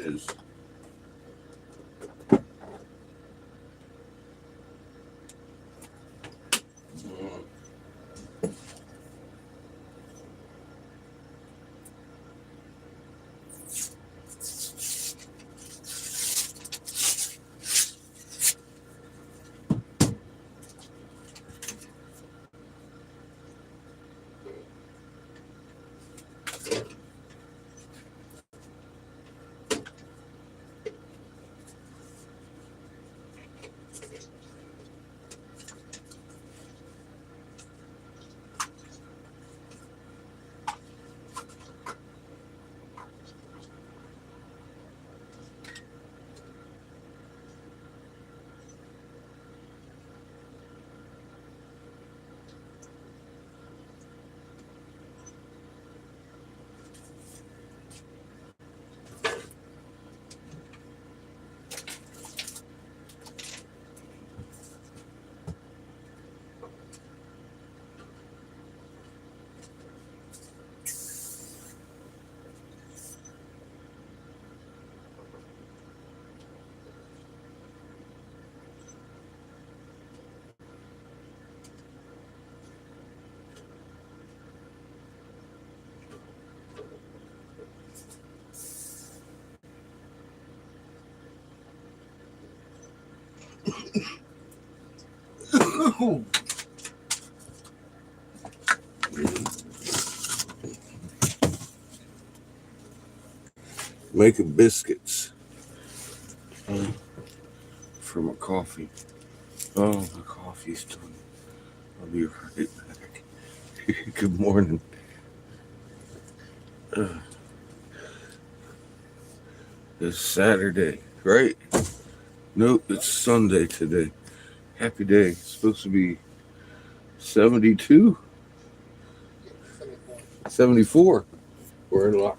is. Making biscuits for my coffee. Oh, my coffee's done. I'll be right back. Good morning. It's Saturday, right? Nope, it's Sunday today. Happy day. It's supposed to be 72? 74. We're in luck.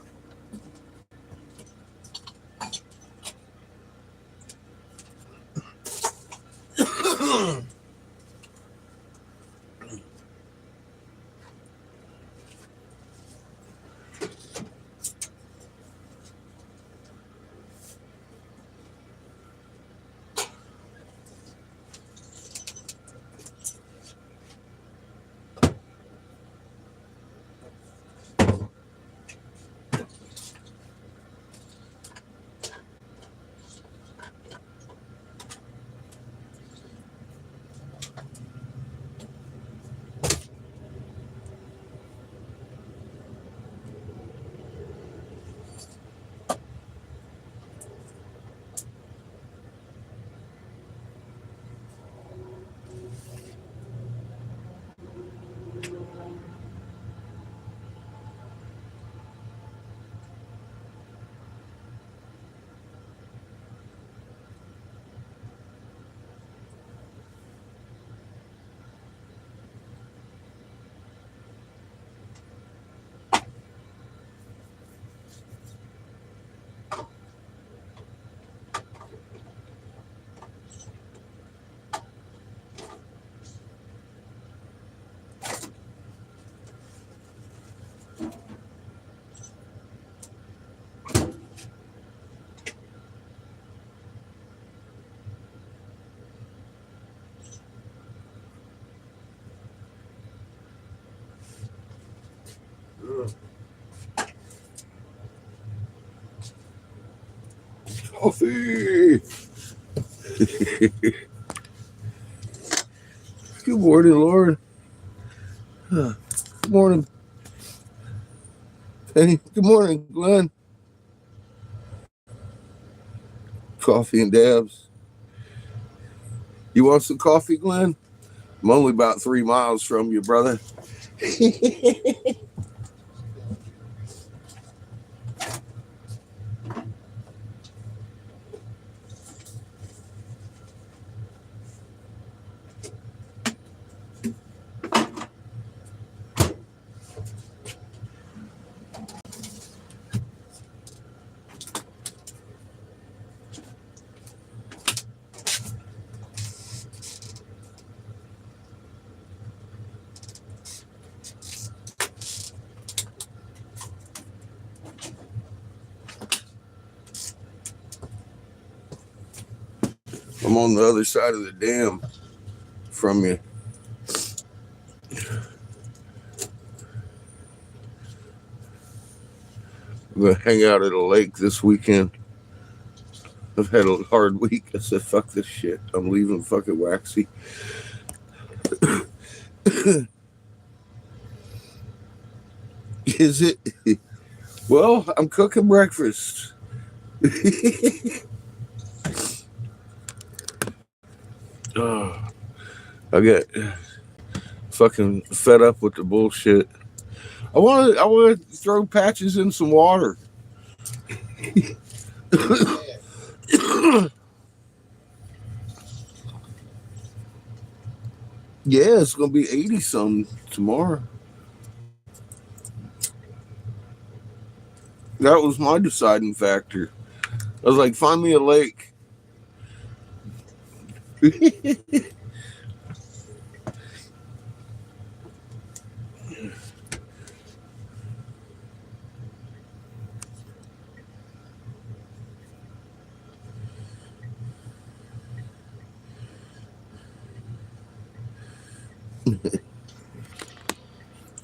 Coffee. Good morning, Lauren. Good morning. Hey, good morning, Glenn. Coffee and dabs. You want some coffee, Glenn? I'm only about 3 miles from you, brother. I'm on the other side of the dam from you. I'm going to hang out at a lake this weekend. I've had a hard week. I said, fuck this shit. I'm leaving fucking Waxy. Is it? Well, I'm cooking breakfast. Oh, I got fucking fed up with the bullshit. I want to throw Patches in some water. Yeah, it's gonna be 80 something tomorrow. That was my deciding factor. I was like, find me a lake.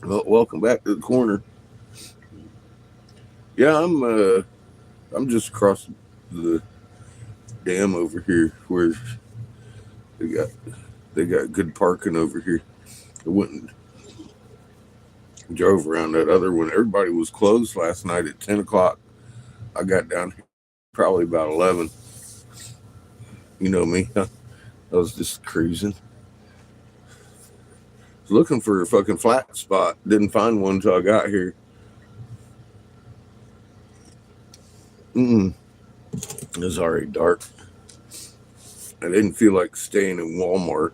Well, welcome back to the corner. Yeah, I'm just across the dam over here where they got good parking over here. I went and drove around that other one. Everybody was closed last night at 10 o'clock. I got down here probably about 11. You know me. I was just cruising. Looking for a fucking flat spot. Didn't find one until I got here. It was already dark. I didn't feel like staying in Walmart.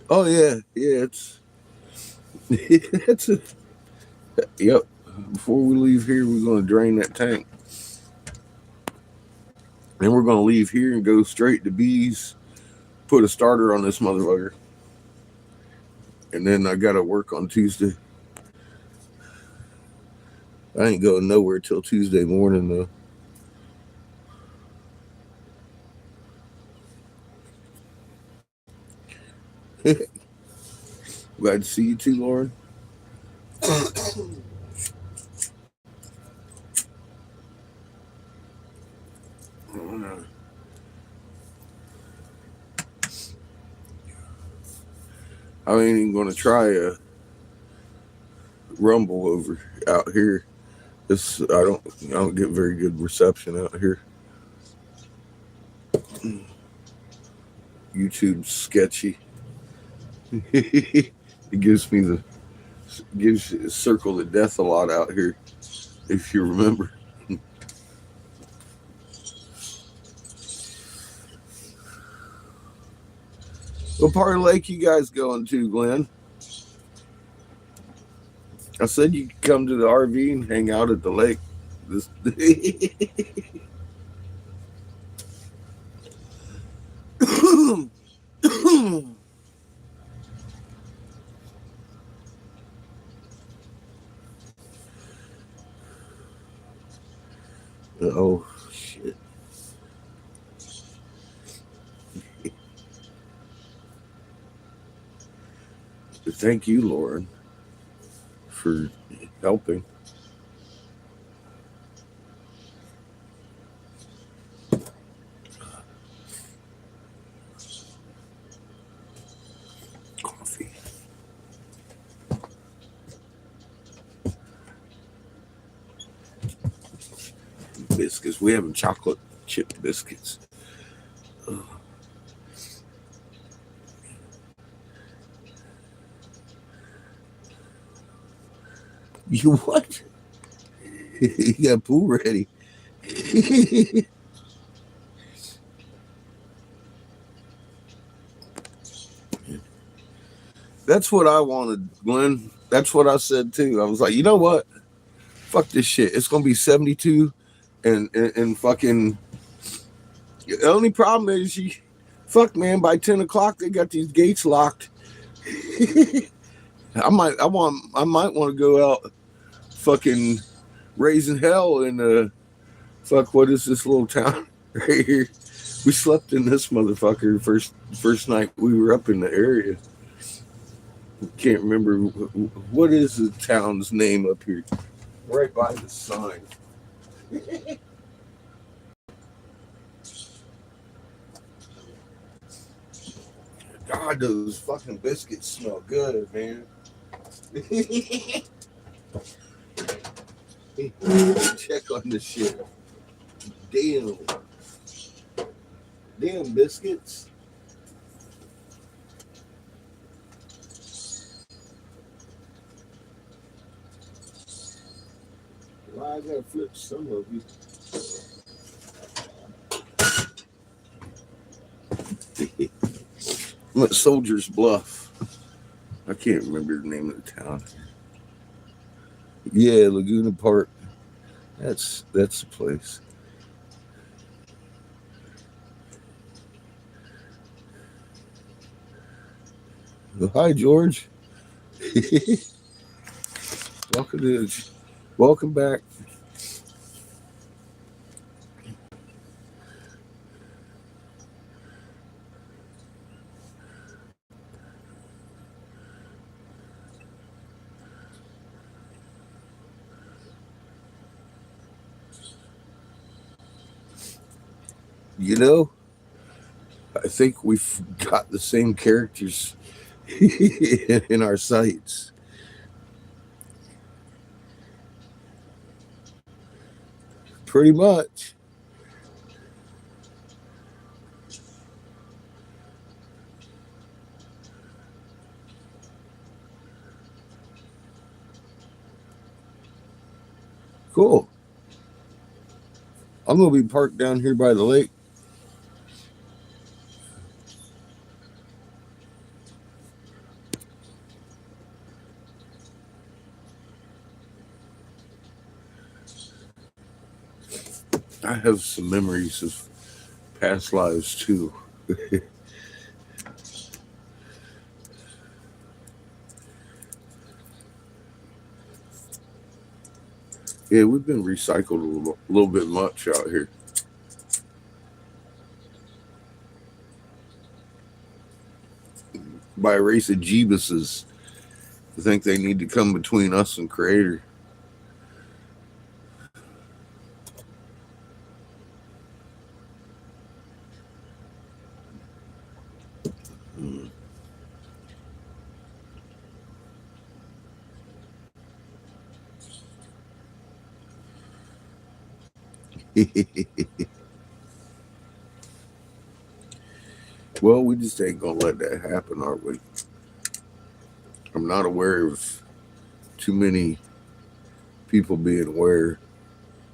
Oh yeah, it's yep. Before we leave here, we're gonna drain that tank. Then we're gonna leave here and go straight to B's, put a starter on this motherfucker. And then I gotta work on Tuesday. I ain't going nowhere till Tuesday morning though. Glad to see you too, Lauren. I ain't even gonna try a rumble over out here. I don't get very good reception out here. YouTube's sketchy. It gives circle the death a lot out here, if you remember. What part of the lake you guys going to, Glenn? I said you could come to the RV and hang out at the lake. Oh, shit. Thank you, Lauren, for helping. Coffee. Biscuits. We having chocolate chip biscuits. Ugh. You what? You got pool ready. That's what I wanted, Glenn. That's what I said too. I was like, you know what? Fuck this shit. It's gonna be 72 and fucking. The only problem is fuck man, by 10 o'clock they got these gates locked I might want to go out fucking raising hell in fuck, what is this little town right here? We slept in this motherfucker first night we were up in the area. Can't remember what is the town's name up here. Right by the sign. God, those fucking biscuits smell good, man. Check on this shit. Damn. Damn biscuits. Why I gotta flip some of you? I'm at Soldier's Bluff. I can't remember the name of the town. Yeah, Laguna Park. That's the place. Well, hi, George. welcome to welcome back. You know, I think we've got the same characters in our sights. Pretty much. Cool. I'm gonna be parked down here by the lake. I have some memories of past lives too. Yeah, we've been recycled a little bit much out here by a race of Jeebuses who think they need to come between us and Creator. Mm. Well, we just ain't gonna let that happen, are we? I'm not aware of too many people being aware.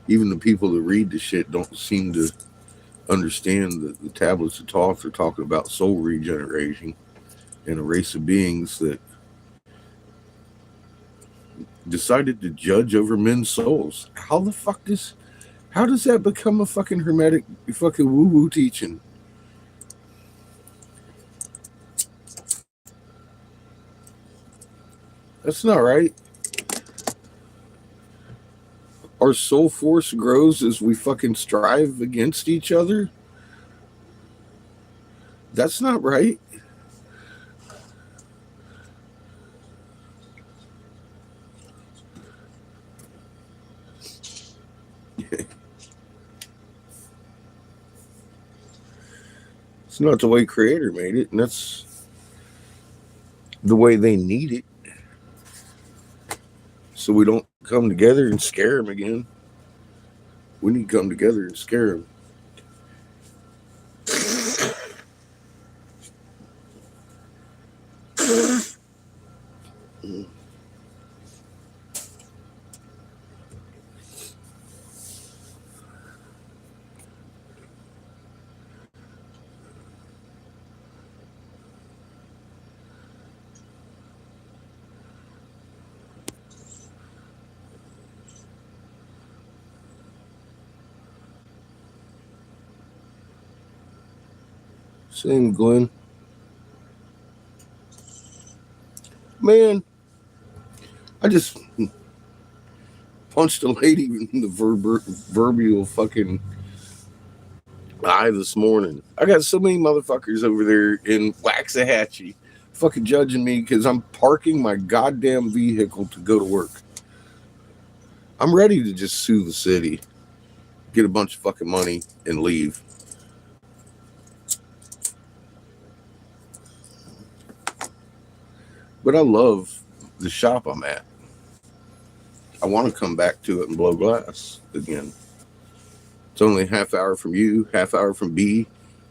Even the people that read the shit don't seem to understand that the tablets of Thoth are talking about soul regeneration and a race of beings that decided to judge over men's souls. How does that become a fucking hermetic fucking woo woo teaching? That's not right. Our soul force grows as we fucking strive against each other. That's not right. It's not the way Creator made it, and that's the way they need it. So we don't come together and scare them again. We need to come together and scare them. Same, Glenn. Man, I just punched a lady in the verbial fucking eye this morning. I got so many motherfuckers over there in Waxahachie fucking judging me because I'm parking my goddamn vehicle to go to work. I'm ready to just sue the city, get a bunch of fucking money, and leave. But I love the shop I'm at. I want to come back to it and blow glass again. It's only a half hour from you, half hour from B,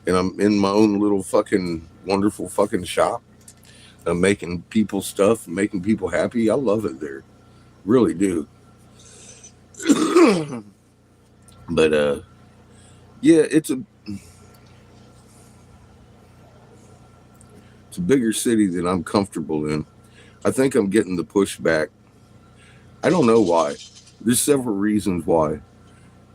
and I'm in my own little fucking wonderful fucking shop. I'm making people stuff, making people happy. I love it there. Really do. But yeah, it's a bigger city than I'm comfortable in. I think I'm getting the pushback. I don't know why. There's several reasons why.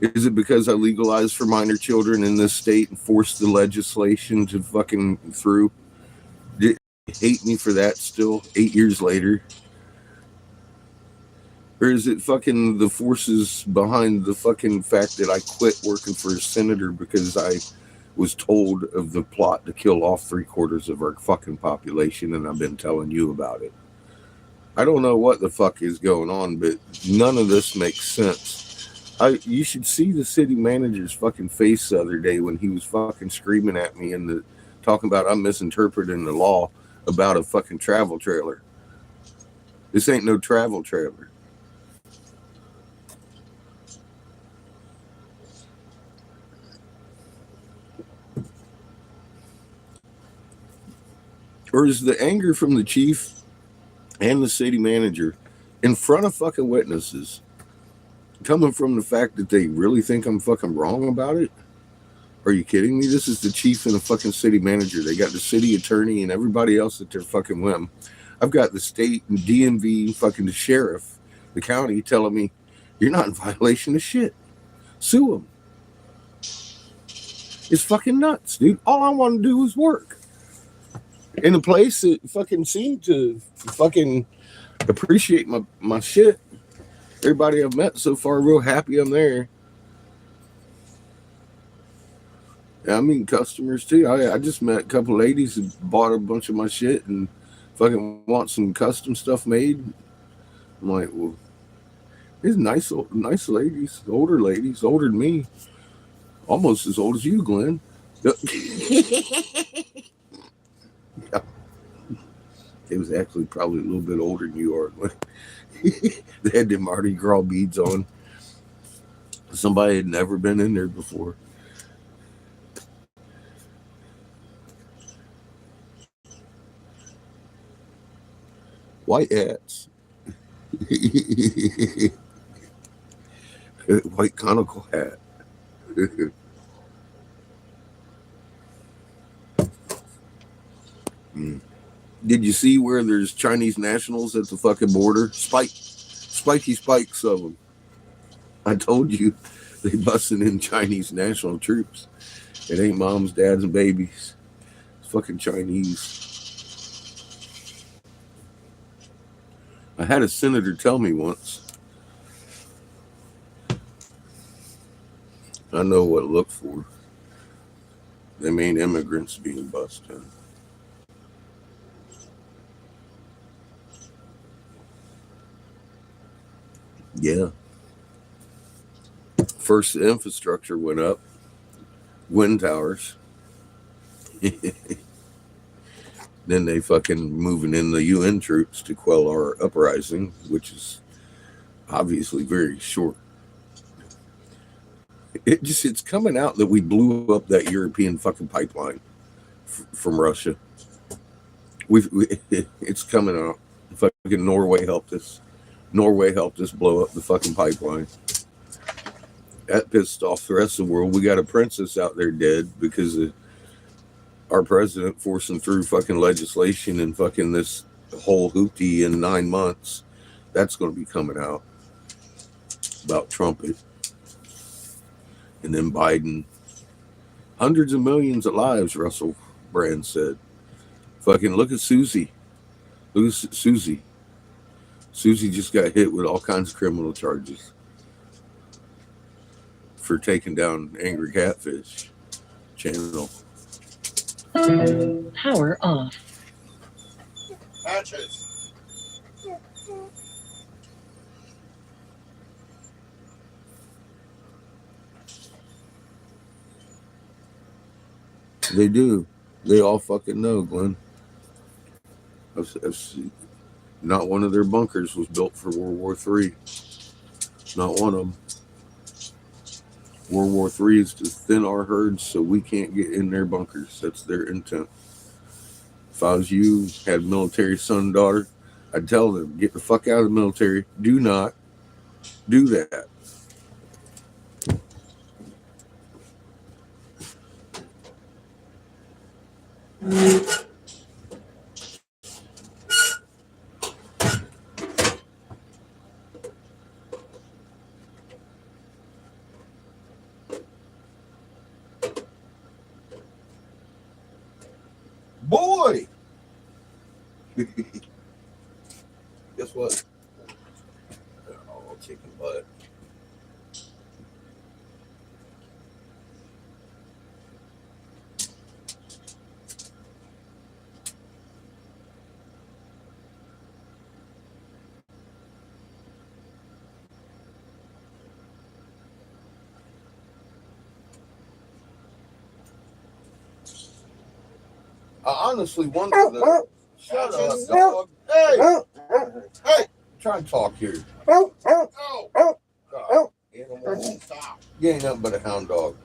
Is it because I legalized for minor children in this state and forced the legislation to fucking through? Did they hate me for that still 8 years later? Or is it fucking the forces behind the fucking fact that I quit working for a senator because I was told of the plot to kill off 3/4 of our fucking population, and I've been telling you about it? I don't know what the fuck is going on, but none of this makes sense. You should see the city manager's fucking face the other day when he was fucking screaming at me and talking about I'm misinterpreting the law about a fucking travel trailer. This ain't no travel trailer. Or is the anger from the chief and the city manager in front of fucking witnesses coming from the fact that they really think I'm fucking wrong about it? Are you kidding me? This is the chief and the fucking city manager. They got the city attorney and everybody else at their fucking whim. I've got the state and DMV, fucking the sheriff, the county telling me, you're not in violation of shit. Sue them. It's fucking nuts, dude. All I want to do is work. In a place that fucking seemed to fucking appreciate my shit. Everybody I've met so far, real happy I'm there. I mean, customers too. I just met a couple ladies who bought a bunch of my shit and fucking want some custom stuff made. I'm like, well, these nice ladies, older ladies, older than me, almost as old as you, Glenn. It was actually probably a little bit older than you are, Glenn. They had them Mardi Gras beads on. Somebody had never been in there before. White hats. White conical hat. Did you see where there's Chinese nationals at the fucking border? Spiky spikes of them. I told you they busting in Chinese national troops. It ain't moms, dads, and babies. It's fucking Chinese. I had a senator tell me once. I know what to look for. They mean immigrants being busted. Yeah. First, the infrastructure went up. Wind towers. Then they fucking moving in the UN troops to quell our uprising, which is obviously very short. It's coming out that we blew up that European fucking pipeline from Russia. It's coming out. Fucking Norway helped us. Norway helped us blow up the fucking pipeline. That pissed off the rest of the world. We got a princess out there dead because of our president forcing through fucking legislation and fucking this whole hoopty in 9 months. That's going to be coming out about Trump. And then Biden. Hundreds of millions of lives, Russell Brand said. Fucking look at Susie. Look at Susie. Susie just got hit with all kinds of criminal charges for taking down Angry Catfish channel. Power off. Patches. They do. They all fucking know, Glenn. Not one of their bunkers was built for World War III. Not one of them. World War III is to thin our herds so we can't get in their bunkers. That's their intent. If I was you, had military son and daughter, I'd tell them, get the fuck out of the military. Do not do that. Boy! Guess what? Oh, chicken butt. I honestly wonder though. Shut up, dog. Hey! Hey! Try and talk here. Oh! God, animal. Stop. You ain't nothing but a hound dog.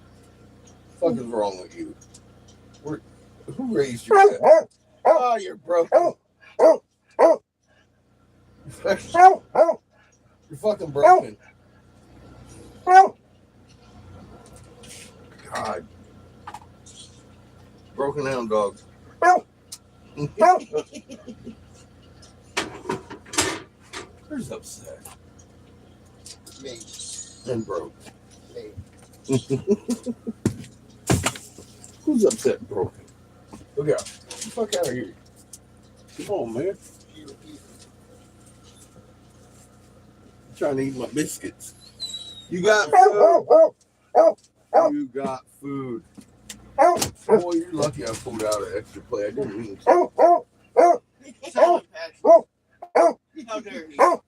What the fuck is wrong with you? Who raised you? Oh, you're broken. You're fucking broken. God. Broken hound dog. Who's upset? Me. And broke. Me. Who's upset and broken? Look out. Get the fuck out of here. Come on, man. I'm trying to eat my biscuits. You got food. You got food. Boy, you're lucky I pulled out an extra plate. I didn't mean to. Tell him, Patrick. How dare he? How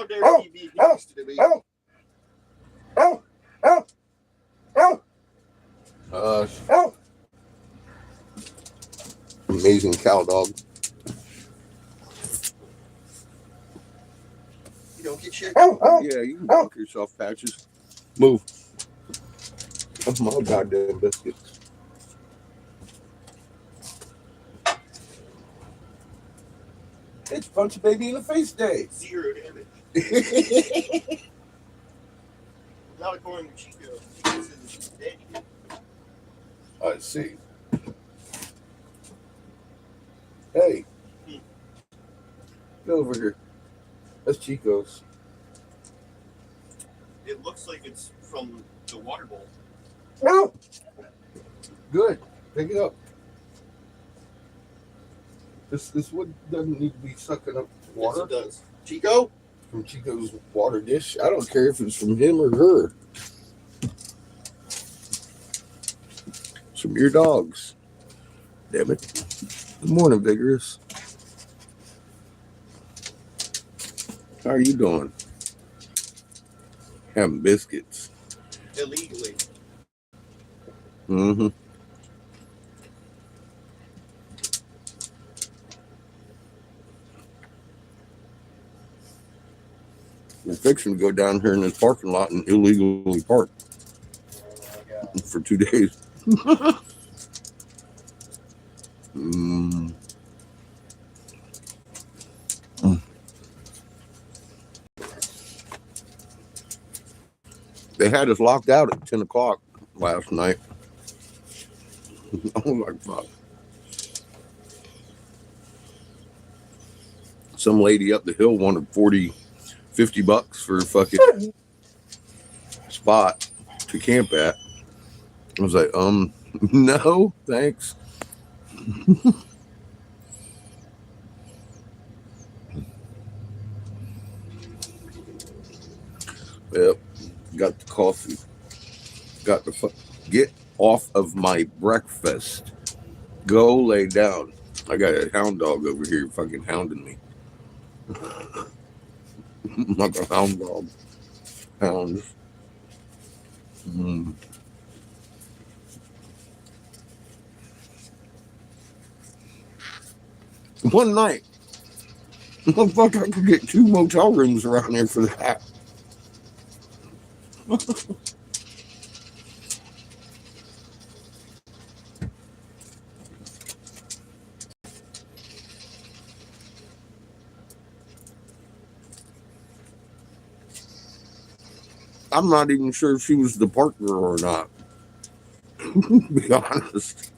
dare he be used to me? Amazing cow dog. You don't get shit? Yeah, you can fuck yourself, Patches. Move. That's my goddamn biscuits. It's punch a baby in the face day. 0 damage. Not according to Chico. Chico says she's dead. I see. Hey. Get over here. That's Chico's. It looks like it's from the water bowl. Good. Pick it up. This wood doesn't need to be sucking up water. Yes, it does. Chico? From Chico's water dish. I don't care if it's from him or her. It's from your dogs. Damn it. Good morning, Vigorous. How are you doing? Having biscuits. Illegally. Mm-hmm. We're fixing to go down here in this parking lot and illegally park for 2 days. They had us locked out at 10 o'clock last night. I was like, fuck. Some lady up the hill wanted $50 for a fucking spot to camp at. I was like, no, thanks. Yep. Got the coffee. Got the get off of my breakfast. Go lay down. I got a hound dog over here fucking hounding me. Like a hound dog. Hounds. Mm. One night, motherfucker, I could get 2 motel rooms around here for that. I'm not even sure if she was the partner or not. To be honest.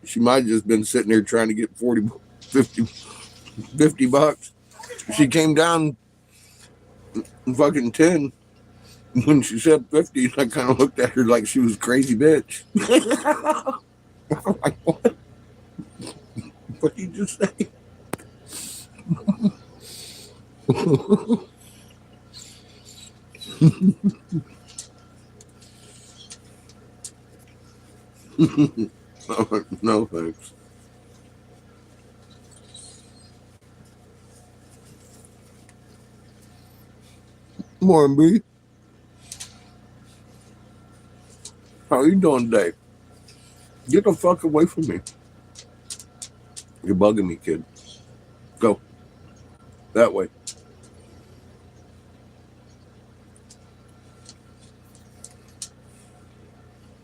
She might have just been sitting there trying to get 40, 50 bucks. She came down fucking 10 when she said 50. I kind of looked at her like she was a crazy bitch. I'm like, what? What did you just say? No thanks. Morning, B. How you doing today? Get the fuck away from me. You're bugging me, kid. Go. That way.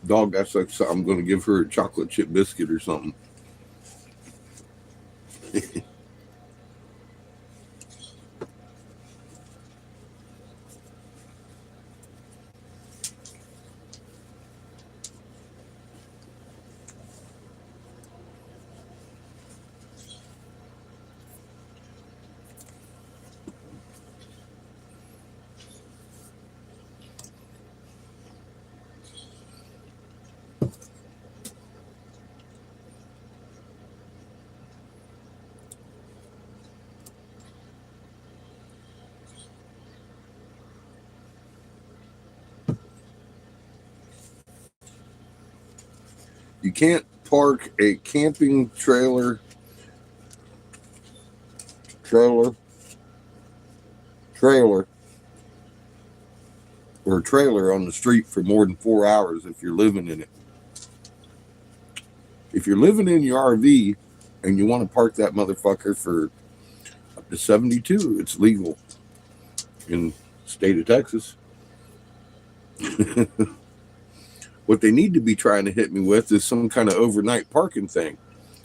Dog acts like I'm going to give her a chocolate chip biscuit or something. You can't park a camping trailer or trailer on the street for more than 4 hours if you're living in it. If you're living in your RV and you want to park that motherfucker for up to 72, it's legal in the state of Texas. What they need to be trying to hit me with is some kind of overnight parking thing.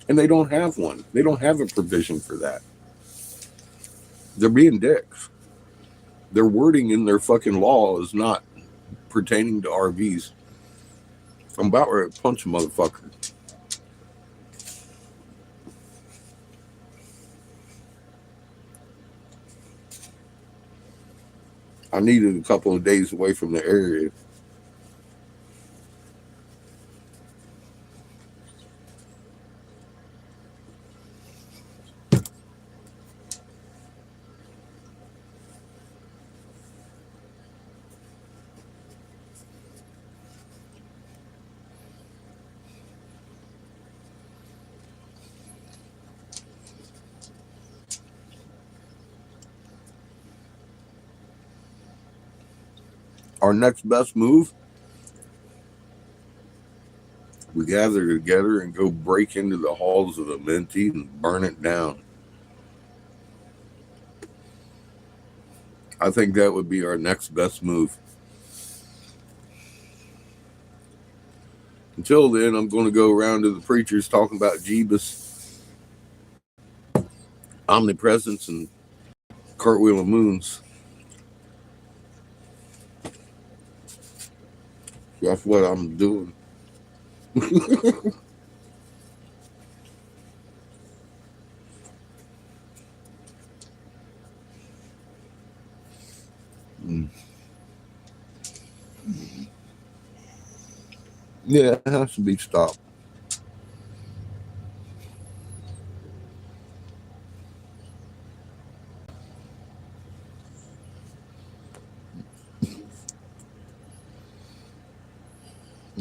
And they don't have one. They don't have a provision for that. They're being dicks. Their wording in their fucking law is not pertaining to RVs. I'm about ready to punch a motherfucker. I needed a couple of days away from the area. Our next best move, we gather together and go break into the halls of the Minty and burn it down. I think that would be our next best move. Until then, I'm going to go around to the preachers talking about Jeebus, omnipresence, and cartwheel of moons. That's what I'm doing. Yeah, it has to be stopped.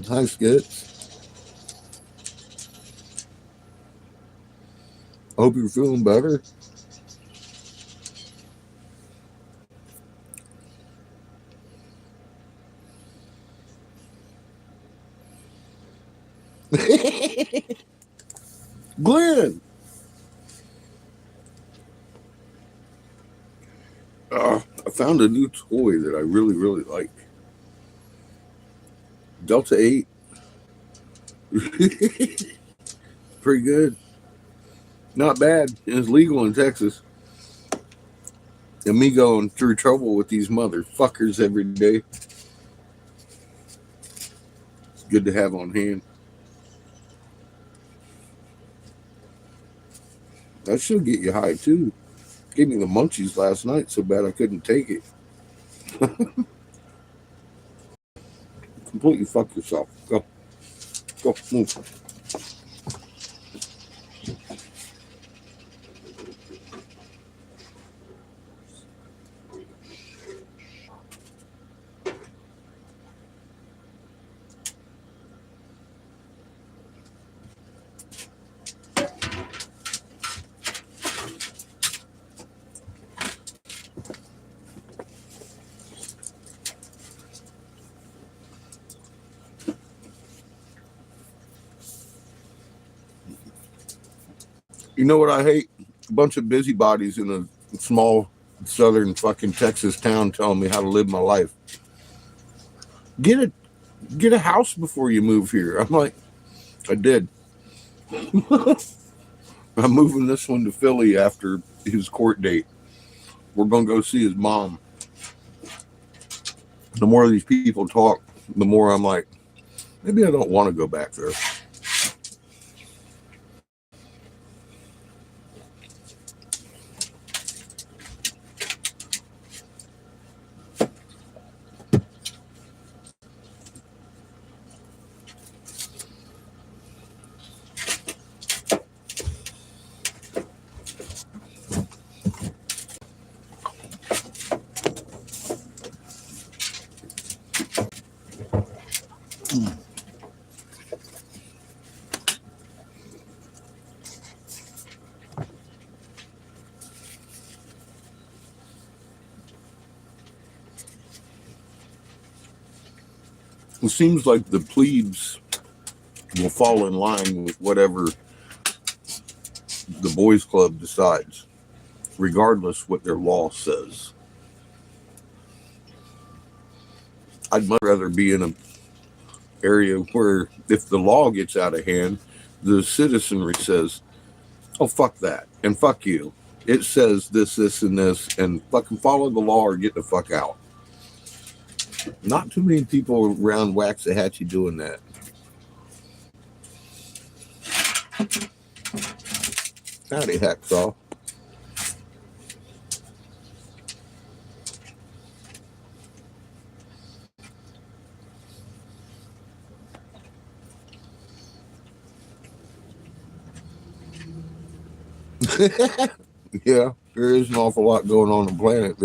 Hi, Skits. Hope you're feeling better. Glenn! I found a new toy that I really, really like. Delta 8. Pretty good. Not bad. It's legal in Texas. And me going through trouble with these motherfuckers every day. It's good to have on hand. That should get you high too. Gave me the munchies last night so bad I couldn't take it. Completely fuck yourself. Go. Go. Move. You know what I hate? A bunch of busybodies in a small southern fucking Texas town telling me how to live my life. Get a house before you move here. I'm like, I did. I'm moving this one to Philly after his court date. We're gonna go see his mom. The more these people talk, the more I'm like, maybe I don't want to go back there. It seems like the plebes will fall in line with whatever the boys club decides, regardless what their law says. I'd much rather be in an area where if the law gets out of hand, the citizenry says, oh, fuck that, and fuck you. It says this, and this, and fucking follow the law or get the fuck out. Not too many people around Waxahachie doing that. Howdy, Hacksaw. Yeah, there is an awful lot going on the planet.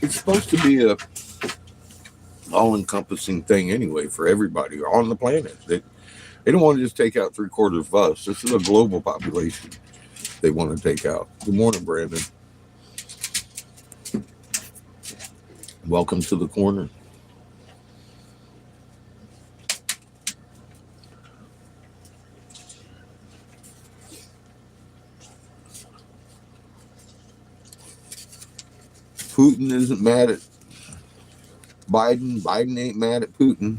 It's supposed to be a all-encompassing thing anyway for everybody on the planet. They don't want to just take out 3/4 of us. This is a global population they want to take out. Good morning, Brandon. Welcome to the corner. Putin isn't mad at Biden. Biden ain't mad at Putin.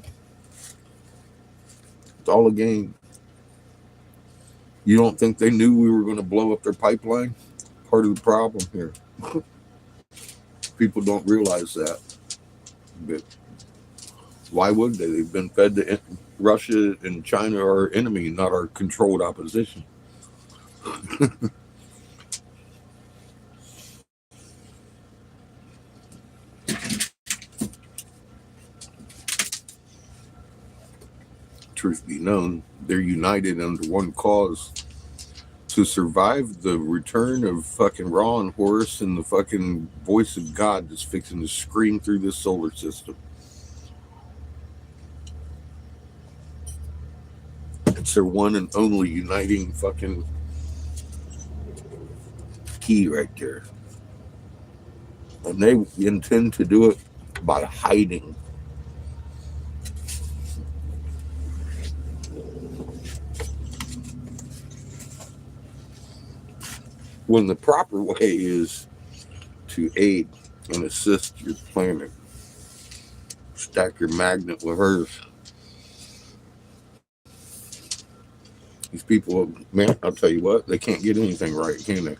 It's all a game. You don't think they knew we were going to blow up their pipeline? Part of the problem here. People don't realize that. But why would they? They've been fed to Russia and China are our enemy, not our controlled opposition. Truth be known, they're united under one cause: to survive the return of fucking Raw and Horus and the fucking voice of God that's fixing to scream through this solar system. It's their one and only uniting fucking key right there. And they intend to do it by hiding. When the proper way is to aid and assist your planet. Stack your magnet with hers. These people, man, I'll tell you what, they can't get anything right, can they?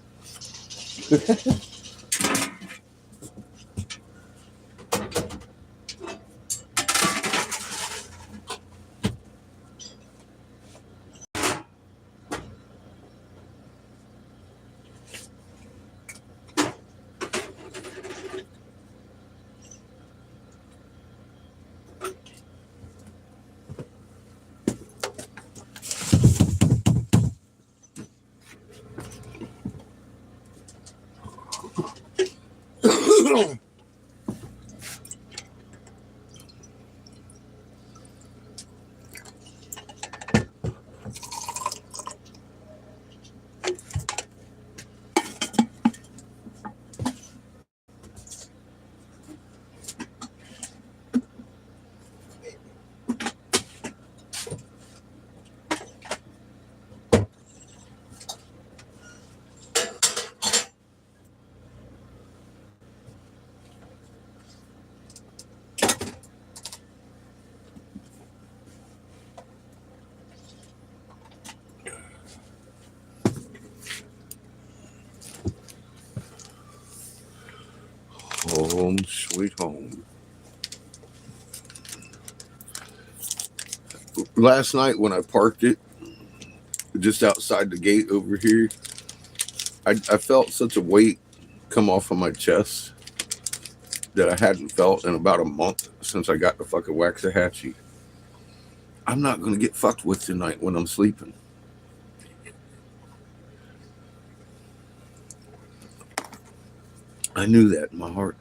Home, sweet home. Last night when I parked it just outside the gate over here, I felt such a weight come off of my chest that I hadn't felt in about a month since I got the fucking Waxahachie. I'm not going to get fucked with tonight when I'm sleeping. I knew that in my heart,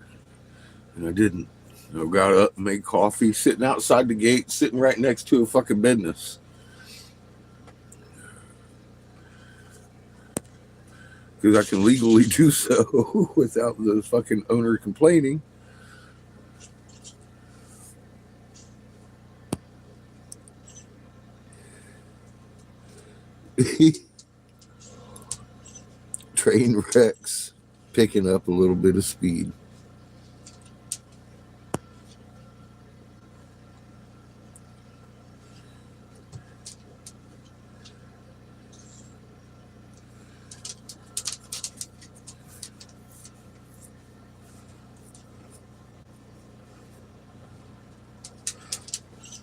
and I didn't. I got up, made coffee, sitting outside the gate, sitting right next to a fucking business. Because I can legally do so without the fucking owner complaining. Train wrecks, picking up a little bit of speed.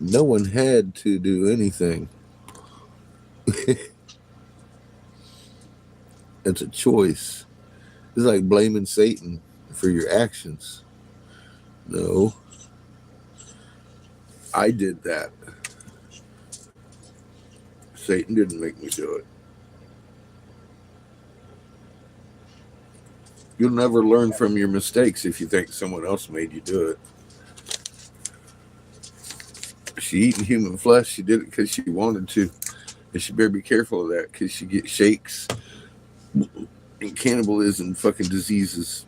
No one had to do anything. It's a choice. It's like blaming Satan for your actions. No, I did that. Satan didn't make me do it. You'll never learn from your mistakes if you think someone else made you do it. She eating human flesh. She did it because she wanted to. And she better be careful of that because she gets shakes and cannibalism fucking diseases.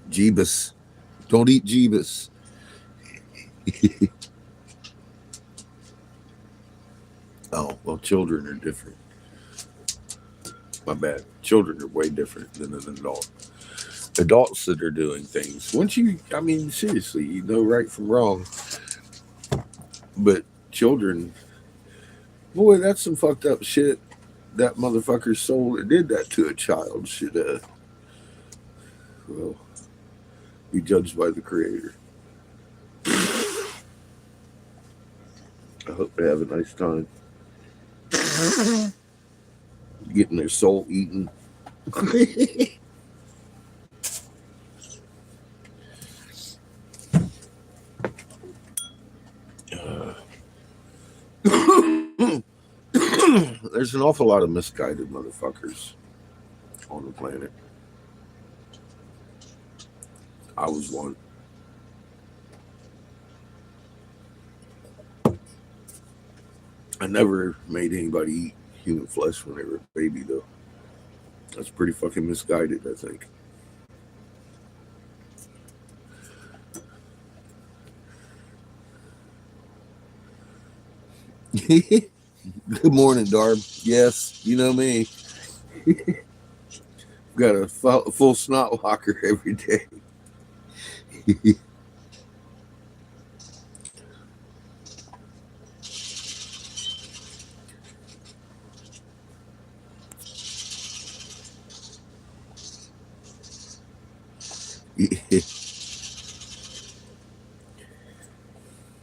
Jeebus. Don't eat Jeebus. Oh, well, children are different. My bad. Children are way different than an adult. Adults that are doing things. Once you, I mean, seriously, you know right from wrong. But children, boy, that's some fucked up shit. That motherfucker's soul that did that to a child should, well, be judged by the Creator. I hope they have a nice time. Getting their soul eaten. There's an awful lot of misguided motherfuckers on the planet. I was one. I never made anybody eat human flesh when they were a baby, though. That's pretty fucking misguided, I think. Good morning, Darb. Yes, you know me. Got a full snot locker every day.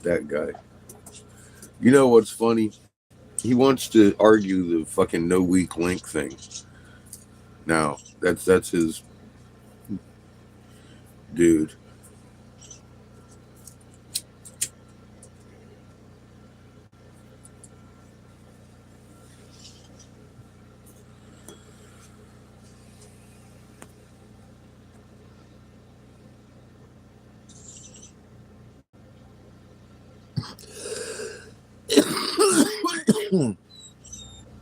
That guy. You know what's funny? He wants to argue the fucking no weak link thing. Now, that's his dude.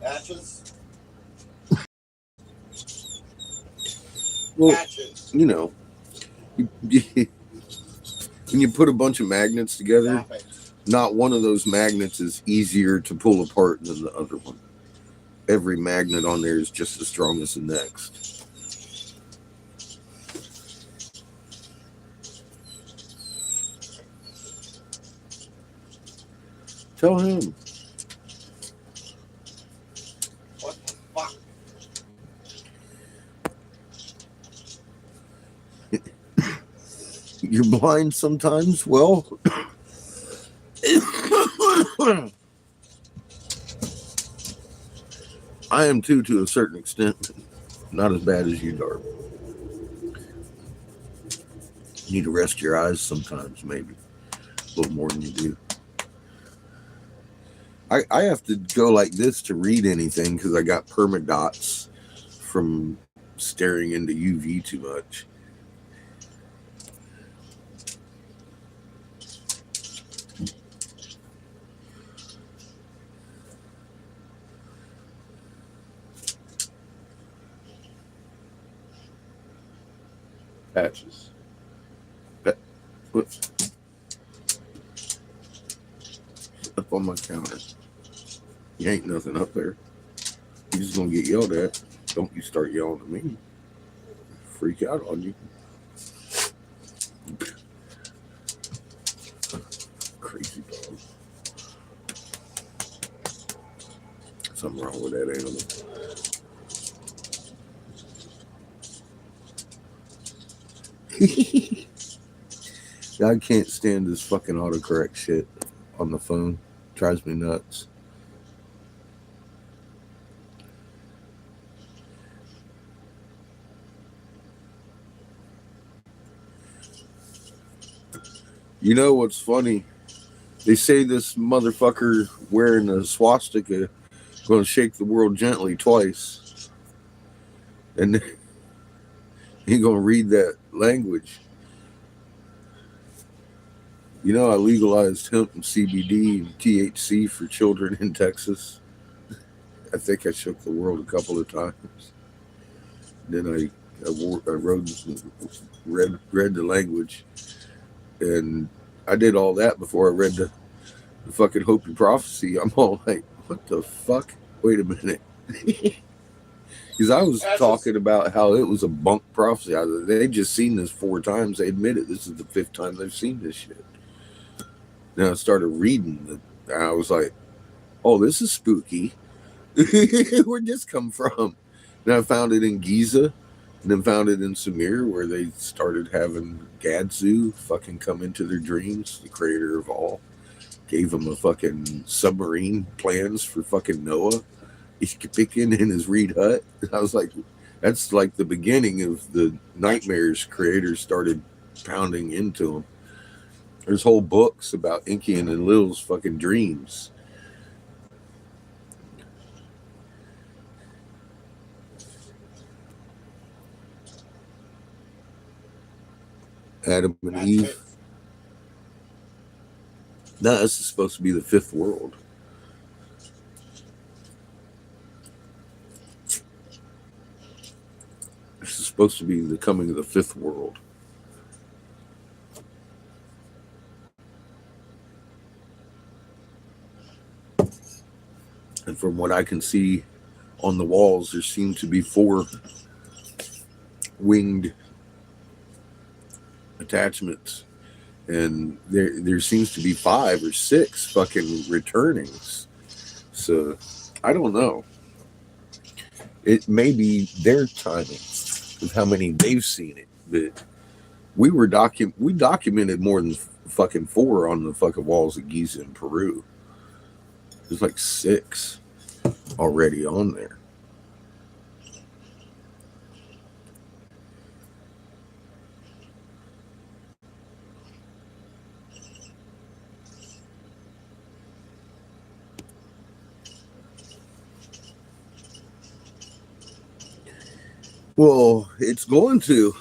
Patches. Well, Patches. you know, when you put a bunch of magnets together, Stop it. not one of those magnets is easier to pull apart than the other one. Every magnet on there is just as strong as the next. Tell him. What the fuck? You're blind sometimes? Well, I am too, to a certain extent. Not as bad as you, Darb. You need to rest your eyes sometimes, maybe. A little more than you do. I have to go like this to read anything because I got permadots from staring into UV too much. Patches. What's up on my counter? You ain't nothing up there. You're just gonna get yelled at. Don't you start yelling at me. Freak out on you. Crazy dog. Something wrong with that animal. I can't stand this fucking autocorrect shit on the phone. Drives me nuts. You know what's funny? They say this motherfucker wearing a swastika going to shake the world gently twice. And he going to read that language. You know, I legalized hemp and CBD and THC for children in Texas. I think I shook the world a couple of times. Then I read the language, and I did all that before I read the fucking Hope and Prophecy. I'm all like, what the fuck? Wait a minute. Because I was talking about how it was a bunk prophecy. They just seen this 4 times. They admit it. This is the 5th time they've seen this shit. Then I started reading it. And I was like, oh, this is spooky. Where'd this come from? And I found it in Giza. And then found it in Sumir, where they started having Gadzu fucking come into their dreams, the creator of all. Gave him a fucking submarine plans for fucking Noah. He's picking in his reed hut. I was like, that's like the beginning of the nightmares creators started pounding into him. There's whole books about Inky and Lil's fucking dreams. Adam and Eve. No, this is supposed to be the 5th world. supposed to be the coming of the fifth world. And from what I can see on the walls, there seem to be 4 winged attachments. And there seems to be 5 or 6 fucking returnings. So I don't know. It may be their timing of how many they've seen it, but we documented more than fucking 4 on the fucking walls of Giza in Peru. There's like 6 already on there. Well, it's going to.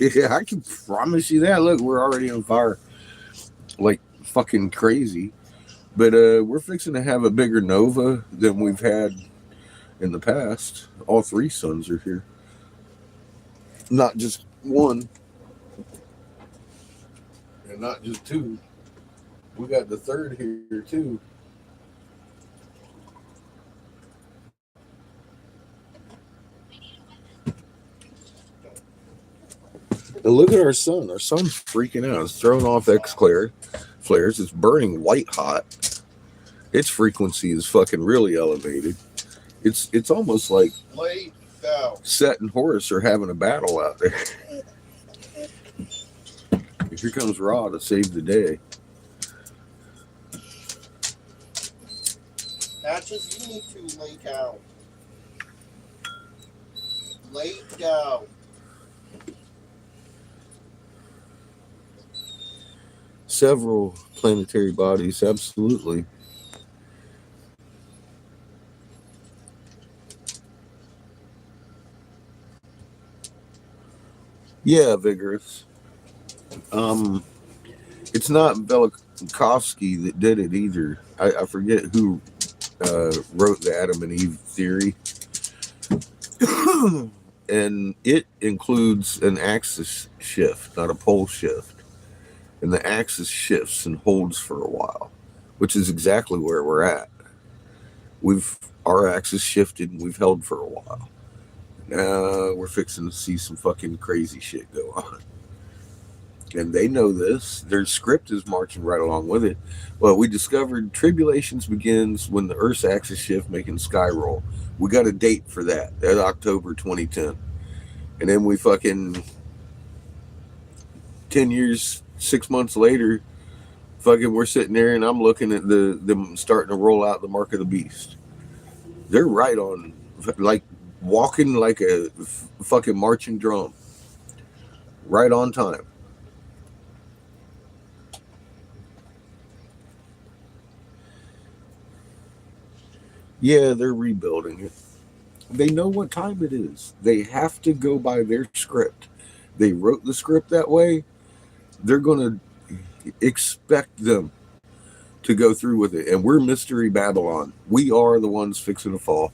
Yeah, I can promise you that. Look, we're already on fire like fucking crazy. But we're fixing to have a bigger nova than we've had in the past. All 3 suns are here. Not just 1. And not just 2. We got the 3rd here too. And look at our sun. Our sun's freaking out. It's throwing off flares. It's burning white hot. Its frequency is fucking really elevated. It's almost like Set and Horus are having a battle out there. Here comes Ra to save the day. Patches, you need to lay down. Lay down. Several planetary bodies, absolutely. Yeah, vigorous. It's not Velikovsky that did it either. I forget who wrote the Adam and Eve theory. And it includes an axis shift, not a pole shift. And the axis shifts and holds for a while, which is exactly where we're at. Our axis shifted and we've held for a while. Now we're fixing to see some fucking crazy shit go on. And they know this. Their script is marching right along with it. Well, we discovered tribulations begins when the Earth's axis shift, making the sky roll. We got a date for that. That's October 2010. And then we fucking 10 years, 6 months later, fucking we're sitting there and I'm looking at them starting to roll out the mark of the beast. They're right on, like walking like a fucking marching drum. Right on time. Yeah, they're rebuilding it. They know what time it is. They have to go by their script. They wrote the script that way. They're going to expect them to go through with it. And we're Mystery Babylon. We are the ones fixing to fall.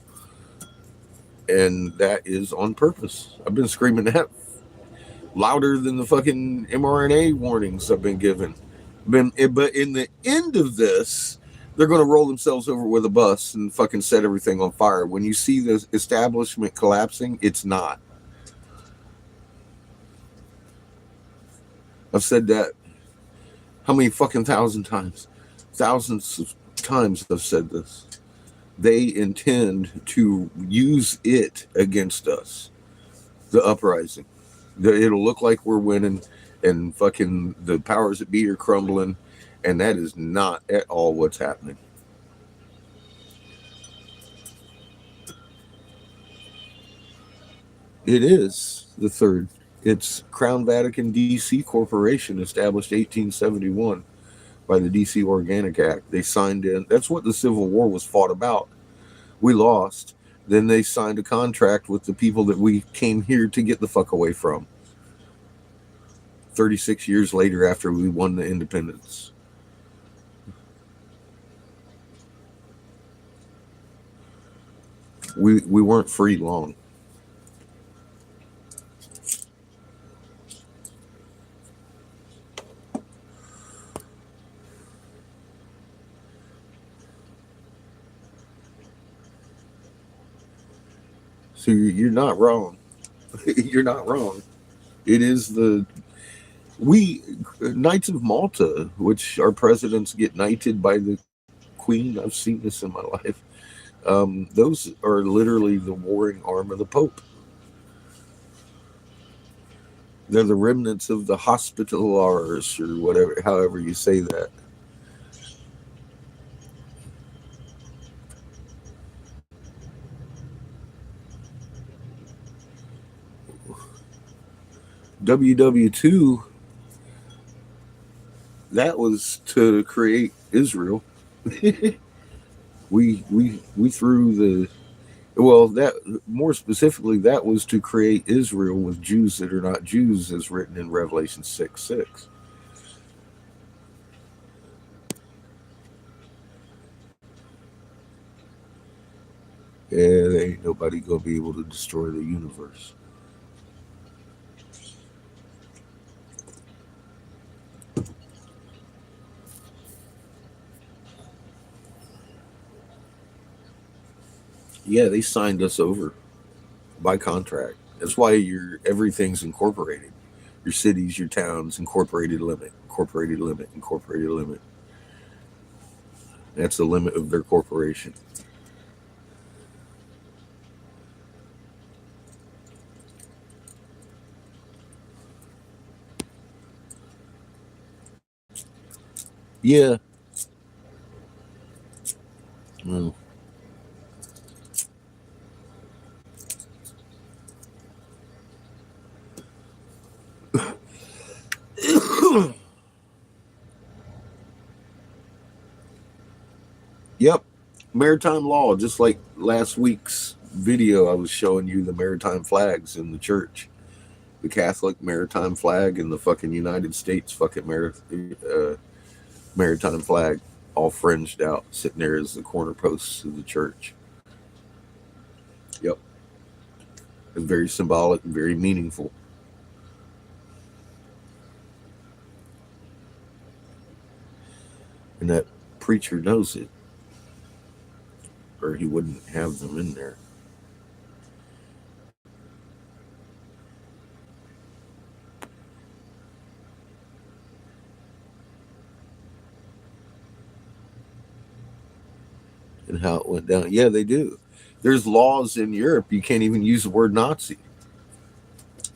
And that is on purpose. I've been screaming that louder than the fucking mRNA warnings I've been given. But in the end of this, they're going to roll themselves over with a bus and fucking set everything on fire. When you see the establishment collapsing, it's not. I've said that how many fucking thousands of times I've said this. They intend to use it against us. The uprising. It'll look like we're winning and fucking the powers that be are crumbling. And that is not at all what's happening. It is the 3rd. It's Crown Vatican DC Corporation, established 1871 by the DC Organic Act. They signed in. That's what the Civil War was fought about. We lost. Then they signed a contract with the people that we came here to get the fuck away from. 36 years later after we won the independence. We weren't free long. So you're not wrong. You're not wrong. It is the we Knights of Malta, which our presidents get knighted by the Queen. I've seen this in my life. Those are literally the warring arm of the Pope. They're the remnants of the Hospitallars or whatever, however you say that. WW2, that was to create Israel. We threw the well that more specifically that was to create Israel with Jews that are not Jews, as written in Revelation 6:6. And ain't nobody gonna be able to destroy the universe. Yeah, they signed us over by contract. That's why your everything's incorporated. Your cities, your towns, incorporated limit, incorporated limit, incorporated limit. That's the limit of their corporation. Yeah. Mm. Yep. Maritime law, just like last week's video, I was showing you the maritime flags in the church. The Catholic maritime flag and the fucking United States fucking maritime flag, all fringed out, sitting there as the corner posts of the church. Yep. It's very symbolic and very meaningful. And that preacher knows it, or he wouldn't have them in there. And how it went down. Yeah, they do. There's laws in Europe you can't even use the word Nazi.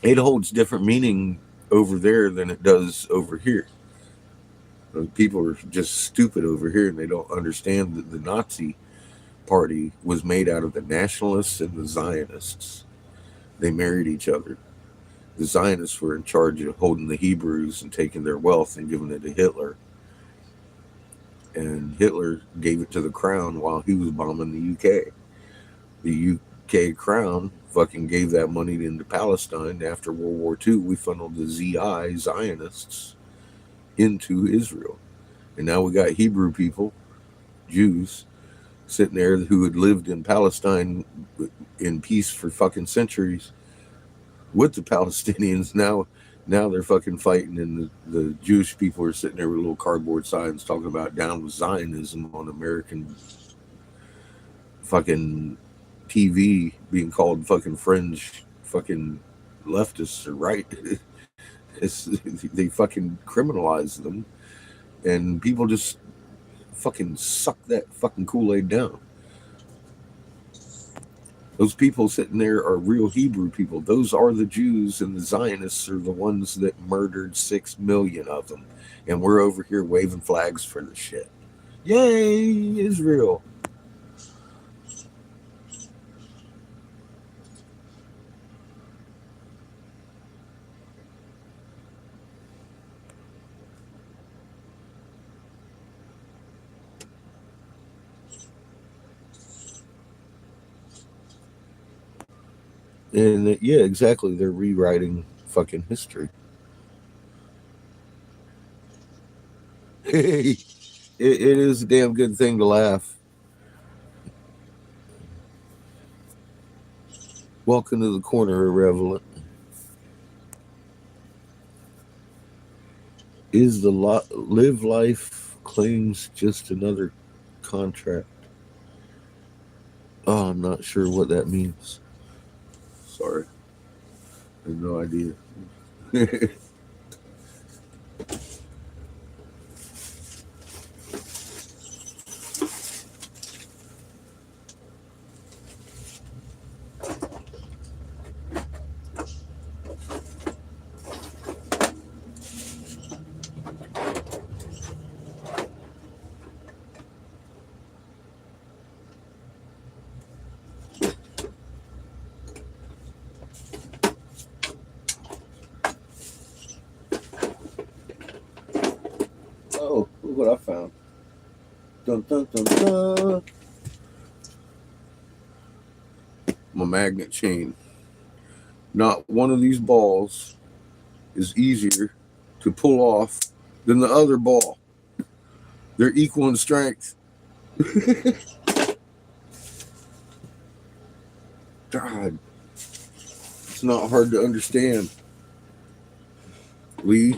It holds different meaning over there than it does over here. People are just stupid over here and they don't understand that the Nazi party was made out of the nationalists and the Zionists. They married each other. The Zionists were in charge of holding the Hebrews and taking their wealth and giving it to Hitler. And Hitler gave it to the crown while he was bombing the UK. The UK crown fucking gave that money into Palestine. After World War II, we funneled the Zionists into Israel. And now we got Hebrew people, Jews, sitting there who had lived in Palestine in peace for fucking centuries with the Palestinians. Now they're fucking fighting, and the Jewish people are sitting there with little cardboard signs talking about down with Zionism on American fucking TV, being called fucking fringe fucking leftists or right. They fucking criminalize them, and people just fucking suck that fucking Kool-Aid down. Those people sitting there are real Hebrew people. Those are the Jews, and the Zionists are the ones that murdered 6 million of them. And we're over here waving flags for the shit. Yay, Israel. And yeah, exactly. They're rewriting fucking history. Hey, it is a damn good thing to laugh. Welcome to the corner, Irrelevant. Is the live life claims just another contract? Oh, I'm not sure what that means. sorry. I have no idea. Oh, look what I found. Dun, dun, dun, dun. My magnet chain. Not one of these balls is easier to pull off than the other ball. They're equal in strength. God, it's not hard to understand. Lee.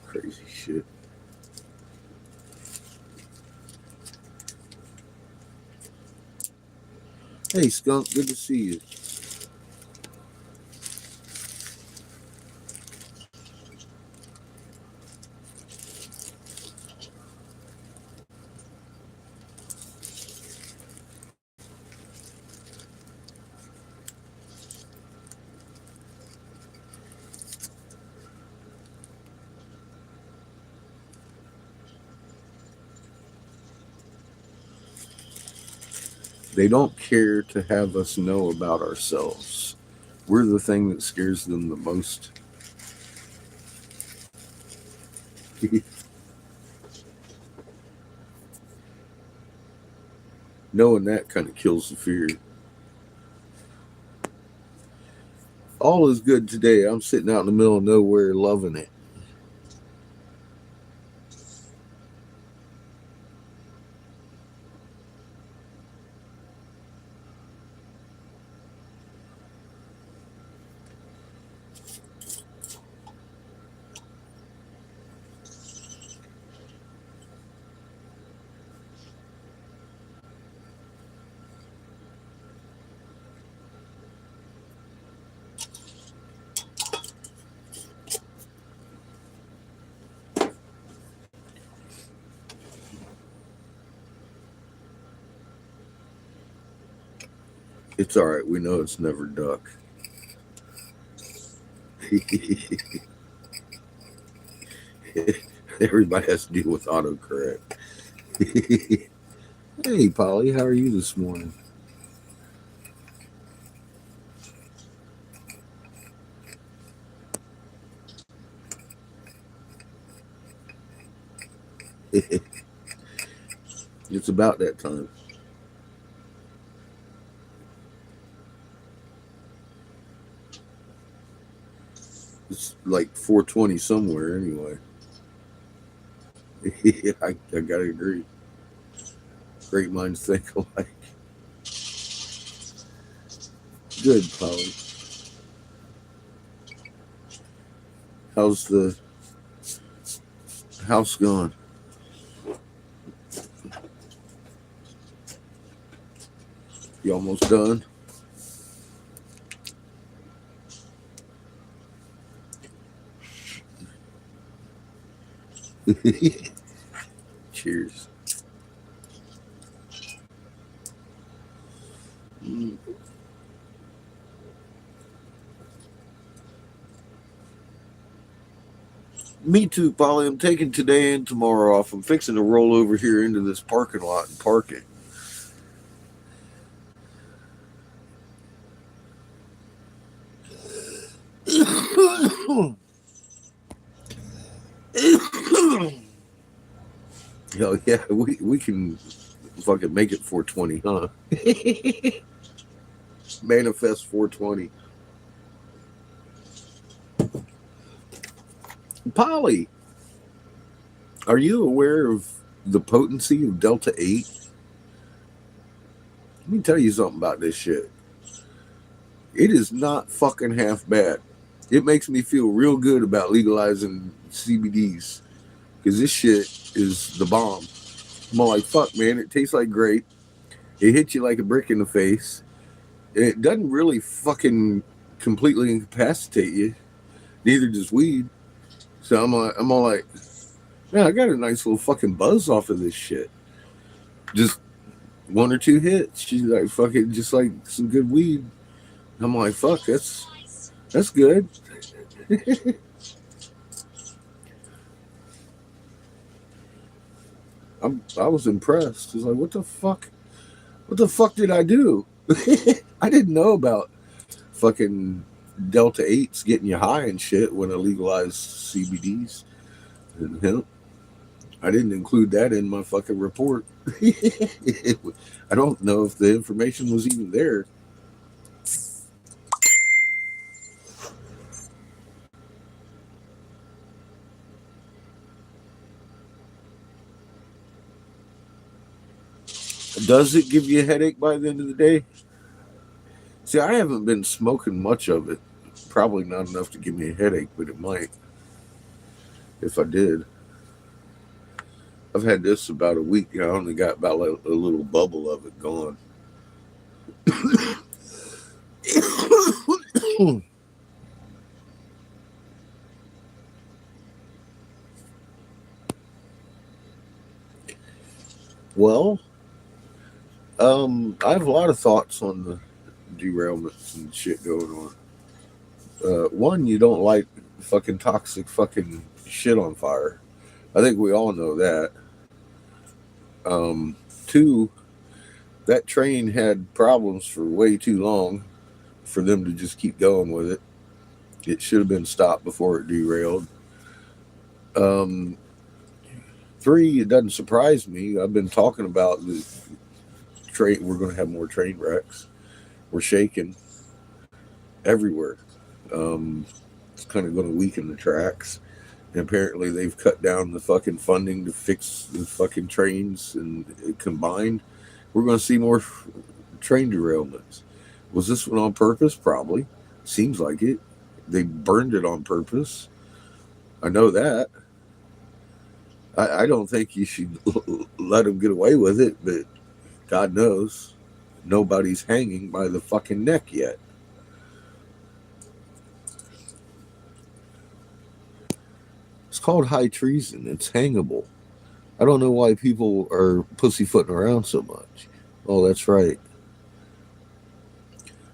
Crazy shit. Hey, Skunk, good to see you. They don't care to have us know about ourselves. We're the thing that scares them the most. Knowing that kind of kills the fear. All is good today. I'm sitting out in the middle of nowhere loving it. It's all right. We know it's never duck. Everybody has to deal with autocorrect. Hey, Polly, how are you this morning? It's about that time. It's like 4:20 somewhere anyway. I gotta agree. Great minds think alike. Good, Polly. How's the house going? You almost done? Cheers. Me too, Polly. I'm taking today and tomorrow off. I'm fixing to roll over here into this parking lot and park it. Hell yeah, we can fucking make it 420, huh? Manifest 420. Polly, are you aware of the potency of Delta 8? Let me tell you something about this shit. It is not fucking half bad. It makes me feel real good about legalizing CBDs because this shit is the bomb. I'm all like, fuck, man, it tastes like grape. It hits you like a brick in the face. And it doesn't really fucking completely incapacitate you. Neither does weed. So I'm all like, man, I got a nice little fucking buzz off of this shit. Just one or two hits. She's like, fucking, just like some good weed. I'm like, fuck, that's good. I was impressed. It's like, what the fuck? What the fuck did I do? I didn't know about fucking Delta 8s getting you high and shit when I legalized CBDs and hemp. I didn't include that in my fucking report. I don't know if the information was even there. Does it give you a headache by the end of the day? See, I haven't been smoking much of it. Probably not enough to give me a headache, but it might if I did. I've had this about a week. I only got about like a little bubble of it gone. Well, I have a lot of thoughts on the derailments and shit going on. One, you don't like fucking toxic fucking shit on fire. I think we all know that. Two, that train had problems for way too long for them to just keep going with it. It should have been stopped before it derailed. Um, Three, it doesn't surprise me. I've been talking about the train. We're going to have more train wrecks. We're shaking everywhere. Um, it's kind of going to weaken the tracks. And apparently, they've cut down the fucking funding to fix the fucking trains, and combined, we're going to see more train derailments. Was this one on purpose? Probably. Seems like it. They burned it on purpose. I know that. I don't think you should let them get away with it, but God knows nobody's hanging by the fucking neck yet. It's called high treason. It's hangable. I don't know why people are pussyfooting around so much. Oh, that's right.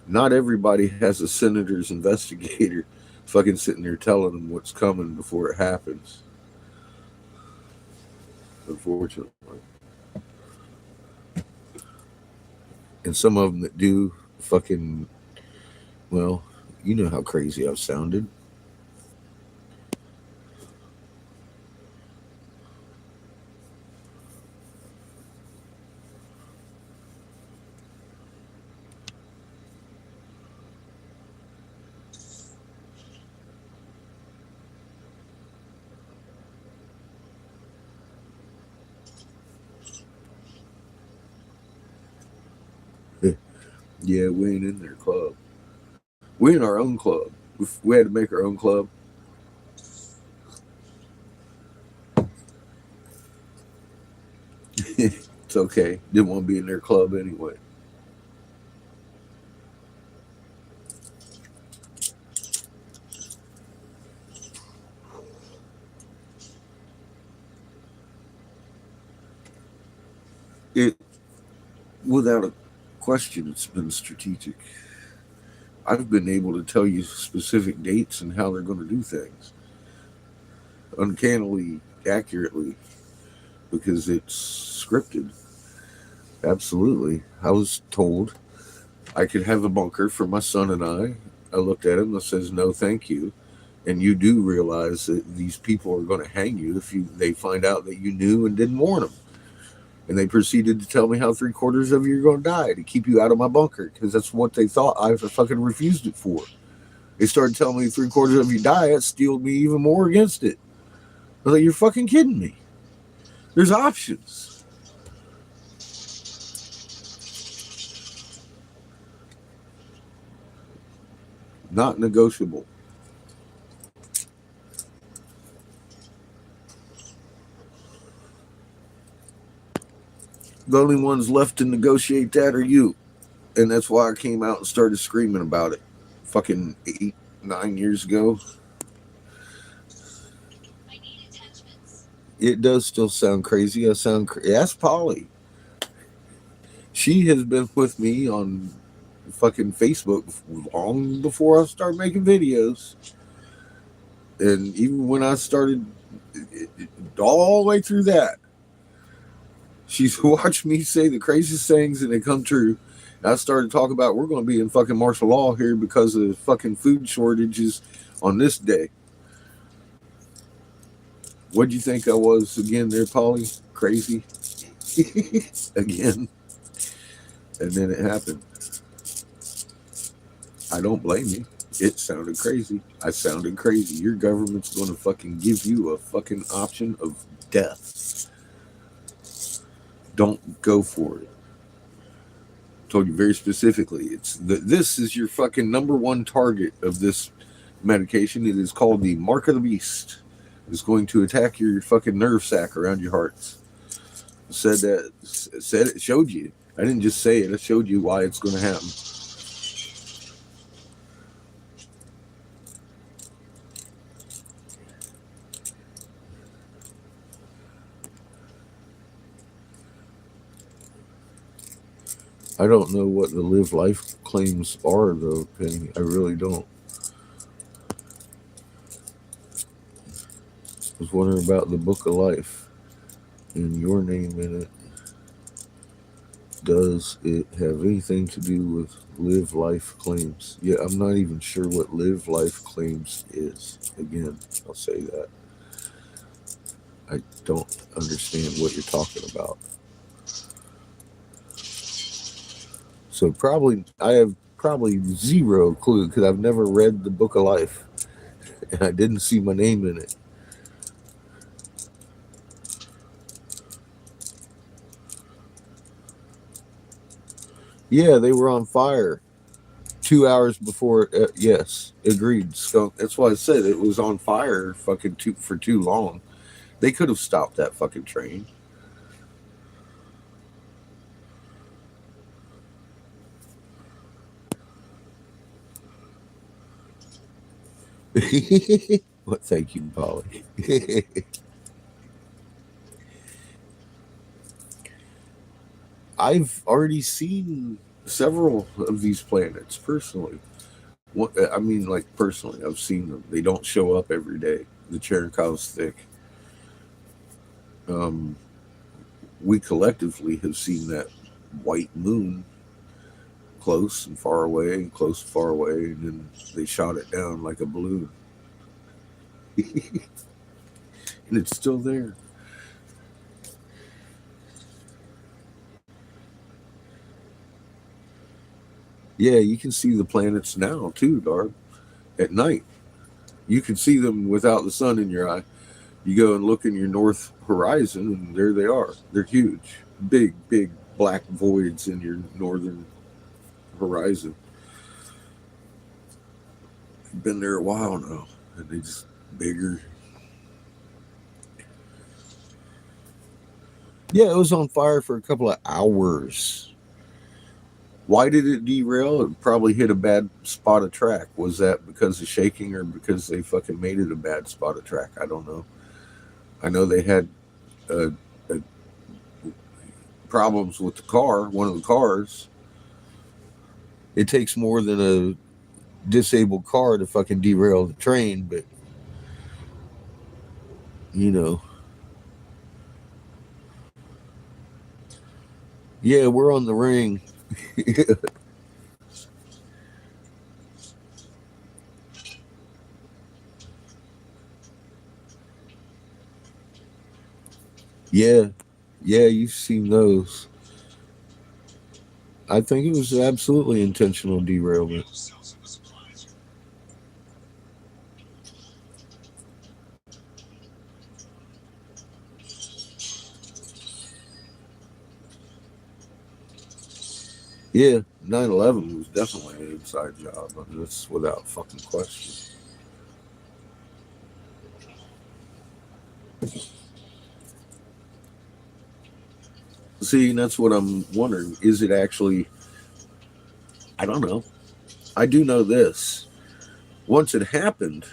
Not everybody has a senator's investigator fucking sitting there telling them what's coming before it happens. Unfortunately. And some of them that do fucking, well, you know how crazy I've sounded. Yeah, we ain't in their club. We in our own club. We had to make our own club. It's okay. Didn't want to be in their club anyway. It, without a question, it's been strategic. I've been able to tell you specific dates and how they're going to do things uncannily accurately because it's scripted. Absolutely. I was told I could have a bunker for my son and I. I looked at him and says, "No, thank you." And you do realize that these people are going to hang you if they find out that you knew and didn't warn them. And they proceeded to tell me how 3/4 of you are going to die to keep you out of my bunker because that's what they thought I fucking refused it for. They started telling me 3/4 of you die. It steeled me even more against it. I was like, "You're fucking kidding me." There's options. Not negotiable. The only ones left to negotiate that are you. And that's why I came out and started screaming about it. Fucking 8, 9 years ago. It does still sound crazy. I sound Ask Polly. She has been with me on fucking Facebook long before I started making videos. And even when I started all the way through that, she's watched me say the craziest things and they come true. And I started talking about we're going to be in fucking martial law here because of fucking food shortages on this day. What'd you think I was again there, Polly? Crazy? Again. And then it happened. I don't blame you. It sounded crazy. I sounded crazy. Your government's going to fucking give you a fucking option of death. Don't go for it. Told you very specifically. This is your fucking number one target of this medication. It is called the Mark of the Beast. It's going to attack your fucking nerve sac around your hearts. Said it, showed you. I didn't just say it. I showed you why it's going to happen. I don't know what the live life claims are, though, Penny. I really don't. I was wondering about the Book of Life and your name in it. Does it have anything to do with live life claims? Yeah, I'm not even sure what live life claims is. Again, I'll say that. I don't understand what you're talking about. So I have probably zero clue because I've never read the Book of Life and I didn't see my name in it. Yeah, they were on fire 2 hours before. Yes, agreed, Skunk. That's why I said it was on fire fucking for too long. They could have stopped that fucking train. Well, thank you, Polly. I've already seen several of these planets personally. I mean, like personally, I've seen them. They don't show up every day. The Chernkov's thick. Um, we collectively have seen that white moon close and far away and close and far away, and then they shot it down like a balloon. And it's still there. Yeah, you can see the planets now too, dog. At night, you can see them without the sun in your eye. You go and look in your north horizon, and there they are. They're huge, big, big black voids in your northern horizon. I've been there a while now, and they just bigger. Yeah, it was on fire for a couple of hours. Why did it derail? It probably hit a bad spot of track. Was that because of shaking or because they fucking made it a bad spot of track? I don't know. I know they had uh, uh, problems with the car, one of the cars. It takes more than a disabled car to fucking derail the train, but you know. Yeah, we're on the ring. Yeah, yeah, you've seen those. I think it was absolutely intentional derailment. Yeah, 9/11 was definitely an inside job. I mean, that's without fucking question. See, and that's what I'm wondering. Is it actually? I don't know. I do know this. Once it happened,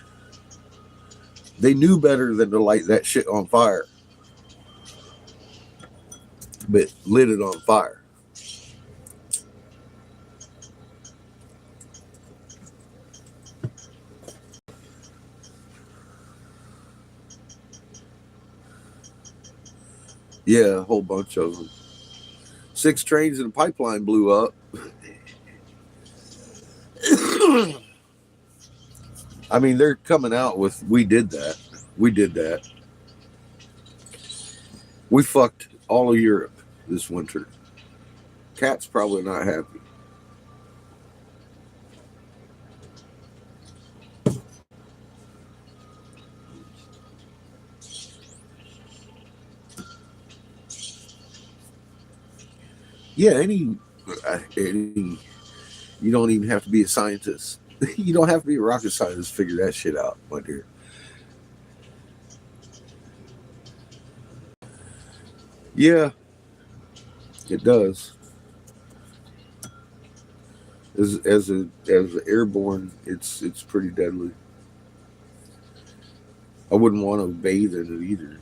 they knew better than to light that shit on fire, but lit it on fire. Yeah, a whole bunch of them. 6 trains in a pipeline blew up. I mean, they're coming out with, we did that. We did that. We fucked all of Europe this winter. Cat's probably not happy. Yeah, any, you don't even have to be a scientist. You don't have to be a rocket scientist to figure that shit out, my dear. Yeah, it does. As a airborne, it's pretty deadly. I wouldn't want to bathe in it either.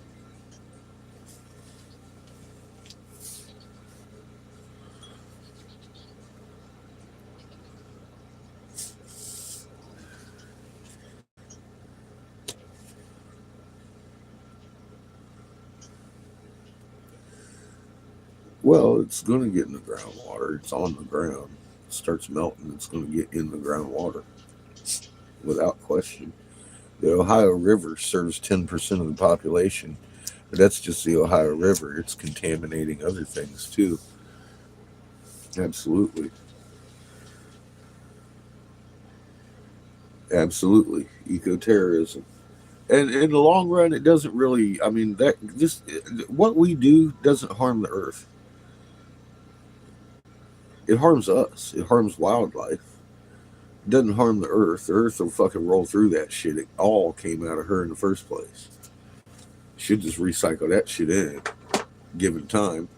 Well, it's going to get in the groundwater. It's on the ground. It starts melting. It's going to get in the groundwater without question. The Ohio River serves 10% of the population, but that's just the Ohio River. It's contaminating other things too. Absolutely. Absolutely. Eco-terrorism. And in the long run, it doesn't really, I mean, that just what we do doesn't harm the earth. It harms us. It harms wildlife. It doesn't harm the earth. The earth will fucking roll through that shit. It all came out of her in the first place. Should just recycle that shit in, given time.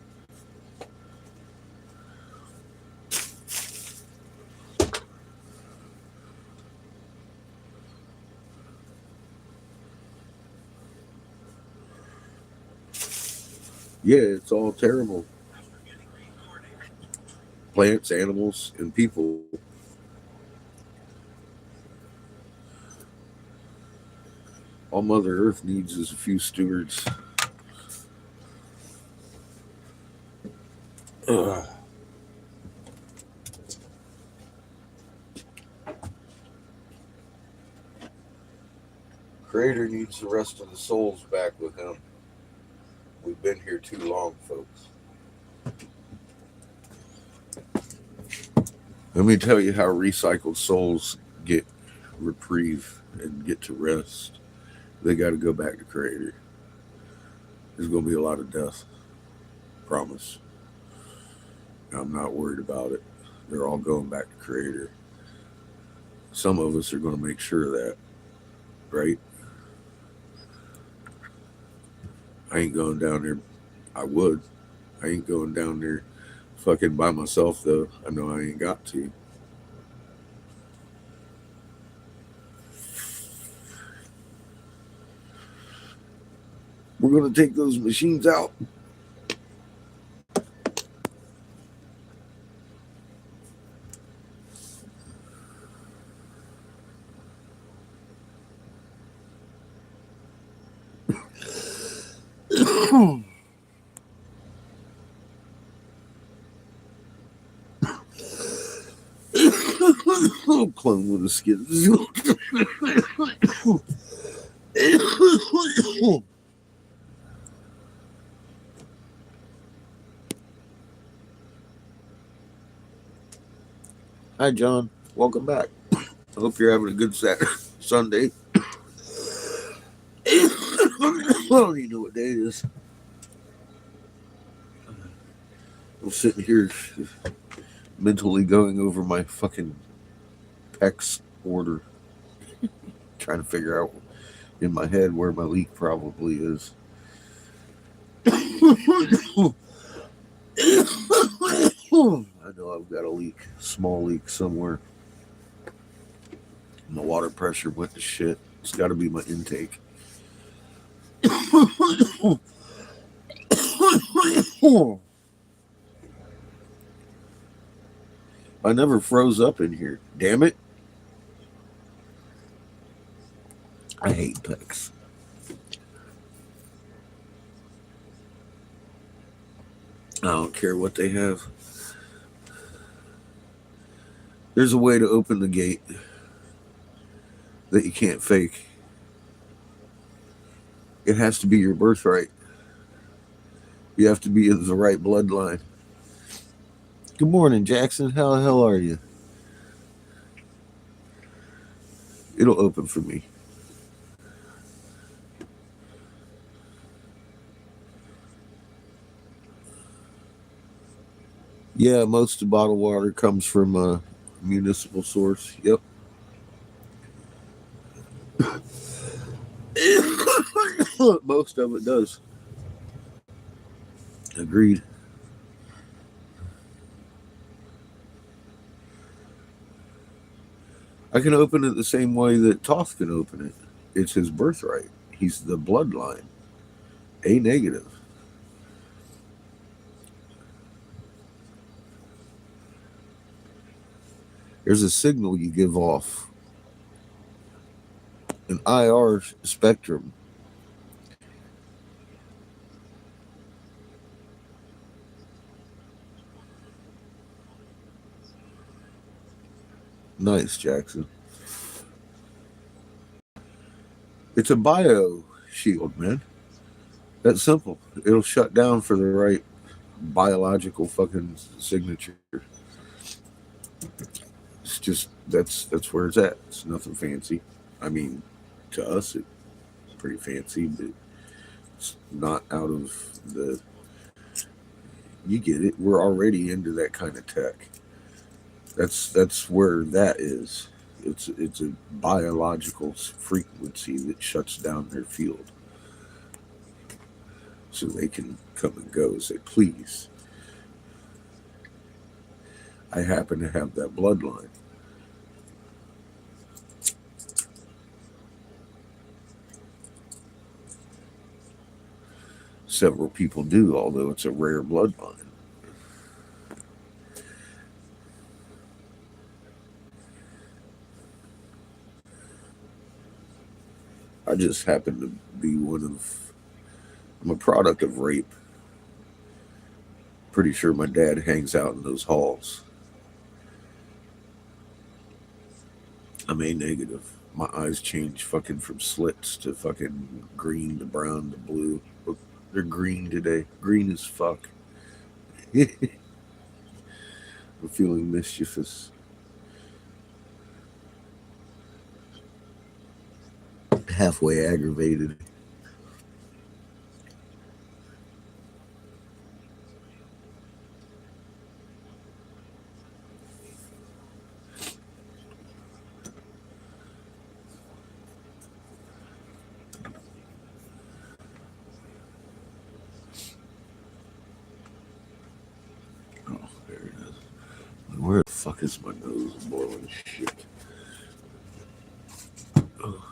Yeah, it's all terrible. Plants, animals, and people. All Mother Earth needs is a few stewards. Ugh. Creator needs the rest of the souls back with him. We've been here too long, folks. Let me tell you how recycled souls get reprieve and get to rest. They got to go back to Creator. There's going to be a lot of death. Promise. I'm not worried about it. They're all going back to Creator. Some of us are going to make sure of that, right? I ain't going down there. I would. I ain't going down there fucking by myself, though. I know I ain't got to. We're going to take those machines out. Clone with a skin. Hi, John. Welcome back. I hope you're having a good Saturday, Sunday. I don't even know what day it is. I'm sitting here mentally going over my fucking PEX order, trying to figure out in my head where my leak probably is. I know I've got a leak, small leak somewhere. My water pressure went to shit. It's got to be my intake. I never froze up in here. Damn it. I hate PECs. I don't care what they have. There's a way to open the gate that you can't fake. It has to be your birthright. You have to be in the right bloodline. Good morning, Jackson. How the hell are you? It'll open for me. Yeah, most of bottled water comes from a municipal source. Yep. Most of it does. Agreed. I can open it the same way that Toth can open it. It's his birthright. He's the bloodline. A negative. There's a signal you give off. An IR spectrum. Nice, Jackson. It's a bio shield, man. That's simple. It'll shut down for the right biological fucking signature. It's just that's where it's at. It's nothing fancy. I mean, to us it's pretty fancy, but it's not out of the. You get it. We're already into that kind of tech. That's where that is. It's a biological frequency that shuts down their field, so they can come and go as they please. I happen to have that bloodline. Several people do, although it's a rare bloodline. I just happen to be I'm a product of rape. Pretty sure my dad hangs out in those halls. I'm A negative. My eyes change fucking from slits to fucking green to brown to blue. Look, they're green today. Green as fuck. I'm feeling mischievous. Halfway aggravated. Oh, there it is. Where the fuck is my nose boiling shit? Oh.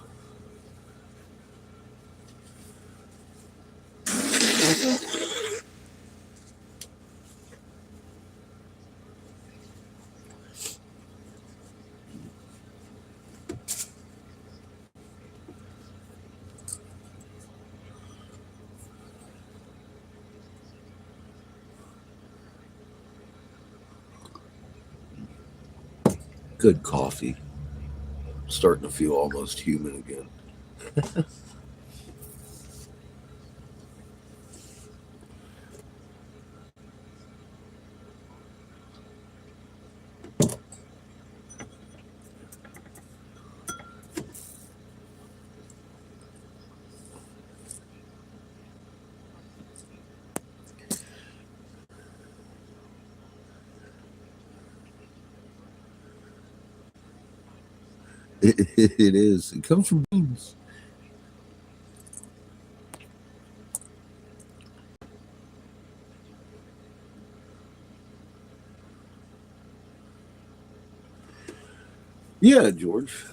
Good coffee. Starting to feel almost human again. It is. It comes from beans. Yeah, George.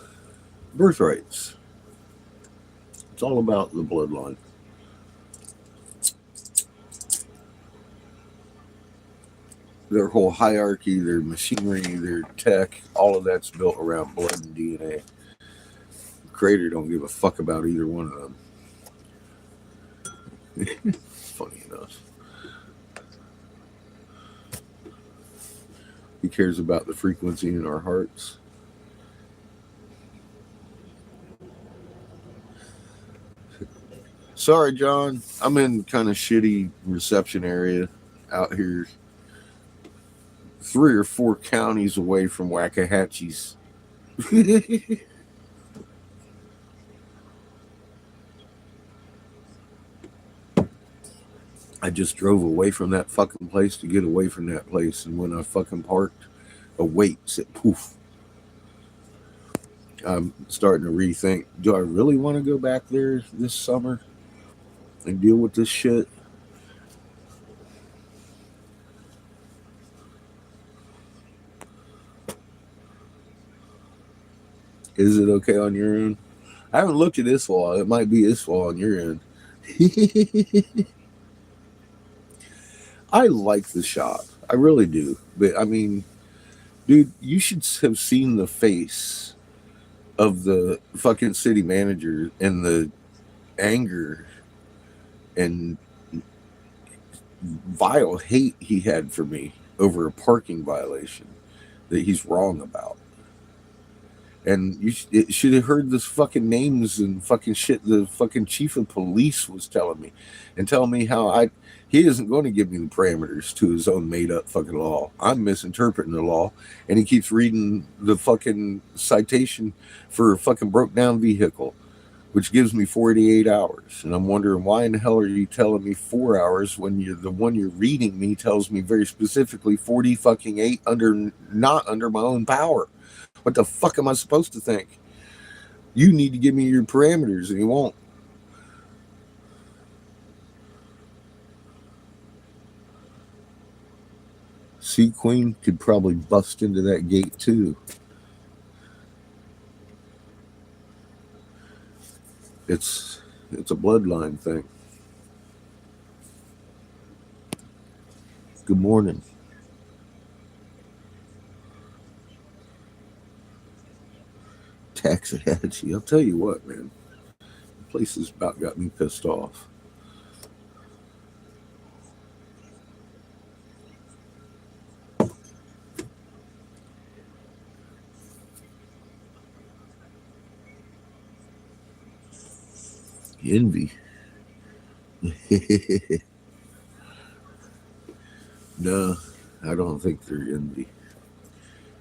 Birthrights. It's all about the bloodline. Their whole hierarchy, their machinery, their tech, all of that's built around blood and DNA. The creator don't give a fuck about either one of them. Funny enough. He cares about the frequency in our hearts. Sorry, John. I'm in kind of shitty reception area out here, 3 or 4 counties away from Waxahachie's. I just drove away from that fucking place to get away from that place, and when I fucking parked, a weight said poof. I'm starting to rethink, do I really want to go back there this summer and deal with this shit? Is it okay on your end? I haven't looked at this wall. It might be this wall on your end. I like the shop. I really do. But I mean, dude, you should have seen the face of the fucking city manager and the anger and vile hate he had for me over a parking violation that he's wrong about. And it should have heard this fucking names and fucking shit the fucking chief of police was telling me, and telling me how he isn't going to give me the parameters to his own made up fucking law. I'm misinterpreting the law, and he keeps reading the fucking citation for a fucking broke down vehicle, which gives me 48 hours. And I'm wondering, why in the hell are you telling me 4 hours when the one you're reading me tells me very specifically 40 fucking 8 not under my own power? What the fuck am I supposed to think? You need to give me your parameters, and he won't. Sea Queen could probably bust into that gate too. It's a bloodline thing. Good morning. Taxi. I'll tell you what, man. The place has about got me pissed off. Envy. No, I don't think they're envy.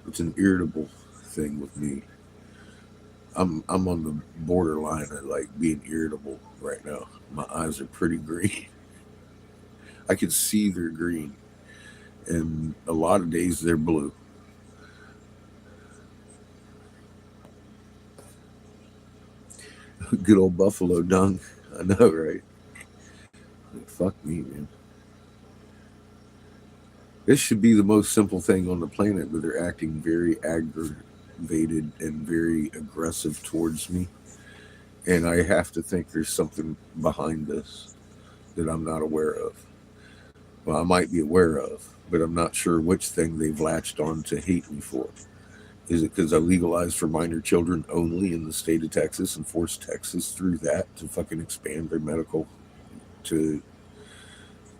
It's an irritable thing with me. I'm on the borderline of like being irritable right now. My eyes are pretty green. I can see they're green, and a lot of days they're blue. Good old buffalo dung. I know, right? Fuck me, man. This should be the most simple thing on the planet, but they're acting very aggravated and very aggressive towards me. And I have to think there's something behind this that I'm not aware of. Well, I might be aware of, but I'm not sure which thing they've latched on to hate me for. Is it because I legalized for minor children only in the state of Texas and forced Texas through that to fucking expand their medical to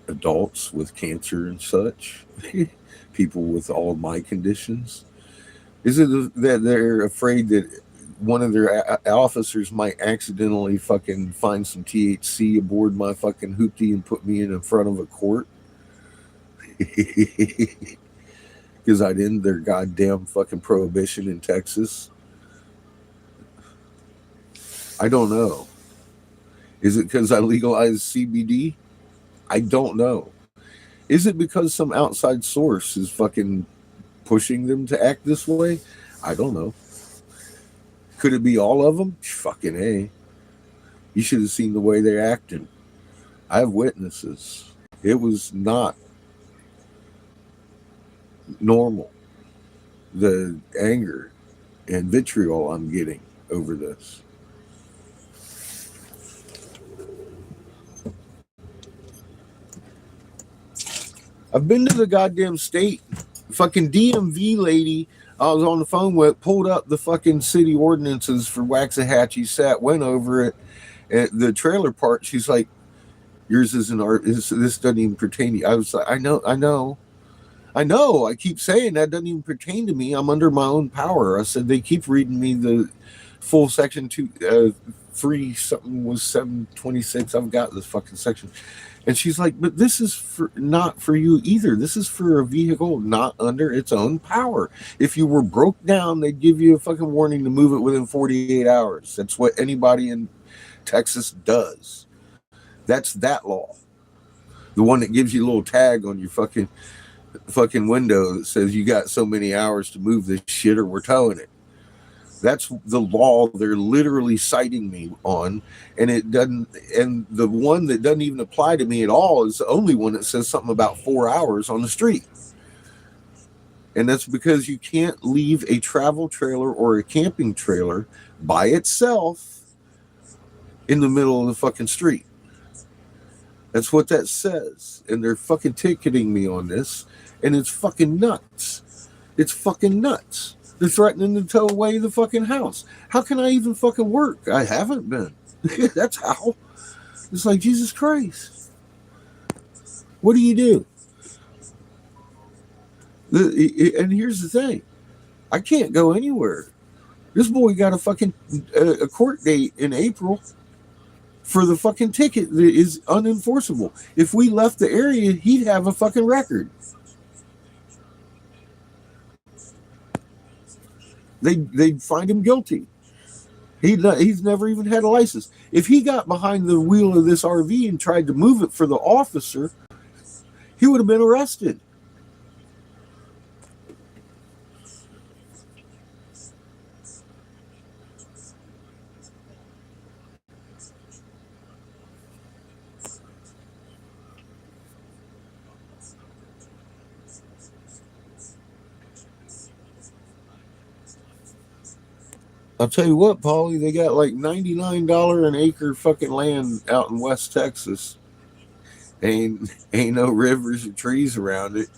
adults with cancer and such? People with all of my conditions? Is it that they're afraid that one of their officers might accidentally fucking find some THC aboard my fucking hoopty and put me in front of a court? Because I'd end their goddamn fucking prohibition in Texas? I don't know. Is it because I legalized CBD? I don't know. Is it because some outside source is fucking pushing them to act this way? I don't know. Could it be all of them? Fucking A. You should have seen the way they're acting. I have witnesses. It was not normal. The anger and vitriol I'm getting over this. I've been to the goddamn state. Fucking DMV lady I was on the phone with pulled up the fucking city ordinances for Waxahachie, went over it. At the trailer part, she's like, yours isn't art. This doesn't even pertain to you. I was like, I know. I keep saying that doesn't even pertain to me. I'm under my own power. I said, they keep reading me the full section 3 something was 726. I've got this fucking section. And she's like, but this is not for you either. This is for a vehicle not under its own power. If you were broke down, they'd give you a fucking warning to move it within 48 hours. That's what anybody in Texas does. That's that law. The one that gives you a little tag on your fucking window that says you got so many hours to move this shit or we're towing it. That's the law they're literally citing me on, and it doesn't. And the one that doesn't even apply to me at all is the only one that says something about 4 hours on the street. And that's because you can't leave a travel trailer or a camping trailer by itself in the middle of the fucking street. That's what that says. And they're fucking ticketing me on this, and it's fucking nuts. It's fucking nuts. They're threatening to tow away the fucking house. How can I even fucking work? I haven't been. That's how. It's like, Jesus Christ. What do you do? And here's the thing. I can't go anywhere. This boy got a fucking a court date in April for the fucking ticket that is unenforceable. If we left the area, he'd have a fucking record. They'd find him guilty. He's never even had a license. If he got behind the wheel of this RV and tried to move it for the officer, he would have been arrested. I'll tell you what, Paulie, they got like $99 an acre fucking land out in West Texas. Ain't no rivers or trees around it.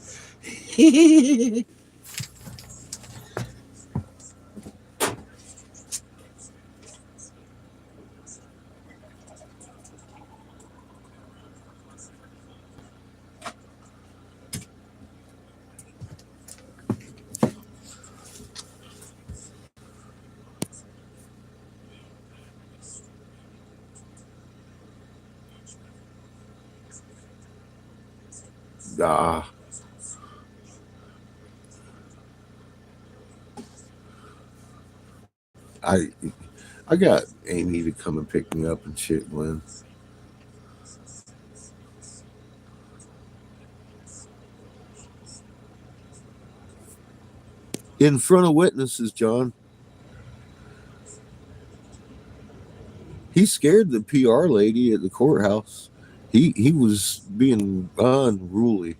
I got Amy to come and pick me up and shit, Glenn. In front of witnesses, John. He scared the PR lady at the courthouse. He was being unruly.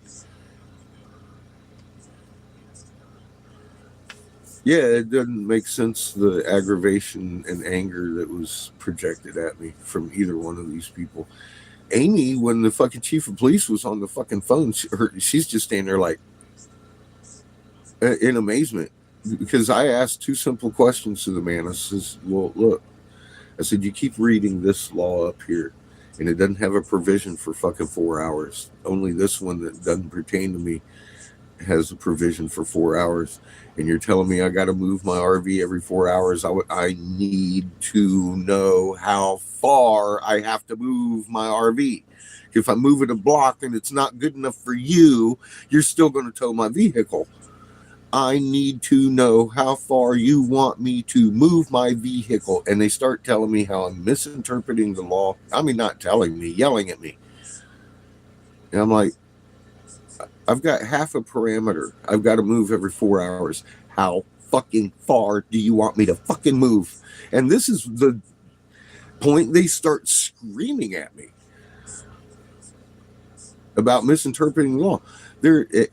Yeah, it doesn't make sense, the aggravation and anger that was projected at me from either one of these people. Amy, when the fucking chief of police was on the fucking phone, she's just standing there like in amazement, because I asked two simple questions to the man. I says, well, look, I said, you keep reading this law up here, and it doesn't have a provision for fucking 4 hours. Only this one that doesn't pertain to me has a provision for 4 hours. And you're telling me I got to move my RV every 4 hours. I need to know how far I have to move my RV. If I move it a block and it's not good enough for you, you're still going to tow my vehicle. I need to know how far you want me to move my vehicle. And they start telling me how I'm misinterpreting the law. I mean, not telling me, yelling at me. And I'm like, I've got half a parameter. I've got to move every 4 hours. How fucking far do you want me to fucking move? And this is the point they start screaming at me about misinterpreting the law.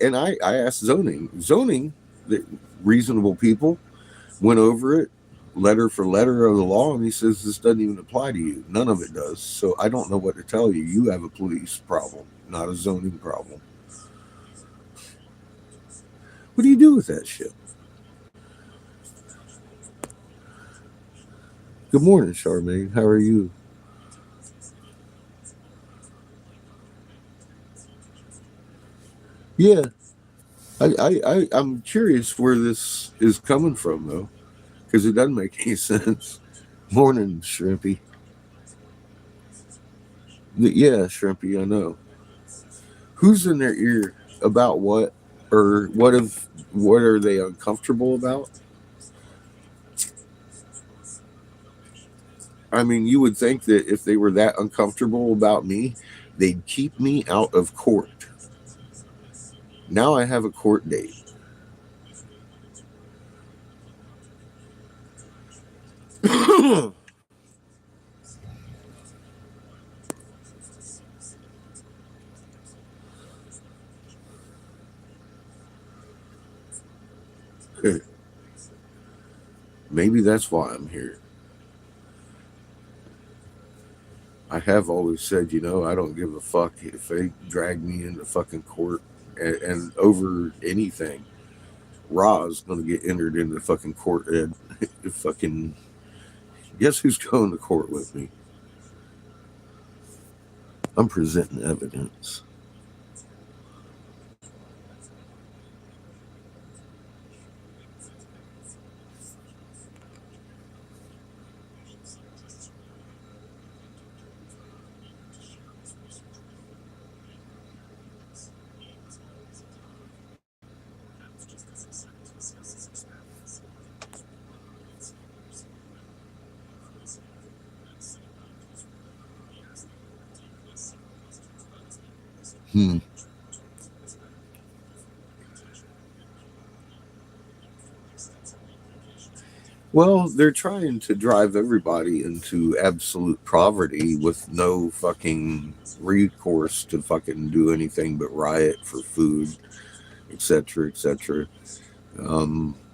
And I asked zoning, the reasonable people, Went over it, letter for letter of the law, and he says this doesn't even apply to you. None of it does. So I don't know what to tell you. You have a police problem, not a zoning problem. What do you do with that shit? Good morning, Charmaine. How are you? Yeah, I'm curious where this is coming from though, because it doesn't make any sense. Morning, Shrimpy. Yeah, Shrimpy, I know. Who's in their ear about what, or what are they uncomfortable about? I mean, you would think that if they were that uncomfortable about me, they'd keep me out of court. Now I have a court date. Maybe that's why I'm here. I have always said, I don't give a fuck if they drag me into fucking court and over anything. Ra's gonna get entered into fucking court. And fucking guess who's going to court with me? I'm presenting evidence. Hmm. Well, they're trying to drive everybody into absolute poverty with no fucking recourse to fucking do anything but riot for food, etc., etc.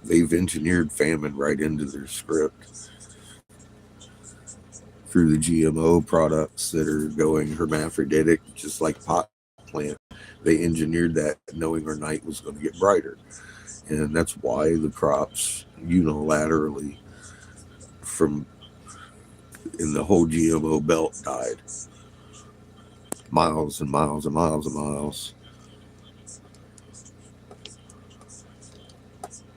They've engineered famine right into their script through the GMO products that are going hermaphroditic, just like pot plant. They engineered that knowing our night was going to get brighter. And that's why the crops unilaterally from in the whole GMO belt died. Miles and miles and miles and miles.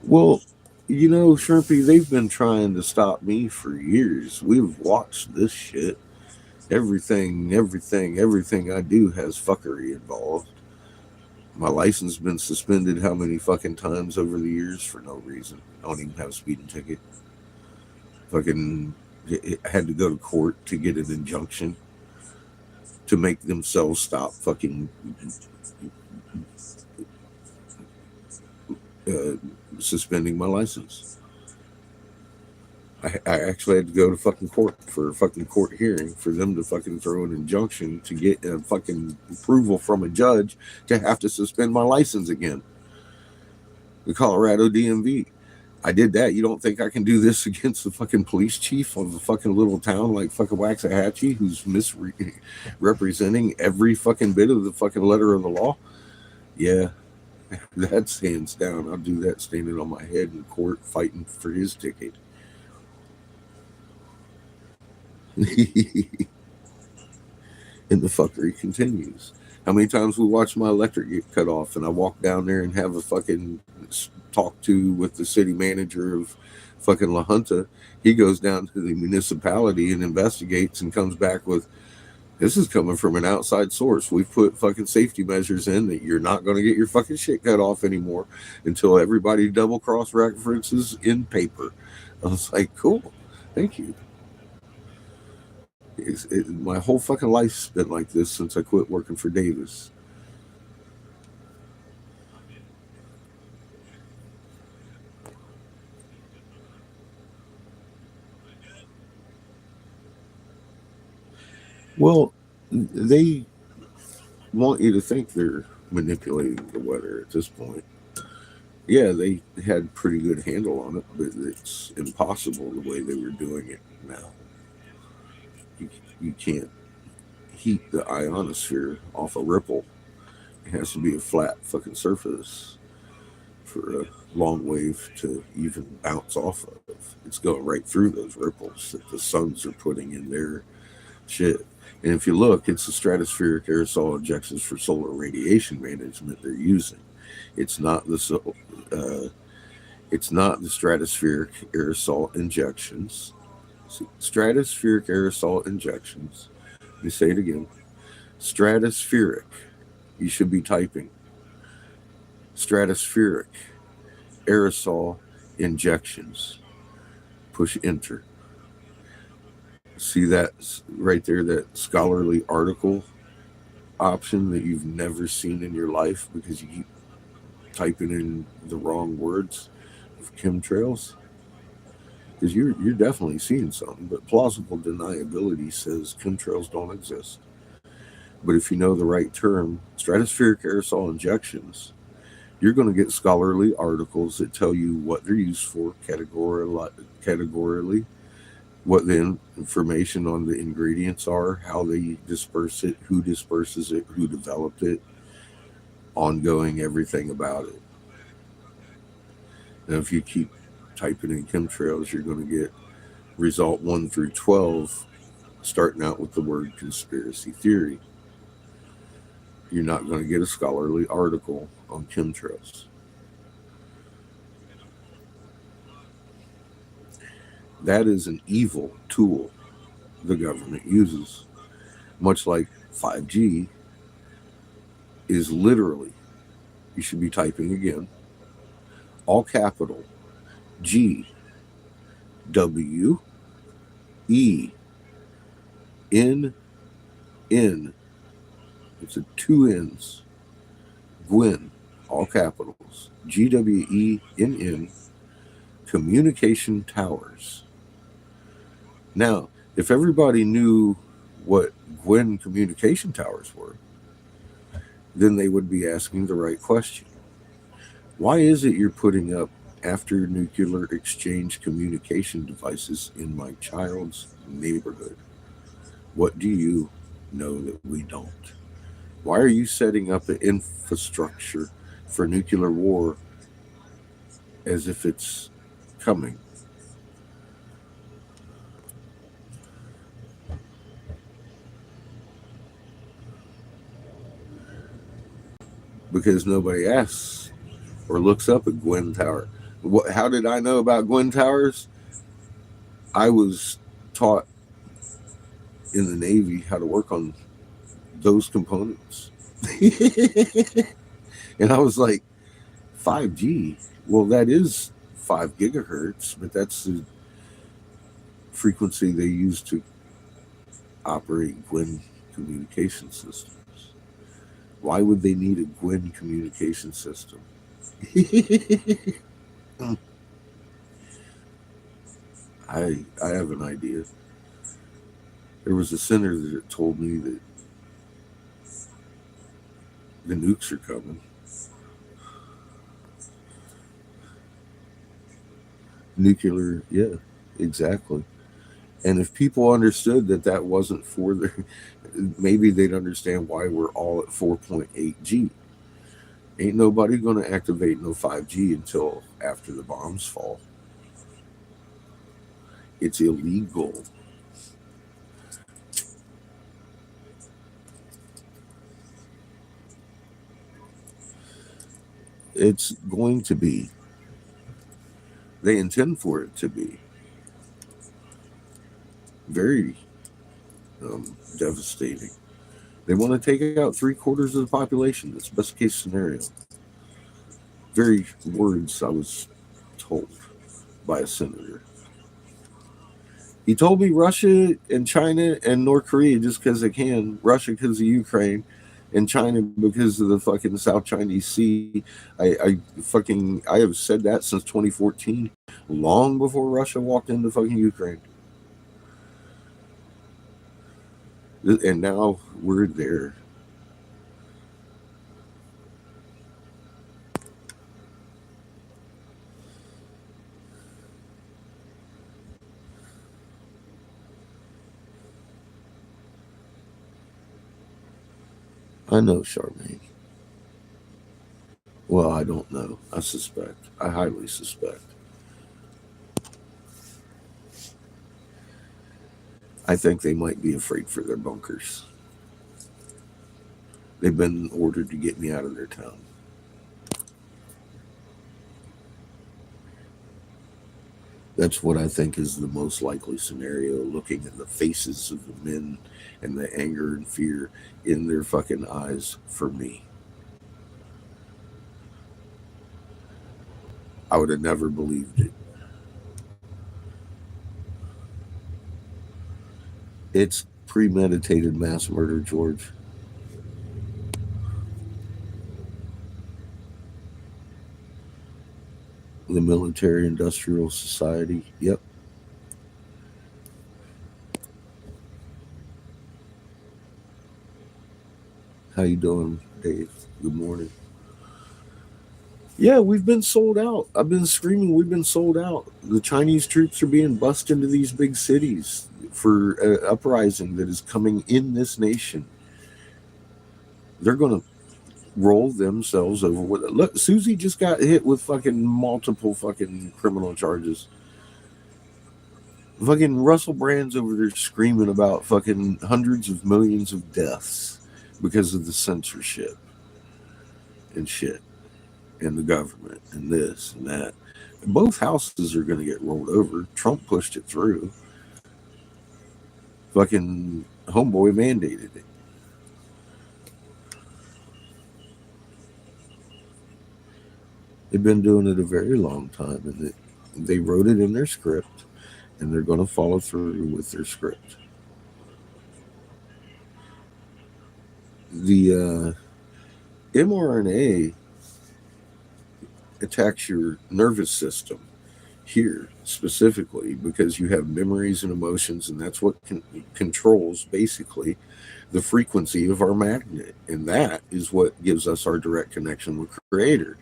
Well, Shrimpy, they've been trying to stop me for years. We've watched this shit. Everything I do has fuckery involved. My license been suspended how many fucking times over the years for no reason. I don't even have a speeding ticket. Fucking had to go to court to get an injunction to make themselves stop fucking uh, suspending my license. I actually had to go to fucking court for a fucking court hearing for them to fucking throw an injunction to get a fucking approval from a judge to have to suspend my license again. The Colorado DMV. I did that. You don't think I can do this against the fucking police chief of a fucking little town like fucking Waxahachie who's misrepresenting every fucking bit of the fucking letter of the law? Yeah, that's hands down. I'll do that standing on my head in court fighting for his ticket. And the fuckery continues. How many times we watch my electric get cut off and I walk down there and have a fucking talk to with the city manager of fucking La Junta. He goes down to the municipality and investigates and comes back with, this is coming from an outside source. We've put fucking safety measures in that you're not going to get your fucking shit cut off anymore until everybody double cross references in paper. I was like, cool. Thank you. My whole fucking life's been like this since I quit working for Davis. Well, they want you to think they're manipulating the weather at this point. Yeah, they had pretty good handle on it, but it's impossible the way they were doing it now. You, you can't heat the ionosphere off a ripple. It has to be a flat fucking surface for a long wave to even bounce off of. It's going right through those ripples that the suns are putting in their shit. And if you look, it's the stratospheric aerosol injections for solar radiation management they're using. It's not the uh, it's not the stratospheric aerosol injections. See, stratospheric aerosol injections. Let me say it again. Stratospheric. You should be typing stratospheric aerosol injections. Push enter. See that right there, that scholarly article option that you've never seen in your life because you keep typing in the wrong words of chemtrails? Because you're definitely seeing something, but plausible deniability says chemtrails don't exist. But if you know the right term, stratospheric aerosol injections, you're going to get scholarly articles that tell you what they're used for categorically, what the information on the ingredients are, how they disperse it, who disperses it, who developed it, ongoing everything about it. And if you keep typing in chemtrails, you're going to get result 1 through 12, starting out with the word conspiracy theory. You're not going to get a scholarly article on chemtrails. That is an evil tool the government uses, much like 5G is literally, you should be typing again, all capital G W E N N. It's a two N's. Gwen, all capitals. GWENN, communication towers. Now, if everybody knew what Gwen communication towers were, then they would be asking the right question. Why is it you're putting up after nuclear exchange communication devices in my child's neighborhood? What do you know that we don't? Why are you setting up an infrastructure for nuclear war as if it's coming? Because nobody asks or looks up at Gwen Tower. How did I know about Gwen Towers? I was taught in the Navy how to work on those components. And I was like, 5G? Well, that is 5 gigahertz, but that's the frequency they use to operate Gwen communication systems. Why would they need a Gwen communication system? I have an idea. There was a senator that told me that the nukes are coming. Nuclear, yeah, exactly. And if people understood that that wasn't for their, maybe they'd understand why we're all at 4.8G. Ain't nobody going to activate no 5G until after the bombs fall. It's illegal. It's going to be. They intend for it to be very devastating. They want to take out 3/4 of the population. That's best case scenario. Very words I was told by a senator. He told me Russia and China and North Korea just because they can. Russia because of Ukraine, and China because of the fucking South Chinese Sea. I have said that since 2014, long before Russia walked into fucking Ukraine, and now we're there. I know Charmaine. Well, I don't know. I suspect. I highly suspect. I think they might be afraid for their bunkers. They've been ordered to get me out of their town. That's what I think is the most likely scenario, looking at the faces of the men and the anger and fear in their fucking eyes for me. I would have never believed it. It's premeditated mass murder, George. The military industrial society. Yep. How you doing, Dave? Good morning. Yeah, we've been sold out. I've been screaming, we've been sold out. The Chinese troops are being bussed into these big cities for an uprising that is coming in this nation. They're going to roll themselves over with it. Look, Susie just got hit with fucking multiple fucking criminal charges. Fucking Russell Brand's over there screaming about fucking hundreds of millions of deaths because of the censorship and shit and the government and this and that. Both houses are going to get rolled over. Trump pushed it through. Fucking homeboy mandated it. They've been doing it a very long time, and they wrote it in their script, and they're going to follow through with their script. The mRNA attacks your nervous system here specifically because you have memories and emotions, and that's what controls basically the frequency of our magnet, and that is what gives us our direct connection with Creator.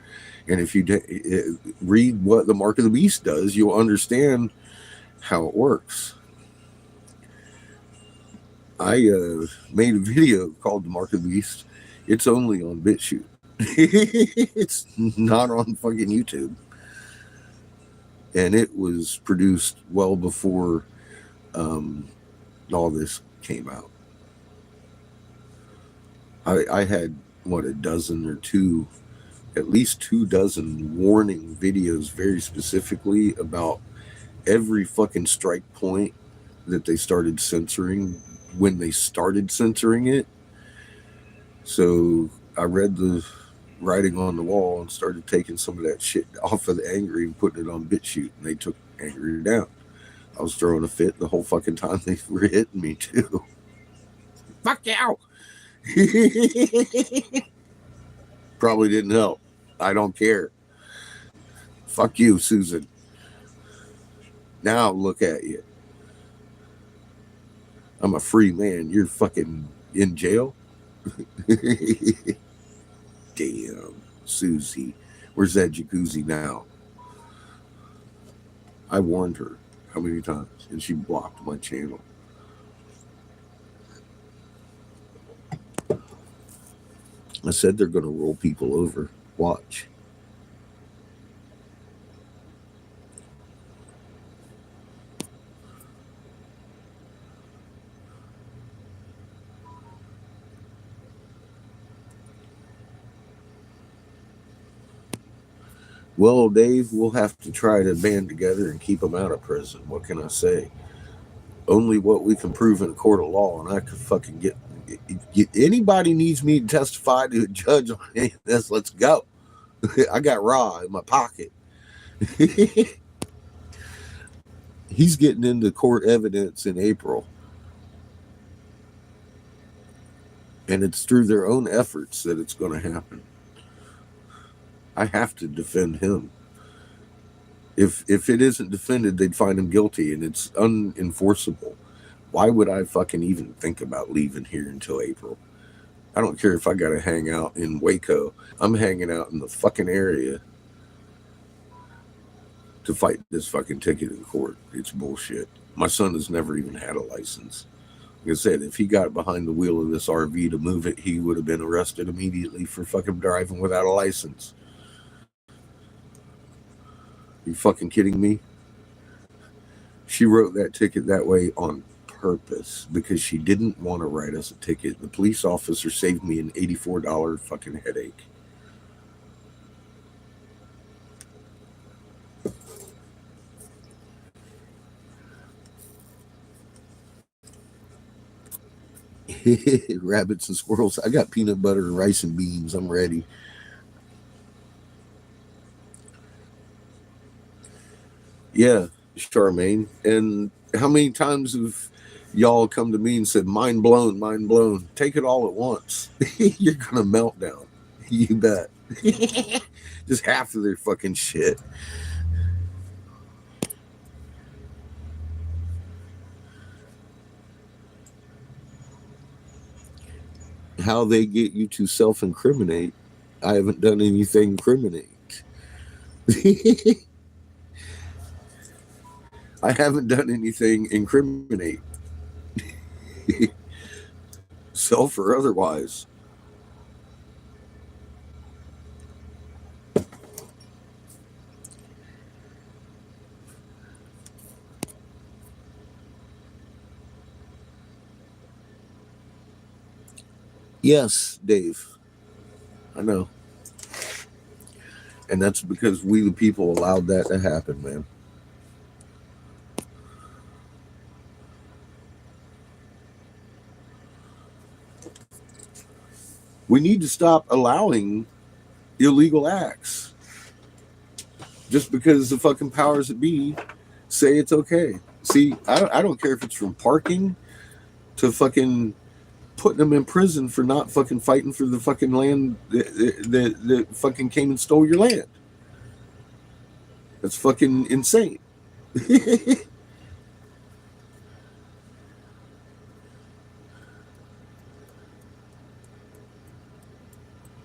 And if you read what the Mark of the Beast does, you'll understand how it works. I made a video called The Mark of the Beast. It's only on BitChute. It's not on fucking YouTube. And it was produced well before all this came out. I had, a dozen or two, at least 24 warning videos very specifically about every fucking strike point that they started censoring when they started censoring it. So I read the writing on the wall and started taking some of that shit off of the Angry and putting it on BitChute, and they took Angry down. I was throwing a fit the whole fucking time they were hitting me too. Fuck you! Probably didn't help. I don't care. Fuck you, Susan. Now look at you. I'm a free man. You're fucking in jail? Damn, Susie. Where's that jacuzzi now? I warned her how many times, and she blocked my channel. I said they're going to roll people over. Watch. Well, Dave, we'll have to try to band together and keep them out of prison. What can I say? Only what we can prove in a court of law, and I could fucking get anybody needs me to testify to a judge on any of this. Let's go. I got raw in my pocket. He's getting into court evidence in April. And it's through their own efforts that it's going to happen. I have to defend him. If it isn't defended, they'd find him guilty, and it's unenforceable. Why would I fucking even think about leaving here until April? I don't care if I got to hang out in Waco. I'm hanging out in the fucking area to fight this fucking ticket in court. It's bullshit. My son has never even had a license. Like I said, if he got behind the wheel of this RV to move it, he would have been arrested immediately for fucking driving without a license. You fucking kidding me? She wrote that ticket that way on purpose because she didn't want to write us a ticket. The police officer saved me an $84 fucking headache. Rabbits and squirrels. I got peanut butter and rice and beans. I'm ready. Yeah, Charmaine. And how many times have y'all come to me and said, mind blown, mind blown? Take it all at once. You're going to melt down. You bet. Just half of their fucking shit. How they get you to self-incriminate. I haven't done anything incriminate. I haven't done anything incriminate. Self or otherwise. Yes, Dave. I know. And that's because we, the people, allowed that to happen, man. We need to stop allowing illegal acts just because the fucking powers that be say it's okay. See, I don't care if it's from parking to fucking putting them in prison for not fucking fighting for the fucking land that fucking came and stole your land. That's fucking insane.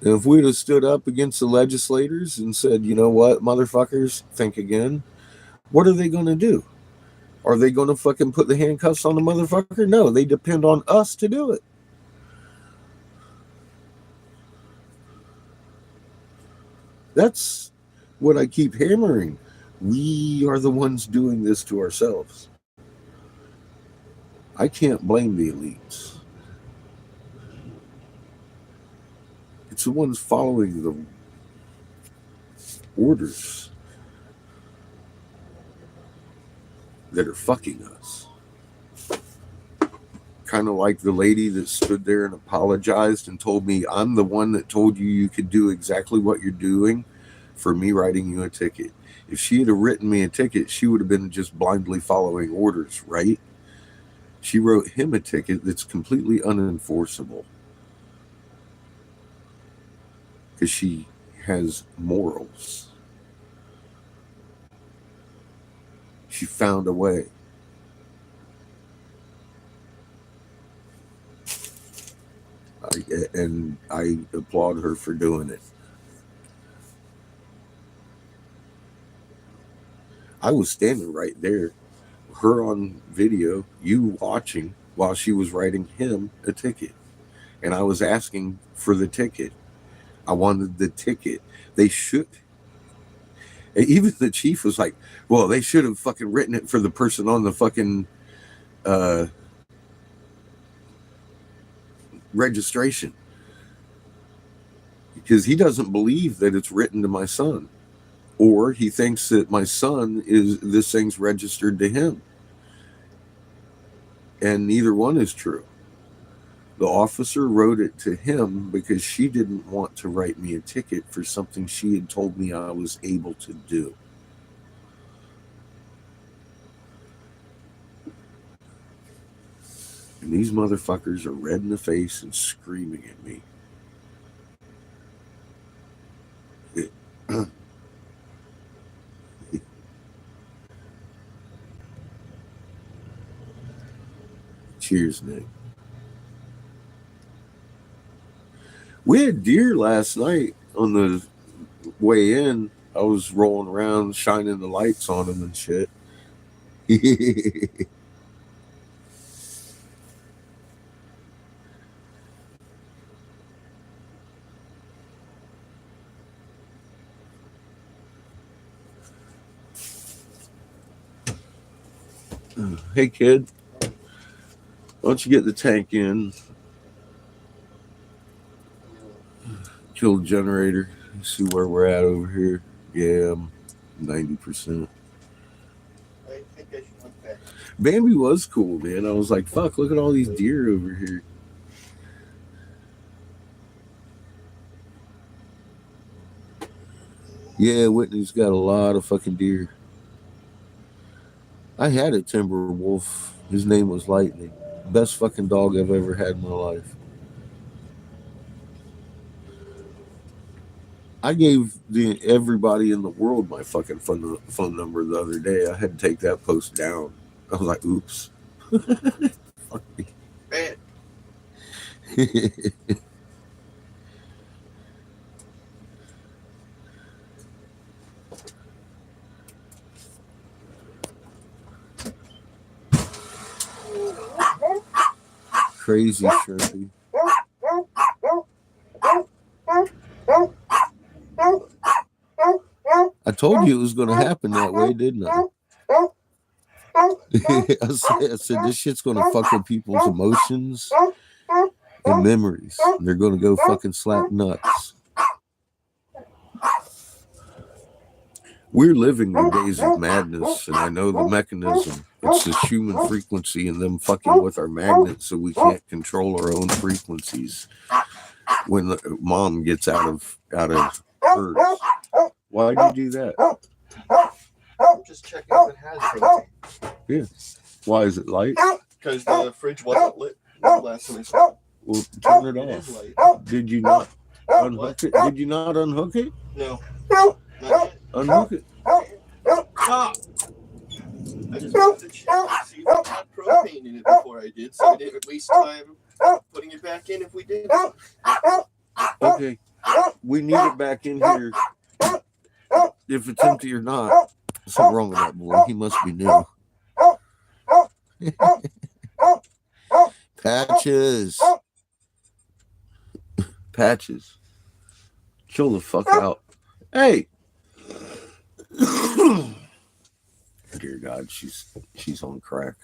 And if we'd have stood up against the legislators and said, you know what, motherfuckers, think again, what are they going to do? Are they going to fucking put the handcuffs on the motherfucker? No, they depend on us to do it. That's what I keep hammering. We are the ones doing this to ourselves. I can't blame the elites. It's the ones following the orders that are fucking us. Kind of like the lady that stood there and apologized and told me, I'm the one that told you you could do exactly what you're doing for me writing you a ticket. If she had written me a ticket, she would have been just blindly following orders, right? She wrote him a ticket that's completely unenforceable because she has morals. She found a way. And I applaud her for doing it. I was standing right there, her on video, you watching while she was writing him a ticket. And I was asking for the ticket. I wanted the ticket. They should. Even the chief was like, well, they should have fucking written it for the person on the fucking registration. Because he doesn't believe that it's written to my son. Or he thinks that my son this thing's registered to him. And neither one is true. The officer wrote it to him because she didn't want to write me a ticket for something she had told me I was able to do. And these motherfuckers are red in the face and screaming at me. Cheers, Nick. We had deer last night on the way in. I was rolling around, shining the lights on them and shit. Hey, kid, why don't you get the tank in? Kill the generator. See where we're at over here. Yeah, I'm 90%. I think I should look back. Bambi was cool, man. I was like, fuck, look at all these deer over here. Yeah, Whitney's got a lot of fucking deer. I had a timber wolf. His name was Lightning. Best fucking dog I've ever had in my life. I gave everybody in the world my fucking phone number the other day. I had to take that post down. I was like, oops. Fuck me. Bad. Crazy Shrimpy. I told you it was going to happen that way, didn't I? I said this shit's going to fuck with people's emotions and memories. And they're going to go fucking slap nuts. We're living the days of madness, and I know the mechanism. It's the human frequency and them fucking with our magnets so we can't control our own frequencies when the mom gets out of hers. Why'd you do that? I'm just checking if it has protein. Yeah. Why is it light? Because the fridge wasn't lit last time I saw. Well, turn it It is off. light. Did you not unhook it? Did you not unhook it? No. Not yet. Unhook it. Stop! I just wanted to check to see if it had propane in it before I did, so I didn't waste time putting it back in if we did. Okay. We need it back in here. If it's empty or not. Something wrong with that boy. He must be new. Patches. Patches. Chill the fuck out. Hey. Dear God, she's on crack.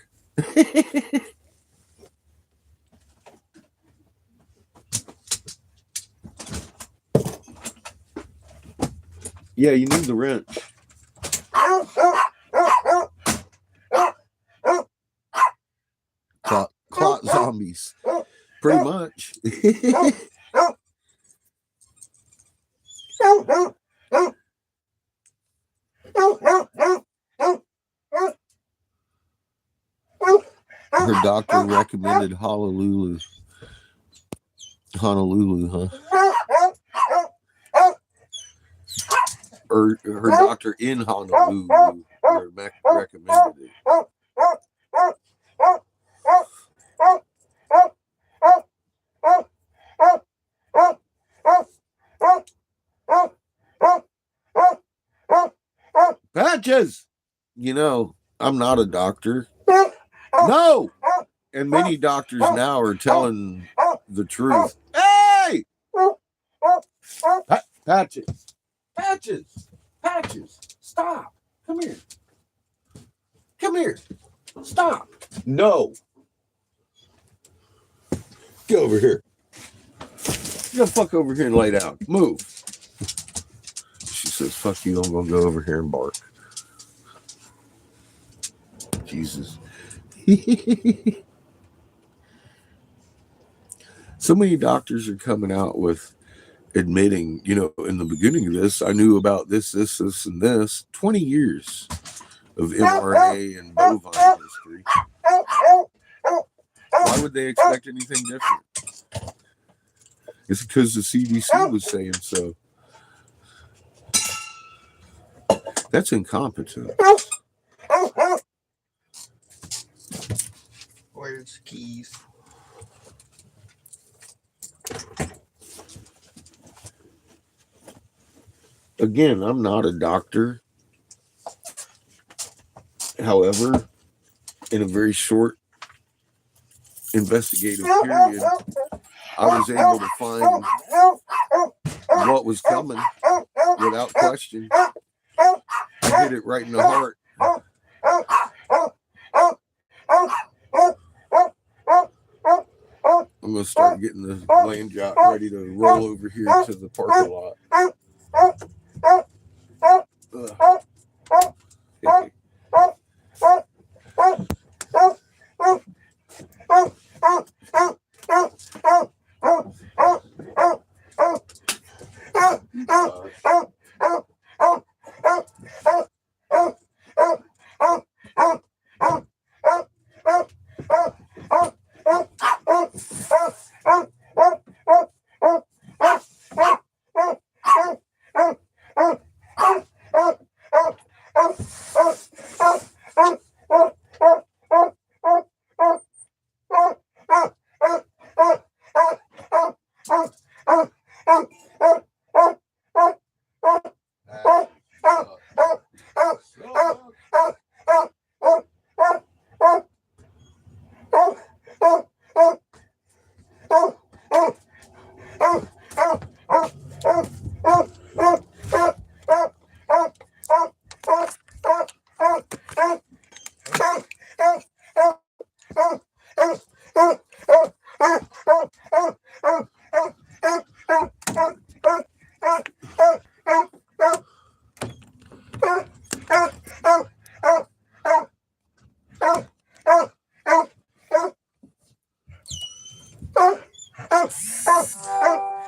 Yeah, you need the wrench. Clot zombies. Pretty much. Her doctor recommended Honolulu. Honolulu, huh? Or her doctor in Honolulu recommended it. Patches! You know, I'm not a doctor. No! And many doctors now are telling the truth. Hey! Patches! Patches! Patches! Stop! Come here. Come here. Stop. No. Get over here. Get the fuck over here and lay down. Move. She says, fuck you, I'm gonna go over here and bark. Jesus. So many doctors are coming out with admitting, you know, in the beginning of this, I knew about this, and this. 20 years of mRNA and bovine history. Why would they expect anything different? It's because the CDC was saying so. That's incompetent. Where's keys? Again, I'm not a doctor. However, in a very short investigative period, I was able to find what was coming without question. Hit it right in the heart. I'm gonna start getting the land yacht ready to roll over here to the parking lot.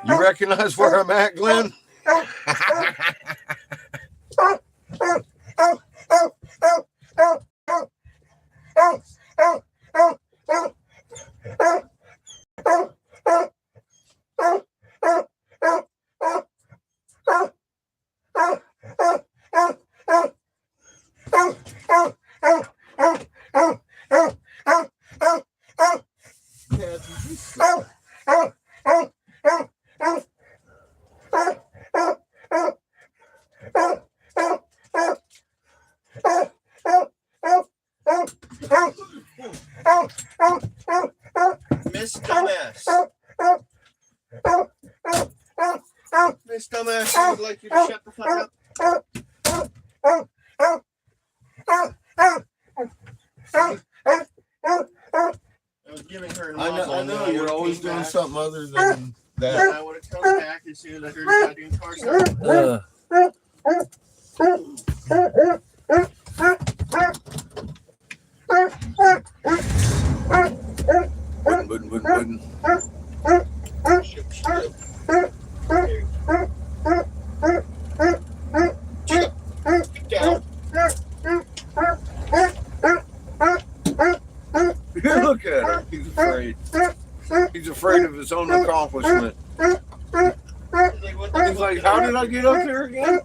You recognize where I'm at, Glenn? Miss Dumbass. Miss Dumbass, I would like you to shut the fuck up. I was giving her an I know you're always doing something other than that. I would have come back as soon as I heard the goddamn car start. Wouldn't. Look at him. He's afraid. He's afraid of his own accomplishment. He's like, how did I get up there again?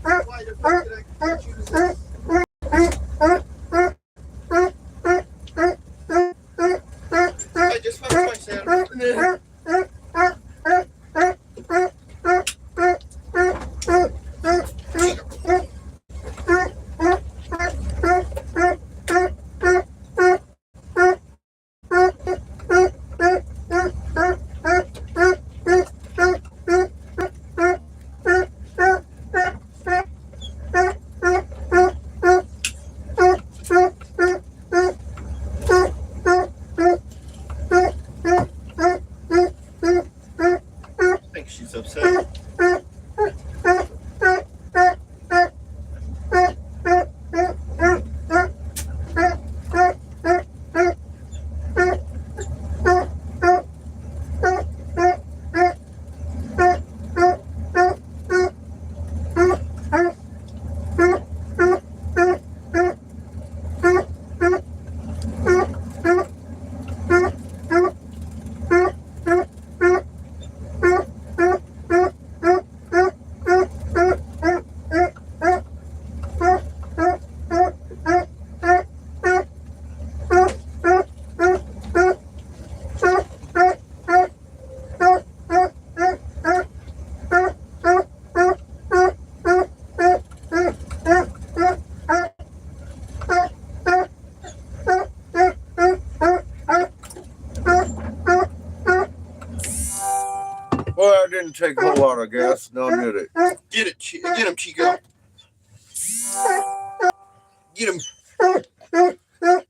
Why the fuck did I choose this? I just fucked myself. I think she's upset. Well, I didn't take a whole lot of gas. No, did it? Get it, get him, Chico. Get him.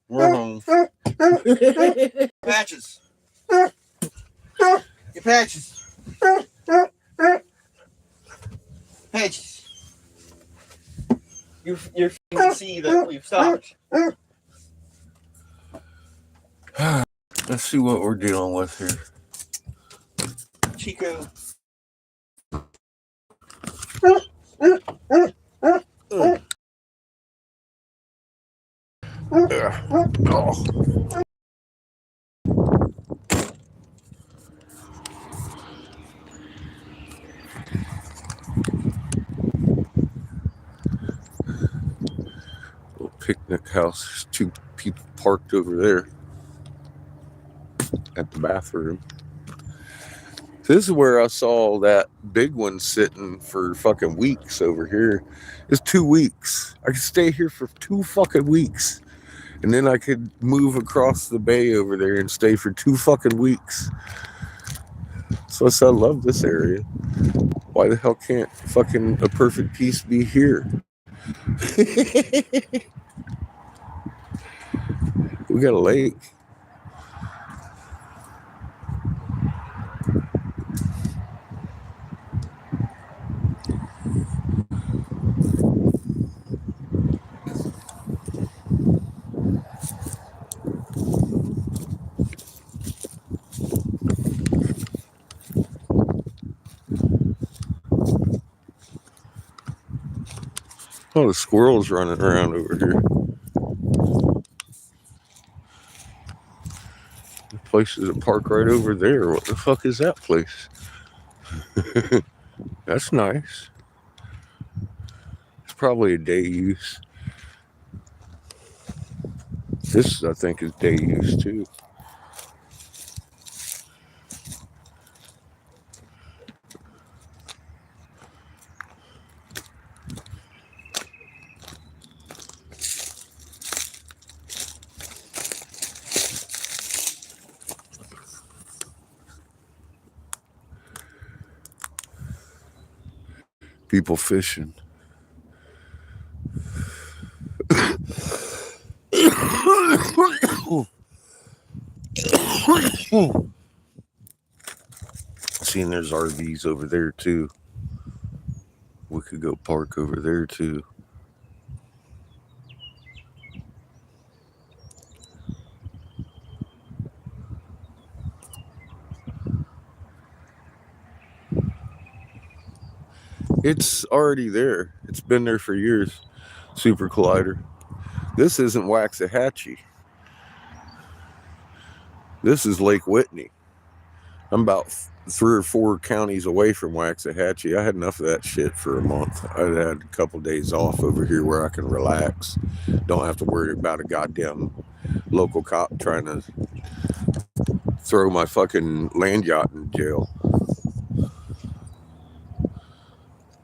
We're home. Patches. Get Patches. Patches. You're to see that we've stopped. Let's see what we're dealing with here. Chico. Oh. Little picnic house. There's 2 people parked over there at the bathroom. This is where I saw that big one sitting for fucking weeks over here. It's 2 weeks. I could stay here for 2 fucking weeks. And then I could move across the bay over there and stay for 2 fucking weeks. So I said, I love this area. Why the hell can't fucking a perfect piece be here? We got a lake. Oh, the squirrels running around over here. The place is a park right over there. What the fuck is that place? That's nice. It's probably a day use. This, I think, is day use too. People fishing. Seeing there's RVs over there too. We could go park over there too. It's already there. It's been there for years. Super Collider. This isn't Waxahachie. This is Lake Whitney. I'm about 3 or 4 counties away from Waxahachie. I had enough of that shit for a month. I had a couple days off over here where I can relax. Don't have to worry about a goddamn local cop trying to throw my fucking land yacht in jail.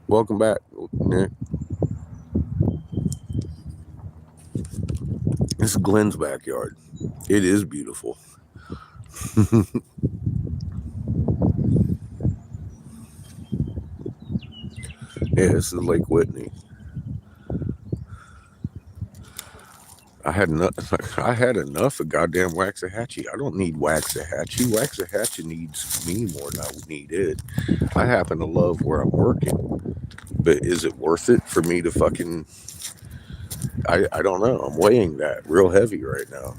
Welcome back, Nick. This is Glenn's backyard. It is beautiful. Yeah, this is Lake Whitney. I had enough of goddamn Waxahachie. I don't need Waxahachie. Waxahachie needs me more than I need it. I happen to love where I'm working, but is it worth it for me to fucking... I don't know. I'm weighing that real heavy right now.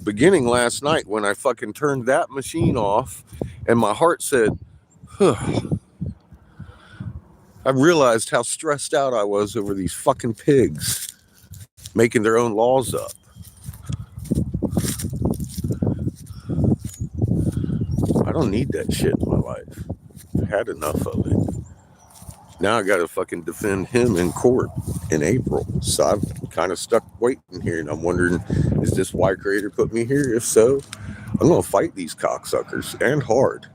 Beginning last night when I fucking turned that machine off and my heart said, huh, I realized how stressed out I was over these fucking pigs making their own laws up. I don't need that shit in my life. I've had enough of it. Now I got to fucking defend him in court in April. So I'm kind of stuck waiting here, and I'm wondering, is this why Creator put me here? If so, I'm going to fight these cocksuckers, and hard.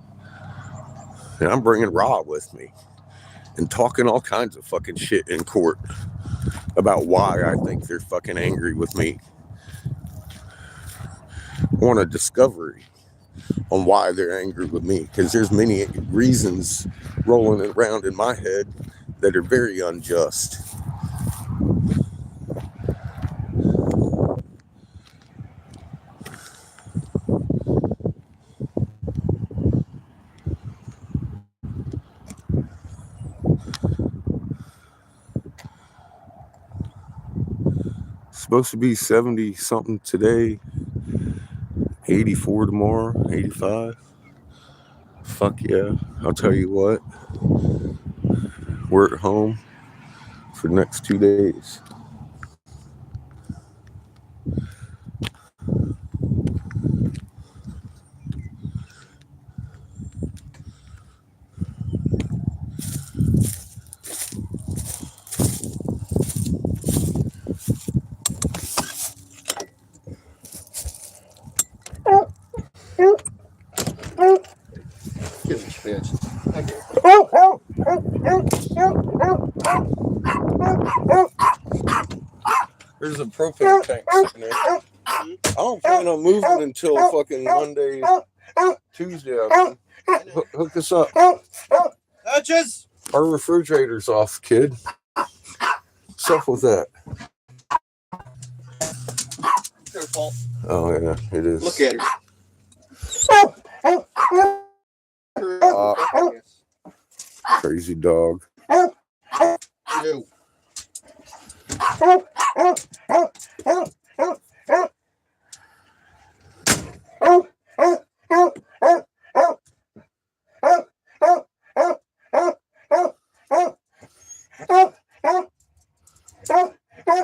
And I'm bringing Rob with me and talking all kinds of fucking shit in court about why I think they're fucking angry with me. I want a discovery on why they're angry with me, because there's many reasons rolling around in my head that are very unjust. supposed to be 70 something today, 84 tomorrow, 85. Fuck yeah. I'll tell you what. We're at home for the next 2 days. Give it, bitch. There's a propane tank sitting there. I don't plan on moving until fucking Monday, Tuesday. Hook us up. Touches. Our refrigerator's off, kid. What's up with that? Her fault. Oh yeah, it is. Look at her. Crazy dog. You.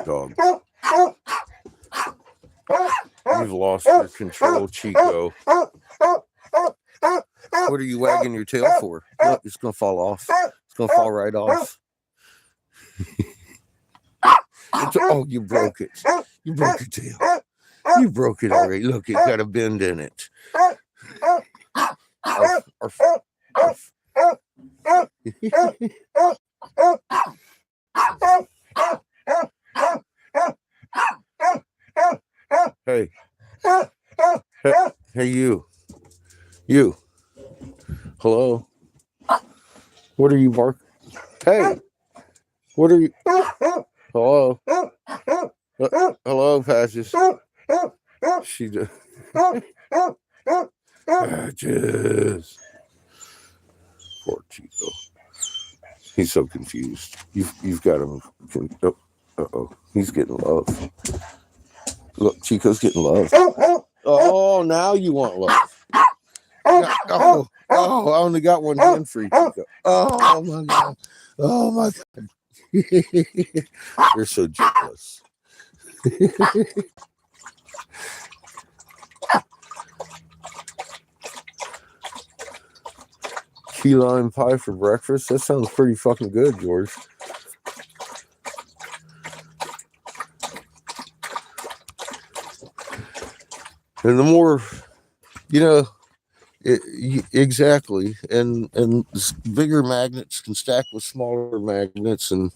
Dog. You've lost your control, Chico. What are you wagging your tail for? Look, it's gonna fall off. It's gonna fall right off. Oh, you broke it. You broke your tail. You broke it already. Look, it got a bend in it. Arf, arf, arf. Hey. Hey, you. You. Hello. What are you barking? Hey. What are you? Hello. Hello, Patches. She just. Patches. Poor Chico. He's so confused. You've got him. Uh-oh. He's getting love. Look, Chico's getting love. Oh, now you want love. Oh, I only got one hand free, Chico. Oh, my God. Oh, my God. You're so jealous. Key lime pie for breakfast? That sounds pretty fucking good, George. And the more, exactly. And bigger magnets can stack with smaller magnets, and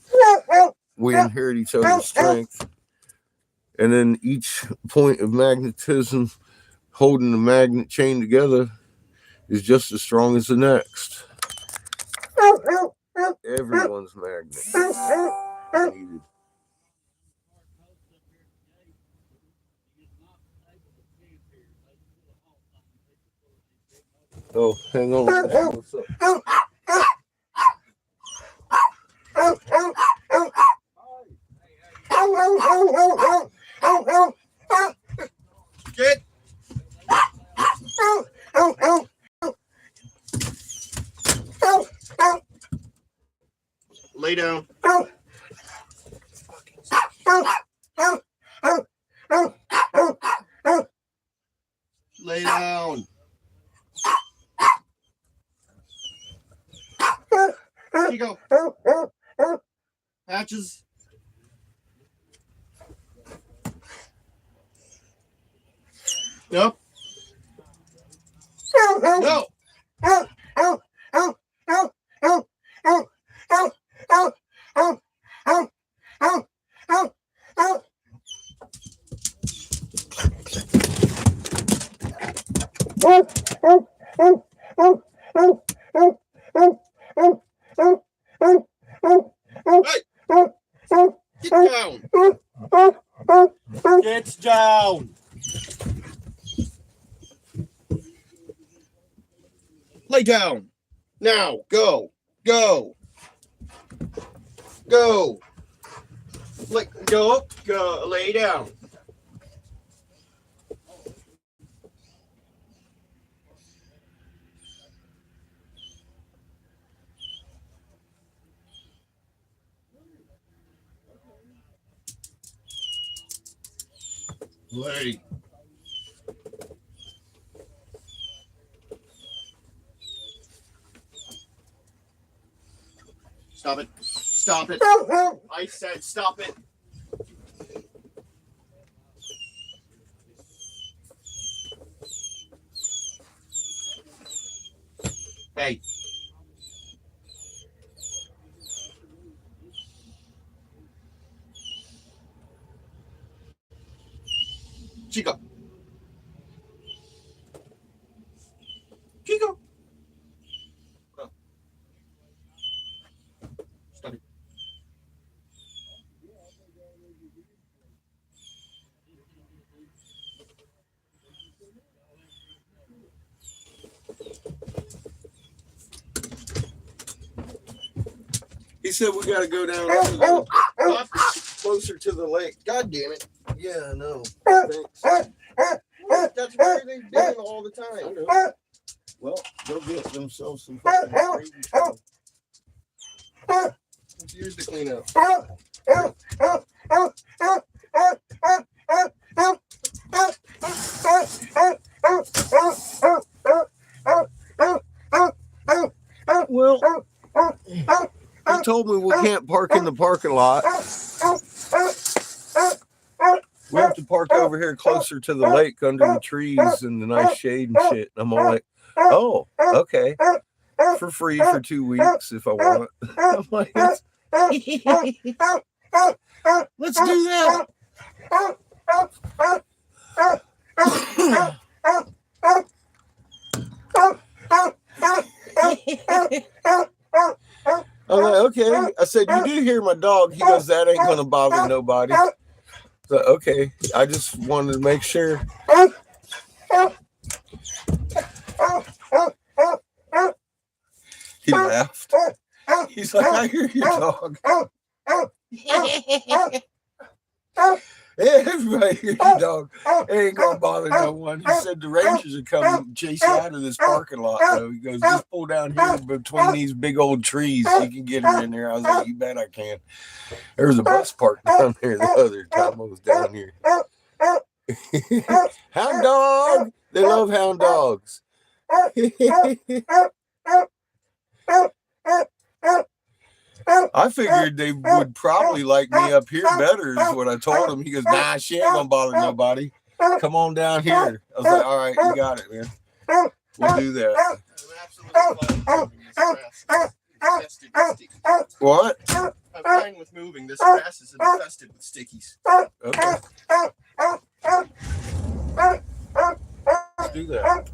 we inherit each other's strength. And then each point of magnetism holding the magnet chain together is just as strong as the next. Everyone's magnet needed. Oh, hang on. What's up? Get. Lay down. Lay down. Here you go. Patches. No. No. Get down. Get down. Lay down. Now. Go. Go. Go. Go, lay down. Lay. Stop it. Stop it. I said stop it. Hey. Chico. Chico. Oh. Stop it. He said we got to go down closer to the lake. God damn it. Yeah, I know. Thanks. That's where they've been all the time. I know. Well, they'll get themselves some fucking crazy stuff. Here's the cleanup. Well, he told me we can't park in the parking lot. We have to park over here closer to the lake under the trees and the nice shade and shit. I'm all like, oh, okay. For free for 2 weeks if I want. I'm like, let's do that. I'm like, okay. I said, you do hear my dog. He goes, that ain't going to bother nobody. So, okay. I just wanted to make sure. He laughed. He's like, I hear your dog. Hey, everybody hears your dog. It ain't gonna bother no one. He said the Rangers are coming chase you out of this parking lot though. He goes, just pull down here between these big old trees. You can get her in there. I was like, you bet I can. There was a bus parked down there the other time I was down here. Hound dog. They love hound dogs. I figured they would probably like me up here better is what I told him. He goes, nah, she ain't gonna bother nobody. Come on down here. I was like, all right, you got it, man. We'll do that. What? I'm fine with moving. This grass is infested with stickies. Okay. Let's do that.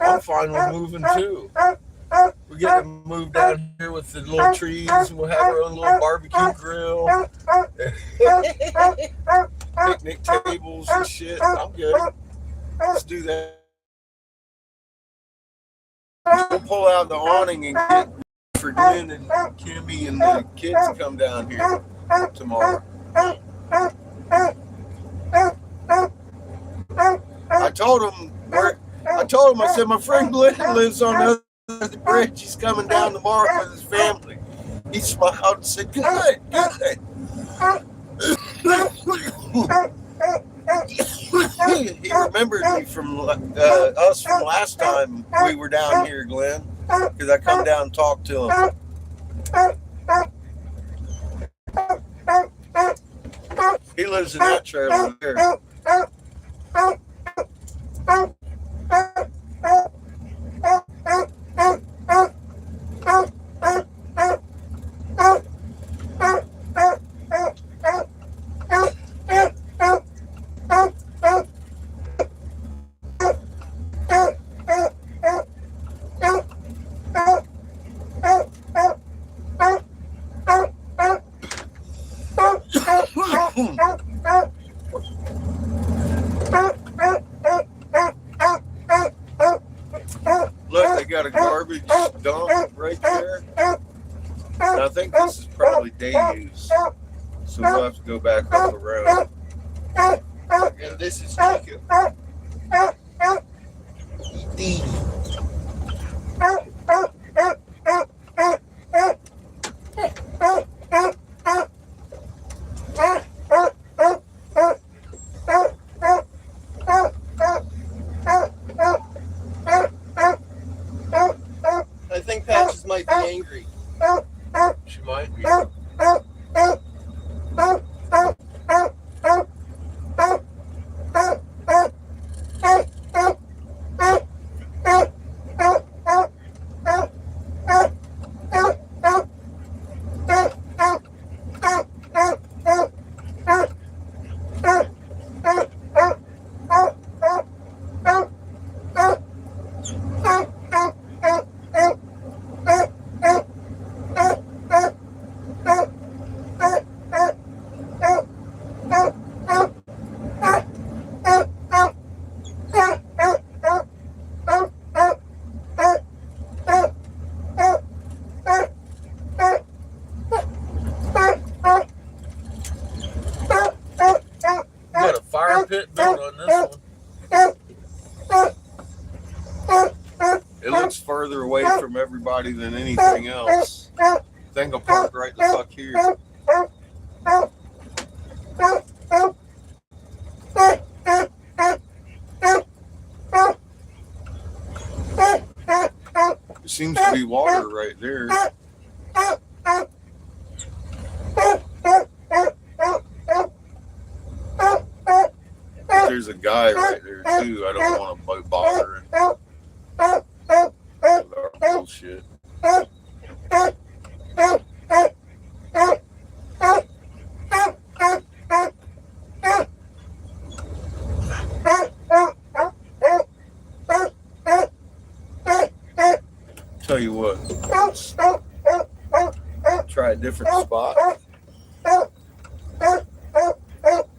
I'm fine with moving too. We get to move down here with the little trees and we'll have our own little barbecue grill. Picnic tables and shit. I'm good. Let's do that. We'll pull out the awning and get for Glenn and Kimmy and the kids to come down here tomorrow. I told him, I said, my friend Glenn lives on the other bridge. He's coming down tomorrow with his family. He smiled and said, good, good. He remembered me from us from last time we were down here, Glenn, because I come down and talk to him. He lives in that trailer there. Look, they got a garbage dump right there. And I think this is probably day use. So we'll have to go back up the road. And this is Chico. D. I think Patches might be angry. She might be. Got a fire pit built on this one. It looks further away from everybody than anything else. I think I'll park right the fuck here. There seems to be water right there. There's a guy right there too. I don't want to bother him with our bullshit. Tell you what, try a different spot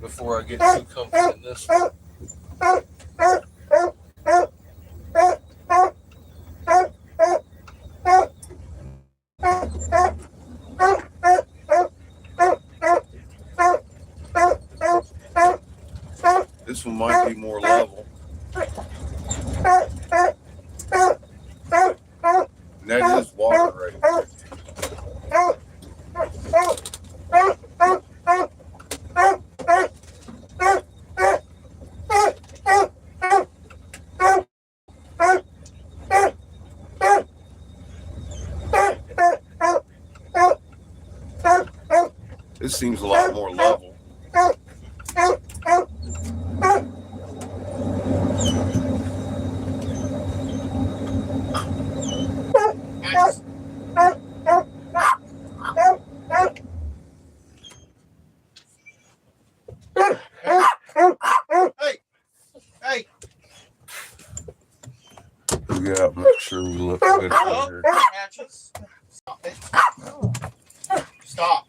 before I get too comfortable in this one. This one might be more level. And that is water right there. This seems a lot more level. Hey! Look out, make sure we look good Oh, here. Patches. Stop it. Stop.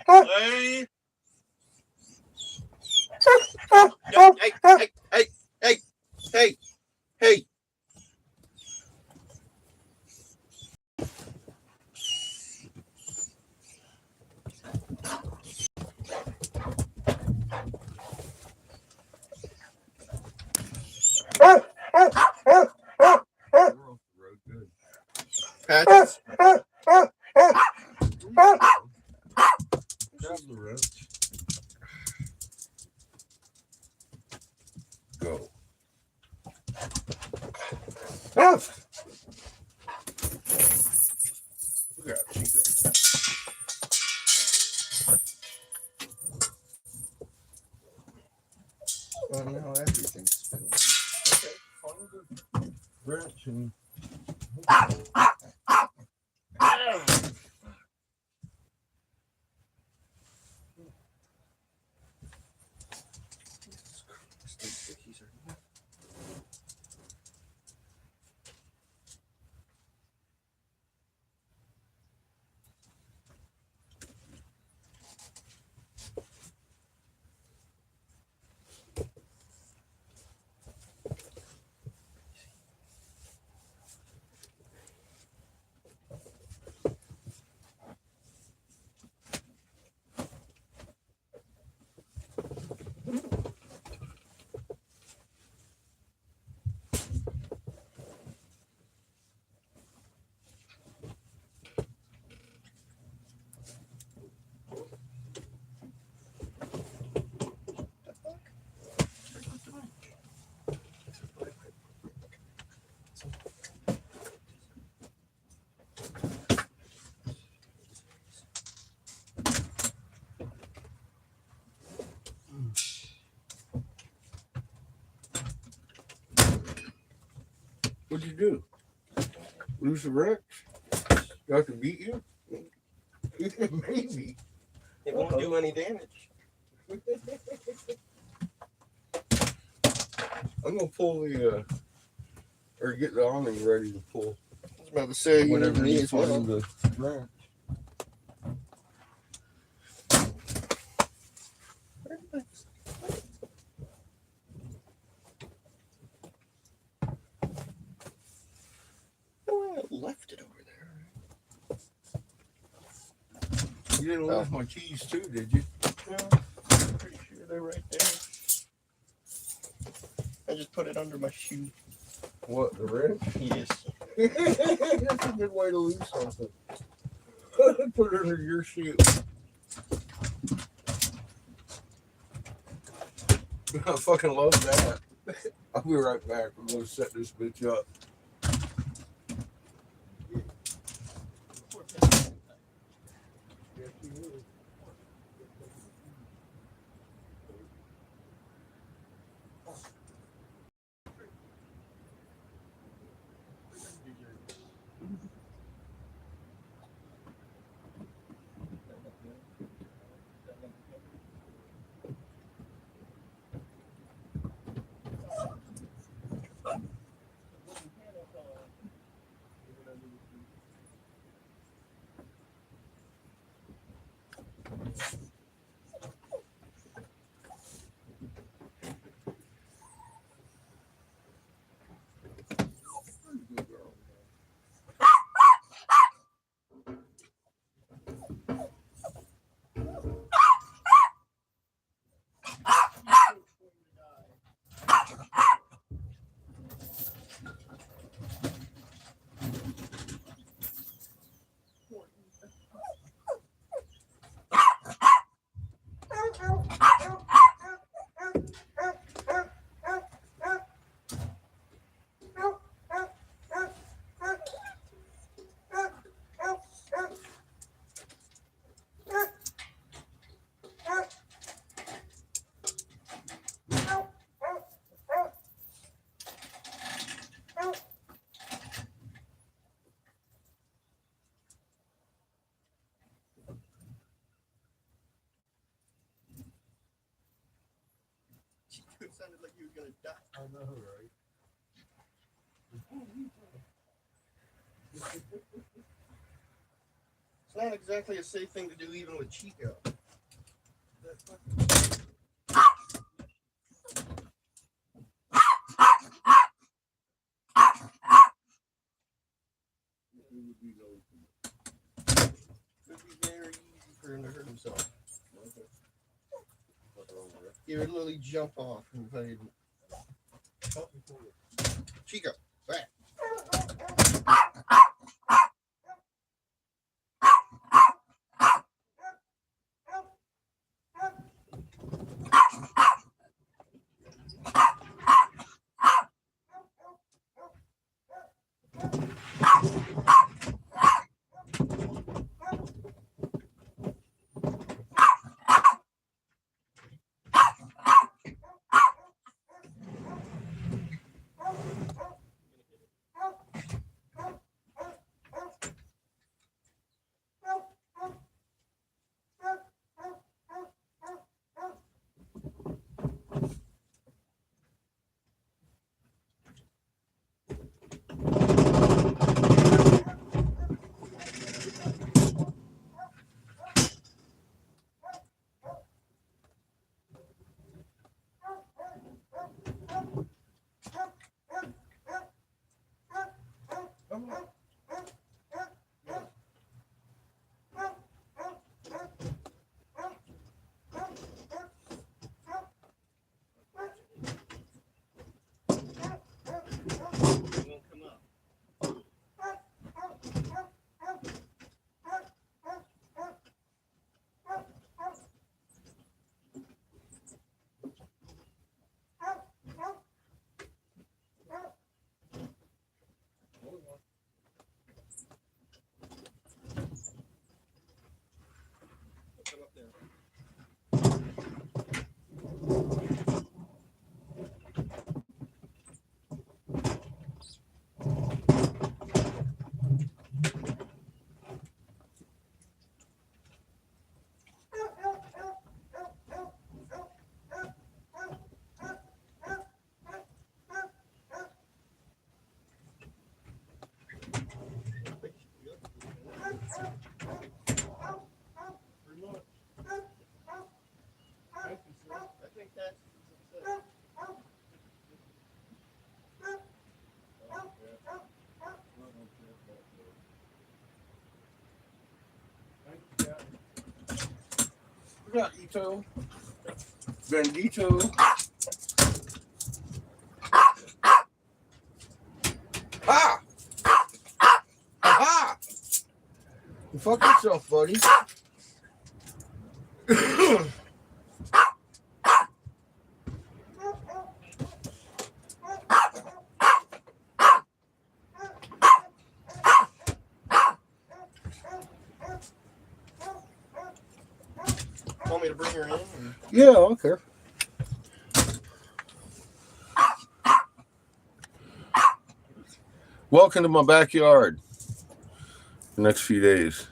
Hey! No, hey! Patches. Grab the wrench. Go. Look out, Chico. Oh, now everything's spinning. Okay, Find the wrench and What'd you do? Lose the wrench? Got to beat you? Maybe. It won't do any damage. I'm gonna pull the or get the awning ready to pull. I was about to say you need Whenever me you as well. find the wrench. Oh, I left it over there. You didn't lose my keys too, did you? No, I'm pretty sure they're right there. I just put it under my shoe. What, the wrench? Yes. That's a good way to lose something. Put it under your shoe. I fucking love that. I'll be right back. I'm gonna set this bitch up. It sounded like you were gonna die. I know, right? It's not exactly a safe thing to do even with Chico. It would be very easy for him to hurt himself. He would literally jump off and if I didn't. Chico, back. We got Ito. Bandito. Ah! Ah! Fuck yourself, buddy. Want me to bring her in? Or? Yeah, I don't care. Welcome to my backyard. The next few days.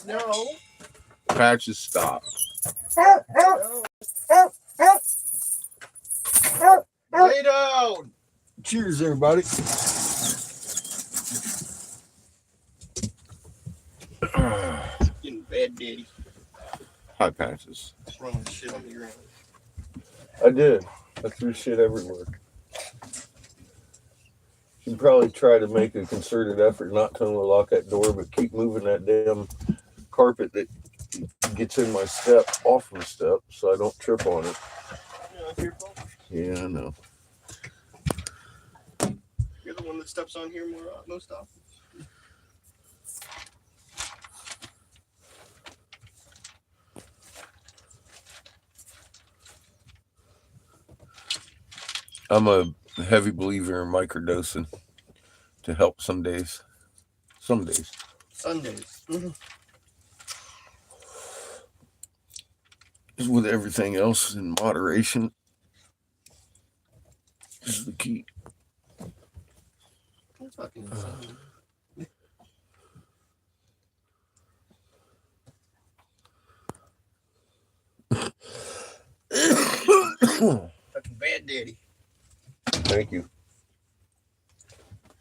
No. Patches stop. No. Lay down. Cheers, everybody. Getting bad, daddy. Hi, Patches. Throwing shit on the ground. I did. I threw shit everywhere. Should probably try to make a concerted effort not to unlock that door, but keep moving that damn carpet that gets in my step off my step so I don't trip on it. Yeah, that's your fault. Yeah, I know. You're the one that steps on here most often. I'm a heavy believer in microdosing to help some days. Some days. Sundays. Just with everything else in moderation is the key. That's fucking insane. Fucking bad, daddy. Thank you.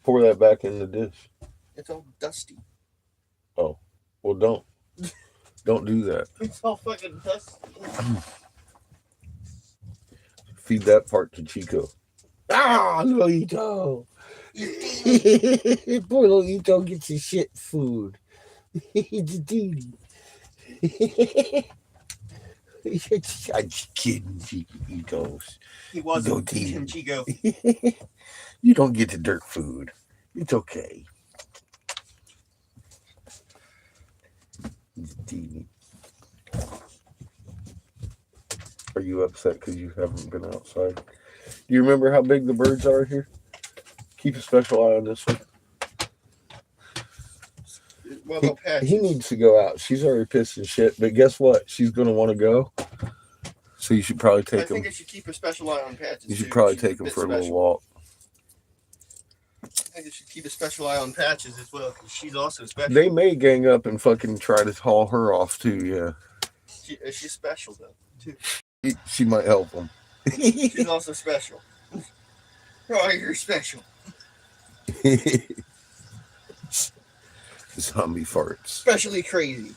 Pour that back in the dish. It's all dusty. Oh, well, don't do that. It's all fucking dusty. Feed that part to Chico. Ah, little Ito. Poor little Ito gets his shit food. He's a duty. I'm just kidding, Ito. He wasn't Go teaching Chico. You don't get the dirt food. It's okay. Are you upset because you haven't been outside? Do you remember how big the birds are here? Keep a special eye on this one. What about Patches? He needs to go out. She's already pissed and shit, but guess what? She's going to want to go. So you should probably take him. I think I should keep a special eye on Patches. You should probably take him for a little walk. I think I should keep a special eye on Patches as well, because she's also special. They may gang up and fucking try to haul her off too, yeah. She's special, though, too. She might help him. She's also special. Oh, you're special. Zombie farts. Especially crazy.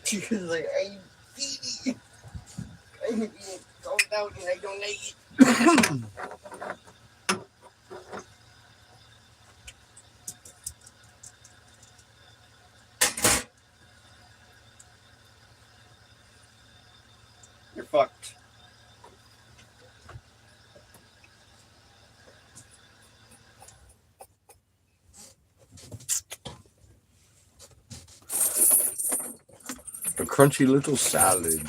She was like, I eat it. I eat it. Calm down and I don't like it. You're fucked. A crunchy little salad.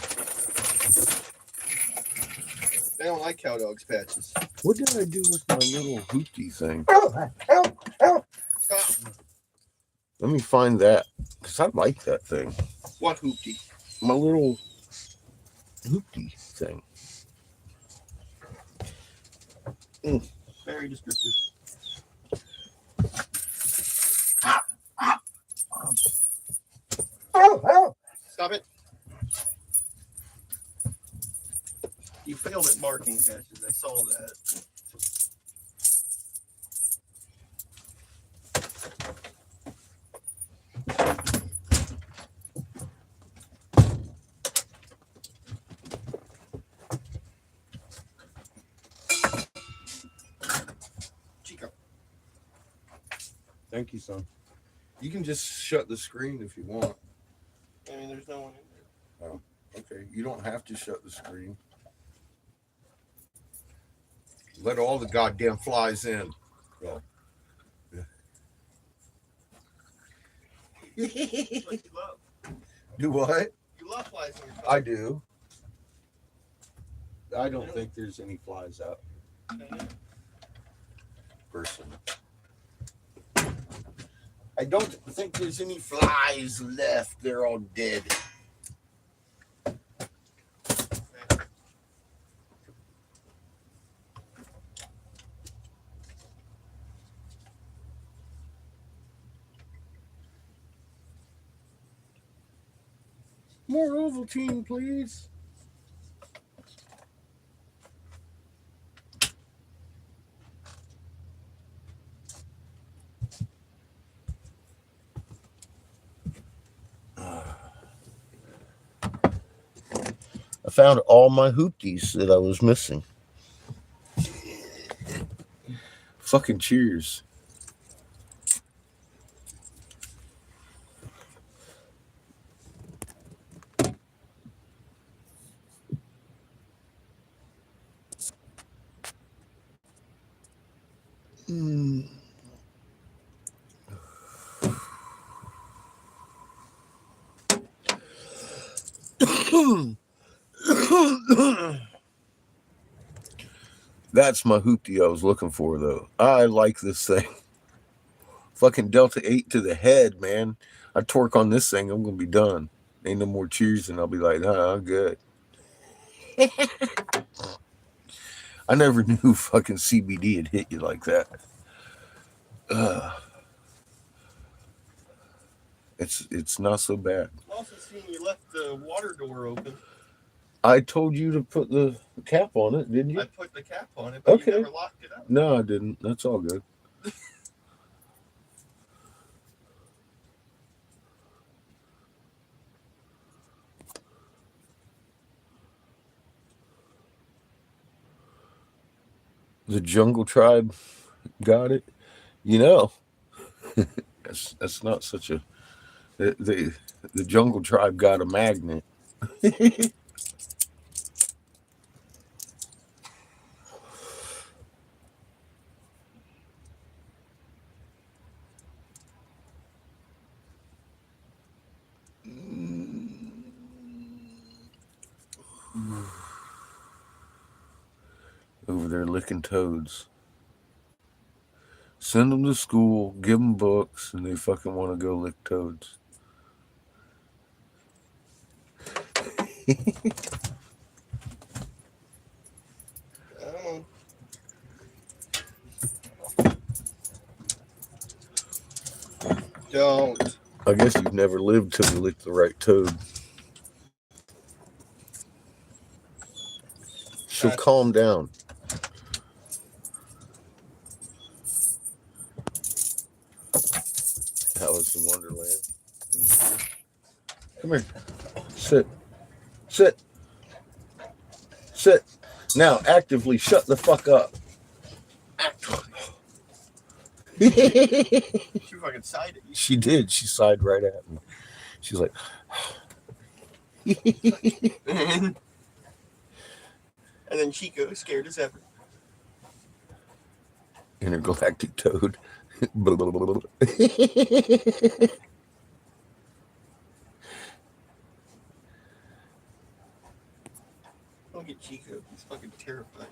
They don't like cow dogs, Patches. What did I do with my little hoopty thing? Stop. Let me find that. Because I like that thing. What hoopty? My little hoopty thing. Very descriptive. Stop it. You failed at marking patches. I saw that. Chico. Thank you, son. You can just shut the screen if you want. I mean, there's no one in there. Oh, okay. You don't have to shut the screen. Let all the goddamn flies in. Oh. That's what you love. Do what? You love flies in your I do. I don't think there's any flies out. Person. I don't think there's any flies left. They're all dead. More Ovaltine, please. I found all my hoopties that I was missing. Fucking cheers. That's my hoopty I was looking for, though. I like this thing. Fucking Delta 8 to the head, man. I torque on this thing, I'm going to be done. Ain't no more cheers, and I'll be like, I'm good. I never knew fucking CBD had hit you like that. It's not so bad. I'm also seeing you left the water door open. I told you to put the cap on it, didn't you? I put the cap on it, but you never locked it up. No, I didn't. That's all good. The Jungle Tribe got it. You know, that's not such a... The Jungle Tribe got a magnet. Over there licking toads. Send them to school, give them books, and they fucking want to go lick toads. Don't. I guess you've never lived till you lick the right toad. She'll calm down. Alice in Wonderland. Come here. Sit. Sit. Sit. Now, actively shut the fuck up. She fucking sighed at you. She did. She sighed right at me. She's like... And then Chico, scared as ever. Intergalactic toad. Look at Chico. He's fucking terrified.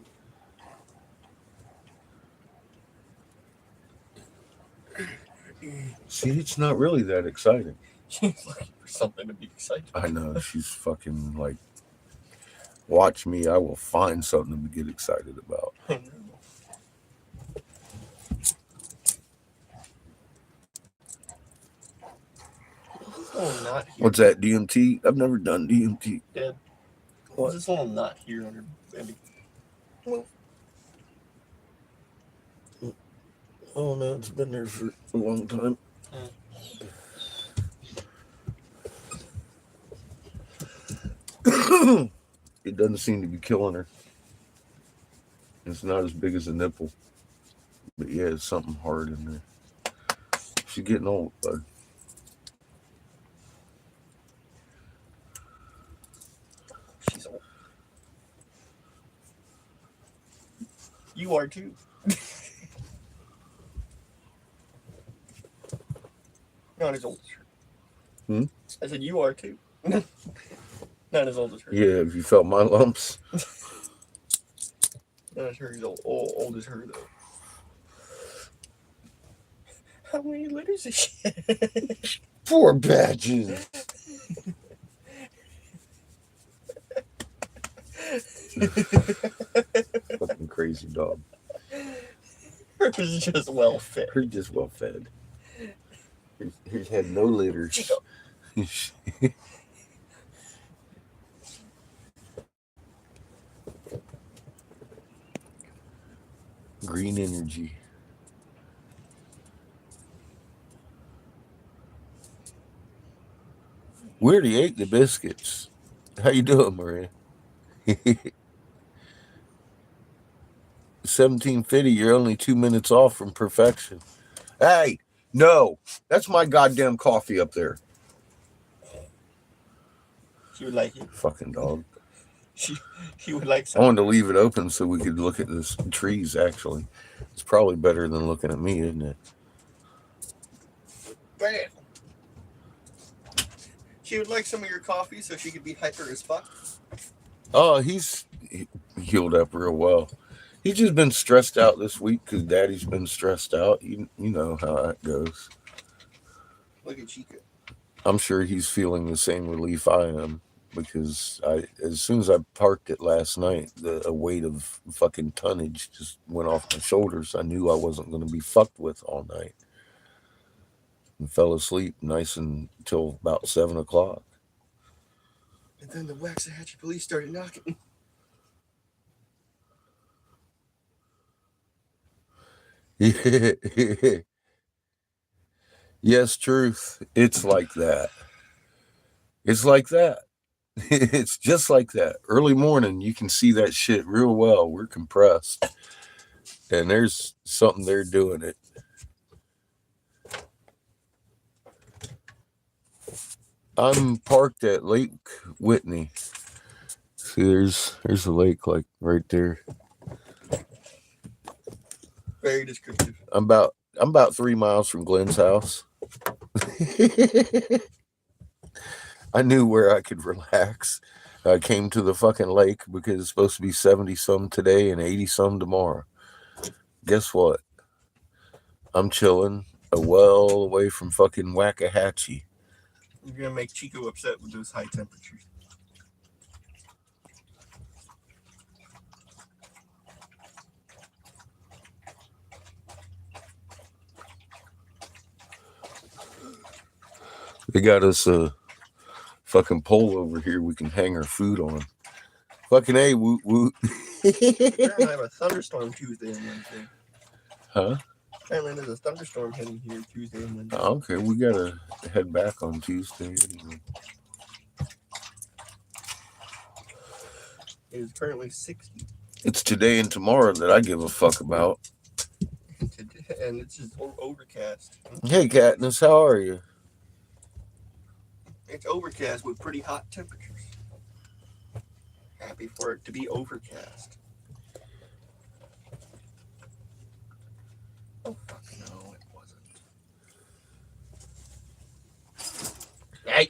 See, it's not really that exciting. She's looking for something to be excited about. I know. She's fucking like, watch me. I will find something to get excited about. I know. little knot here. What's that, DMT? I've never done DMT. Dad, What? there's this little knot here on your belly. Oh no, it's been there for a long time. It doesn't seem to be killing her. It's not as big as a nipple. But yeah, it's something hard in there. She's getting old, bud. She's old. You are too. Not as old as her. I said you are too. Not as old as her. Yeah, have you felt my lumps? Not as her as old as her though. How many litters is she? 4 batches. Fucking crazy dog. Hers is just well fed. Hers just well fed. Hers had no litters. Chico. Green energy. We already ate the biscuits. How you doing, Maria? 1750, you're only 2 minutes off from perfection. Hey, no, that's my goddamn coffee up there. She would like it. Fucking dog. She would like I something. wanted to leave it open so we could look at the trees, actually. It's probably better than looking at me, isn't it? Bam. She would like some of your coffee so she could be hyper as fuck. Oh, he's healed up real well. He's just been stressed out this week because Daddy's been stressed out. You know how that goes. Look at Chica. I'm sure he's feeling the same relief I am because as soon as I parked it last night, a weight of fucking tonnage just went off my shoulders. I knew I wasn't going to be fucked with all night. And fell asleep nice until about 7 o'clock. And then the Waxahachie police started knocking. Yes, truth. It's like that. It's like that. It's just like that. Early morning, you can see that shit real well. We're compressed. And there's something there doing it. I'm parked at Lake Whitney. See, there's a lake like right there. Very descriptive. I'm about 3 miles from Glenn's house. I knew where I could relax. I came to the fucking lake because it's supposed to be 70-some today and 80-some tomorrow. Guess what? I'm chilling well away from fucking Waxahachie. You're gonna make Chico upset with those high temperatures. They got us a fucking pole over here we can hang our food on. Fucking A, woot woot. We're gonna have a thunderstorm Tuesday and Wednesday. Huh? Apparently there's a thunderstorm heading here Tuesday and Wednesday. Okay, we gotta head back on Tuesday anyway. It is currently 60. It's today and tomorrow that I give a fuck about. And it's just overcast. Hey, Katniss, how are you? It's overcast with pretty hot temperatures. Happy for it to be overcast. Oh, fuck no, it wasn't. Hey!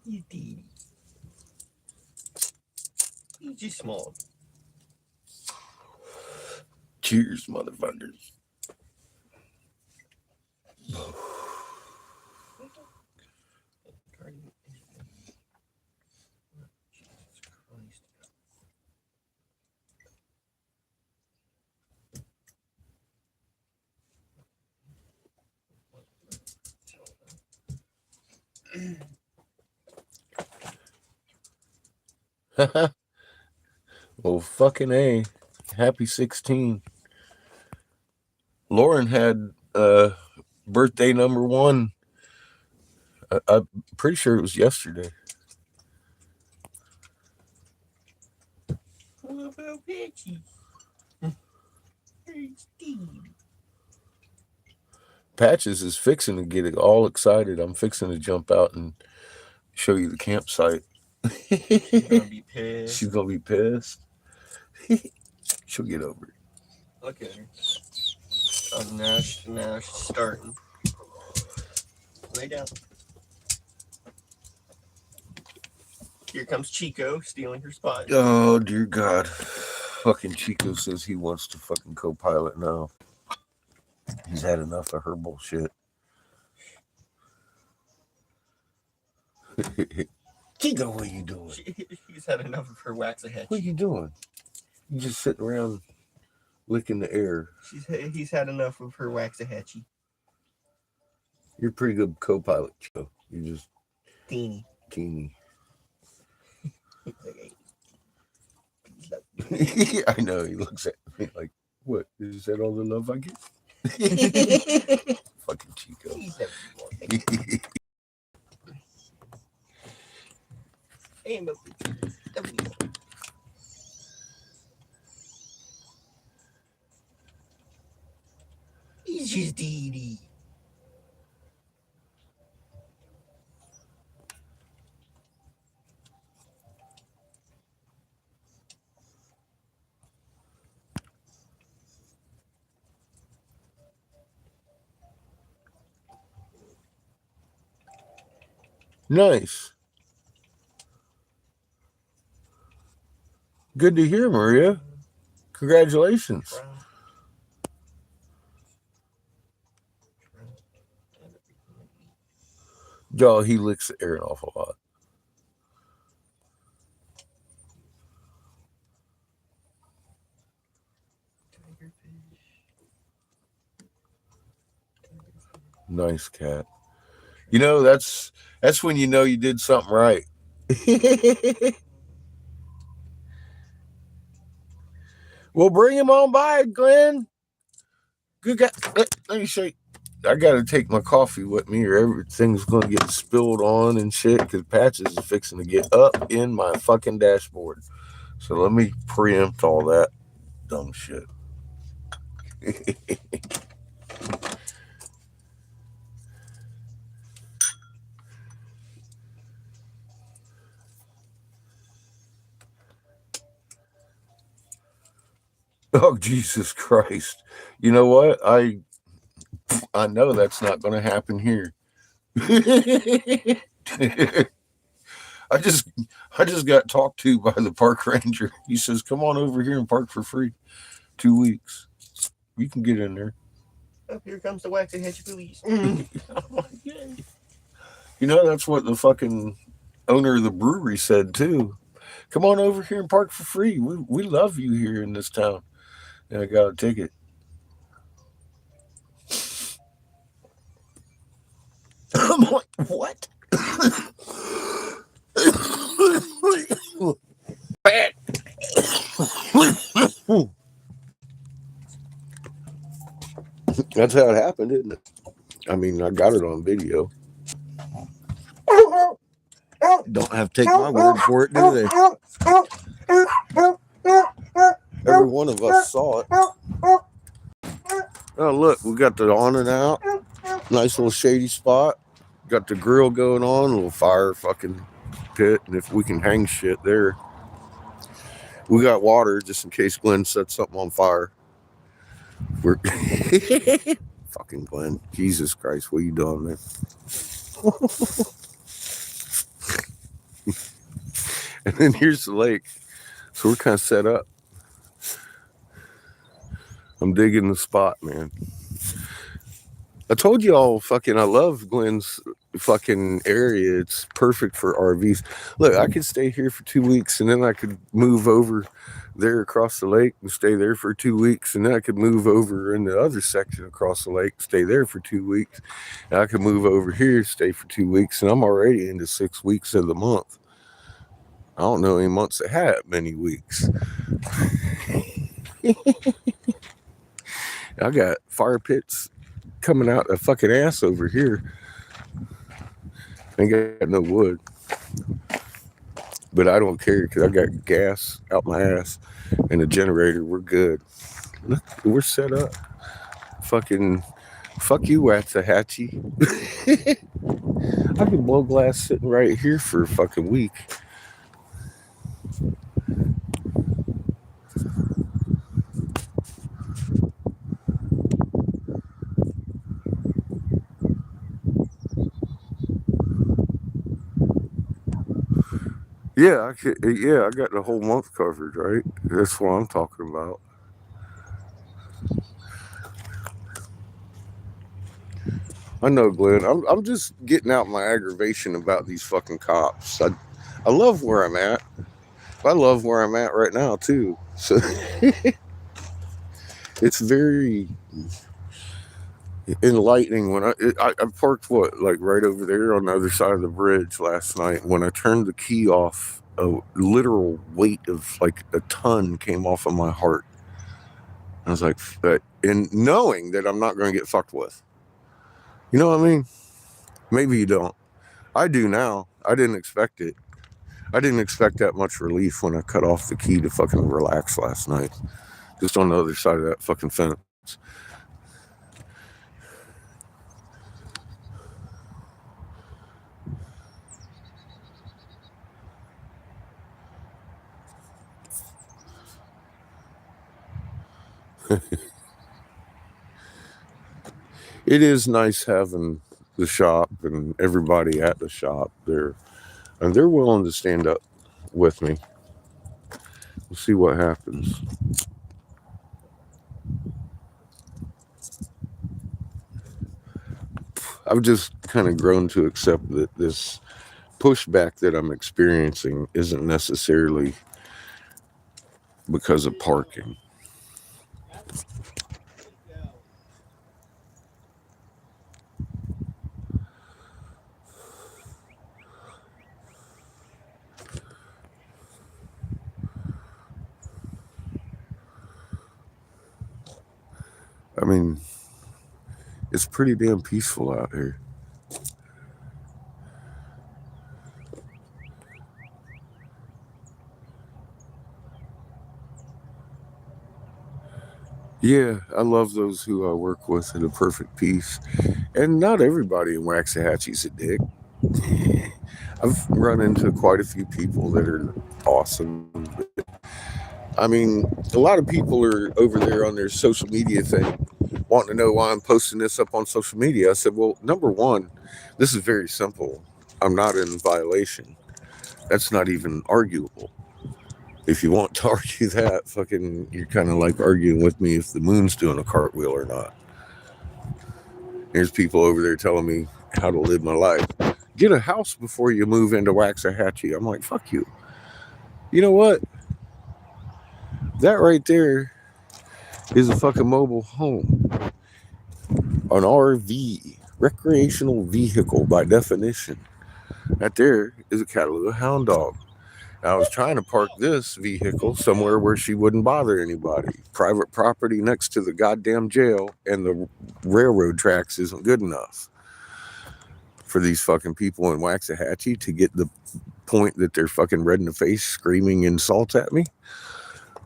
He's teeny. He's just small. Cheers, motherfuckers. Well, fucking A. Happy 16. Lauren had birthday number 1. I'm pretty sure it was yesterday. What about Patchy? Patches is fixing to get all excited. I'm fixing to jump out and show you the campsite. She's gonna be pissed. She's gonna be pissed. She'll get over it. Look at her. Oh, now she's starting. Lay down. Here comes Chico stealing her spot. Oh, dear God. Fucking Chico says he wants to fucking co-pilot now. He's had enough of her bullshit. Chico, what are you doing? He's had enough of her waxahead. What are you doing? You just sitting around licking the air. He's had enough of her waxahatchee. You're a pretty good co-pilot, Chico. You're just Teeny. I know. He looks at me like, what? Is that all the love I get? Fucking Chico. He's just Dee Dee. Nice. Good to hear, Maria. Congratulations. Y'all, he licks the air an awful lot. Nice cat. You know, that's when you know you did something right. Well, bring him on by, Glenn. Good guy. Let me show you. I got to take my coffee with me or everything's going to get spilled on and shit because Patches is fixing to get up in my fucking dashboard. So let me preempt all that dumb shit. Oh, Jesus Christ. You know what? I know that's not going to happen here. I just got talked to by the park ranger. He says, come on over here and park for free. 2 weeks. You can get in there. Oh, here comes the waxahead police. You know, that's what the fucking owner of the brewery said, too. Come on over here and park for free. We love you here in this town. And I got a ticket. I'm like, what? Bad. That's how it happened, isn't it? I mean, I got it on video. Don't have to take my word for it, do they? Every one of us saw it. Oh, look, we got the on and out. Nice little shady spot. Got the grill going on, a little fire fucking pit, and if we can hang shit there. We got water just in case Glenn sets something on fire. We're fucking Glenn. Jesus Christ, what are you doing, man? And then here's the lake. So we're kind of set up. I'm digging the spot, man. I told y'all fucking I love Glenn's fucking area. It's perfect for RVs. Look, I could stay here for 2 weeks and then I could move over there across the lake and stay there for 2 weeks, and then I could move over in the other section across the lake, stay there for 2 weeks, and I could move over here, stay for 2 weeks, and I'm already into 6 weeks of the month. I don't know any months that had many weeks. I got fire pits coming out the fucking ass over here. Ain't got no wood. But I don't care because I got gas out my ass and a generator. We're good. Look, we're set up. Fucking fuck you, Waxahachie. I can blow glass sitting right here for a fucking week. Yeah, I could, yeah, I got the whole month covered, right? That's what I'm talking about. I know, Glenn. I'm just getting out my aggravation about these fucking cops. I love where I'm at. I love where I'm at right now too. So it's very enlightening when I parked like right over there on the other side of the bridge last night. When I turned the key off, a literal weight of like a ton came off of my heart. I was like, and knowing that I'm not going to get fucked with. You know what I mean? Maybe you don't. I do now. I didn't expect it. I didn't expect that much relief when I cut off the key to fucking relax last night. Just on the other side of that fucking fence. It is nice having the shop and everybody at the shop there, and they're willing to stand up with me. We'll see what happens. I've just kind of grown to accept that this pushback that I'm experiencing isn't necessarily because of parking. I mean, it's pretty damn peaceful out here. Yeah, I love those who I work with at a perfect peace. And not everybody in Waxahachie's a dick. I've run into quite a few people that are awesome. I mean, a lot of people are over there on their social media thing wanting to know why I'm posting this up on social media. I said, well, number one, this is very simple. I'm not in violation. That's not even arguable. If you want to argue that, fucking, you're kind of like arguing with me if the moon's doing a cartwheel or not. There's people over there telling me how to live my life. Get a house before you move into Waxahachie. I'm like, fuck you. You know what? That right there is a fucking mobile home. An RV, recreational vehicle by definition. That there is a Catalina hound dog. I was trying to park this vehicle somewhere where she wouldn't bother anybody. Private property next to the goddamn jail and the railroad tracks isn't good enough for these fucking people in Waxahachie to get the point that they're fucking red in the face screaming insults at me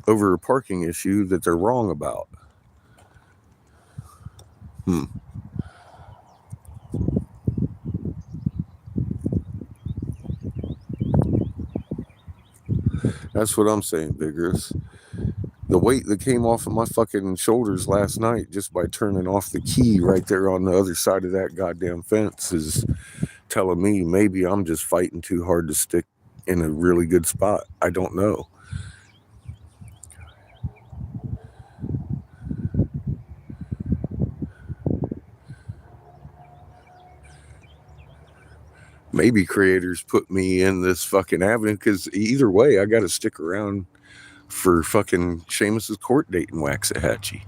over a parking issue that they're wrong about. That's what I'm saying, Vigorous. The weight that came off of my fucking shoulders last night just by turning off the key right there on the other side of that goddamn fence is telling me maybe I'm just fighting too hard to stick in a really good spot. I don't know. Maybe creators put me in this fucking avenue because either way, I got to stick around for fucking Seamus's court date in Waxahachie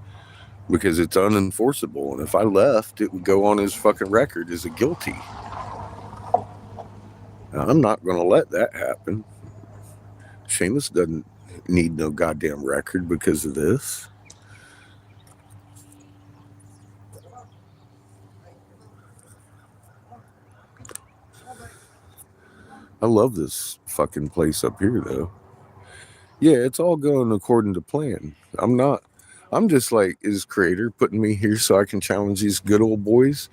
because it's unenforceable. And if I left, it would go on his fucking record as a guilty. Now, I'm not going to let that happen. Seamus doesn't need no goddamn record because of this. I love this fucking place up here, though. Yeah, it's all going according to plan. I'm just like, is creator putting me here so I can challenge these good old boys?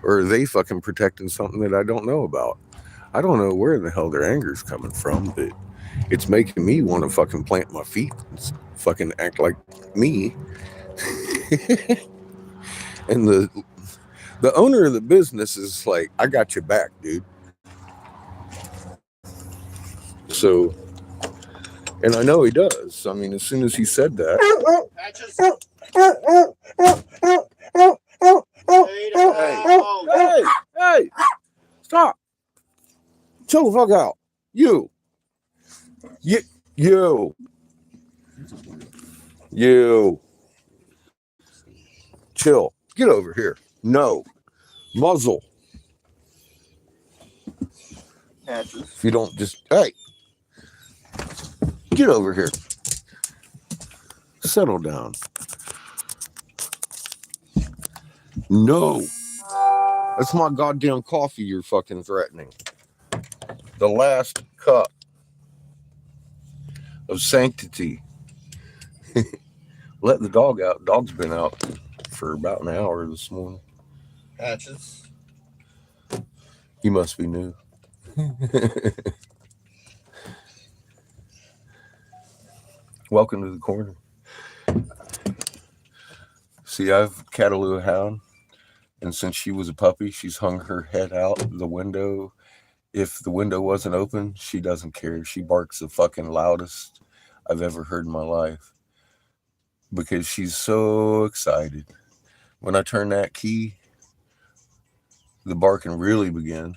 Or are they fucking protecting something that I don't know about? I don't know where in the hell their anger's coming from, but it's making me want to fucking plant my feet and fucking act like me. And the owner of the business is like, I got your back, dude. So, and I know he does. I mean, as soon as he said that. Hey, stop. Chill the fuck out. You. Chill. Get over here. No. Muzzle. If you don't just, hey. Get over here. Settle down. No. That's my goddamn coffee you're fucking threatening. The last cup of sanctity. Let the dog out. Dog's been out for about an hour this morning. Patches. He must be new. Welcome to the corner. See, I've Cataloo Hound, and since she was a puppy, she's hung her head out the window. If the window wasn't open, she doesn't care. She barks the fucking loudest I've ever heard in my life because she's so excited. When I turn that key, the barking really begins,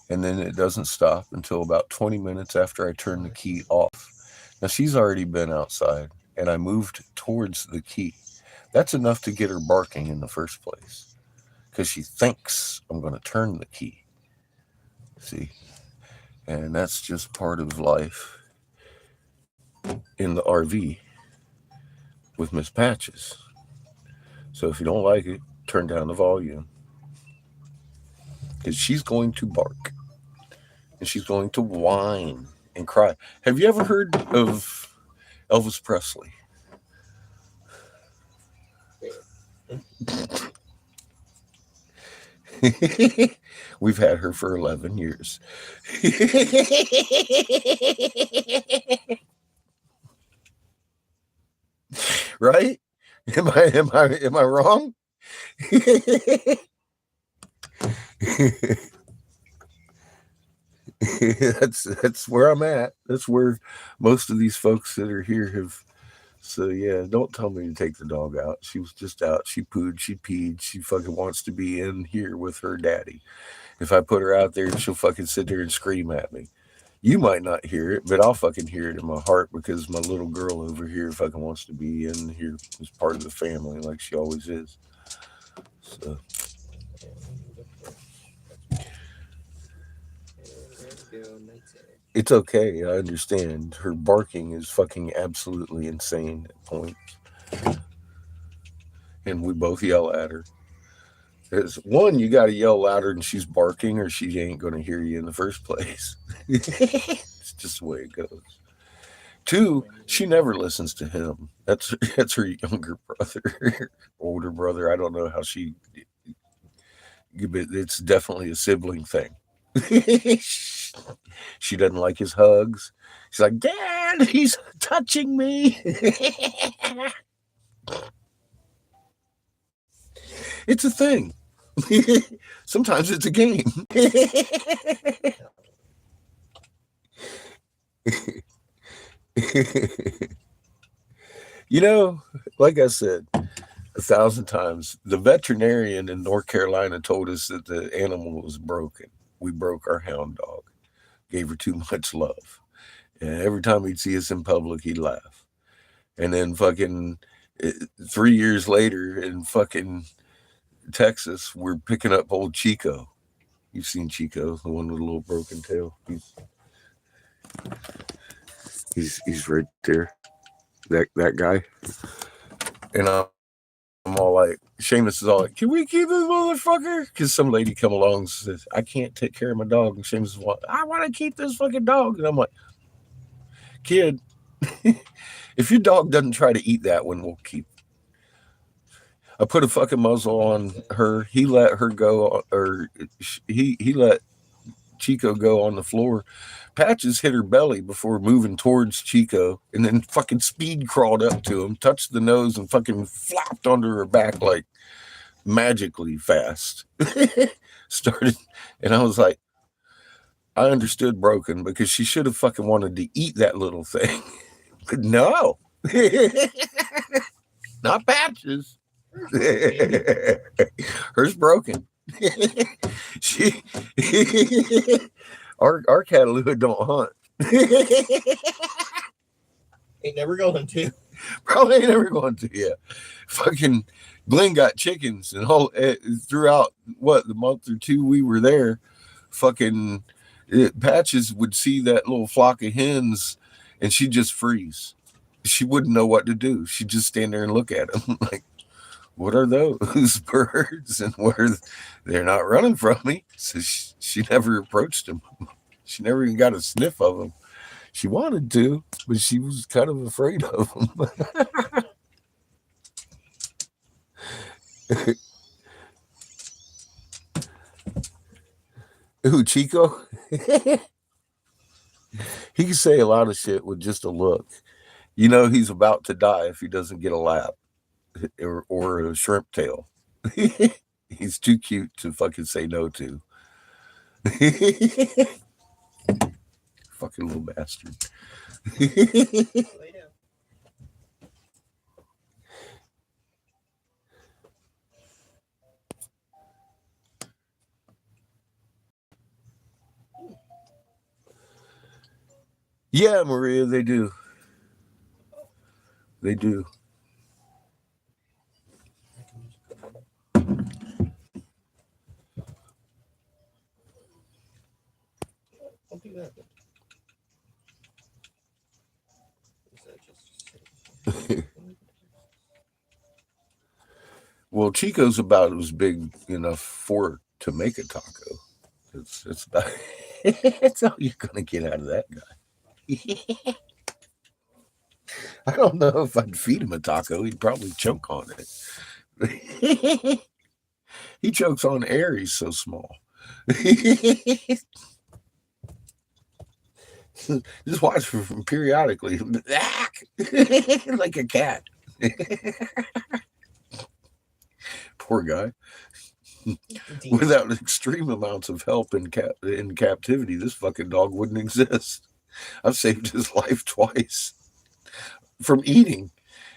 and then it doesn't stop until about 20 minutes after I turn the key off. Now, she's already been outside, and I moved towards the key. That's enough to get her barking in the first place because she thinks I'm going to turn the key. See? And that's just part of life in the RV with Miss Patches. So if you don't like it, turn down the volume because she's going to bark and she's going to whine and cry. Have you ever heard of Elvis Presley? We've had her for 11 years. Right? Am I wrong? That's where I'm at. That's where most of these folks that are here have. So yeah, don't tell me to take the dog out. She was just out. She pooed. She peed. She fucking wants to be in here with her daddy. If I put her out there, she'll fucking sit there and scream at me. You might not hear it, but I'll fucking hear it in my heart because my little girl over here fucking wants to be in here as part of the family like she always is. So. It's okay. I understand. Her barking is fucking absolutely insane at points. And we both yell at her. There's one, you got to yell louder than she's barking or she ain't going to hear you in the first place. It's just the way it goes. Two, she never listens to him. That's her younger brother, older brother. I don't know how she, but it's definitely a sibling thing. She doesn't like his hugs. She's like, Dad, he's touching me. It's a thing. Sometimes it's a game. You know, like I said 1,000 times, the veterinarian in North Carolina told us that the animal was broken. We broke our hound dog, gave her too much love. And every time he'd see us in public, he'd laugh. And then fucking 3 years later in fucking Texas, we're picking up old Chico. You've seen Chico, the one with a little broken tail. He's right there. That guy. And I'm all like, Seamus is all like, can we keep this motherfucker? Because some lady come along and says, I can't take care of my dog. And Seamus is like, I want to keep this fucking dog. And I'm like, kid, if your dog doesn't try to eat that one, we'll keep. I put a fucking muzzle on her. He let her go, or he let Chico go on the floor. Patches hit her belly before moving towards Chico, and then fucking speed crawled up to him, touched the nose, and fucking flopped onto her back like magically fast. Started, and I was like, I understood broken because she should have fucking wanted to eat that little thing. But no. Not Patches. Hers broken. She our Catalina don't hunt. Ain't never going to. Probably ain't never going to. Yeah, fucking Glenn got chickens and whole throughout the month or two we were there. Fucking Patches would see that little flock of hens and she'd just freeze. She wouldn't know what to do. She'd just stand there and look at them like, what are those birds? And they're not running from me. So she never approached them. She never even got a sniff of them. She wanted to, but she was kind of afraid of them. Ooh, Chico? He can say a lot of shit with just a look. You know he's about to die if he doesn't get a lap or a shrimp tail. He's too cute to fucking say no to. Fucking little bastard. Yeah, Maria, they do. They do. Don't do that. Well, Chico's about as big enough to make a taco. It's about it's all you're gonna get out of that guy. I don't know if I'd feed him a taco. He'd probably choke on it. He chokes on air. He's so small. Just watch for periodically, like a cat. Poor guy. Without extreme amounts of help in captivity, this fucking dog wouldn't exist. I've saved his life twice from eating.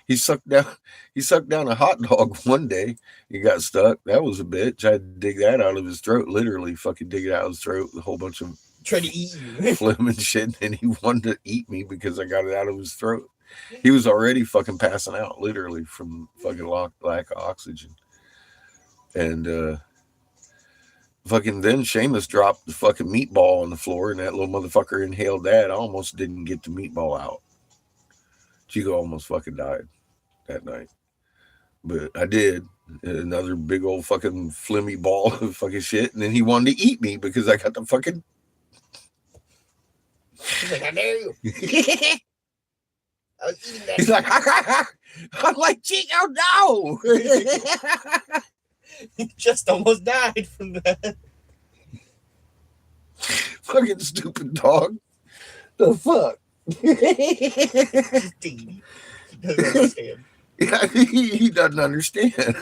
He sucked down a hot dog one day. He got stuck. That was a bitch. I had to dig that out of his throat. Literally, fucking dig it out of his throat. A whole bunch of trying to eat you, phlegm and shit, and he wanted to eat me because I got it out of his throat. He was already fucking passing out, literally from fucking lack of oxygen. And fucking then Seamus dropped the fucking meatball on the floor, and that little motherfucker inhaled that. I almost didn't get the meatball out. Chico almost fucking died that night. But I did. Another big old fucking flimmy ball of fucking shit. And then he wanted to eat me because I got the fucking... He's like, I dare you. I was eating that. He's like, I'm like, Chico, no! He just almost died from that. Fucking stupid dog. The fuck? He doesn't understand. Yeah, he doesn't understand.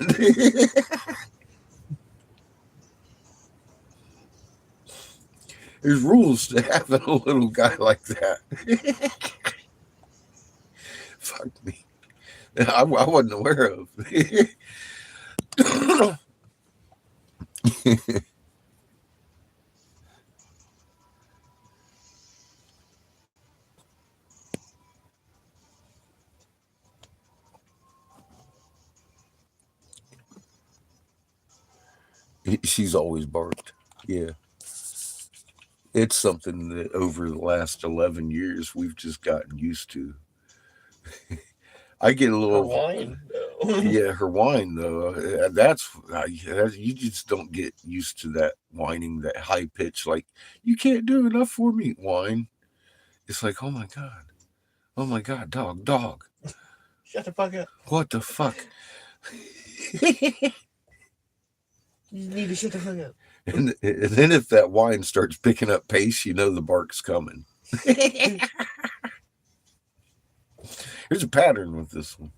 There's rules to having a little guy like that. Fuck me. I wasn't aware of. She's always barked. Yeah. It's something that over the last 11 years we've just gotten used to. I get a Her little. whine, though. Yeah, her whine though. You just don't get used to that whining, that high pitch. Like you can't do enough for me, whine. It's like, oh my god, dog. Shut the fuck up. What the fuck? You need to shut the fuck up. And then if that whine starts picking up pace, you know the bark's coming. There's a pattern with this one.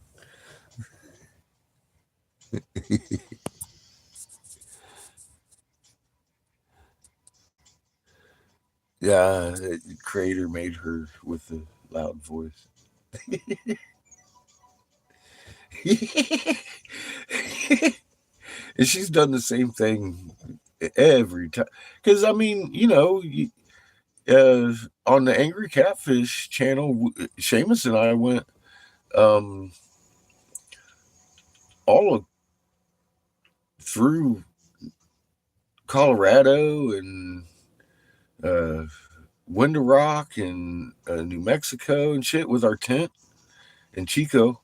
Yeah, the creator made her with a loud voice. And she's done the same thing every time. Because, I mean, on the Angry Catfish channel, Seamus and I went all through Colorado and Window Rock and New Mexico and shit with our tent and Chico.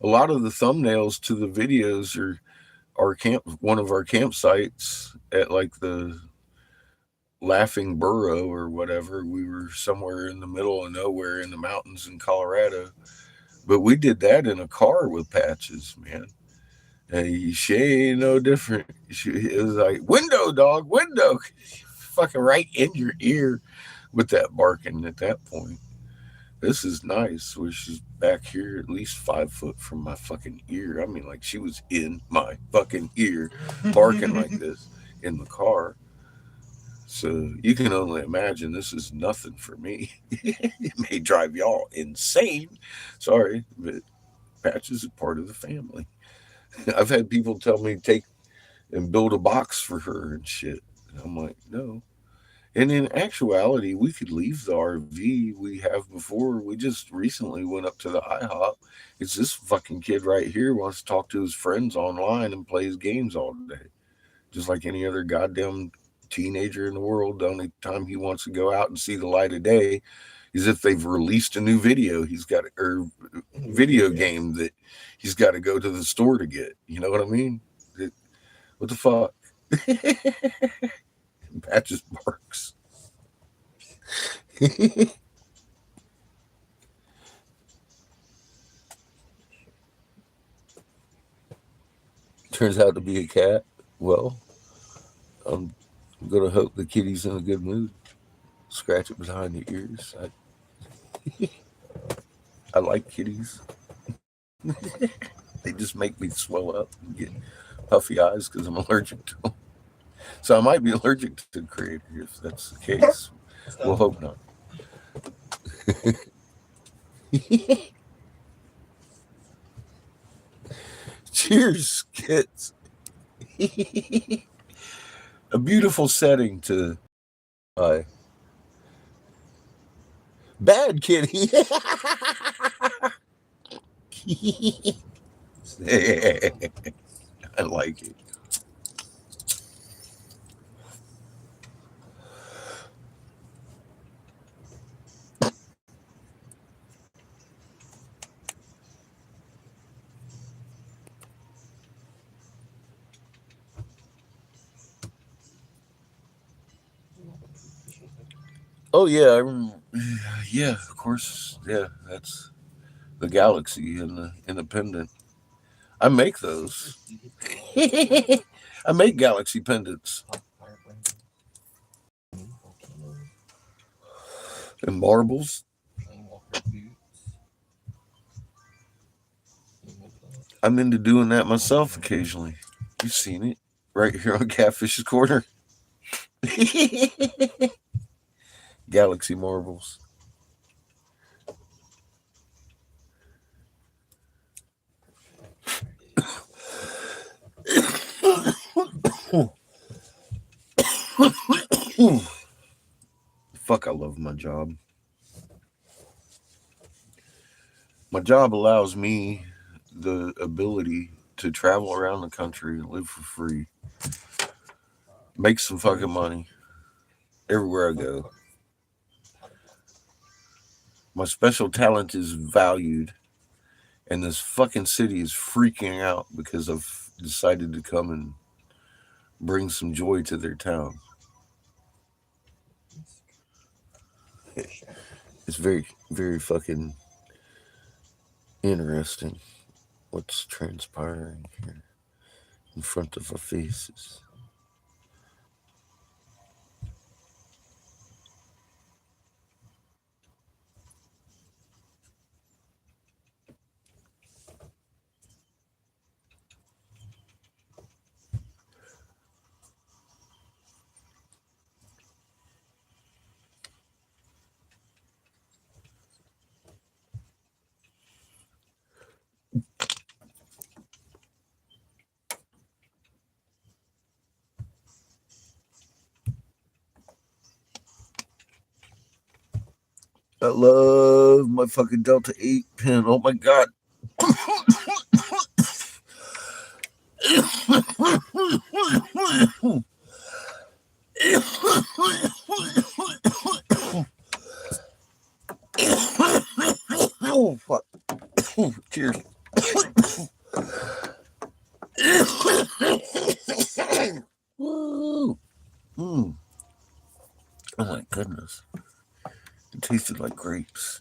A lot of the thumbnails to the videos are one of our campsites at like the Laughing Burrow or whatever. We were somewhere in the middle of nowhere in the mountains in Colorado, but we did that in a car with Patches, man. And she ain't no different. It was like, window, dog, window. Fucking right in your ear with that barking at that point. This is nice where she's back here at least 5 foot from my fucking ear. I mean, like she was in my fucking ear barking like this in the car. So you can only imagine this is nothing for me. It may drive y'all insane. Sorry, but Patches is part of the family. I've had people tell me take and build a box for her and shit. And I'm like, no. And in actuality, we could leave the RV we have before. We just recently went up to the IHOP. It's this fucking kid right here wants to talk to his friends online and plays games all day. Just like any other goddamn teenager in the world. The only time he wants to go out and see the light of day is if they've released a new video video game that he's got to go to the store to get. You know what I mean? What the fuck? Patches barks. Turns out to be a cat. Well, I'm gonna hope the kitty's in a good mood. Scratch it behind the ears. I like kitties. They just make me swell up and get puffy eyes because I'm allergic to them. So I might be allergic to the creator if that's the case. We'll hope not. Cheers, kids. A beautiful setting to bad kitty. I like it. Oh yeah, yeah, of course. Yeah, that's the Galaxy and the Independent. I make those. I make Galaxy pendants and marbles. I'm into doing that myself occasionally. You've seen it right here on Catfish's Corner. Galaxy marbles. Fuck, I love my job. My job allows me the ability to travel around the country and live for free. make some fucking money everywhere I go. My special talent is valued, and this fucking city is freaking out because I've decided to come and bring some joy to their town. It's very, very fucking interesting what's transpiring here in front of our faces. I love my fucking Delta 8 pen. Oh my god. Oh fuck. Cheers. Woo. Mm. Oh my goodness. It tasted like grapes.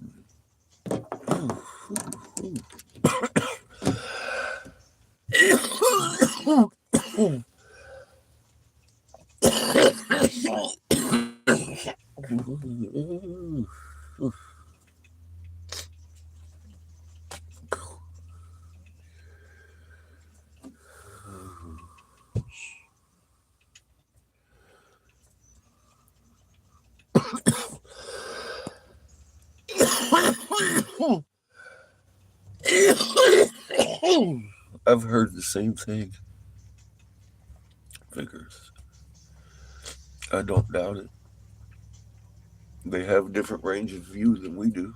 I've heard the same thing. Figures. I don't doubt it. They have a different range of view than we do.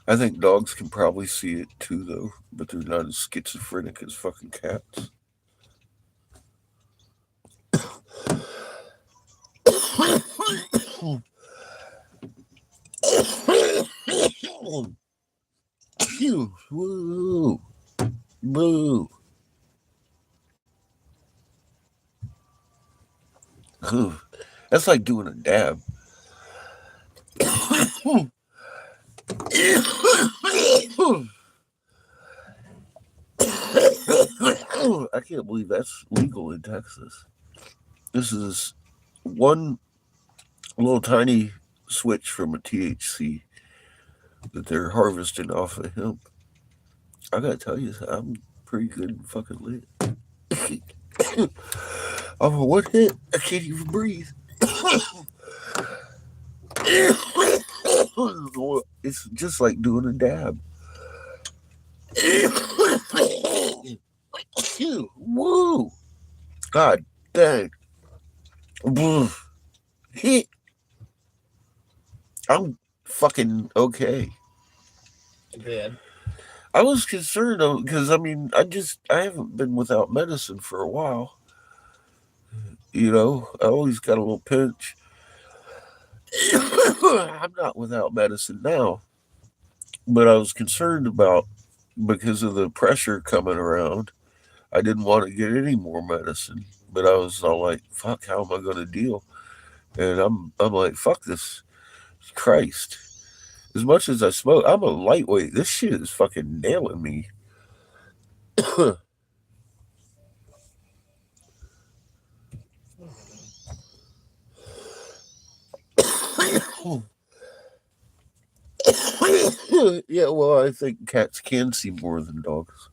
I think dogs can probably see it too, though, but they're not as schizophrenic as fucking cats. Phew. Woo. Boo. That's like doing a dab. I can't believe that's legal in Texas. This is one little tiny switch from a THC that they're harvesting off of hemp. I gotta tell you, I'm pretty good and fucking lit. Off of one hit, I can't even breathe. It's just like doing a dab. Woo! God dang. I'm fucking okay. Bad. I was concerned because I mean I haven't been without medicine for a while. You know, I always got a little pinch. I'm not without medicine now, but I was concerned about because of the pressure coming around. I didn't want to get any more medicine, but I was all like, "Fuck, how am I going to deal?" And I'm like, "Fuck this, Christ!" As much as I smoke, I'm a lightweight. This shit is fucking nailing me. Yeah, well, I think cats can see more than dogs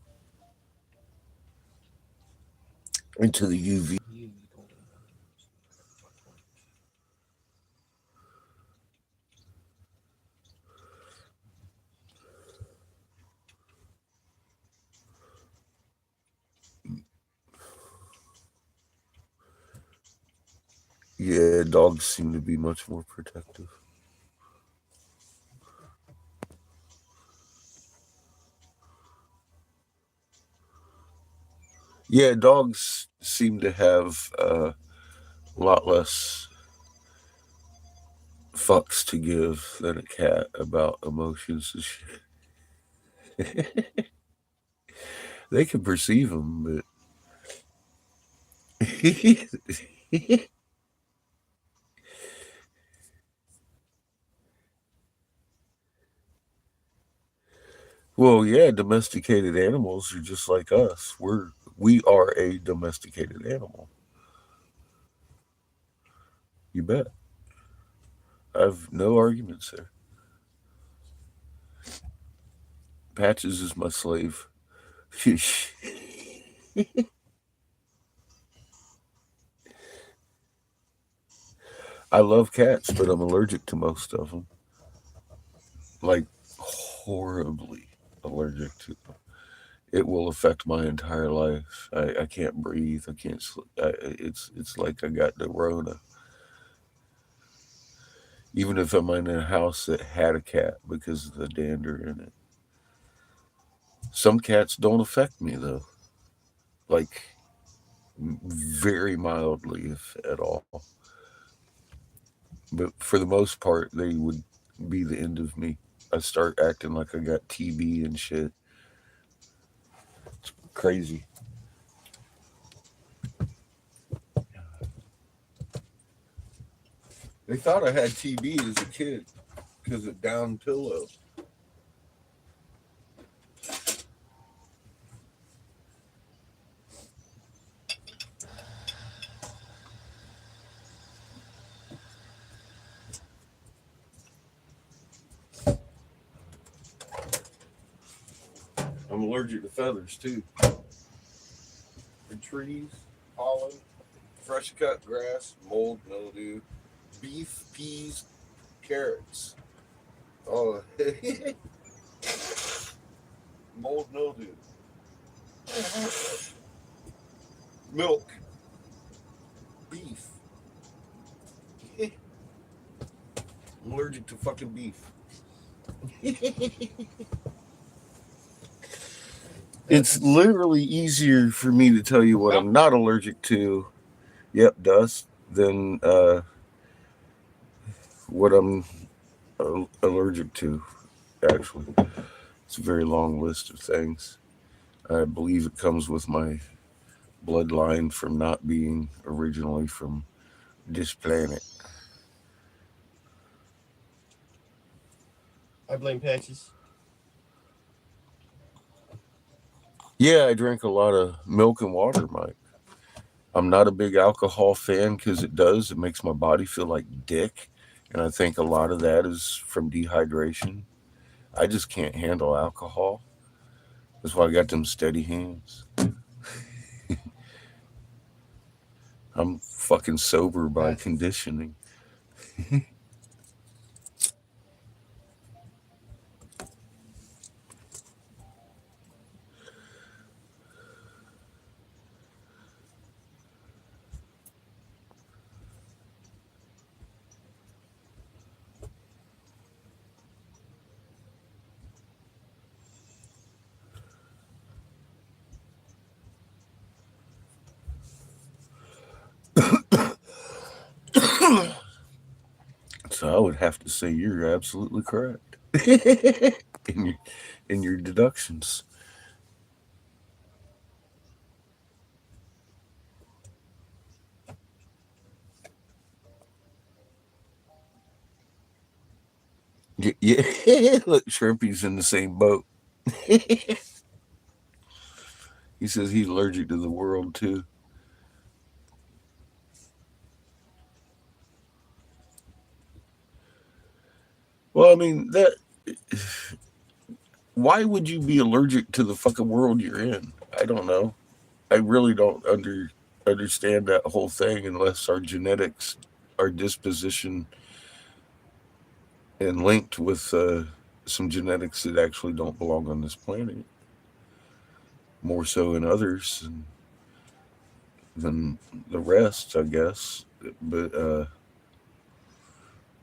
into the UV. Yeah, dogs seem to be much more protective. Yeah, dogs seem to have a lot less fucks to give than a cat about emotions and shit. They can perceive them, but well, yeah, domesticated animals are just like us. We are a domesticated animal. You bet. I've no arguments there. Patches is my slave. I love cats, but I'm allergic to most of them. Like horribly allergic to them. It will affect my entire life. I can't breathe. I can't. It's like I got the Rona. Even if I'm in a house that had a cat because of the dander in it. Some cats don't affect me though. Like very mildly, if at all. But for the most part, they would be the end of me. I start acting like I got TB and shit. Crazy. They thought I had TB as a kid because of down pillow. I'm allergic to feathers too. And trees, pollen, fresh cut grass, mold, mildew, beef, peas, carrots. Oh, mold, mildew, milk, beef. I'm allergic to fucking beef. It's literally easier for me to tell you what I'm not allergic to. Yep, dust. Than what I'm allergic to. Actually, it's a very long list of things. I believe it comes with my bloodline from not being originally from this planet. I blame Patches. Yeah, I drink a lot of milk and water, Mike. I'm not a big alcohol fan because it makes my body feel like dick. And I think a lot of that is from dehydration. I just can't handle alcohol. That's why I got them steady hands. I'm fucking sober by Patches. conditioning. So I would have to say you're absolutely correct in your in your deductions. Yeah, look, Shrimpy's in the same boat. He says he's allergic to the world too. Well, I mean that. Why would you be allergic to the fucking world you're in? I don't know. I really don't understand that whole thing unless our genetics, our disposition, and linked with some genetics that actually don't belong on this planet, more so in others than the rest, I guess. But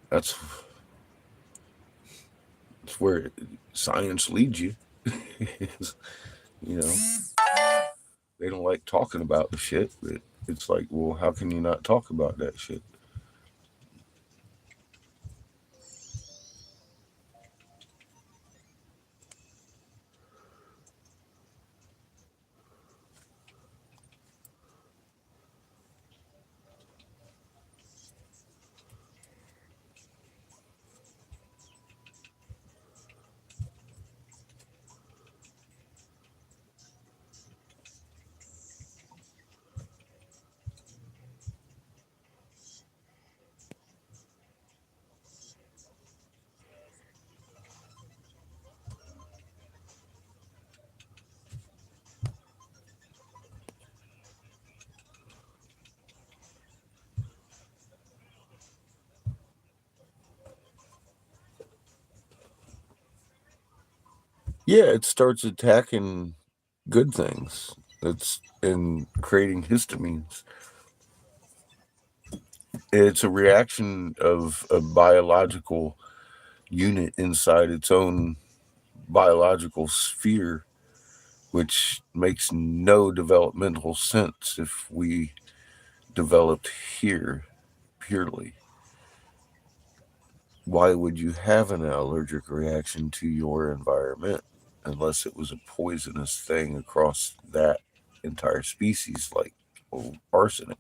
that's that's where science leads you. You know. They don't like talking about the shit, but it's like, well, how can you not talk about that shit? Yeah, it starts attacking good things. It's in creating histamines. It's a reaction of a biological unit inside its own biological sphere, which makes no developmental sense if we developed here purely. Why would you have an allergic reaction to your environment unless it was a poisonous thing across that entire species, like arsenic?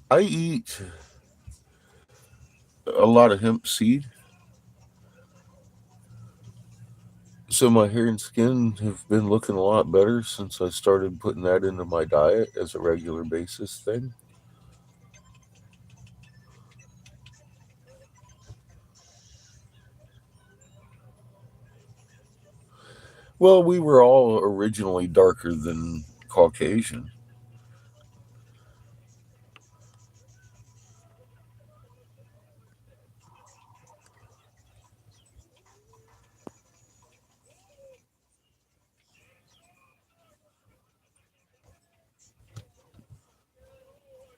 I eat a lot of hemp seed, so my hair and skin have been looking a lot better since I started putting that into my diet as a regular basis thing. Well, we were all originally darker than Caucasian.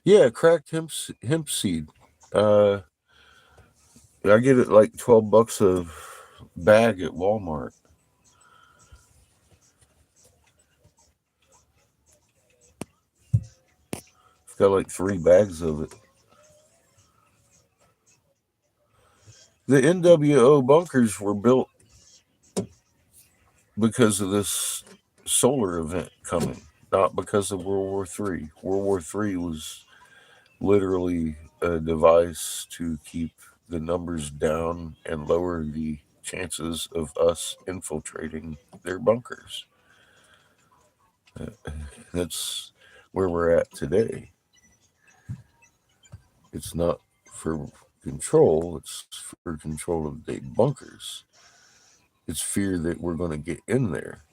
Yeah, cracked hemp seed. Uh, I get it like $12 a bag at Walmart. It's got like 3 bags of it. The NWO bunkers were built because of this solar event coming, not because of World War III. World War III was literally a device to keep the numbers down and lower the chances of us infiltrating their bunkers. That's where we're at today. It's not for control, it's for control of the bunkers. It's fear that we're going to get in there.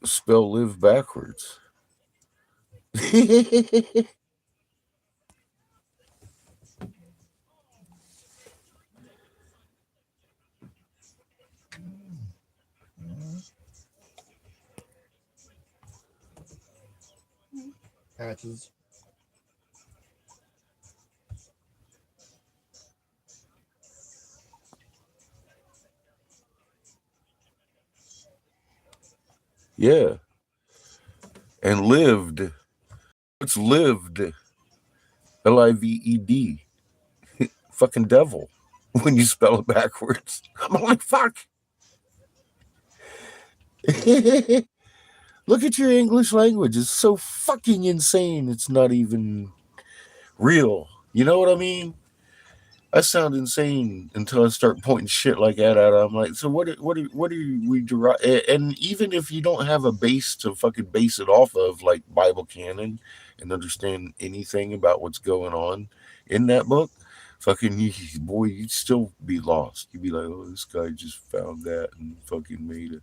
Spell live backwards. Patches. Yeah. And lived. It's lived. Lived. Fucking devil. When you spell it backwards. I'm like, fuck. Look at your English language. It's so fucking insane. It's not even real. You know what I mean? I sound insane until I start pointing shit like that at it. I'm like, so what are we derive? And even if you don't have a base to fucking base it off of, like Bible canon and understand anything about what's going on in that book, fucking boy, you'd still be lost. You'd be like, oh, this guy just found that and fucking made it.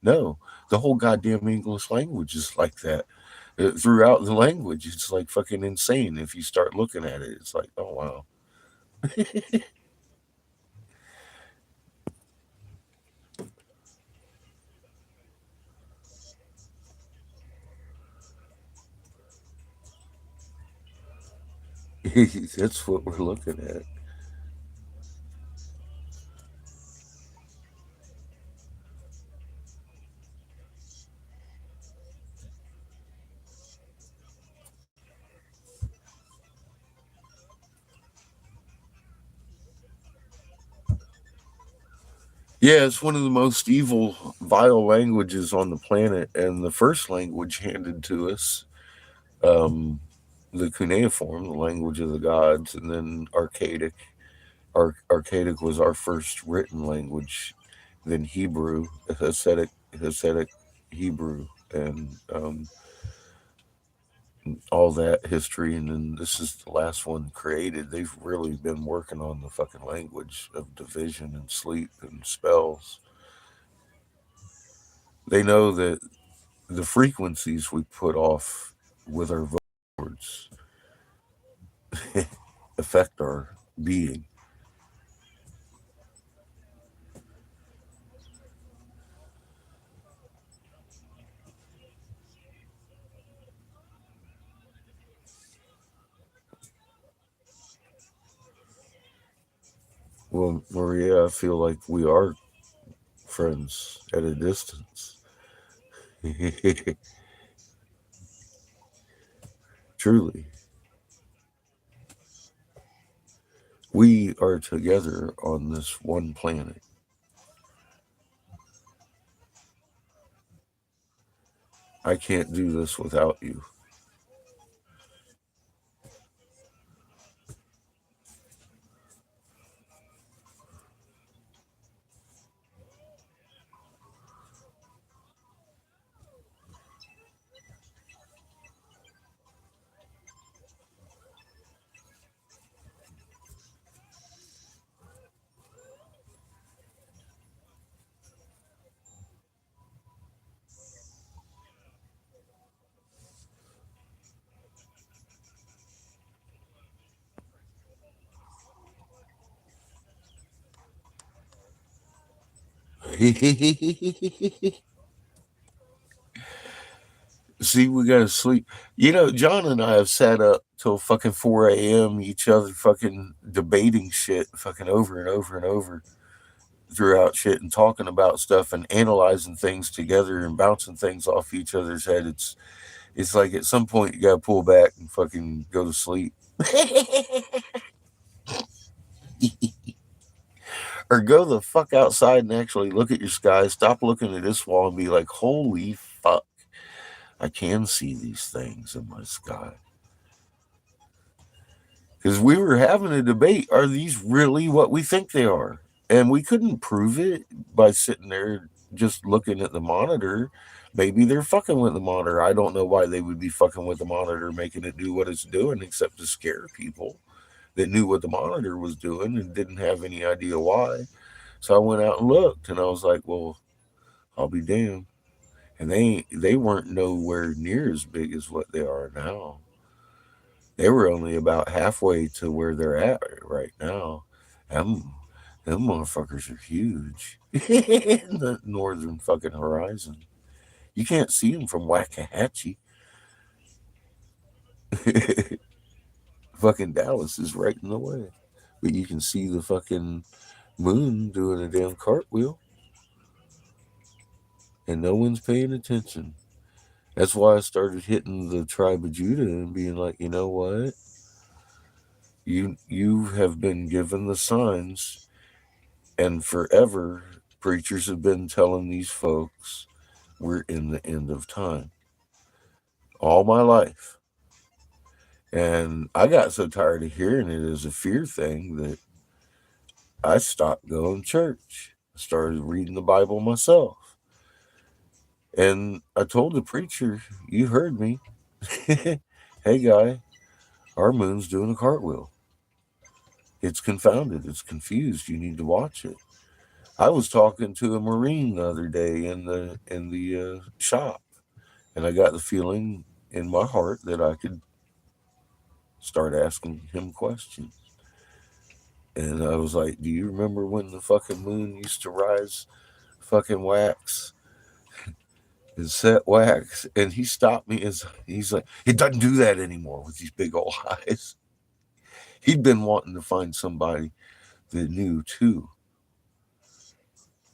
No, the whole goddamn English language is like that. Throughout the language, it's like fucking insane. If you start looking at it, it's like, oh wow. That's what we're looking at. Yeah, it's one of the most evil, vile languages on the planet, and the first language handed to us, um, the cuneiform, the language of the gods, and then Archaic. Archaic was our first written language, then Hebrew, Hasidic Hebrew, and all that history, and then this is the last one created. They've really been working on the fucking language of division and sleep and spells. They know that the frequencies we put off with our words affect our being. Well, Maria, I feel like we are friends at a distance. Truly, we are together on this one planet. I can't do this without you. See, we gotta sleep. You know, John and I have sat up till fucking 4 a.m. each other fucking debating shit fucking over and over and over throughout shit and talking about stuff and analyzing things together and bouncing things off each other's head. It's like at some point you gotta pull back and fucking go to sleep. Or go the fuck outside and actually look at your sky. Stop looking at this wall and be like, holy fuck, I can see these things in my sky. Because we were having a debate, are these really what we think they are? And we couldn't prove it by sitting there just looking at the monitor. Maybe they're fucking with the monitor. I don't know why they would be fucking with the monitor, making it do what it's doing, except to scare people that knew what the monitor was doing and didn't have any idea why. So I went out and looked, and I was like, well, I'll be damned. And they weren't nowhere near as big as what they are now. They were only about halfway to where they're at right now. Them, them motherfuckers are huge in the northern fucking horizon. You can't see them from Waxahachie. Fucking Dallas is right in the way, but you can see the fucking moon doing a damn cartwheel, and no one's paying attention. That's why I started hitting the tribe of Judah and being like, you know what? You have been given the signs, and forever preachers have been telling these folks we're in the end of time all my life. And I got so tired of hearing it as a fear thing that I stopped going to church. I started reading the Bible myself. And I told the preacher, you heard me. hey guy, our moon's doing a cartwheel. It's confounded. It's confused. You need to watch it. I was talking to a Marine the other day in the shop, and I got the feeling in my heart that I could start asking him questions. And I was like, "Do you remember when the fucking moon used to rise, fucking wax and set wax?" And he stopped me, and he's like, "It doesn't do that anymore," with these big old eyes. He'd been wanting to find somebody that knew too,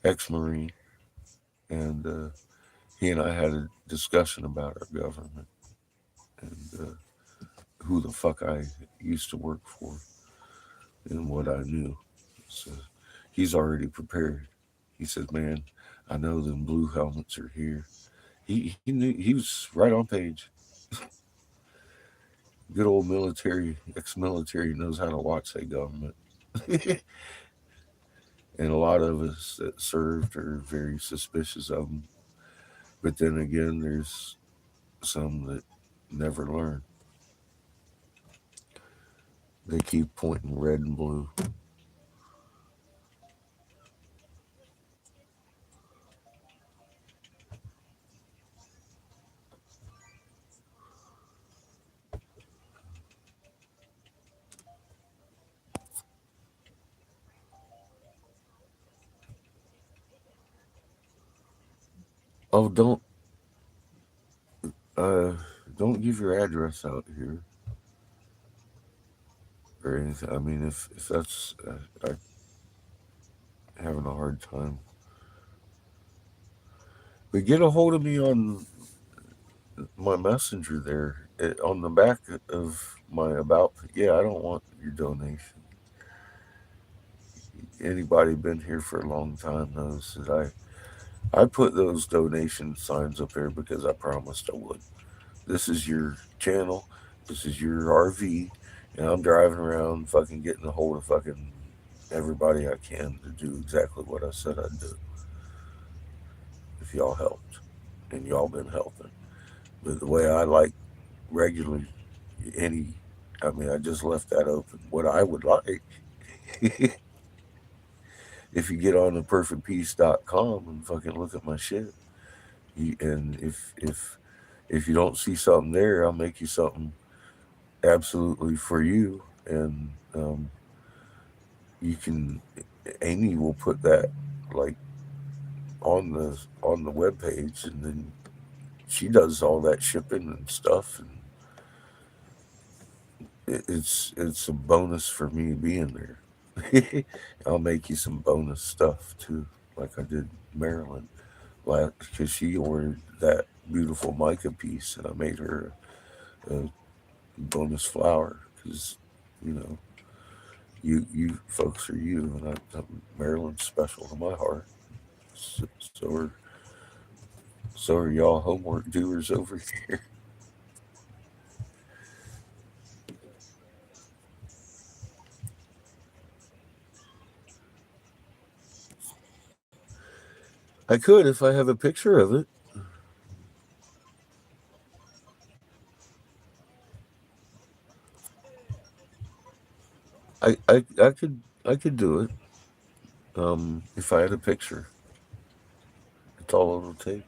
ex-Marine, and he and I had a discussion about our government and who the fuck I used to work for and what I knew. So he's already prepared. He says, "Man, I know them blue helmets are here." He knew he was right on page. Good old military, ex-military knows how to watch that government. And a lot of us that served are very suspicious of them. But then again, there's some that never learn. They keep pointing red and blue. Oh, uh, don't give your address out here or anything. I mean, if that's I having a hard time, but get a hold of me on my messenger there on the back of my about. Yeah, I don't want your donation. Anybody been here for a long time knows that I put those donation signs up there because I promised I would. This is your channel. This is your RV, and I'm driving around, fucking getting a hold of fucking everybody I can to do exactly what I said I'd do. If y'all helped, and y'all been helping, but the way I like regularly, any, I mean, I just left that open. What I would like, if you get on the perfectpeace.com and fucking look at my shit, and if you don't see something there, I'll make you something absolutely for you, and you can. Amy will put that like on the web page, and then she does all that shipping and stuff, and it's a bonus for me being there. I'll make you some bonus stuff too, like I did Marilyn, because she ordered that beautiful mica piece, and I made her a bonus flower because you know you folks are you, and Maryland's special to my heart. So, so are so are y'all homework doers over here. I could if I have a picture of it. I could do it. If I had a picture, that's all it'll take.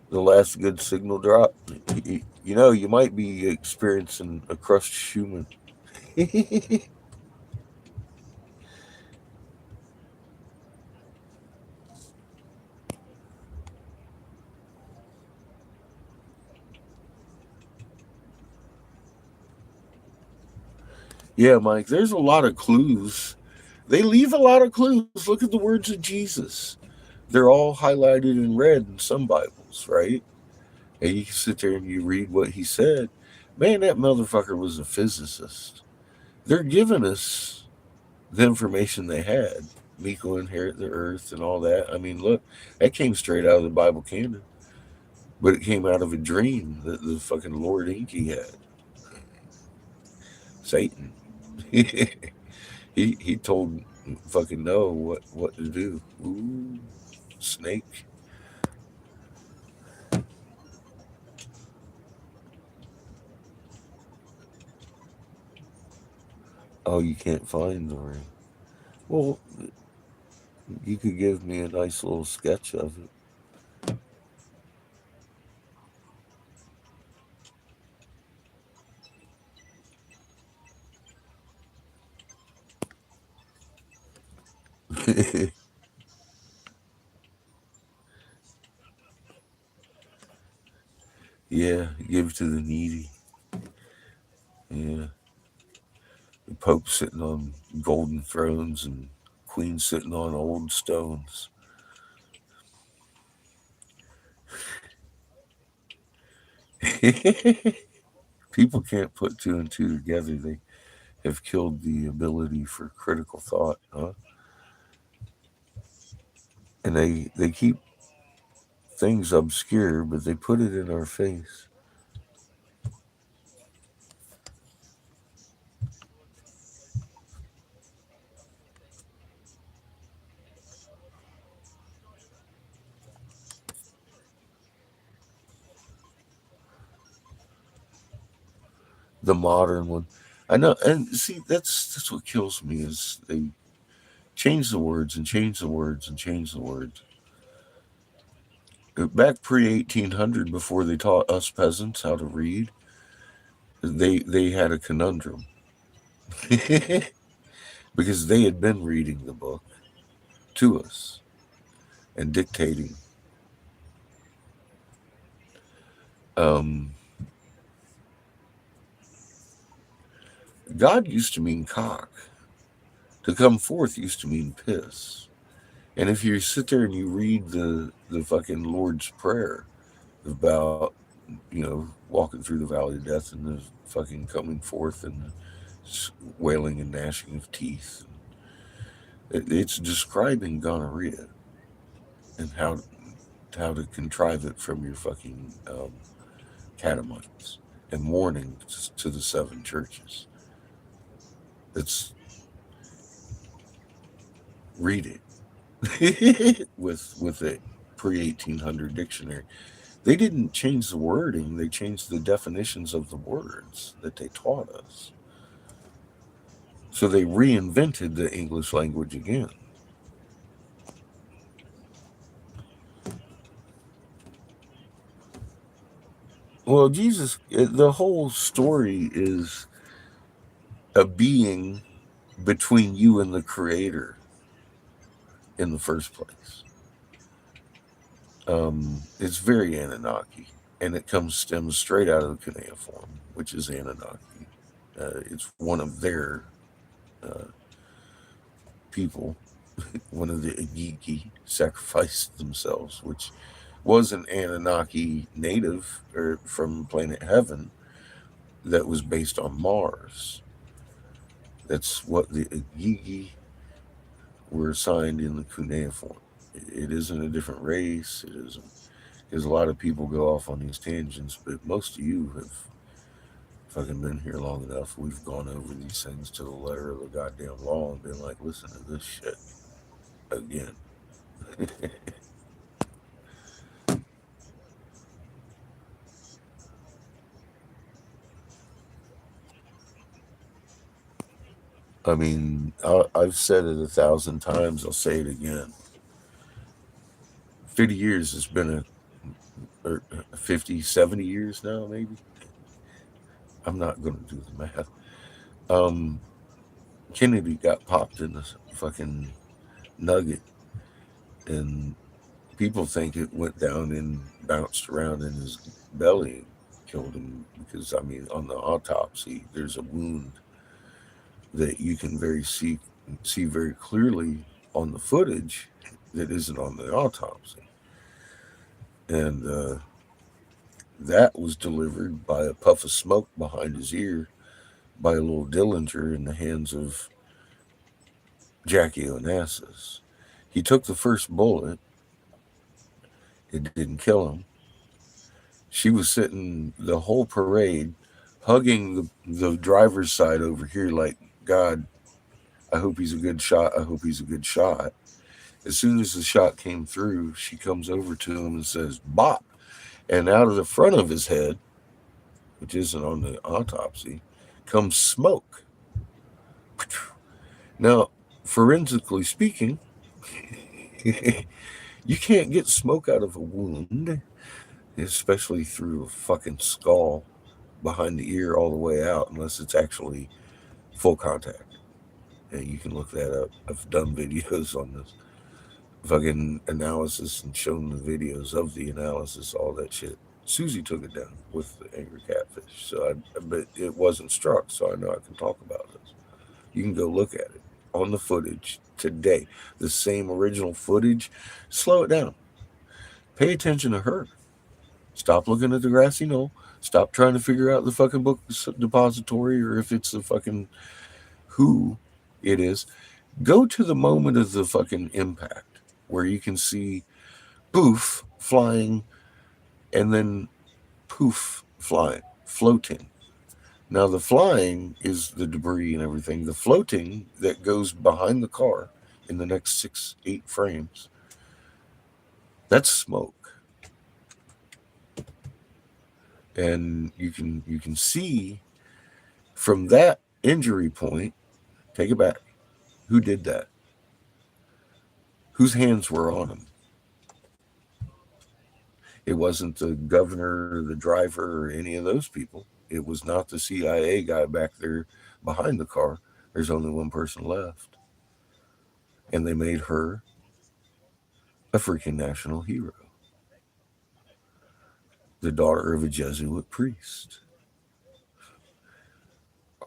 The last good signal drop. You know, you might be experiencing a crushed human. Yeah, Mike. There's a lot of clues. They leave a lot of clues. Look at the words of Jesus. They're all highlighted in red in some Bibles, right? And you can sit there and you read what he said. Man, that motherfucker was a physicist. They're giving us the information they had. Miko inherit the earth and all that. I mean, look, that came straight out of the Bible canon, but it came out of a dream that the fucking Lord Inky had. Satan. he told fucking know what to do. Ooh, snake. Oh, you can't find the ring. Well, you could give me a nice little sketch of it. Yeah, give to the needy. Yeah, the Pope sitting on golden thrones and Queen sitting on old stones. People can't put two and two together. They have killed the ability for critical thought, huh? And they keep things obscure, but they put it in our face. The modern one, I know, and see that's what kills me is they change the words and change the words and change the words. Back pre 1800, before they taught us peasants how to read, they had a conundrum because they had been reading the book to us and dictating. Um, God used to mean cock. To come forth used to mean piss. And if you sit there and you read the fucking Lord's Prayer about, walking through the valley of death and the fucking coming forth and the wailing and gnashing of teeth, it's describing gonorrhea and how to contrive it from your fucking um, catamites and warning to the seven churches. It's read it with a pre 1800 dictionary. They didn't change the wording; they changed the definitions of the words that they taught us. So they reinvented the English language again. Well, Jesus, the whole story is a being between you and the Creator in the first place. It's very Anunnaki, and it stems straight out of the cuneiform, which is Anunnaki. It's one of their uh, people. One of the Igigi sacrificed themselves, which was an Anunnaki native or from planet Heaven that was based on Mars. That's what the Igigi were assigned in the cuneiform. It isn't a different race. It isn't, because a lot of people go off on these tangents, but most of you have fucking been here long enough. We've gone over these things to the letter of the goddamn law and been like, listen to this shit again. I mean, I've said it 1,000 times. I'll say it again. 50 years has been or 50, 70 years now, maybe. I'm not going to do the math. Um, Kennedy got popped in the fucking nugget, and people think it went down and bounced around in his belly and killed him. Because, I mean, on the autopsy, there's a wound that you can see very clearly on the footage that isn't on the autopsy. And that was delivered by a puff of smoke behind his ear by a little Dillinger in the hands of Jackie Onassis. He took the first bullet. It didn't kill him. She was sitting the whole parade hugging the driver's side over here like, God, I hope he's a good shot. I hope he's a good shot. As soon as the shot came through, she comes over to him and says, "Bop." And out of the front of his head, which isn't on the autopsy, comes smoke. Now, forensically speaking, you can't get smoke out of a wound, especially through a fucking skull behind the ear all the way out, unless it's actually full contact. And you can look that up. I've done videos on this fucking analysis and shown the videos of the analysis, all that shit. Susie took it down with the angry catfish, but it wasn't struck, so I know I can talk about this. You can go look at it on the footage today, the same original footage. Slow it down. Pay attention to her. Stop looking at the grassy knoll. Stop trying to figure out the fucking book depository or if it's the fucking who it is. Go to the moment of the fucking impact where you can see poof flying and then poof flying, floating. Now, the flying is the debris and everything. The floating that goes behind the car in the next 6, 8 frames, that's smoke. And you can see from that injury point, take it back. Who did that? Whose hands were on him? It wasn't the governor, the driver, or any of those people. It was not the CIA guy back there behind the car. There's only one person left. And they made her a freaking national hero. The daughter of a Jesuit priest.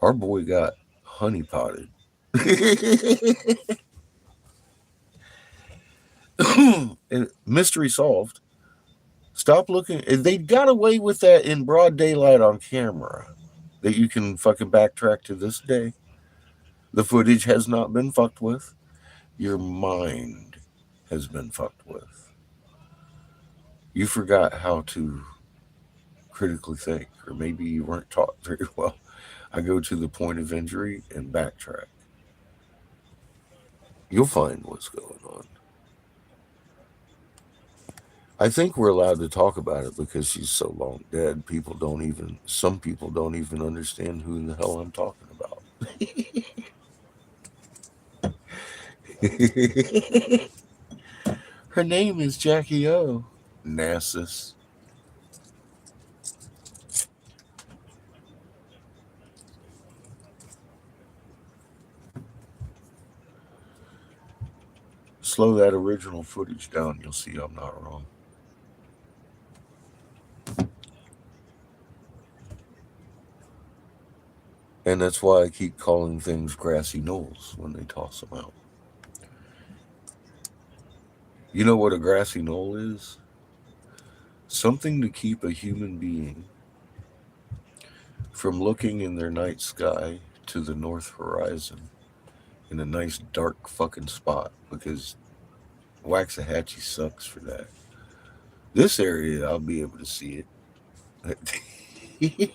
Our boy got honeypotted. And mystery solved. Stop looking. They got away with that in broad daylight on camera that you can fucking backtrack to this day. The footage has not been fucked with. Your mind has been fucked with. You forgot how to critically think, or maybe you weren't taught very well. I go to the point of injury and backtrack. You'll find what's going on. I think we're allowed to talk about it because she's so long dead. Some people don't even understand who in the hell I'm talking about. Her name is Jackie O. Nassus. Slow that original footage down. You'll see I'm not wrong. And that's why I keep calling things grassy knolls when they toss them out. You know what a grassy knoll is? Something to keep a human being from looking in their night sky to the north horizon in a nice dark fucking spot because Waxahachie sucks for that. This area, I'll be able to see it.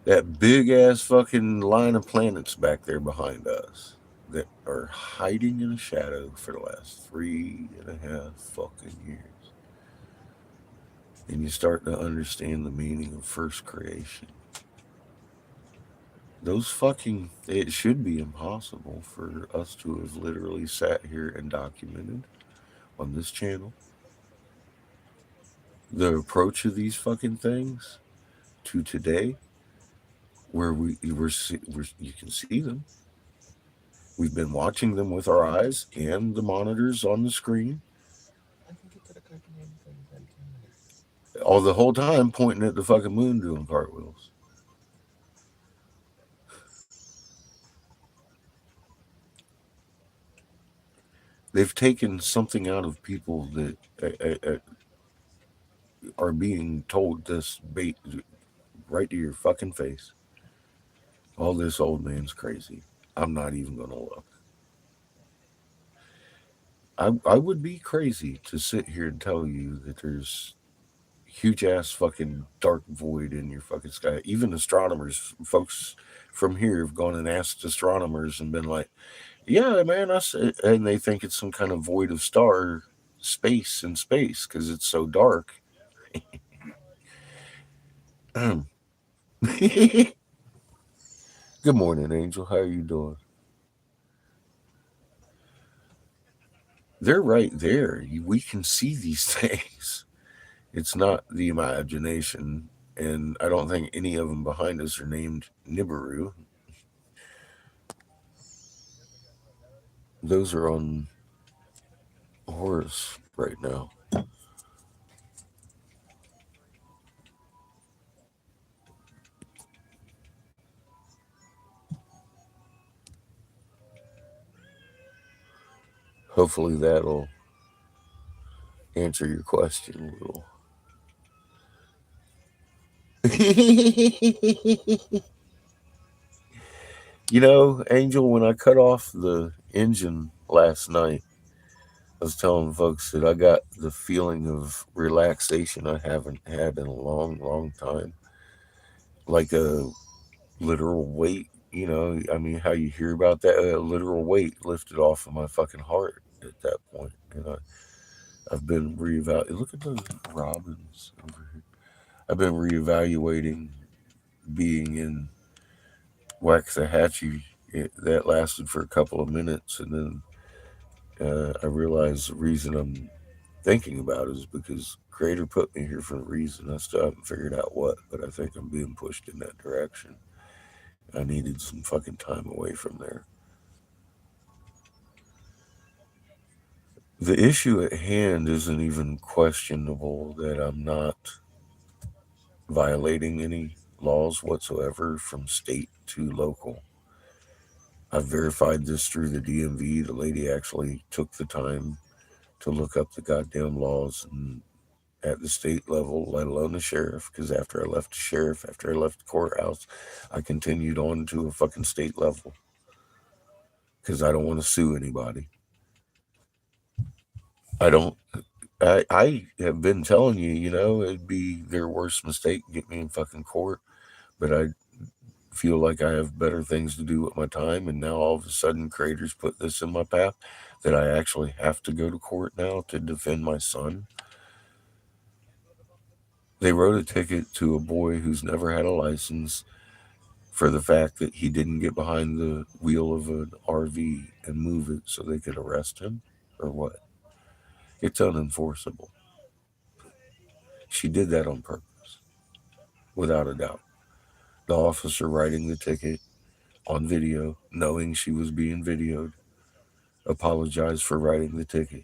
That big ass fucking line of planets back there behind us that are hiding in a shadow for the last 3.5 fucking years. And you start to understand the meaning of first creation. It should be impossible for us to have literally sat here and documented on this channel the approach of these fucking things to today, where you can see them. We've been watching them with our eyes and the monitors on the screen. All the whole time pointing at the fucking moon doing cartwheels. They've taken something out of people that are being told this bait right to your fucking face. Oh, this old man's crazy. I'm not even going to look. I would be crazy to sit here and tell you that there's huge ass fucking dark void in your fucking sky. Even astronomers, folks from here have gone and asked astronomers and been like, "Yeah, man, and they think it's some kind of void of star space in space because it's so dark." Good morning, Angel. How are you doing? They're right there. We can see these things. It's not the imagination, and I don't think any of them behind us are named Nibiru. Those are on Horus right now. Hopefully that'll answer your question a little. Angel, when I cut off the engine last night, I was telling folks that I got the feeling of relaxation I haven't had in a long, long time. Like a literal weight, I mean, how you hear about that? A literal weight lifted off of my fucking heart at that point. And I've been reevaluating. Look at those robins over here. I've been reevaluating being in Waxahachie. That lasted for a couple of minutes, and then I realized the reason I'm thinking about it is because Creator put me here for a reason. I still haven't figured out what, but I think I'm being pushed in that direction. I needed some fucking time away from there. The issue at hand isn't even questionable that I'm not violating any laws whatsoever from state to local. I've verified this through the DMV. The lady actually took the time to look up the goddamn laws and at the state level, let alone the sheriff. Because after I left the sheriff, after I left the courthouse, I continued on to a fucking state level because I don't want to sue anybody. I don't. I have been telling you, it'd be their worst mistake to get me in fucking court, but I feel like I have better things to do with my time, and now all of a sudden, creators put this in my path that I actually have to go to court now to defend my son. They wrote a ticket to a boy who's never had a license for the fact that he didn't get behind the wheel of an RV and move it so they could arrest him, or what? It's unenforceable. She did that on purpose, without a doubt. The officer writing the ticket on video, knowing she was being videoed, apologized for writing the ticket.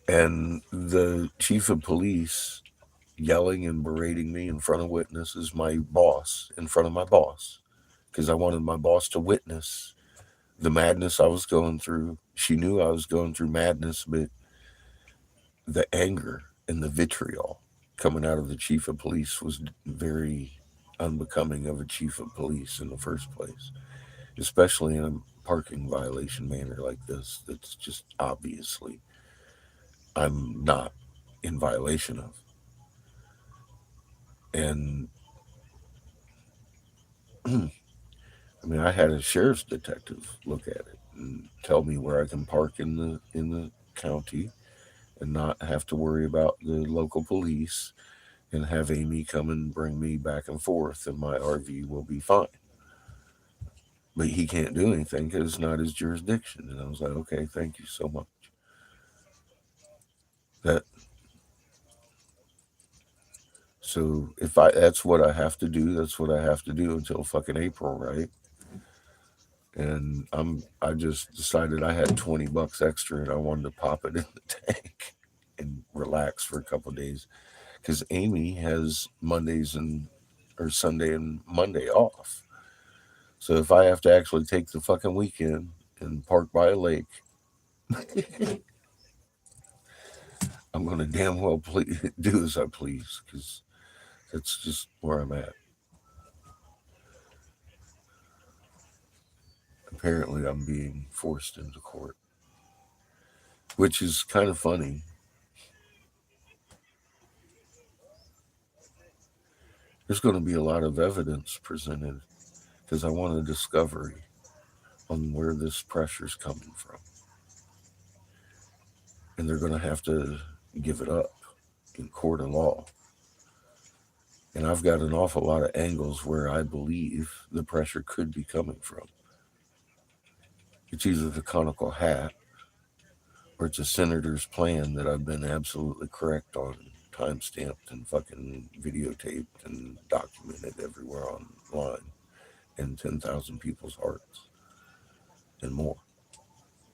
And the chief of police yelling and berating me in front of witnesses, my boss, in front of my boss, because I wanted my boss to witness the madness I was going through. She knew I was going through madness, but the anger and the vitriol coming out of the chief of police was very unbecoming of a chief of police in the first place, especially in a parking violation manner like this. That's just obviously I'm not in violation of. And I mean, I had a sheriff's detective look at it and tell me where I can park in the county and not have to worry about the local police and have Amy come and bring me back and forth, and my RV will be fine. But he can't do anything because it's not his jurisdiction. And I was like, okay, thank you so much. That so if that's what I have to do, that's what I have to do until fucking April, right? And I just decided I had $20 extra and I wanted to pop it in the tank and relax for a couple of days because Amy has Mondays and or Sunday and Monday off. So if I have to actually take the fucking weekend and park by a lake, I'm gonna damn well do as I please because that's just where I'm at. apparently I'm being forced into court, which is kind of funny. There's going to be a lot of evidence presented because I want a discovery on where this pressure's coming from. And they're going to have to give it up in court of law. And I've got an awful lot of angles where I believe the pressure could be coming from. It's either the conical hat or it's a senator's plan that I've been absolutely correct on, time stamped and fucking videotaped and documented everywhere online in 10,000 people's hearts and more.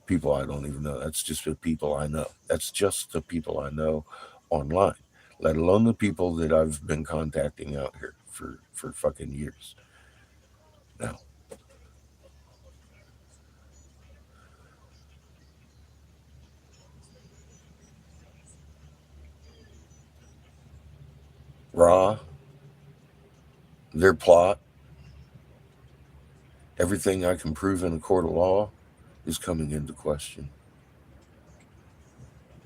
People I don't even know. That's just the people I know. That's just the people I know online, let alone the people that I've been contacting out here for fucking years now. Raw, their plot, everything I can prove in a court of law is coming into question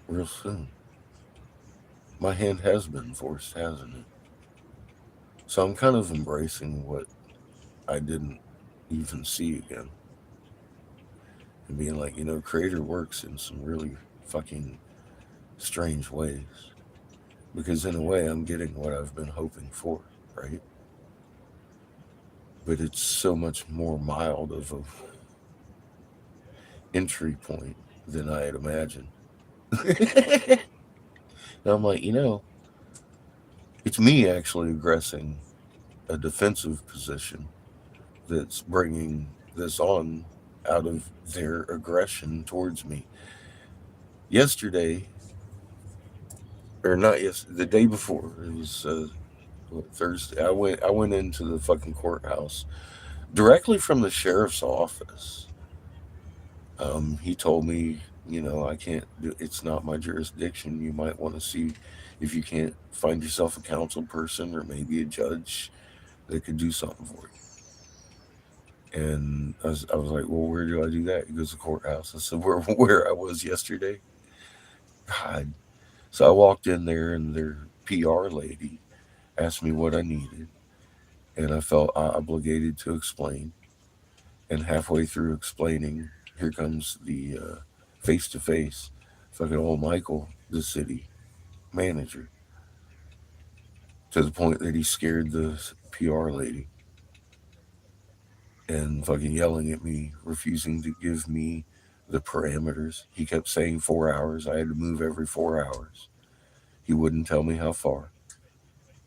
real soon. My hand has been forced, hasn't it? So I'm kind of embracing what I didn't even see again. And being like, Creator works in some really fucking strange ways. Because in a way, I'm getting what I've been hoping for, right? But it's so much more mild of a entry point than I had imagined. And I'm like, it's me actually aggressing a defensive position that's bringing this on out of their aggression towards me. Yesterday, or not yesterday, the day before, it was Thursday. I went into the fucking courthouse directly from the sheriff's office. He told me, I can't do. It's not my jurisdiction. You might want to see if you can't find yourself a council person or maybe a judge that could do something for you. And I was like, well, where do I do that? He goes, the courthouse. I said, where I was yesterday. God. So I walked in there, and their PR lady asked me what I needed, and I felt obligated to explain. And halfway through explaining, here comes the face to face, fucking old Michael, the city manager, to the point that he scared the PR lady and fucking yelling at me, refusing to give me the parameters. He kept saying 4 hours. I had to move every 4 hours. He wouldn't tell me how far.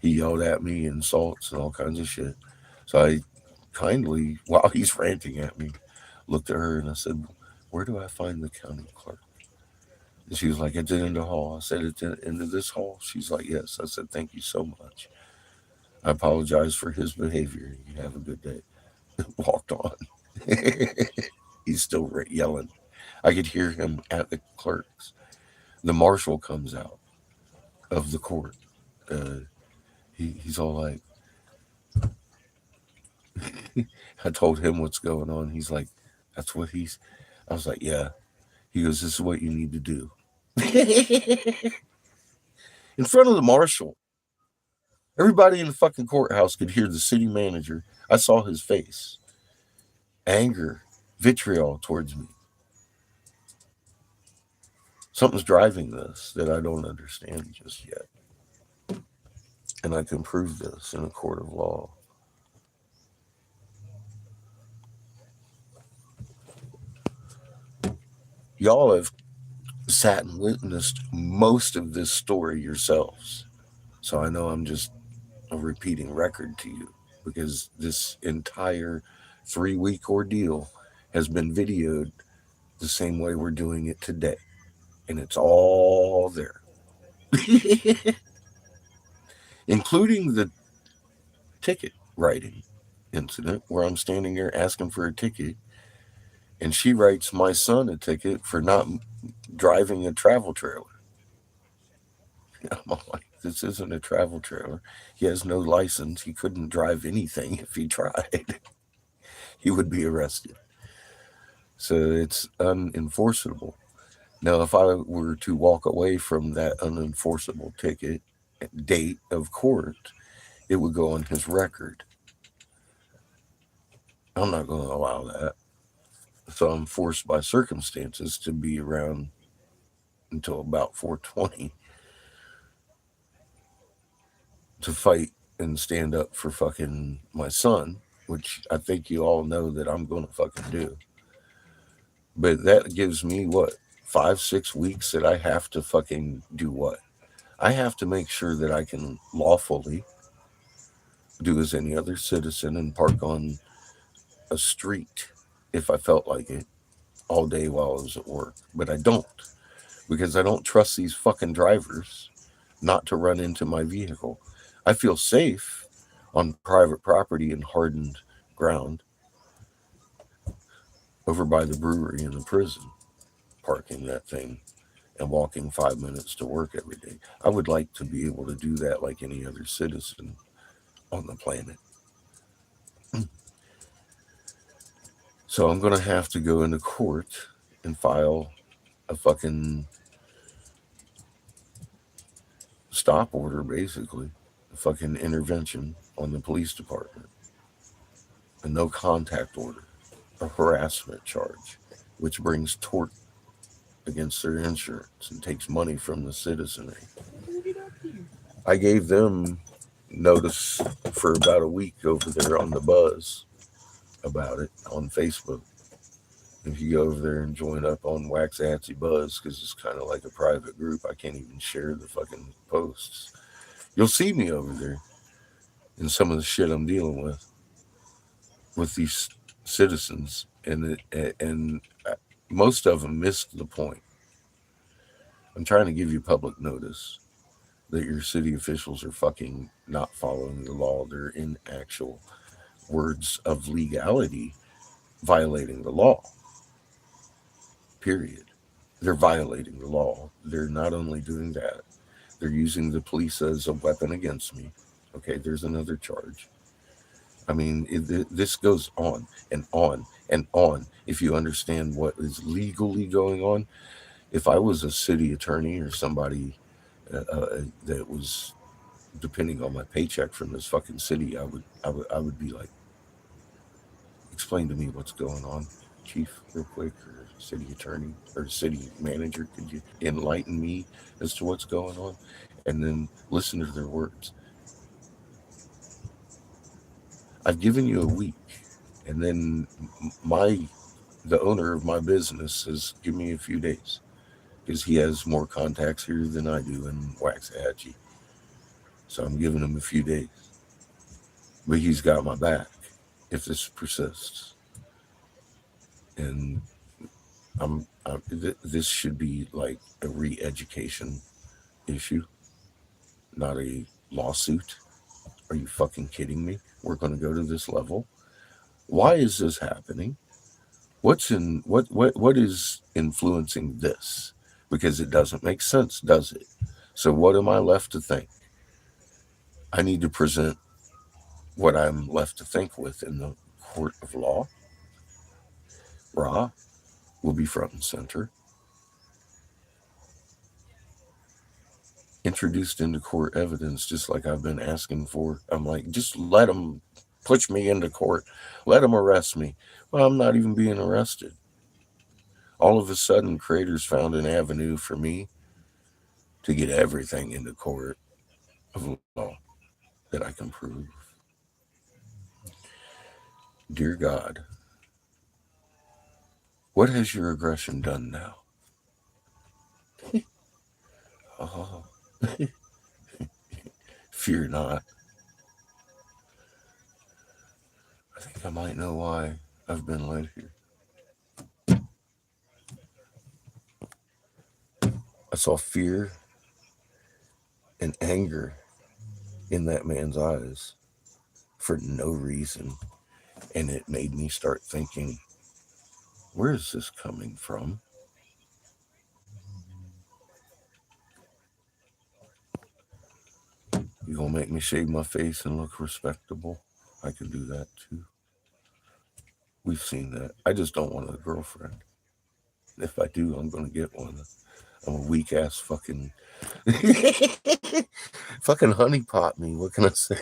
He yelled at me insults and all kinds of shit. So I kindly, while he's ranting at me, looked at her and I said, where do I find the county clerk? And she was like, it's in the hall. I said, it's into this hall? She's like, yes. I said, thank you so much. I apologize for his behavior. You have a good day. Walked on. He's still yelling. I could hear him at the clerk's. The marshal comes out of the court. He's all like, I told him what's going on. He's like, that's what he's. I was like, yeah. He goes, this is what you need to do. In front of the marshal. Everybody in the fucking courthouse could hear the city manager. I saw his face. Anger, vitriol towards me. Something's driving this that I don't understand just yet. And I can prove this in a court of law. Y'all have sat and witnessed most of this story yourselves. So I know I'm just a repeating record to you because this entire 3-week ordeal has been videoed the same way we're doing it today. And it's all there. Including the ticket writing incident where I'm standing there asking for a ticket and she writes my son a ticket for not driving a travel trailer. I'm like, this isn't a travel trailer. He has no license. He couldn't drive anything if he tried. He would be arrested. So it's unenforceable. Now, if I were to walk away from that unenforceable ticket date of court, it would go on his record. I'm not going to allow that. So I'm forced by circumstances to be around until about 4:20 to fight and stand up for fucking my son, which I think you all know that I'm going to fucking do. But that gives me what, 5, 6 weeks that I have to fucking do what? I have to make sure that I can lawfully do as any other citizen and park on a street if I felt like it all day while I was at work. But I don't, because I don't trust these fucking drivers not to run into my vehicle. I feel safe on private property and hardened ground over by the brewery and the prison, parking that thing and walking 5 minutes to work every day. I would like to be able to do that like any other citizen on the planet. So I'm going to have to go into court and file a fucking stop order, basically, a fucking intervention on the police department, a no contact order, a harassment charge, which brings tort against their insurance and takes money from the citizenry. I gave them notice for about a week over there on the buzz about it on Facebook. If you go over there and join up on Waxahachie Buzz, because it's kind of like a private group, I can't even share the fucking posts. You'll see me over there in some of the shit I'm dealing with these citizens, and most of them missed the point. I'm trying to give you public notice that your city officials are fucking not following the law. They're in actual words of legality violating the law. Period. They're violating the law. They're not only doing that, they're using the police as a weapon against me. Okay, there's another charge. I mean, this goes on and on and on. If you understand what is legally going on, if I was a city attorney or somebody that was depending on my paycheck from this fucking city, I would be like, explain to me what's going on, chief, real quick, or city attorney or city manager. Could you enlighten me as to what's going on? And then listen to their words. I've given you a week, and then my the owner of my business says, give me a few days because he has more contacts here than I do in Waxahachie. So I'm giving him a few days, but he's got my back if this persists. And this should be like a re-education issue, not a lawsuit. Are you fucking kidding me? We're going to go to this level. Why is this happening? What is influencing this? Because it doesn't make sense, does it? So what am I left to think? I need to present what I'm left to think with in the court of law. Ra will be front and center. Introduced into court evidence, just like I've been asking for. I'm like, just let them push me into court. Let them arrest me. Well, I'm not even being arrested. All of a sudden, creators found an avenue for me to get everything into court of law that I can prove. Dear God, what has your aggression done now? Oh, fear not. I think I might know why I've been led here. I saw fear and anger in that man's eyes for no reason. And it made me start thinking, where is this coming from? You gonna make me shave my face and look respectable? I can do that too. We've seen that. I just don't want a girlfriend. If I do, I'm going to get one. I'm a weak ass fucking fucking honeypot me. What can I say?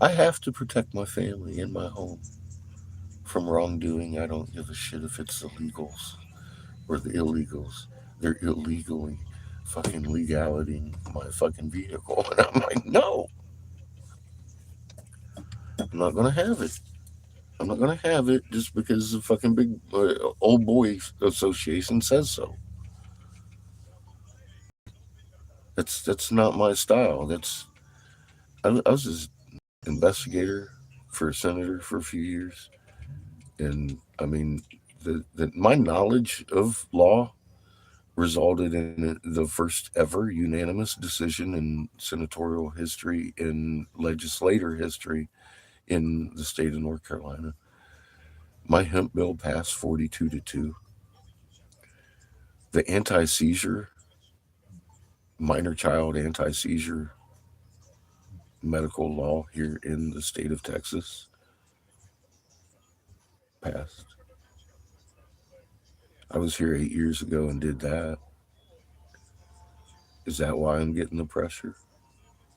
I have to protect my family and my home from wrongdoing. I don't give a shit if it's the legals or the illegals. They're illegally fucking legality my fucking vehicle. And I'm like, no, I'm not going to have it. I'm not going to have it just because the fucking big old boy association says so. That's not my style. I was just investigator for a senator for a few years, and I mean, my knowledge of law resulted in the first ever unanimous decision in senatorial history, in legislator history in the state of North Carolina. My hemp bill passed 42-2. The anti-seizure, minor child anti-seizure medical law here in the state of Texas passed. I was here 8 years ago and did that. Is that why I'm getting the pressure?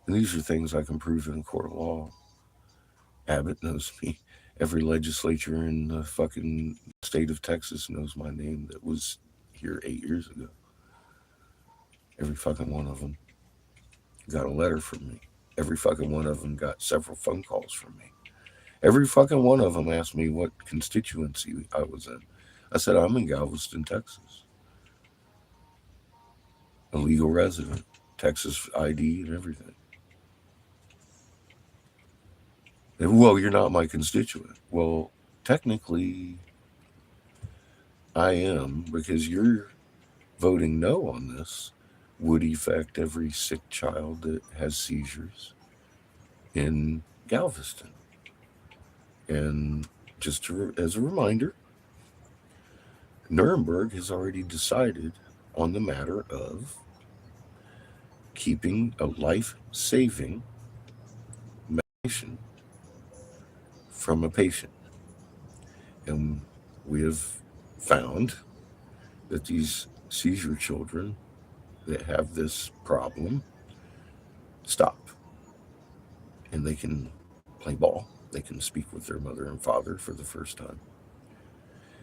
And these are things I can prove in a court of law. Abbott knows me. Every legislature in the fucking state of Texas knows my name that was here 8 years ago. Every fucking one of them got a letter from me. Every fucking one of them got several phone calls from me. Every fucking one of them asked me what constituency I was in. I said, I'm in Galveston, Texas. A legal resident, Texas ID and everything. Well, you're not my constituent. Well, technically, I am, because you're voting no on this would affect every sick child that has seizures in Galveston. And just as a reminder, Nuremberg has already decided on the matter of keeping a life-saving medication from a patient. And we have found that these seizure children that have this problem stop. And they can play ball. They can speak with their mother and father for the first time.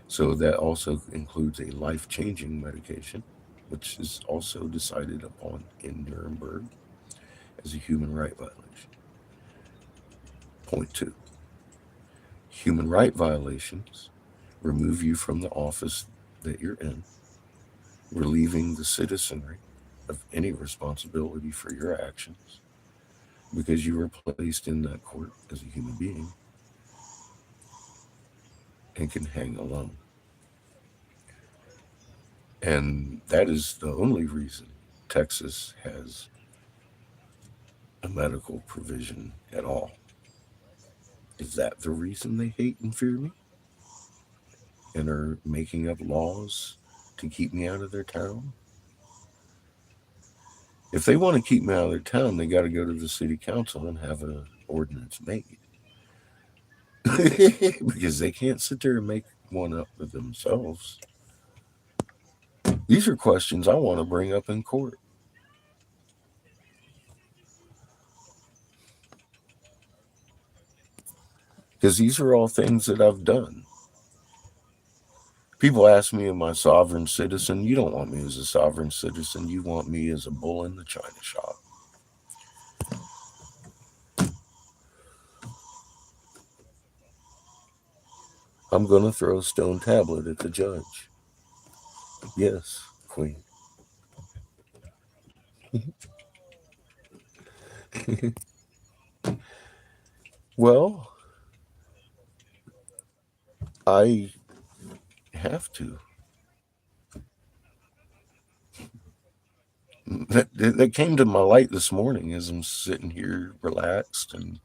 So that also includes a life-changing medication, which is also decided upon in Nuremberg as a human right violation. Point 2. Human right violations remove you from the office that you're in, relieving the citizenry of any responsibility for your actions because you were placed in that court as a human being and can hang alone. And that is the only reason Texas has a medical provision at all. Is that the reason they hate and fear me? And are making up laws to keep me out of their town? If they want to keep me out of their town, they got to go to the city council and have an ordinance made. Because they can't sit there and make one up for themselves. These are questions I want to bring up in court. Because these are all things that I've done. People ask me, am I a sovereign citizen? You don't want me as a sovereign citizen. You want me as a bull in the china shop. I'm going to throw a stone tablet at the judge. Yes, Queen. Well, I have to. That came to my light this morning as I'm sitting here relaxed and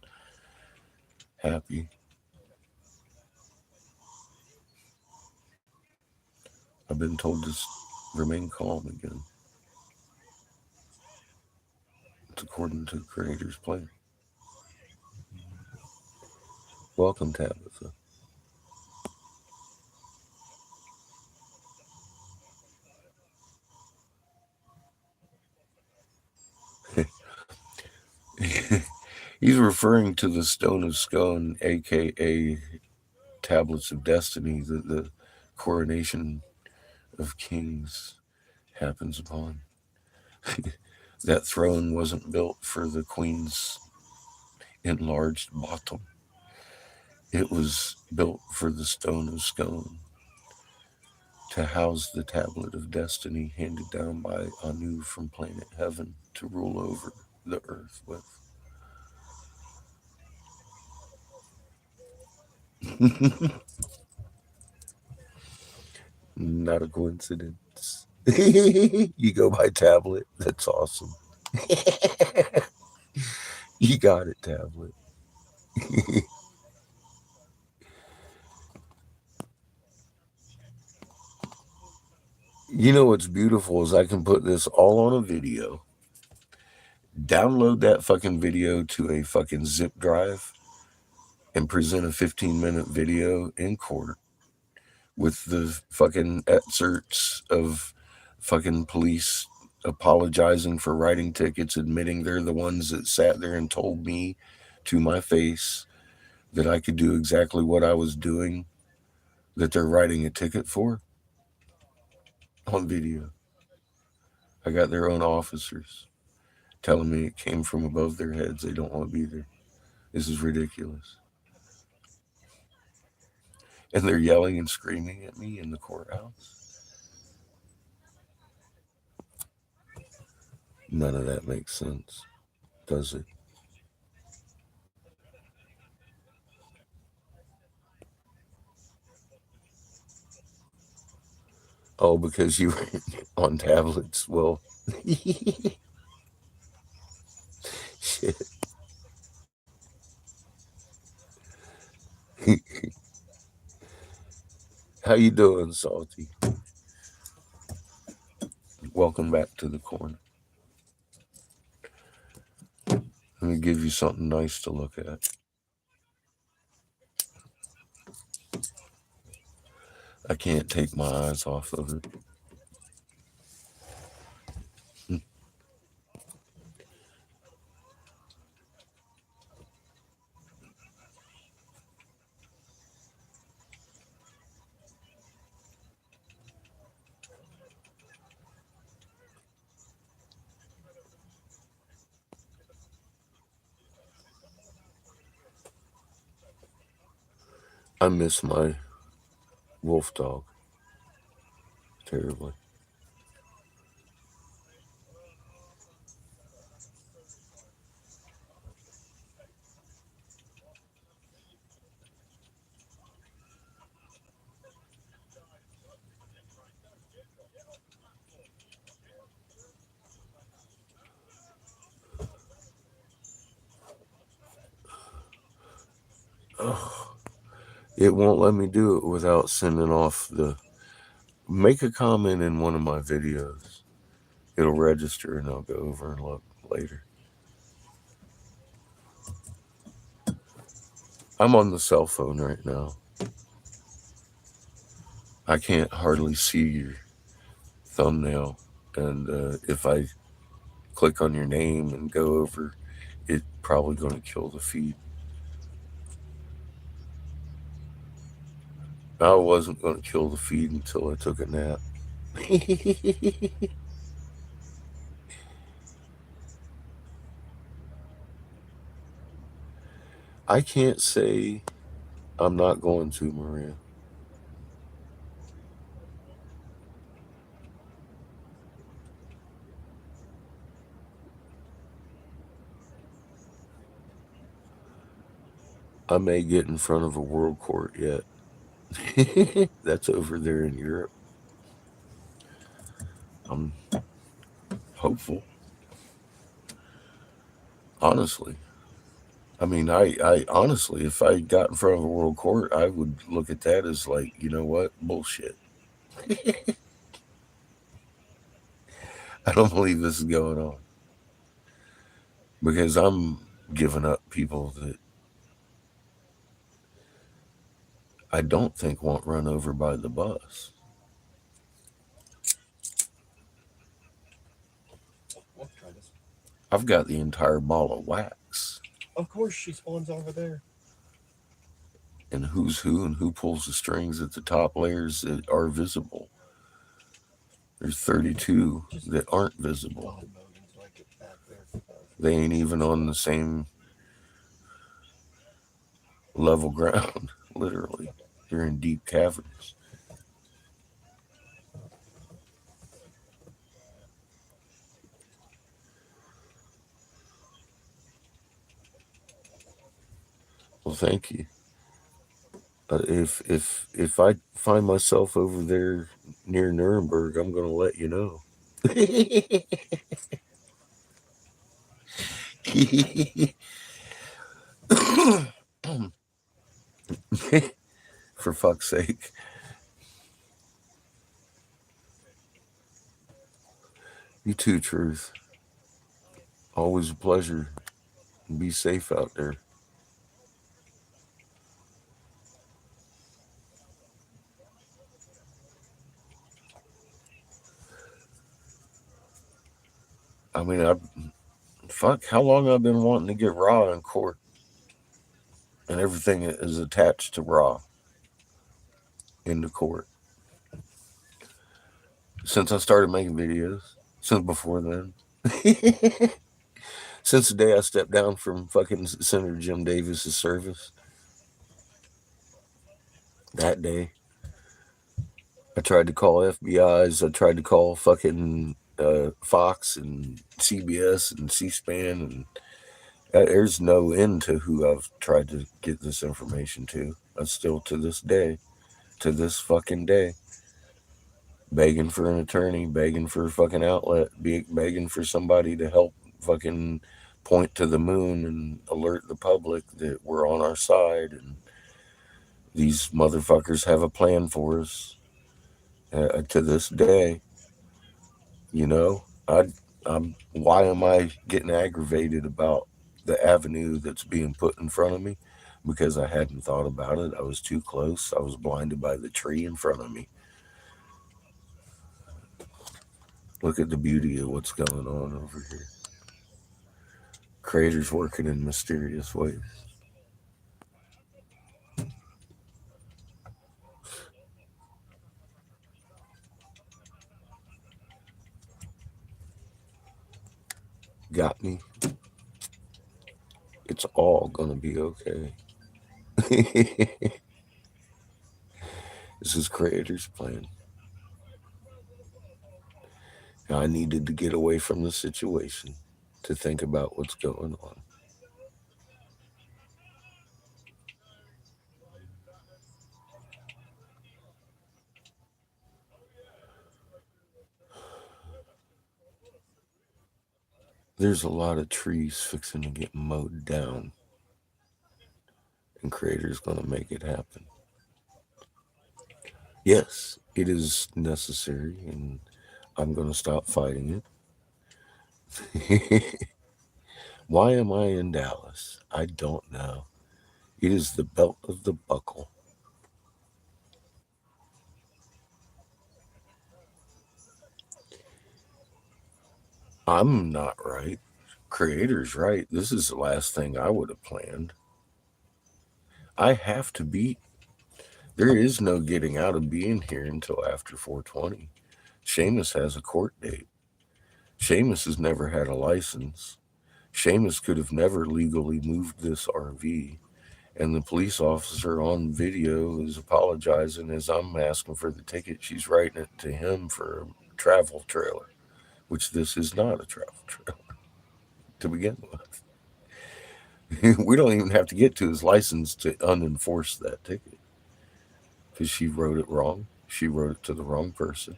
happy. I've been told to remain calm again. It's according to the Creator's plan. Welcome, Tabitha. He's referring to the Stone of Scone, aka Tablets of Destiny, that the coronation of kings happens upon. That throne wasn't built for the queen's enlarged bottom. It was built for the Stone of Scone to house the Tablet of Destiny handed down by Anu from planet Heaven to rule over the earth with. Not a coincidence. You go by tablet. That's awesome. You got it, tablet. You know what's beautiful is I can put this all on a video, download that fucking video to a fucking zip drive, and present a 15-minute video in court with the fucking excerpts of fucking police apologizing for writing tickets, admitting they're the ones that sat there and told me to my face that I could do exactly what I was doing, that they're writing a ticket for, on video. I got their own officers telling me it came from above their heads. They don't want to be there. This is ridiculous. And they're yelling and screaming at me in the courthouse. None of that makes sense, does it? Oh, because you were on tablets. Well, shit. How you doing, Salty? Welcome back to the corner. Let me give you something nice to look at. I can't take my eyes off of it. I miss my wolf dog terribly. Oh, it won't let me do it without sending off the. Make a comment in one of my videos. It'll register and I'll go over and look later. I'm on the cell phone right now. I can't hardly see your thumbnail. And if I click on your name and go over, it's probably going to kill the feed. I wasn't going to kill the feed until I took a nap. I can't say I'm not going to, Maria. I may get in front of a world court yet. That's over there in Europe. I'm hopeful. Honestly. I mean, I honestly, if I got in front of a world court, I would look at that as like, you know what? Bullshit. I don't believe this is going on. Because I'm giving up people that I don't think want run over by the bus. We'll try this. I've got the entire ball of wax. Of course, she spawns over there. And who's who and who pulls the strings at the top layers that are visible. There's 32 that aren't visible. God mode until I get back there. They ain't even on the same level ground, literally. They're in deep caverns. Well, thank you. If I find myself over there near Nuremberg, I'm gonna let you know. For fuck's sake. You too, Truth. Always a pleasure. Be safe out there. I mean, how long I've been wanting to get Raw in court, and everything is attached to Raw into court. Since I started making videos, since before then, since the day I stepped down from fucking Senator Jim Davis's service, that day, I tried to call FBI's, I tried to call fucking Fox and CBS and C-SPAN, and there's no end to who I've tried to get this information to. I'm still to this day, to this fucking day, begging for an attorney, begging for a fucking outlet, begging for somebody to help fucking point to the moon and alert the public that we're on our side and these motherfuckers have a plan for us. To this day, you know, why am I getting aggravated about the avenue that's being put in front of me? Because I hadn't thought about it. I was too close. I was blinded by the tree in front of me. Look at the beauty of what's going on over here. Creators working in mysterious ways. Got me. It's all gonna be okay. This is Creator's plan. I needed to get away from the situation to think about what's going on. There's a lot of trees fixing to get mowed down, and Creator's going to make it happen. Yes, it is necessary, and I'm going to stop fighting it. Why am I in Dallas? I don't know. It is the belt of the buckle. I'm not right. Creator's right. This is the last thing I would have planned. I have to be. There is no getting out of being here until after 420. Seamus has a court date. Seamus has never had a license. Seamus could have never legally moved this RV. And the police officer on video is apologizing as I'm asking for the ticket. She's writing it to him for a travel trailer, which this is not a travel trailer to begin with. We don't even have to get to his license to unenforce that ticket because she wrote it wrong. She wrote it to the wrong person.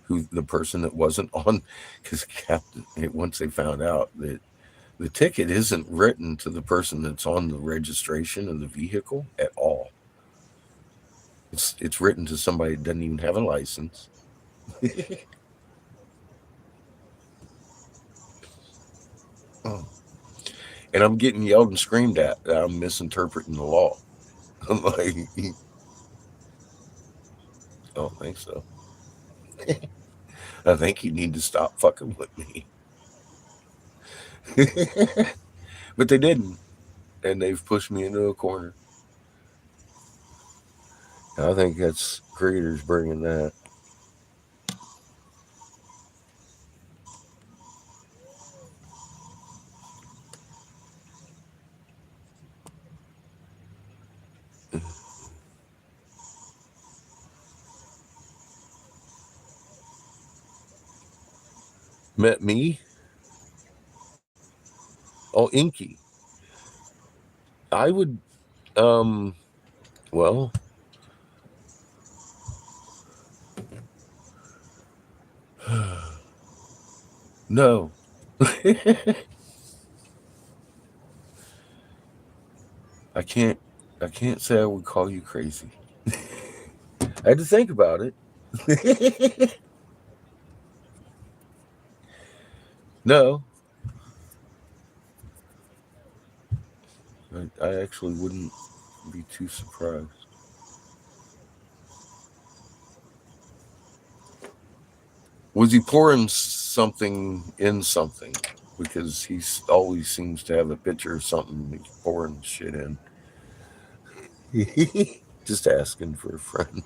Who the person that wasn't on, because Captain, once they found out that the ticket isn't written to the person that's on the registration of the vehicle at all. It's written to somebody that doesn't even have a license. Oh. And I'm getting yelled and screamed at that I'm misinterpreting the law. I'm like, don't think so. I think you need to stop fucking with me. But they didn't. And they've pushed me into a corner. I think that's creators bringing that. Met me? Oh, Inky. I would, um, well, no. I can't, I can't say I would call you crazy. I had to think about it. No, I actually wouldn't be too surprised. Was he pouring something in something? Because he always seems to have a picture of something he's pouring shit in. Just asking for a friend.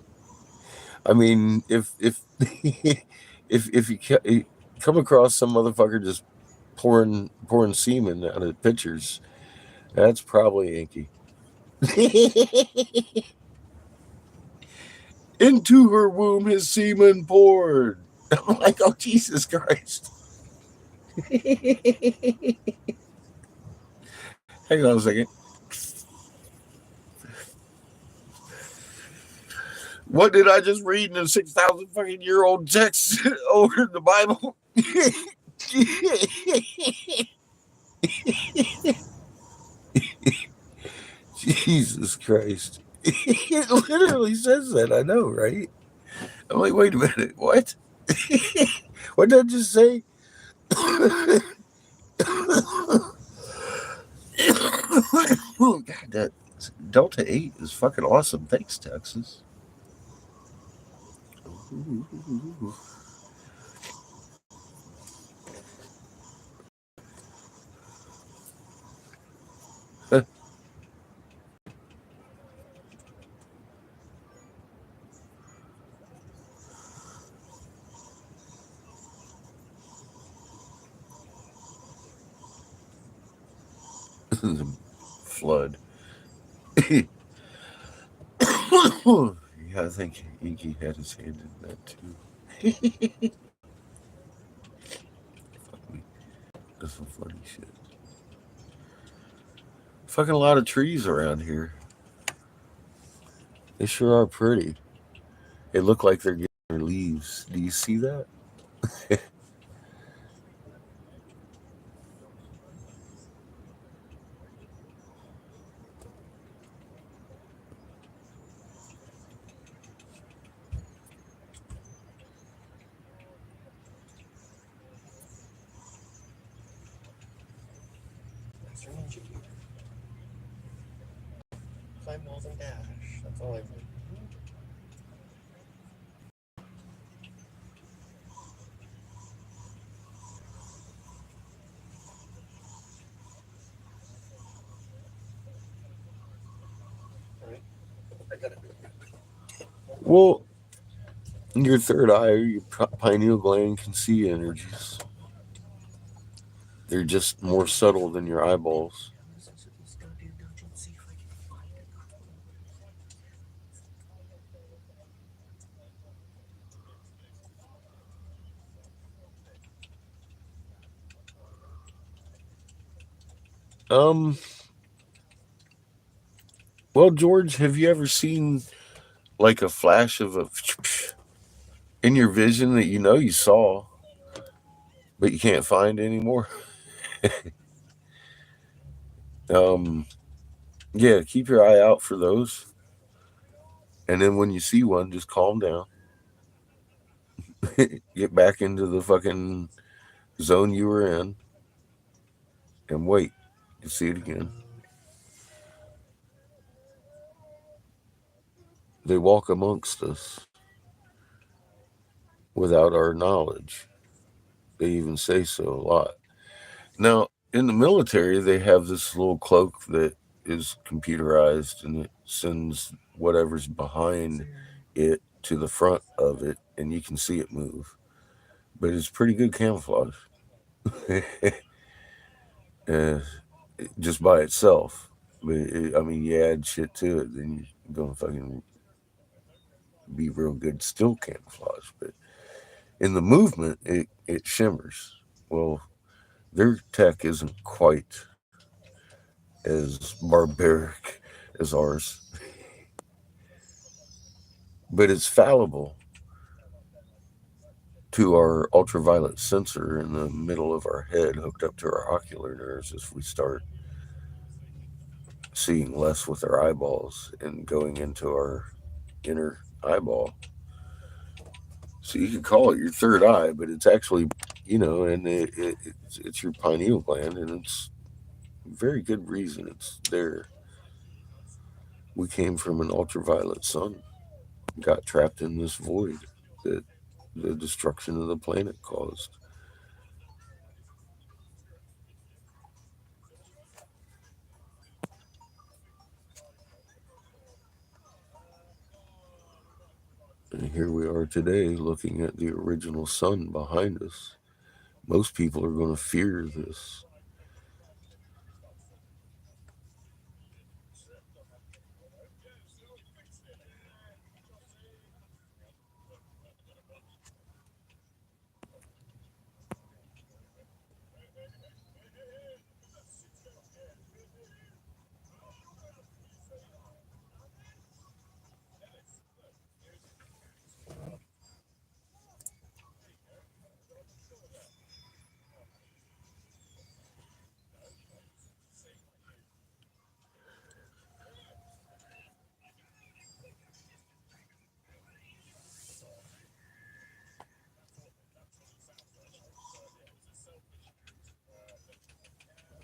I mean, if if you come across some motherfucker just pouring semen out of pictures, that's probably Inky. Into her womb his semen poured. I'm like, oh Jesus Christ. Hang on a second. What did I just read in a 6,000 fucking year old text over the Bible? Jesus Christ. It literally says that. I know, right? I'm like, wait a minute. What? What did I just say? Oh, God, that Delta 8 is fucking awesome. Thanks, Texas. Flood. Yeah, I think Inky had his hand in that too. Fuck me. That's some funny shit. Fucking a lot of trees around here. They sure are pretty. They look like they're getting their leaves. Do you see that? That's your ninja gear. Climb walls and dash. That's all I've learned. Alright. I got it. Well, your third eye or your pineal gland can see energies. They're just more subtle than your eyeballs. Um, well, George, have you ever seen like a flash of a in your vision that you know you saw, but you can't find anymore? Um, yeah, keep your eye out for those. And then when you see one, just calm down. Get back into the fucking zone you were in and wait. You see it again. They walk amongst us. without our knowledge. They even say so a lot. Now, in the military, they have this little cloak that is computerized and it sends whatever's behind it to the front of it, and you can see it move. But it's pretty good camouflage, uh, just by itself. But I mean, you add shit to it, then you're gonna fucking be real good still camouflage. But in the movement, it shimmers. Well, their tech isn't quite as barbaric as ours, but it's fallible to our ultraviolet sensor in the middle of our head hooked up to our ocular nerves if we start seeing less with our eyeballs and going into our inner eyeball. So you could call it your third eye, but it's actually, and it's your pineal gland, and it's very good reason it's there. We came from an ultraviolet sun, got trapped in this void that the destruction of the planet caused. And here we are today looking at the original sun behind us. Most people are going to fear this.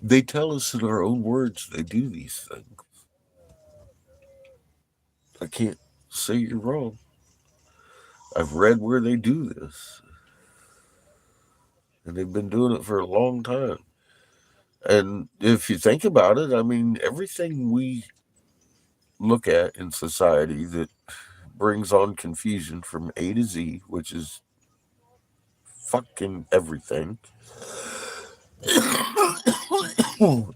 They tell us in our own words they do these things. I can't say you're wrong. I've read where they do this, and they've been doing it for a long time. And if you think about it, I mean, everything we look at in society that brings on confusion from A to Z, which is fucking everything,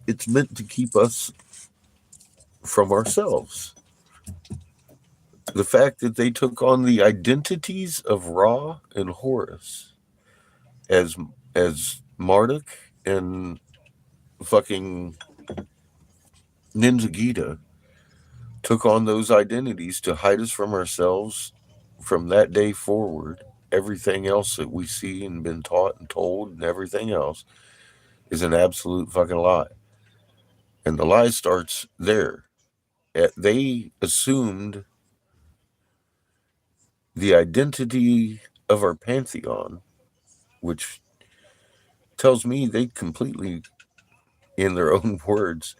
it's meant to keep us from ourselves. The fact that they took on the identities of Ra and Horus as Marduk and fucking Ninja Gita took on those identities to hide us from ourselves from that day forward. Everything else that we see and been taught and told and everything else is an absolute fucking lie. And the lie starts there. They assumed the identity of our pantheon, which tells me they completely, in their own words,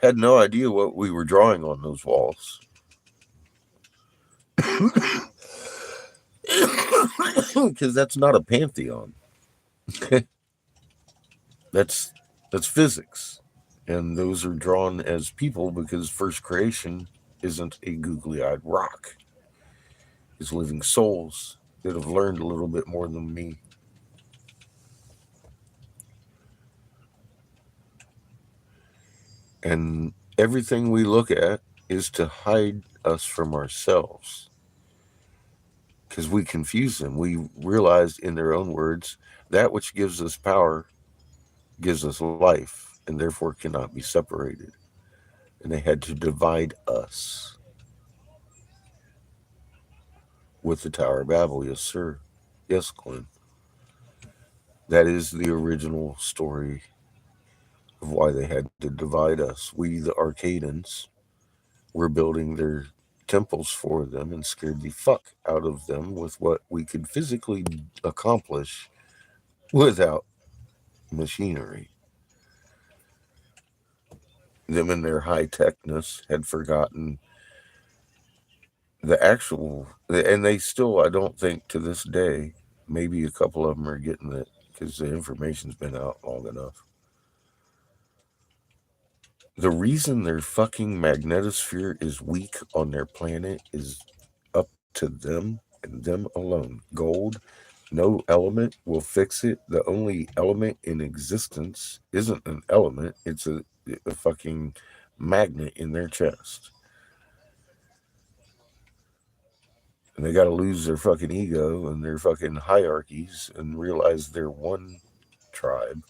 had no idea what we were drawing on those walls. Because that's not a pantheon. that's that's physics. And those are drawn as people because first creation isn't a googly eyed rock. It's living souls that have learned a little bit more than me. And everything we look at is to hide us from ourselves. Because we confuse them. We realized, in their own words, that which gives us power gives us life and therefore cannot be separated. And they had to divide us with the Tower of Babel. Yes, sir. Yes, Glenn. That is the original story of why they had to divide us. We, the Arcadians, were building their temples for them and scared the fuck out of them with what we could physically accomplish without machinery. Them in their high techness had forgotten the actual, and they still, I don't think to this day, maybe a couple of them are getting it because the information's been out long enough. The reason their fucking magnetosphere is weak on their planet is up to them and them alone. Gold, no element will fix it. The only element in existence isn't an element, it's a fucking magnet in their chest. And they got to lose their fucking ego and their fucking hierarchies and realize they're one tribe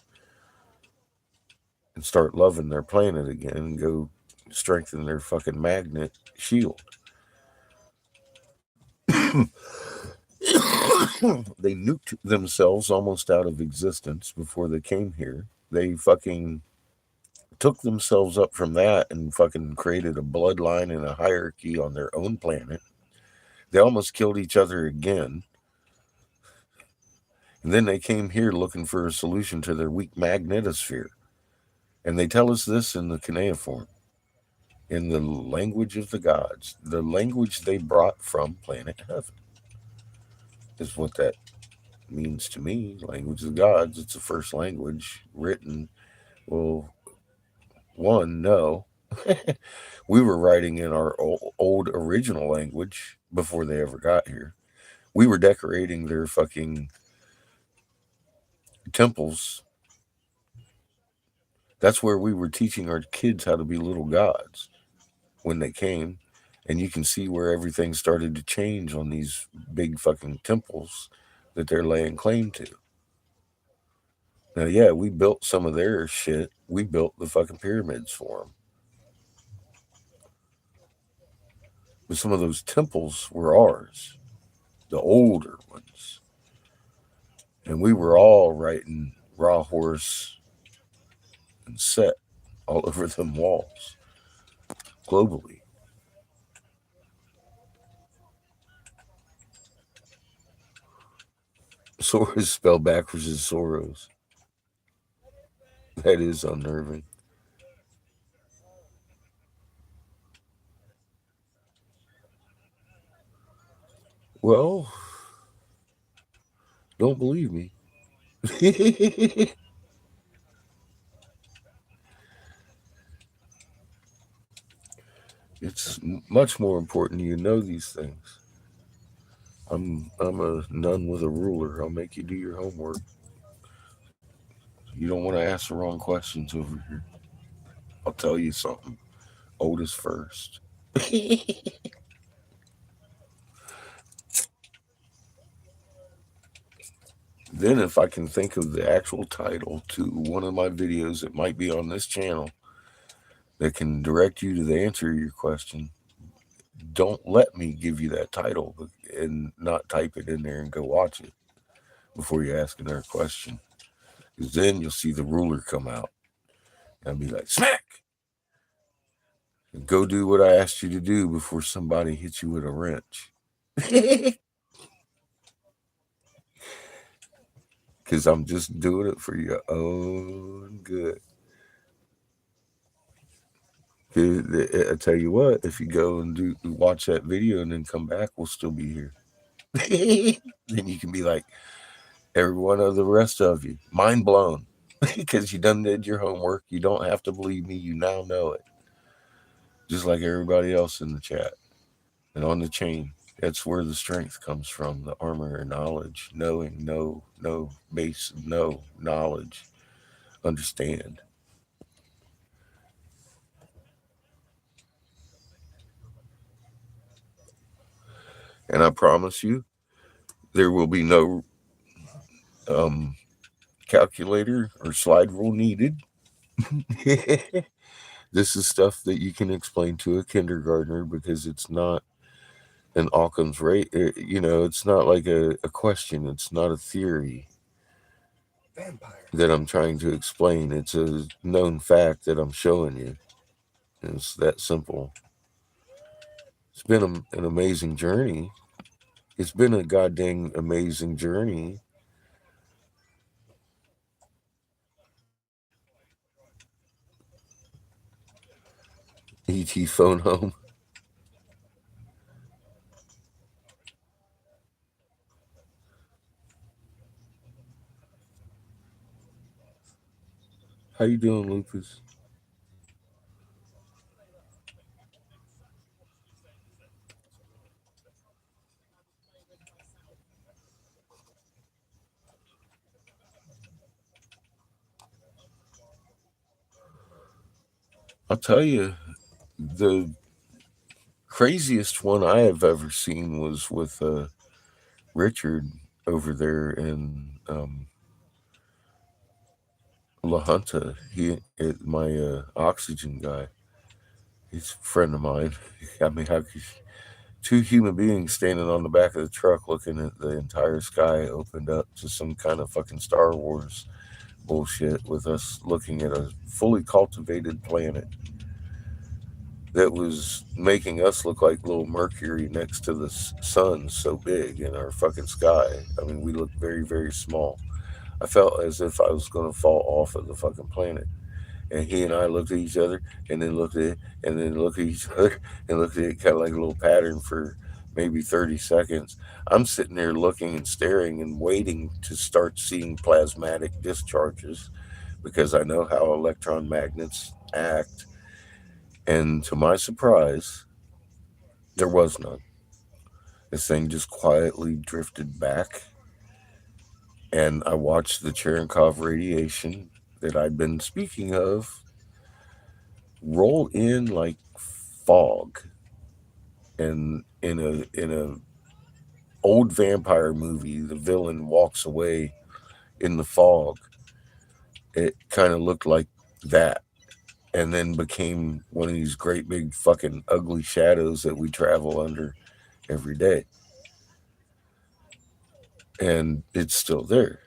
and start loving their planet again and go strengthen their fucking magnet shield. They nuked themselves almost out of existence before they came here. They fucking took themselves up from that and fucking created a bloodline and a hierarchy on their own planet. They almost killed each other again. And then they came here looking for a solution to their weak magnetosphere. And they tell us this in the cuneiform, in the language of the gods, the language they brought from planet heaven, is what that means to me. Language of the gods, it's the first language written. Well, one, no. We were writing in our old original language before they ever got here. We were decorating their fucking temples. That's where we were teaching our kids how to be little gods when they came. And you can see where everything started to change on these big fucking temples that they're laying claim to. Now, yeah, we built some of their shit. We built the fucking pyramids for them. But some of those temples were ours, the older ones. And we were all writing raw horse and set all over them walls globally. Soros spelled backwards is Soros. That is unnerving. Well, don't believe me. It's much more important you know these things. I'm a nun with a ruler. I'll make you do your homework. You don't want to ask the wrong questions over here. I'll tell you something. Oldest first. Then, if I can think of the actual title to one of my videos that might be on this channel that can direct you to the answer to your question, don't let me give you that title and not type it in there and go watch it before you ask another question. Because then you'll see the ruler come out and I'll be like, smack! And go do what I asked you to do before somebody hits you with a wrench. Because I'm just doing it for your own good. I tell you what, if you go and watch that video and then come back, we'll still be here. Then you can be like every one of the rest of you, mind blown, because you done did your homework. You don't have to believe me. You now know it, just like everybody else in the chat and on the chain. That's where the strength comes from, the armor of knowledge, knowing, know, base, know, knowledge, understand. And I promise you, there will be no calculator or slide rule needed. This is stuff that you can explain to a kindergartner because it's not an Occam's rate. It's not like a question. It's not a theory that I'm trying to explain. It's a known fact that I'm showing you. And it's that simple. It's been an amazing journey. It's been a goddamn amazing journey. ET phone home. How you doing, Lupus? I'll tell you, the craziest one I have ever seen was with Richard over there in La Junta. My oxygen guy, he's a friend of mine. I mean, how could two human beings standing on the back of the truck looking at the entire sky opened up to some kind of fucking Star Wars bullshit with us looking at a fully cultivated planet that was making us look like little Mercury next to the sun so big in our fucking sky. I mean, we looked very, very small. I felt as if I was going to fall off of the fucking planet. And he and I looked at each other and then looked at it and then looked at each other and looked at it kind of like a little pattern for maybe 30 seconds. I'm sitting there looking and staring and waiting to start seeing plasmatic discharges because I know how electron magnets act. And to my surprise, there was none. This thing just quietly drifted back, and I watched the Cherenkov radiation that I'd been speaking of roll in like fog. And in a old vampire movie, the villain walks away in the fog. It kind of looked like that, and then became one of these great big fucking ugly shadows that we travel under every day. And it's still there.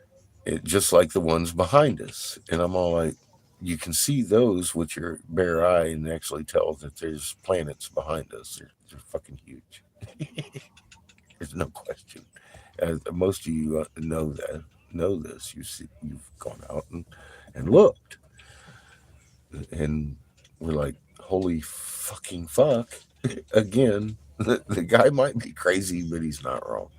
It just like the ones behind us. And I'm all like, you can see those with your bare eye and actually tell that there's planets behind us. They're fucking huge. There's no question. Most of you know this. You've gone out and looked, and we're like, holy fucking fuck! Again, the guy might be crazy, but he's not wrong.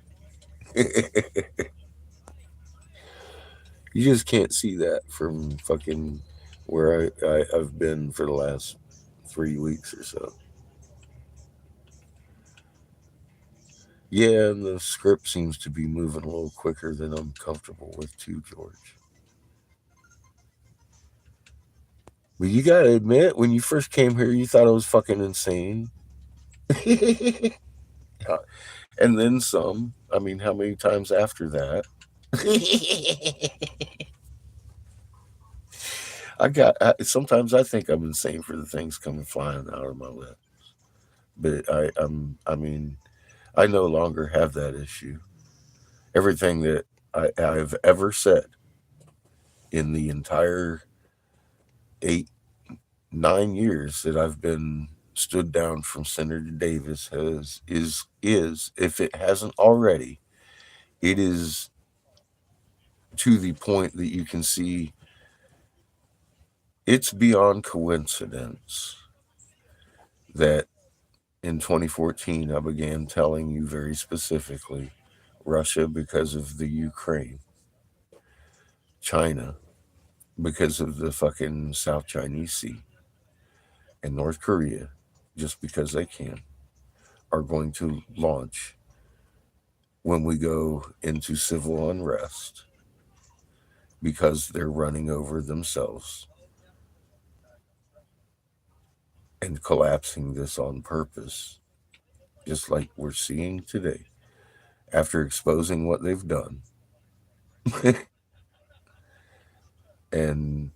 You just can't see that from fucking where I've been for the last 3 weeks or so. Yeah, and the script seems to be moving a little quicker than I'm comfortable with too, George. But you gotta admit, when you first came here, you thought I was fucking insane. And then some. I mean, how many times after that? Sometimes I think I'm insane for the things coming flying out of my lips. But I mean, I no longer have that issue. Everything that I've ever said in the entire 8, 9 years that I've been stood down from Senator Davis is if it hasn't already, it is to the point that you can see it's beyond coincidence that in 2014 I began telling you very specifically Russia because of the Ukraine, China because of the fucking South Chinese Sea, and North Korea, just because they can, are going to launch when we go into civil unrest because they're running over themselves and collapsing this on purpose, just like we're seeing today. After exposing what they've done, and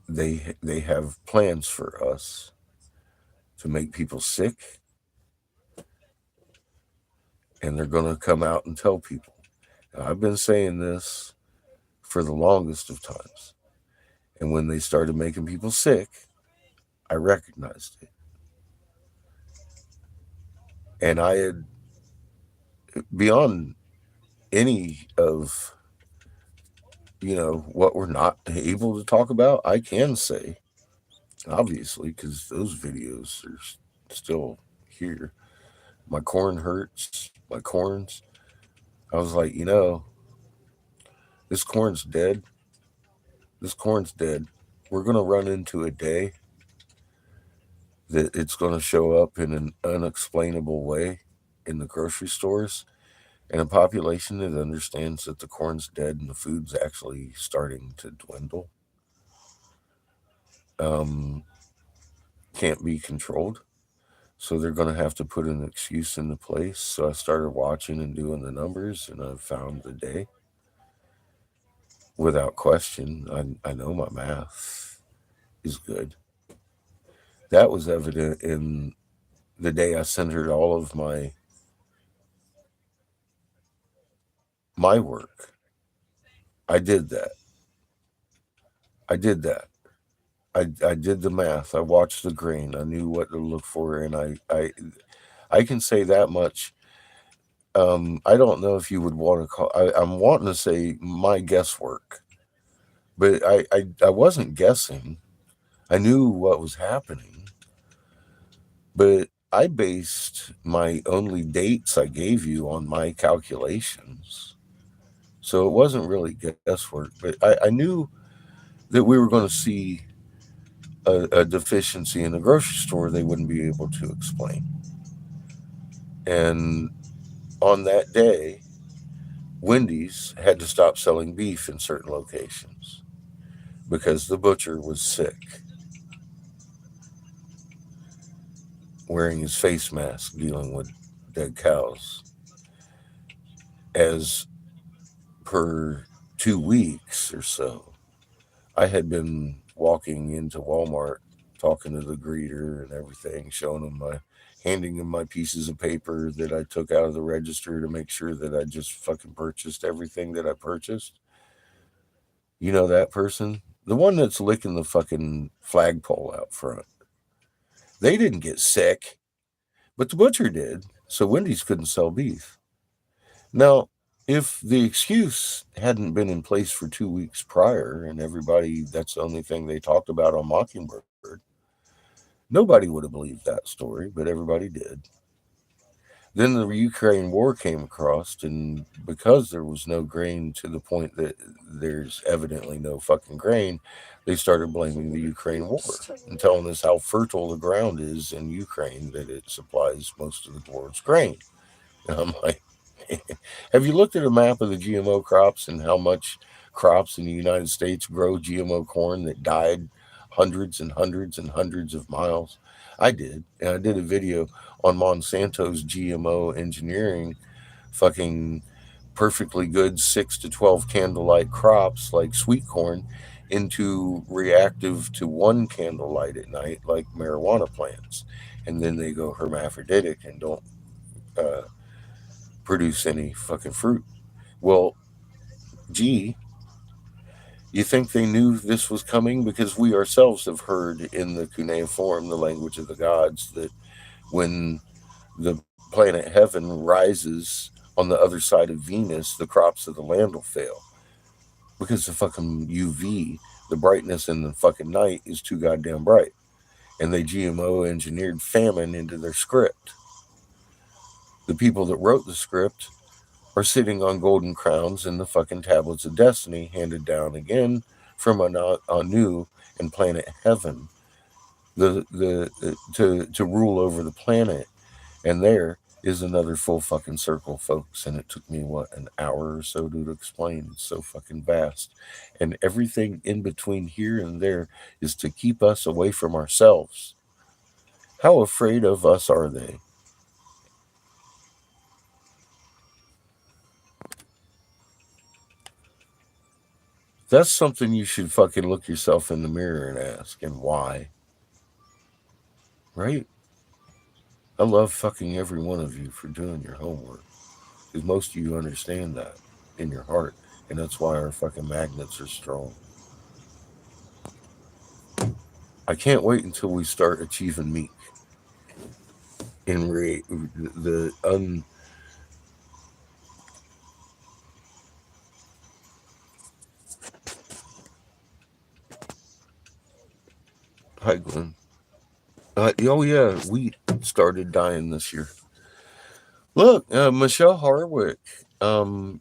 they have plans for us to make people sick, and they're going to come out and tell people. Now, I've been saying this for the longest of times, and when they started making people sick, I recognized it. And I had, beyond any of what we're not able to talk about, I can say, obviously, because those videos are still here. My corn hurts, my corns. I was like, this corn's dead. this corn's dead. We're going to run into a day that it's going to show up in an unexplainable way in the grocery stores, and a population that understands that the corn's dead and the food's actually starting to dwindle um, can't be controlled. So they're going to have to put an excuse into place. So I started watching and doing the numbers, and I found the day without question. I know my math is good. That was evident in the day I centered all of my work. I did that. I did that. I did the math. I watched the grain. I knew what to look for, and I can say that much. I don't know if you would want to call. I'm wanting to say my guesswork, but I wasn't guessing. I knew what was happening, but I based my only dates I gave you on my calculations. So it wasn't really guesswork, but I knew that we were going to see a deficiency in the grocery store they wouldn't be able to explain. And on that day, Wendy's had to stop selling beef in certain locations because the butcher was sick, wearing his face mask, dealing with dead cows. As per 2 weeks or so, I had been walking into Walmart, talking to the greeter and everything, handing him my pieces of paper that I took out of the register to make sure that I just fucking purchased everything that I purchased. You know that person? The one that's licking the fucking flagpole out front. They didn't get sick, but the butcher did, so Wendy's couldn't sell beef. Now, if the excuse hadn't been in place for 2 weeks prior and everybody, that's the only thing they talked about on Mockingbird, nobody would have believed that story, but everybody did. Then the Ukraine war came across, and because there was no grain to the point that there's evidently no fucking grain, they started blaming the Ukraine war and telling us how fertile the ground is in Ukraine, that it supplies most of the world's grain. And I'm like, have you looked at a map of the GMO crops and how much crops in the United States grow GMO corn that died hundreds and hundreds and hundreds of miles? I did. And I did a video on Monsanto's GMO engineering fucking perfectly good 6 to 12 candlelight crops like sweet corn into reactive to one candlelight at night like marijuana plants. And then they go hermaphroditic and don't uh, produce any fucking fruit. Well, gee, you think they knew this was coming? Because we ourselves have heard in the cuneiform, the language of the gods, that when the planet Heaven rises on the other side of Venus, the crops of the land will fail. Because the fucking UV, the brightness in the fucking night, is too goddamn bright. And they GMO engineered famine into their script. The people that wrote the script are sitting on golden crowns in the fucking tablets of destiny handed down again from Anu and planet Heaven, to rule over the planet. And there is another full fucking circle, folks. And it took me an hour or so to explain. It's so fucking vast, and everything in between here and there is to keep us away from ourselves. How afraid of us are they? That's something you should fucking look yourself in the mirror and ask, and why, right? I love fucking every one of you for doing your homework, because most of you understand that in your heart, and that's why our fucking magnets are strong. I can't wait until we start achieving meek in the Hi, Glenn. Oh yeah, wheat started dying this year. Look, Michelle Harwick.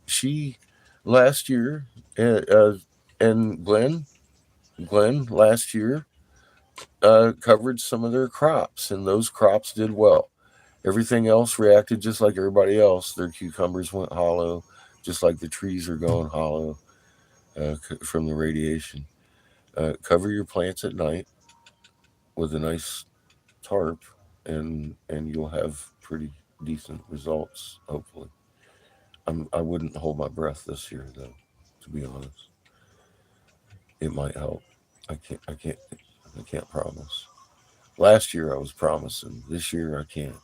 She last year, uh, uh, and Glenn. Glenn, last year covered some of their crops, and those crops did well. Everything else reacted just like everybody else. Their cucumbers went hollow, just like the trees are going hollow from the radiation. Cover your plants at night with a nice tarp, and you'll have pretty decent results. Hopefully, I wouldn't hold my breath this year though. To be honest, it might help. I can't. I can't. I can't promise. Last year I was promising. This year I can't.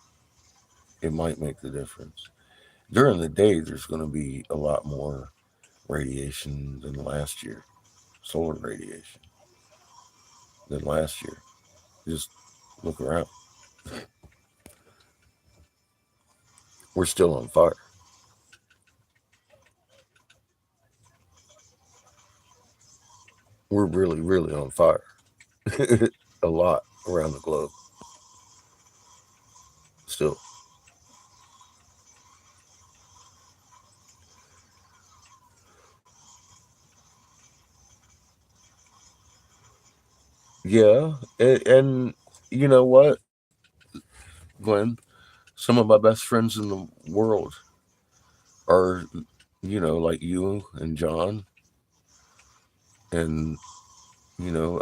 It might make the difference. During the day, there's going to be a lot more radiation than last year. Solar radiation than last year. Just look around. We're still on fire. We're really, really on fire. A lot around the globe. Still. Yeah. And you know what, Glenn? Some of my best friends in the world are, like you and John and,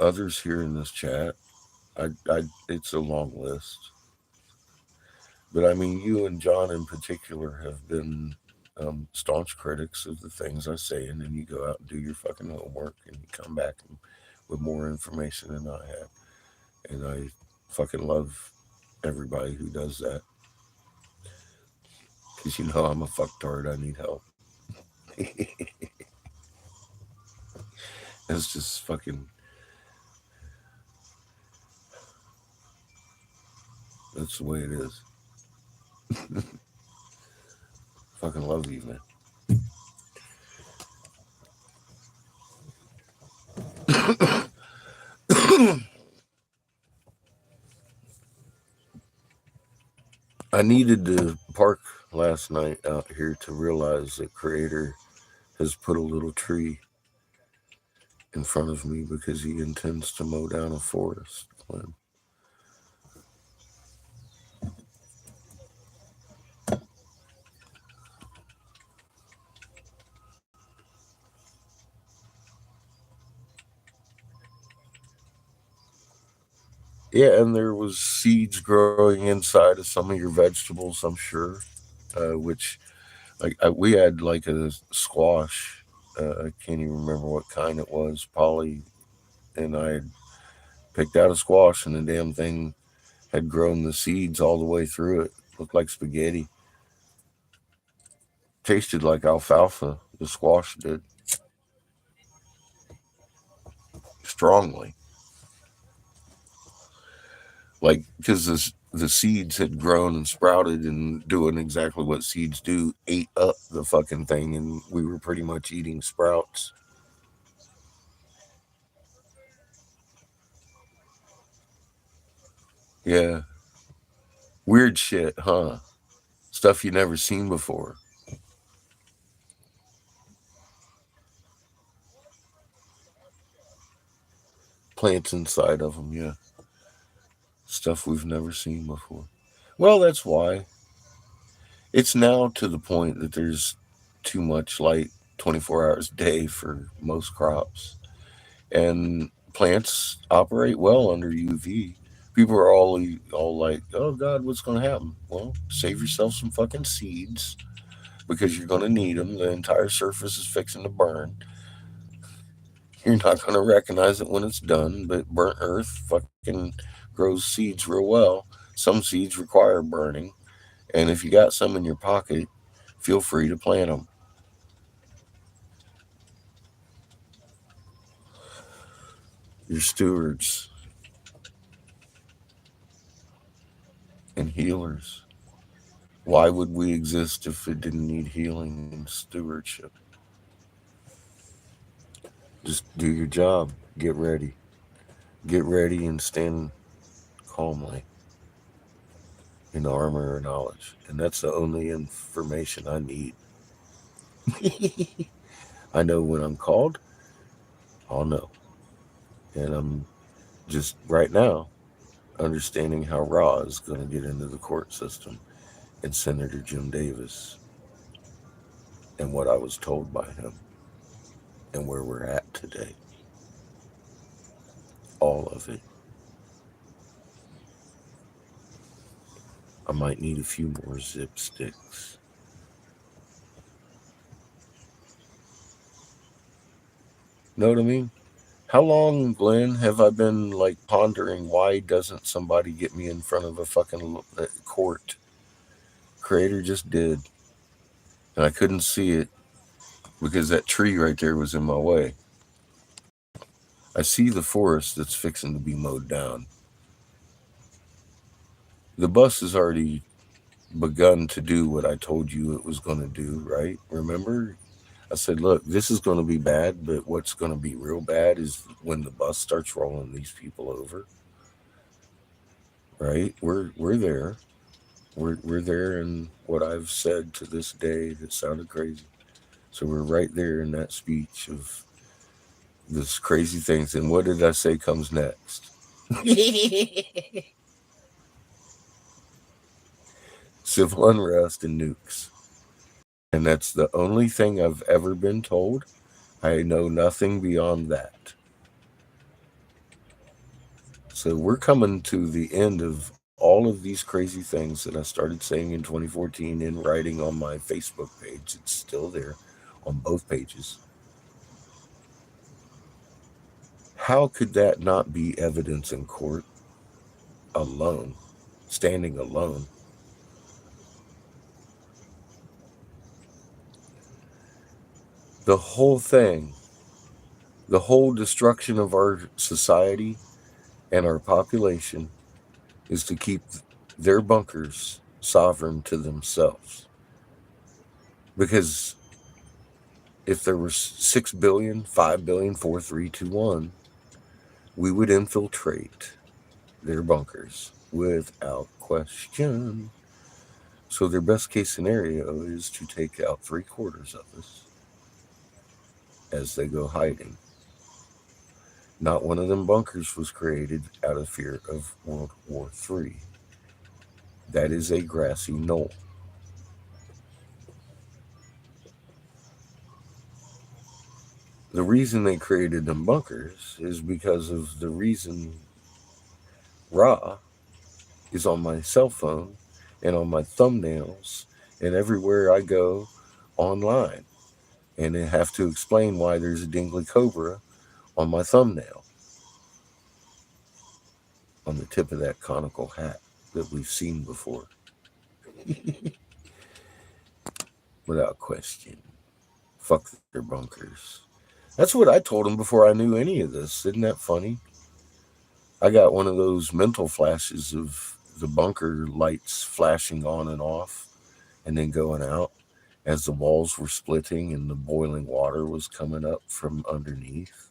others here in this chat. It's a long list. But I mean, you and John in particular have been staunch critics of the things I say, and then you go out and do your fucking homework, and you come back with more information than I have. And I fucking love everybody who does that, because I'm a fucktard. I need help. It's just fucking. That's the way it is. Fucking love you, man. I needed to park last night out here to realize that Creator has put a little tree in front of me because he intends to mow down a forest. Glenn. Yeah, and there was seeds growing inside of some of your vegetables, I'm sure. Which, like, we had like a squash. I can't even remember what kind it was. Polly and I had picked out a squash, and the damn thing had grown the seeds all the way through it. Looked like spaghetti. Tasted like alfalfa. The squash did strongly, like because the seeds had grown and sprouted and doing exactly what seeds do, ate up the fucking thing, and we were pretty much eating sprouts. Yeah, weird shit, huh? Stuff you never seen before. Plants inside of them, yeah. Stuff we've never seen before. Well, that's why it's now to the point that there's too much light 24 hours a day for most crops. And plants operate well under UV. People are all like, "Oh God, what's going to happen?" Well, save yourself some fucking seeds because you're going to need them. The entire surface is fixing to burn. You're not going to recognize it when it's done, but burnt earth fucking grows seeds real well. Some seeds require burning, and if you got some in your pocket, feel free to plant them. You're stewards and healers. Why would we exist if it didn't need healing and stewardship? Just do your job. Get ready. Get ready and stand calmly in armor or knowledge. And that's the only information I need. I know when I'm called, I'll know. And I'm just right now understanding how Raw is going to get into the court system and Senator Jim Davis and what I was told by him and where we're at today. All of it. I might need a few more zip sticks. Know what I mean? How long, Glenn, have I been like pondering why doesn't somebody get me in front of a fucking court? Creator just did. And I couldn't see it because that tree right there was in my way. I see the forest that's fixing to be mowed down. The bus has already begun to do what I told you it was going to do, right? Remember? I said, look, this is going to be bad, but what's going to be real bad is when the bus starts rolling these people over, right? We're there. We're there in what I've said to this day that sounded crazy. So we're right there in that speech of this crazy things. And what did I say comes next? Civil unrest and nukes. And that's the only thing I've ever been told. I know nothing beyond that. So we're coming to the end of all of these crazy things that I started saying in 2014 and writing on my Facebook page. It's still there on both pages. How could that not be evidence in court alone, standing alone? The whole thing, the whole destruction of our society and our population is to keep their bunkers sovereign to themselves. Because if there were 6 billion, 5 billion, 4, 3, 2, 1, we would infiltrate their bunkers without question. So their best case scenario is to take out 3/4 of us as they go hiding. Not one of them bunkers was created out of fear of World War III. That is a grassy knoll. The reason they created them bunkers is because of the reason Ra is on my cell phone and on my thumbnails and everywhere I go online. And I have to explain why there's a dingly cobra on my thumbnail on the tip of that conical hat that we've seen before. Without question. Fuck their bunkers. That's what I told them before I knew any of this. Isn't that funny? I got one of those mental flashes of the bunker lights flashing on and off and then going out as the walls were splitting and the boiling water was coming up from underneath.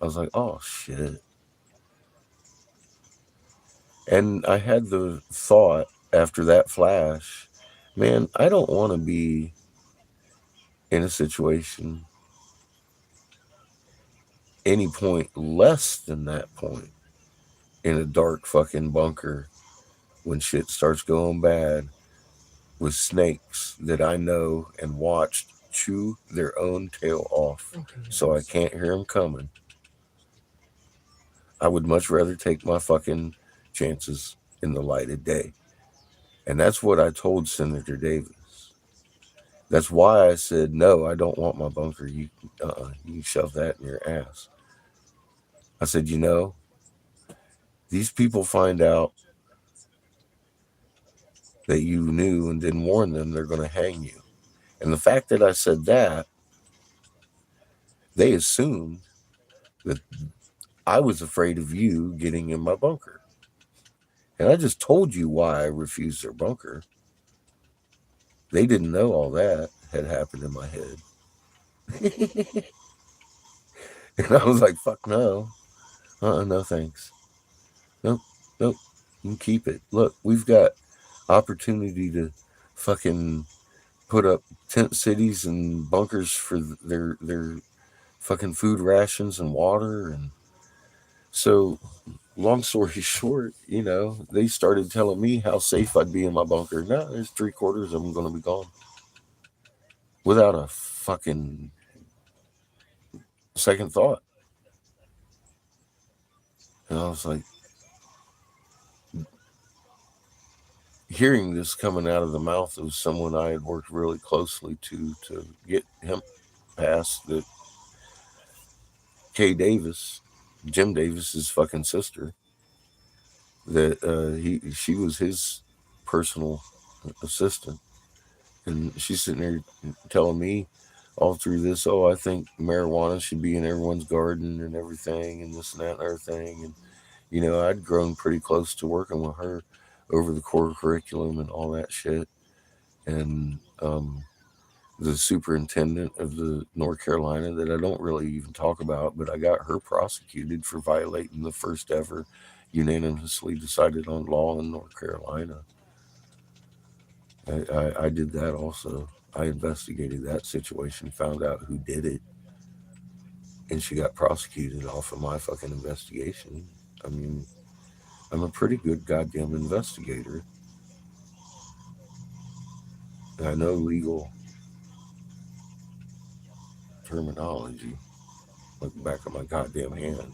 I was like, oh shit. And I had the thought after that flash, man, I don't want to be in a situation any point less than that point in a dark fucking bunker when shit starts going bad with snakes that I know and watched chew their own tail off so I can't hear them coming. I would much rather take my fucking chances in the light of day. And that's what I told Senator Davis. That's why I said, no, I don't want my bunker. You can shove that in your ass. I said, these people find out that you knew and didn't warn them, they're going to hang you. And the fact that I said that, they assumed that I was afraid of you getting in my bunker. And I just told you why I refused their bunker. They didn't know all that had happened in my head. And I was like, fuck no. No thanks. Nope. You can keep it. Look, we've got opportunity to fucking put up tent cities and bunkers for their fucking food rations and water, and So, long story short, they started telling me how safe I'd be in my bunker. No, there's 3/4 of them going to be gone without a fucking second thought. And I was like, hearing this coming out of the mouth of someone I had worked really closely to get him past that Kay Davis, Jim Davis's fucking sister, that she was his personal assistant, and she's sitting there telling me all through this, oh, I think marijuana should be in everyone's garden and everything, and this and that and everything, and I'd grown pretty close to working with her over the core curriculum and all that shit, and the superintendent of the North Carolina that I don't really even talk about, but I got her prosecuted for violating the first ever unanimously decided on law in North Carolina. I did that also. I investigated that situation, found out who did it, and she got prosecuted off of my fucking investigation. I mean, I'm a pretty good goddamn investigator. I know legal terminology like the back of my goddamn hand.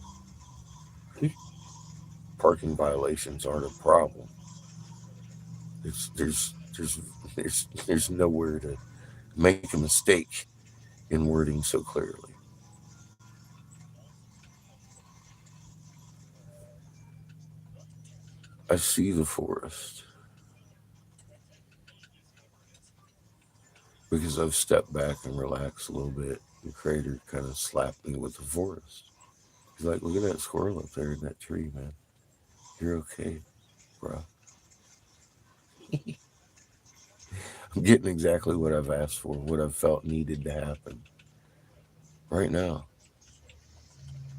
Parking violations aren't a problem. There's nowhere to make a mistake in wording so clearly. I see the forest because I've stepped back and relaxed a little bit. The creator kind of slapped me with the forest. He's like, look at that squirrel up there in that tree, man. You're okay, bro. I'm getting exactly what I've asked for, what I've felt needed to happen right now.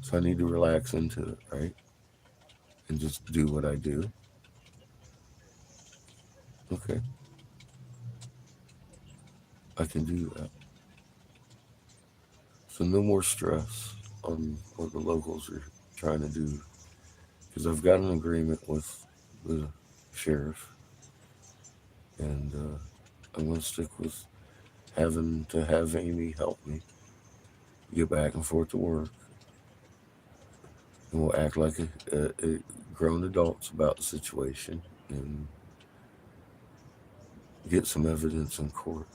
So I need to relax into it, right? And just do what I do. Okay, I can do that. So no more stress on what the locals are trying to do. Because I've got an agreement with the sheriff, and I'm going to stick with having to have Amy help me get back and forth to work. And we'll act like a grown adults about the situation and get some evidence in court.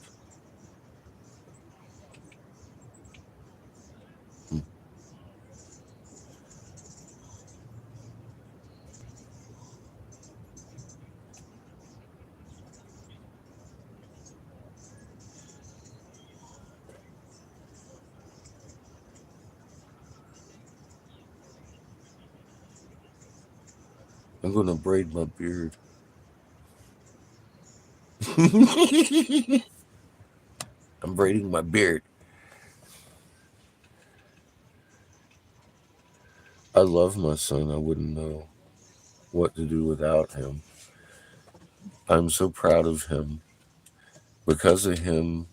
Hmm. I'm going to braid my beard. I'm braiding my beard. I love my son. I wouldn't know what to do without him. I'm so proud of him. Because of him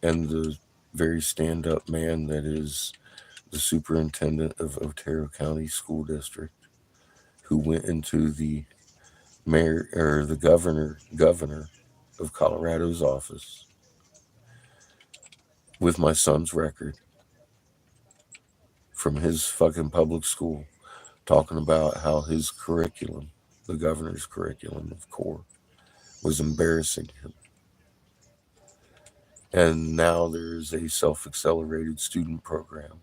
and the very stand up man that is the superintendent of Otero County School District, who went into the mayor or the governor of Colorado's office with my son's record from his fucking public school, talking about how his curriculum, the governor's curriculum of core, was embarrassing him. And now there's a self accelerated student program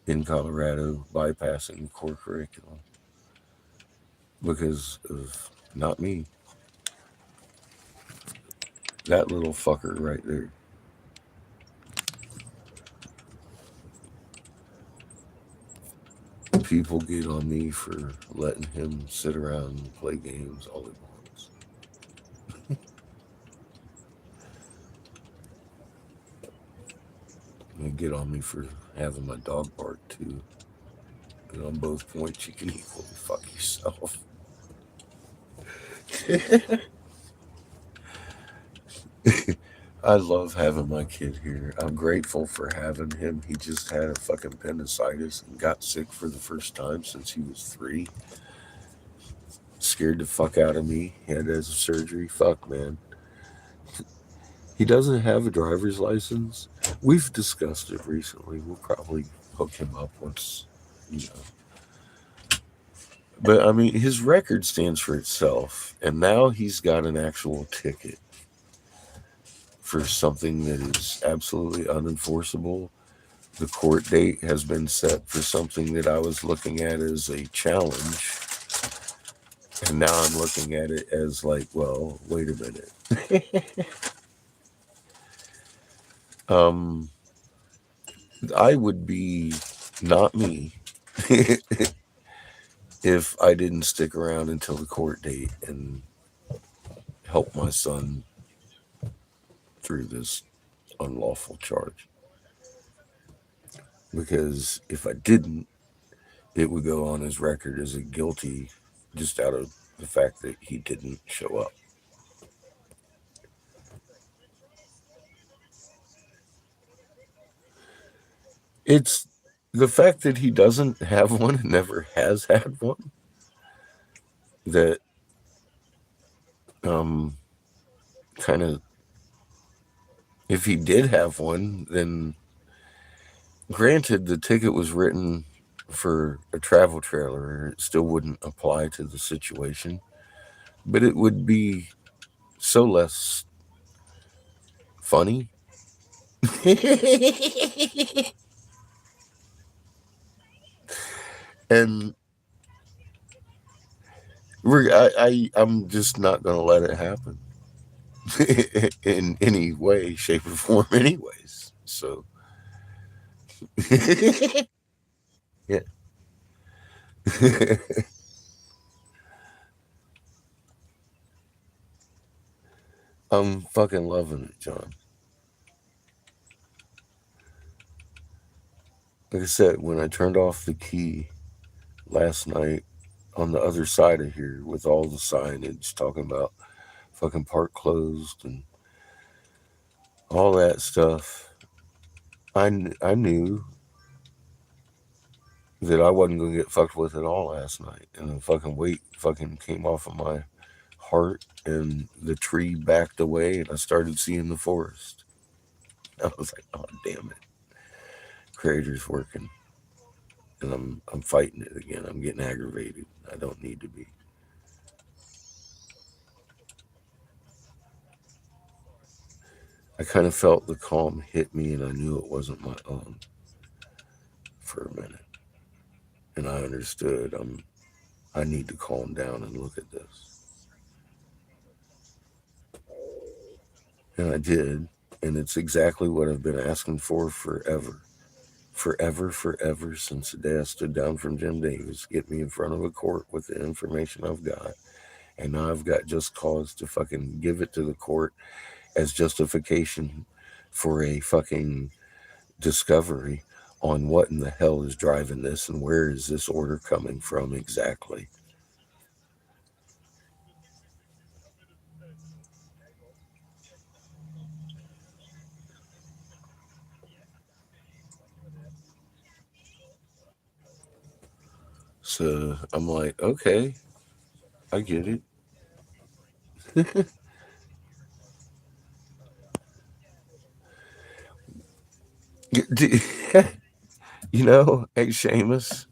in Colorado bypassing the core curriculum because of not me, that little fucker right there. People get on me for letting him sit around and play games all he wants. They get on me for having my dog bark too. And on both points, you can equally fuck yourself. I love having my kid here. I'm grateful for having him. He just had a fucking appendicitis and got sick for the first time since he was 3. Scared the fuck out of me. He had his surgery. Fuck, man. He doesn't have a driver's license. We've discussed it recently. We'll probably hook him up once, you know. But I mean, his record stands for itself. And now he's got an actual ticket for something that is absolutely unenforceable. The court date has been set for something that I was looking at as a challenge. And now I'm looking at it as like, well, wait a minute. I would be not me if I didn't stick around until the court date and help my son through this unlawful charge. Because if I didn't, it would go on his record as a guilty just out of the fact that he didn't show up. It's the fact that he doesn't have one and never has had one that kind of, if he did have one, then granted the ticket was written for a travel trailer, it still wouldn't apply to the situation, but it would be so less funny. And I'm just not going to let it happen in any way, shape, or form, anyways. So, yeah. I'm fucking loving it, John. Like I said, when I turned off the key last night on the other side of here with all the signage talking about fucking park closed and all that stuff, I knew that I wasn't going to get fucked with at all last night. And the fucking weight fucking came off of my heart and the tree backed away and I started seeing the forest. I was like, oh, damn it. Creator's working. And I'm fighting it again. I'm getting aggravated. I don't need to be. I kind of felt the calm hit me and I knew it wasn't my own for a minute. And I understood I need to calm down and look at this. And I did. And it's exactly what I've been asking for forever. Forever, since the day I stood down from Jim Davis, get me in front of a court with the information I've got. And now I've got just cause to fucking give it to the court as justification for a fucking discovery on what in the hell is driving this and where is this order coming from exactly. So I'm like, okay, I get it. You know, hey, Seamus,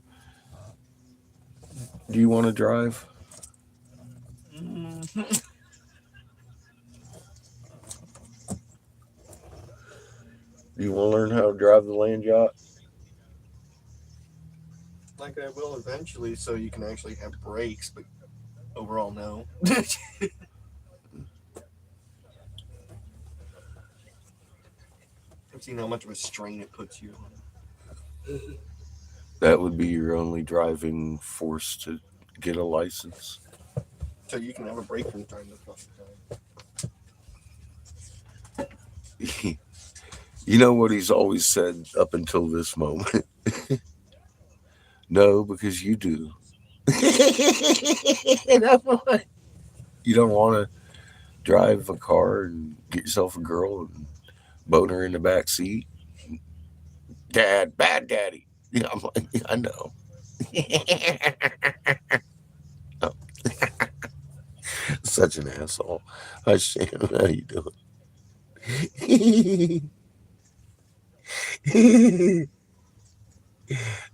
do you want to drive? Do you want to learn how to drive the land yacht? Like I will eventually, so you can actually have brakes, but overall, no. I've seen how much of a strain it puts you on. That would be your only driving force to get a license. So you can have a break from time to time. You know what he's always said up until this moment? No, because you do. You don't want to drive a car and get yourself a girl and bone her in the back seat. Dad, bad daddy. Yeah, I'm like, yeah, I know. Oh, such an asshole. Hi, Shannon. How you doing?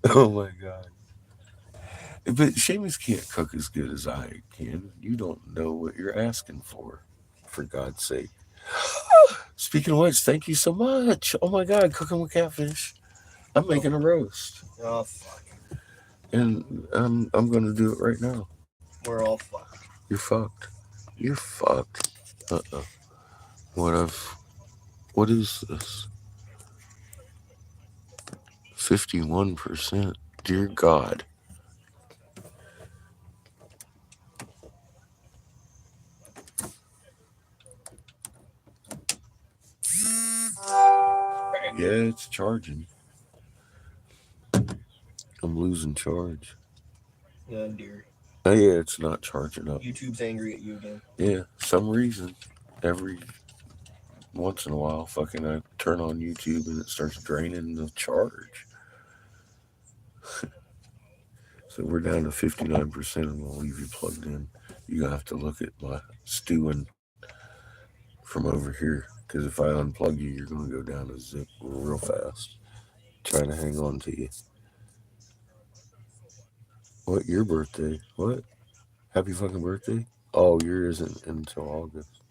Oh my god. But Seamus can't cook as good as I can. You don't know what you're asking for God's sake. Speaking of which, thank you so much. Oh my god, cooking with catfish. I'm making a roast. Oh fuck. And I'm gonna do it right now. We're all fucked. You're fucked. You're fucked. What what is this? 51%. Dear God. Yeah, it's charging. I'm losing charge. Oh dear. Oh yeah, it's not charging up. YouTube's angry at you again. Yeah, some reason. Every once in a while, fucking I turn on YouTube and it starts draining the charge. So we're down to 59%. I'm gonna leave you plugged in. You're gonna have to look at my stewing from over here. Because if I unplug you, you're gonna go down a zip real fast. Trying to hang on to you. What, your birthday? What? Happy fucking birthday? Oh, yours isn't until August.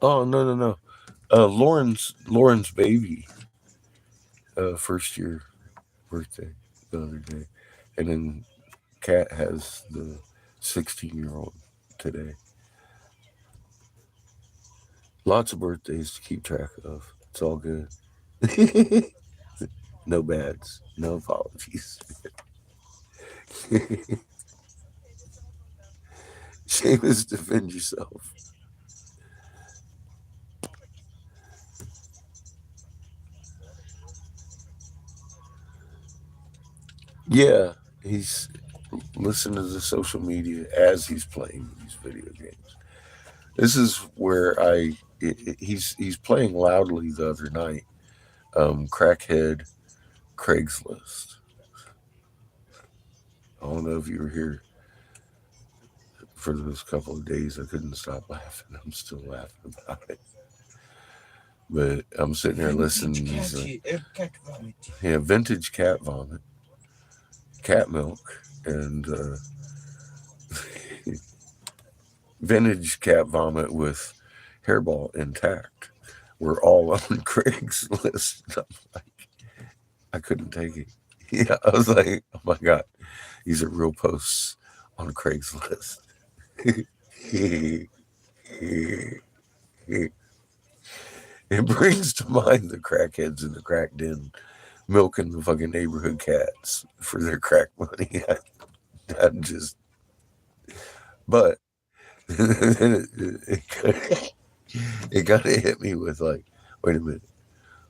Oh no. Lauren's baby, first year birthday the other day, and then Kat has the 16-year-old today. Lots of birthdays to keep track of. It's all good. No bads, no apologies. Seamus, defend yourself. Yeah, he's listening to the social media as he's playing these video games. This is where he's playing loudly the other night. Crackhead Craigslist. I don't know if you were here for those couple of days. I couldn't stop laughing. I'm still laughing about it. But I'm sitting there listening. He's like, yeah, vintage cat vomit, cat milk, and vintage cat vomit with hairball intact. We're all on Craigslist. I'm like, I couldn't take it. Yeah, I was like, oh my god, these are real posts on Craigslist. It brings to mind the crackheads in the crack den milking the fucking neighborhood cats for their crack money. I'm just, but it kind of hit me with like, wait a minute,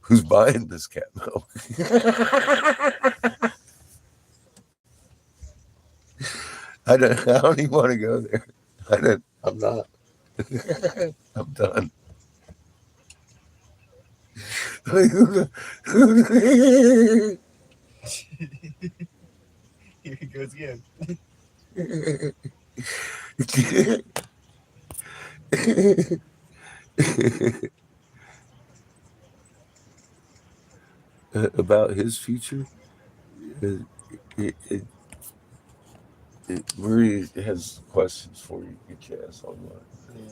who's buying this cat milk? I don't even want to go there. I'm not. I'm done. Here he goes again. About his future, it, it, Marie has questions for you. Get your ass online. Yeah.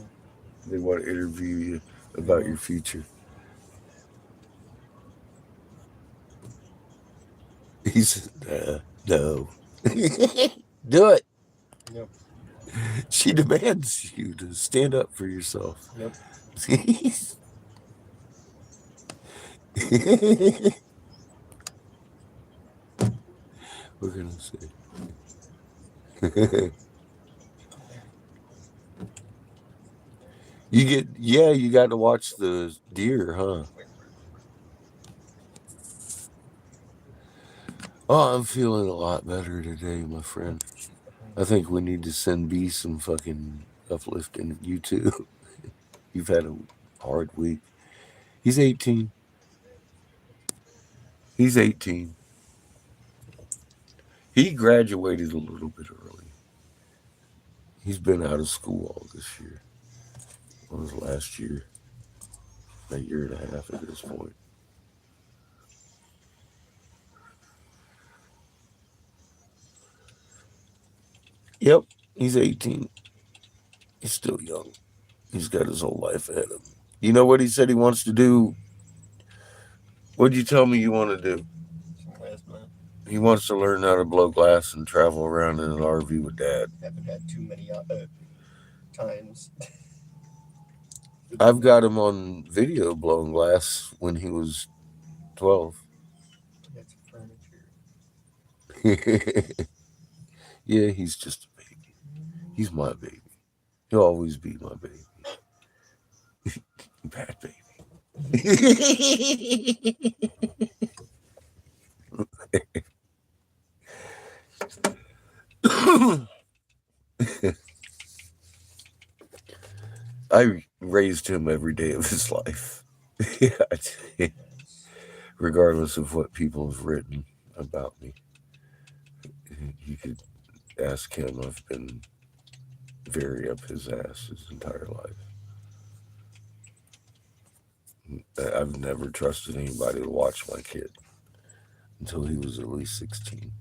They want to interview you about your future. He said, no. Do it. Yep. She demands you to stand up for yourself. Yep. We're going to see. You got to watch the deer, huh? Oh, I'm feeling a lot better today, my friend. I think we need to send B some fucking uplifting. You too. You've had a hard week. He's 18. He's 18. He graduated a little bit early. He's been out of school all this year. What was last year? A year and a half at this point. Yep, he's 18. He's still young. He's got his whole life ahead of him. You know what he said he wants to do? What'd you tell me you want to do? Last month. He wants to learn how to blow glass and travel around in an RV with Dad. Haven't had too many times. I've got him on video blowing glass when he was 12. That's furniture. Yeah, he's just a baby. He's my baby. He'll always be my baby. Bad baby. I raised him every day of his life. Regardless of what people have written about me. You could ask him. I've been very up his ass his entire life. I've never trusted anybody to watch my kid until he was at least 16.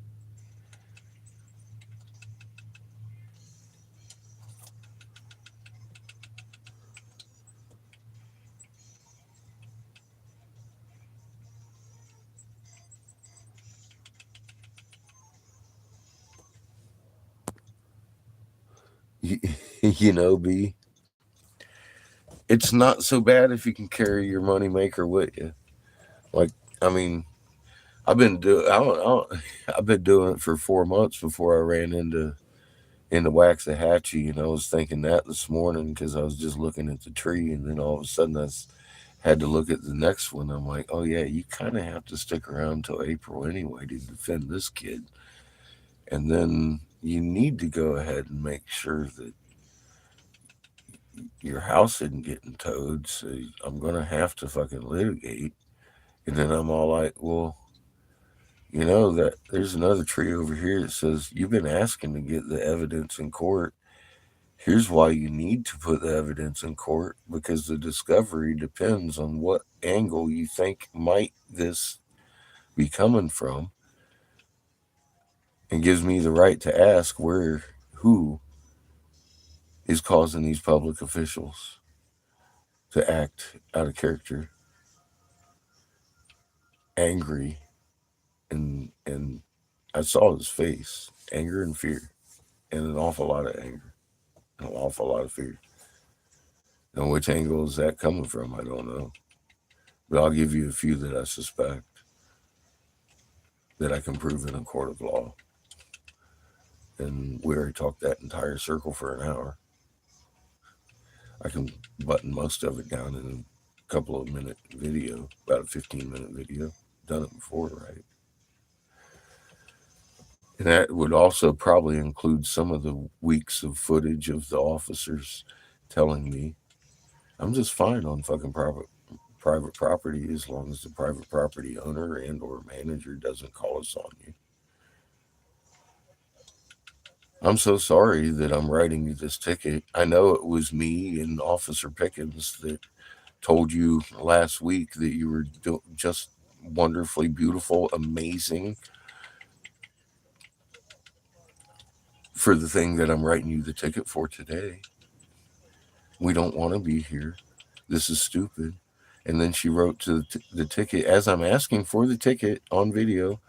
You know, B, it's not so bad if you can carry your moneymaker with you. Like, I mean, I've been doing it for 4 months before I ran into Waxahachie, and I was thinking that this morning because I was just looking at the tree, and then all of a sudden had to look at the next one. I'm like, oh yeah, you kind of have to stick around till April anyway to defend this kid, and then you need to go ahead and make sure that your house isn't getting towed. So I'm gonna have to fucking litigate, and then I'm all like, well. You know that there's another tree over here that says you've been asking to get the evidence in court. Here's why you need to put the evidence in court because the discovery depends on what angle you think might this be coming from and gives me the right to ask who is causing these public officials to act out of character, angry, and I saw his face, anger and fear, and an awful lot of anger, and an awful lot of fear. And which angle is that coming from? I don't know. But I'll give you a few that I suspect that I can prove in a court of law. And we already talked that entire circle for an hour. I can button most of it down in a couple of minute video, about a 15-minute video. Done it before, right? And that would also probably include some of the weeks of footage of the officers telling me I'm just fine on fucking private property as long as the private property owner and or manager doesn't call us on you. I'm so sorry that I'm writing you this ticket. I know it was me and Officer Pickens that told you last week that you were just wonderfully beautiful, amazing for the thing that I'm writing you the ticket for today. We don't want to be here. This is stupid. And then she wrote to the ticket as I'm asking for the ticket on video.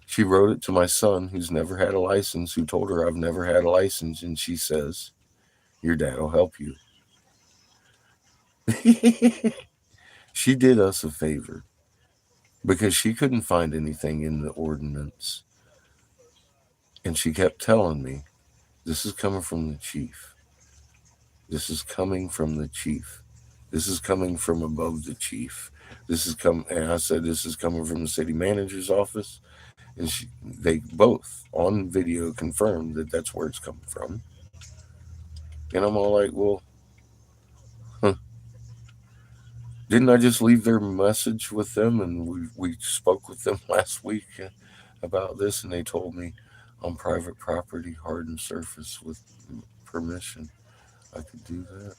She wrote it to my son, who's never had a license, who told her I've never had a license. And she says, your dad will help you. She did us a favor because she couldn't find anything in the ordinance. And she kept telling me, this is coming from the chief. This is coming from the chief. This is coming from above the chief. And I said, this is coming from the city manager's office. They both on video confirmed that that's where it's coming from. And I'm all like, well, huh, didn't I just leave their message with them? And we spoke with them last week about this, and they told me on private property, hardened surface with permission, I could do that.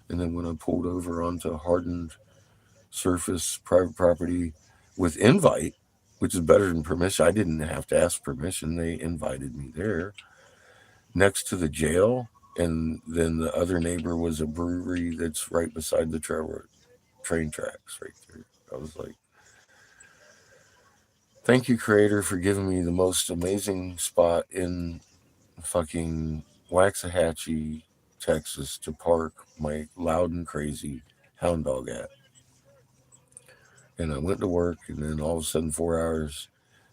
And then when I pulled over onto hardened surface, private property with invite, which is better than permission, I didn't have to ask permission. They invited me there next to the jail. And then the other neighbor was a brewery that's right beside the train tracks right there. I was like, thank you, Creator, for giving me the most amazing spot in fucking Waxahachie, Texas to park my loud and crazy hound dog at. And I went to work, and then all of a sudden, 4 hours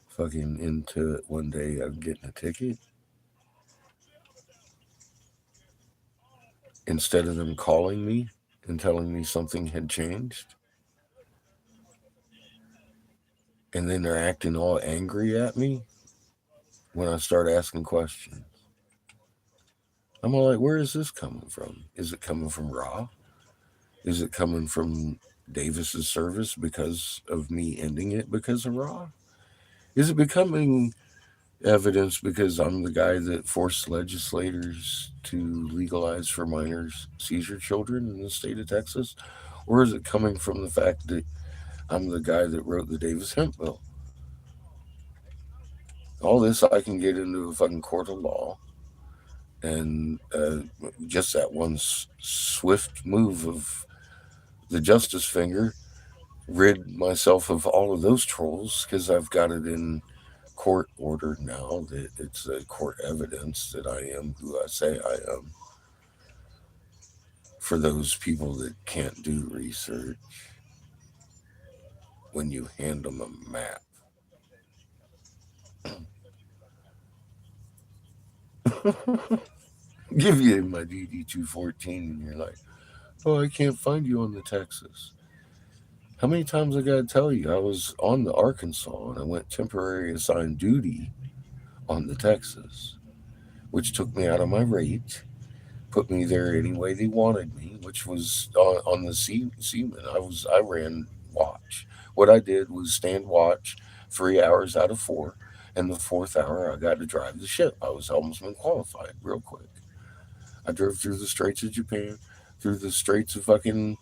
fucking into it one day, I'm getting a ticket. Instead of them calling me and telling me something had changed, and then they're acting all angry at me when I start asking questions. I'm all like, where is this coming from? Is it coming from Raw? Is it coming from Davis's service because of me ending it because of Raw? Is it becoming evidence because I'm the guy that forced legislators to legalize for minors seizure children in the state of Texas? Or is it coming from the fact that I'm the guy that wrote the Davis Hemp Bill? All this I can get into a fucking court of law, and just that one swift move of the justice finger rid myself of all of those trolls because I've got it in court order now that it's a court evidence that I am who I say I am. For those people that can't do research, when you hand them a map, give you my DD 214, and you're like, oh, I can't find you on the Texas. How many times I gotta tell you I was on the Arkansas and I went temporary assigned duty on the Texas, which took me out of my rate, put me there any way they wanted me, which was on the seaman. I ran watch. What I did was stand watch 3 hours out of four, and the fourth hour I got to drive the ship. I was helmsman qualified real quick. I drove through the Straits of Japan, through the Straits of fucking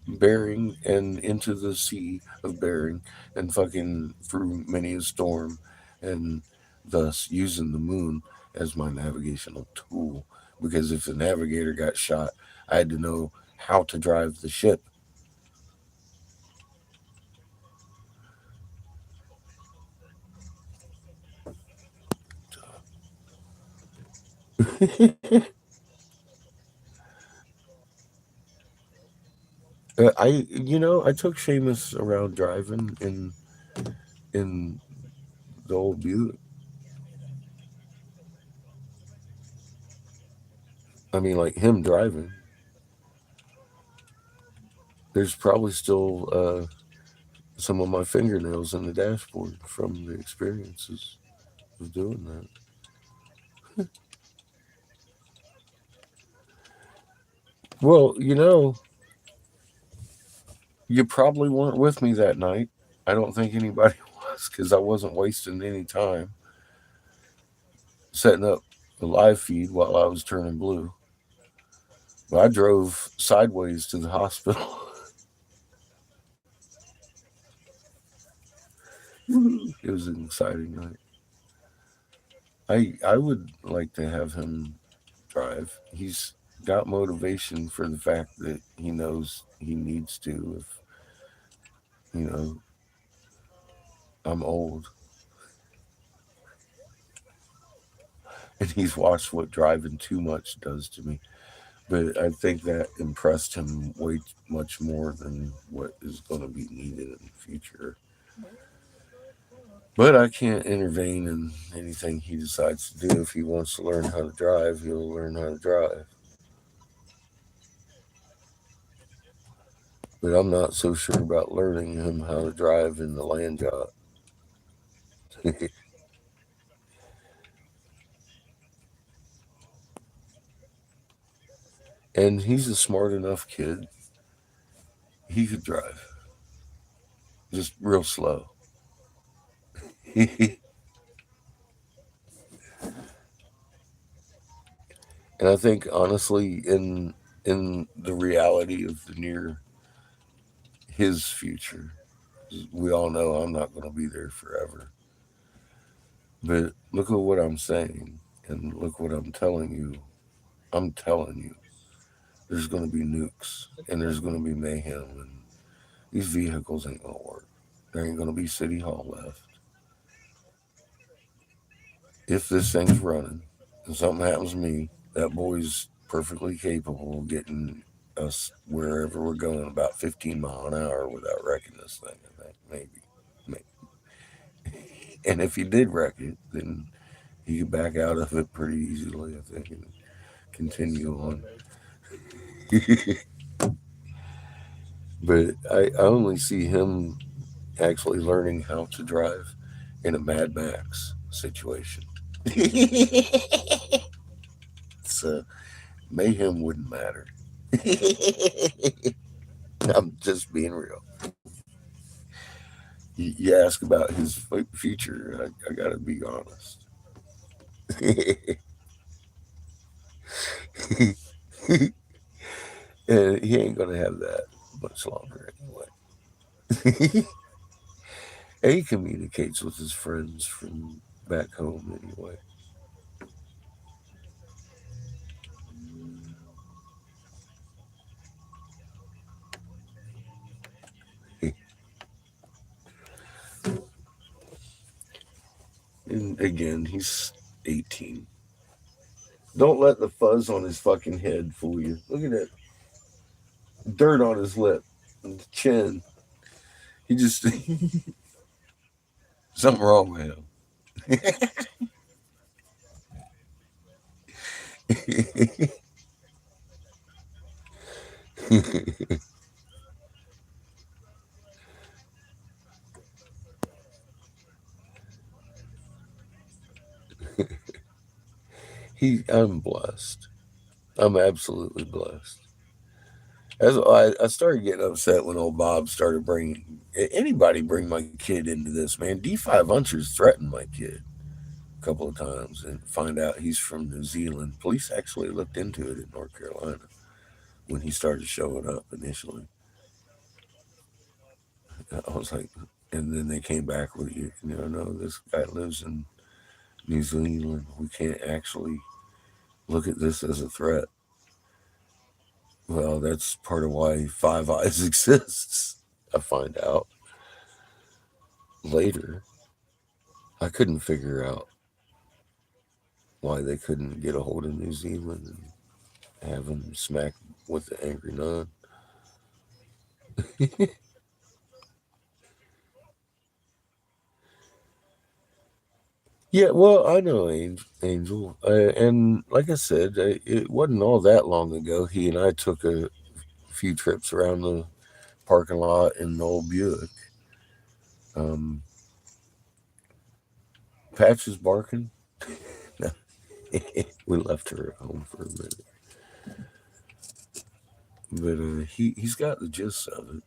Bering, and into the Sea of Bering, and fucking through many a storm, and thus using the moon as my navigational tool. Because if the navigator got shot, I had to know how to drive the ship. I took Seamus around driving in the old Buick. I mean, like him driving. There's probably still some of my fingernails in the dashboard from the experiences of doing that. Well, you probably weren't with me that night. I don't think anybody was because I wasn't wasting any time setting up the live feed while I was turning blue. But I drove sideways to the hospital. It was an exciting night. I would like to have him drive. He's got motivation for the fact that he knows he needs to if you know I'm old. And he's watched what driving too much does to me. But I think that impressed him way much more than what is going to be needed in the future. But I can't intervene in anything he decides to do. If he wants to learn how to drive, he'll learn how to drive. But I'm not so sure about learning him how to drive in the land yacht. And he's a smart enough kid. He could drive, just real slow. And I think honestly, in the reality of the near his future, we all know I'm not going to be there forever. But look at what I'm saying, and look what I'm telling you. I'm telling you, there's going to be nukes, and there's going to be mayhem, and these vehicles ain't going to work. There ain't going to be City Hall left. If this thing's running and something happens to me, that boy's perfectly capable of getting us wherever we're going about 15 mile an hour without wrecking this thing, I think. Maybe. And if he did wreck it, then he could back out of it pretty easily, I think, and continue on. But I only see him actually learning how to drive in a Mad Max situation. So mayhem wouldn't matter. I'm just being real. You ask about his future, I gotta be honest. And he ain't gonna have that much longer anyway. And he communicates with his friends from back home anyway. And again, he's 18. Don't let the fuzz on his fucking head fool you. Look at that dirt on his lip and the chin. He just something wrong with him. I'm blessed. I'm absolutely blessed. As I started getting upset when old Bob started bringing anybody bring my kid into this, man. D5 Hunchers threatened my kid a couple of times and find out he's from New Zealand. Police actually looked into it in North Carolina when he started showing up initially. I was like, and then they came back with no, this guy lives in New Zealand. We can't actually look at this as a threat. Well, that's part of why Five Eyes exists. I find out later. I couldn't figure out why they couldn't get a hold of New Zealand and have him smack with the angry nun. Yeah, well, I know Angel, and like I said, it wasn't all that long ago. He and I took a few trips around the parking lot in the old Buick. Um, Patch is barking. No, we left her at home for a minute, but he's got the gist of it.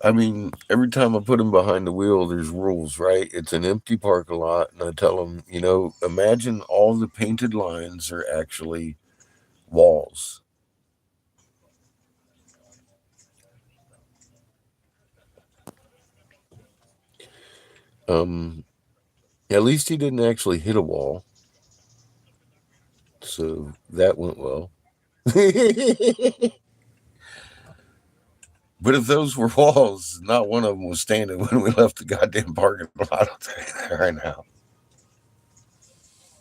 I mean, every time I put him behind the wheel, there's rules, right? It's an empty parking lot, and I tell him, imagine all the painted lines are actually walls. Um, at least he didn't actually hit a wall, so that went well. But if those were walls, not one of them was standing when we left the goddamn parking lot. I'll tell you that right now.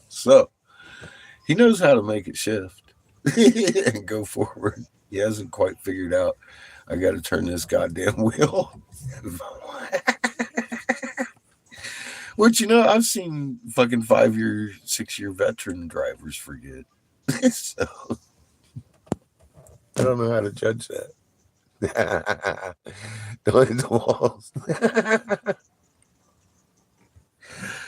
So he knows how to make it shift and go forward. He hasn't quite figured out. I got to turn this goddamn wheel. Which I've seen fucking 5 year, 6 year veteran drivers forget. So I don't know how to judge that. Don't hit the walls.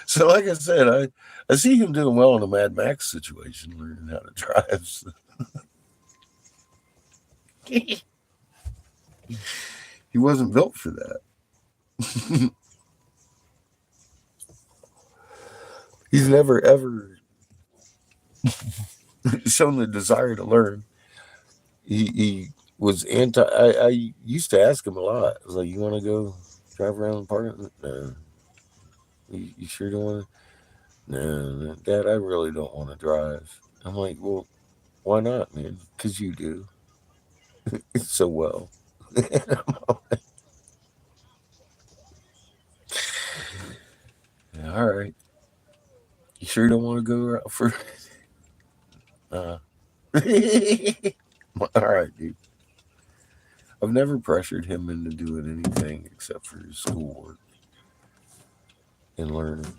So, like I said, I see him doing well in a Mad Max situation, learning how to drive. So. He wasn't built for that. He's never ever shown the desire to learn. He was anti. I used to ask him a lot. I was like, "You want to go drive around the park?" No. You sure don't want to? No, Dad, I really don't want to drive. I'm like, well, why not, man? Because you do so well. All right. You sure don't want to go out for? Uh, all right, dude. I've never pressured him into doing anything except for his schoolwork and learning,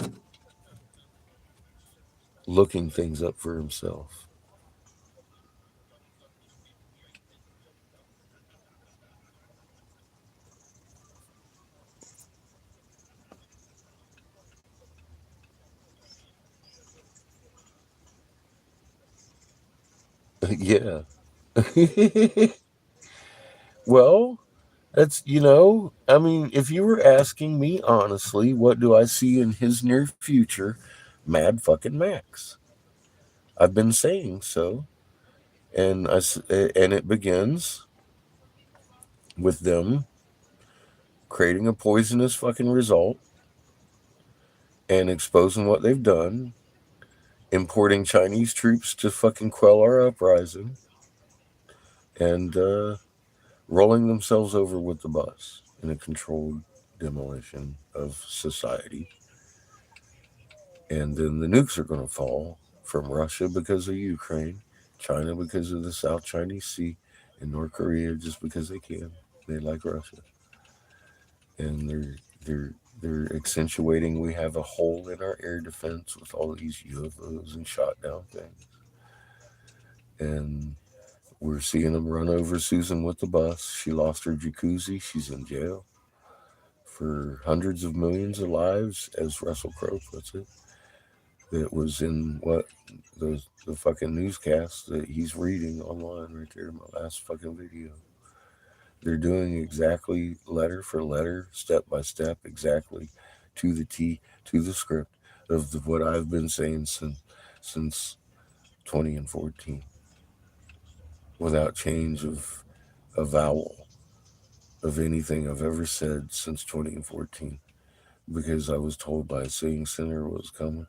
looking things up for himself. Yeah. Well, that's, I mean, if you were asking me honestly, what do I see in his near future? Mad fucking Max. I've been saying so. And it begins with them creating a poisonous fucking result and exposing what they've done, importing Chinese troops to fucking quell our uprising, and rolling themselves over with the bus in a controlled demolition of society. And then the nukes are going to fall from Russia because of Ukraine, China because of the South Chinese Sea, and North Korea just because they can. They like Russia, and they're accentuating. We have a hole in our air defense with all these UFOs and shot down things, and we're seeing them run over Susan with the bus. She lost her jacuzzi. She's in jail for hundreds of millions of lives, as Russell Crowe puts it. That was in the fucking newscast that he's reading online right there in my last fucking video. They're doing exactly letter for letter, step by step, exactly to the T, to the script of what I've been saying since 2014, without change of a vowel of anything I've ever said since 2014, because I was told by a seeing sinner what was coming.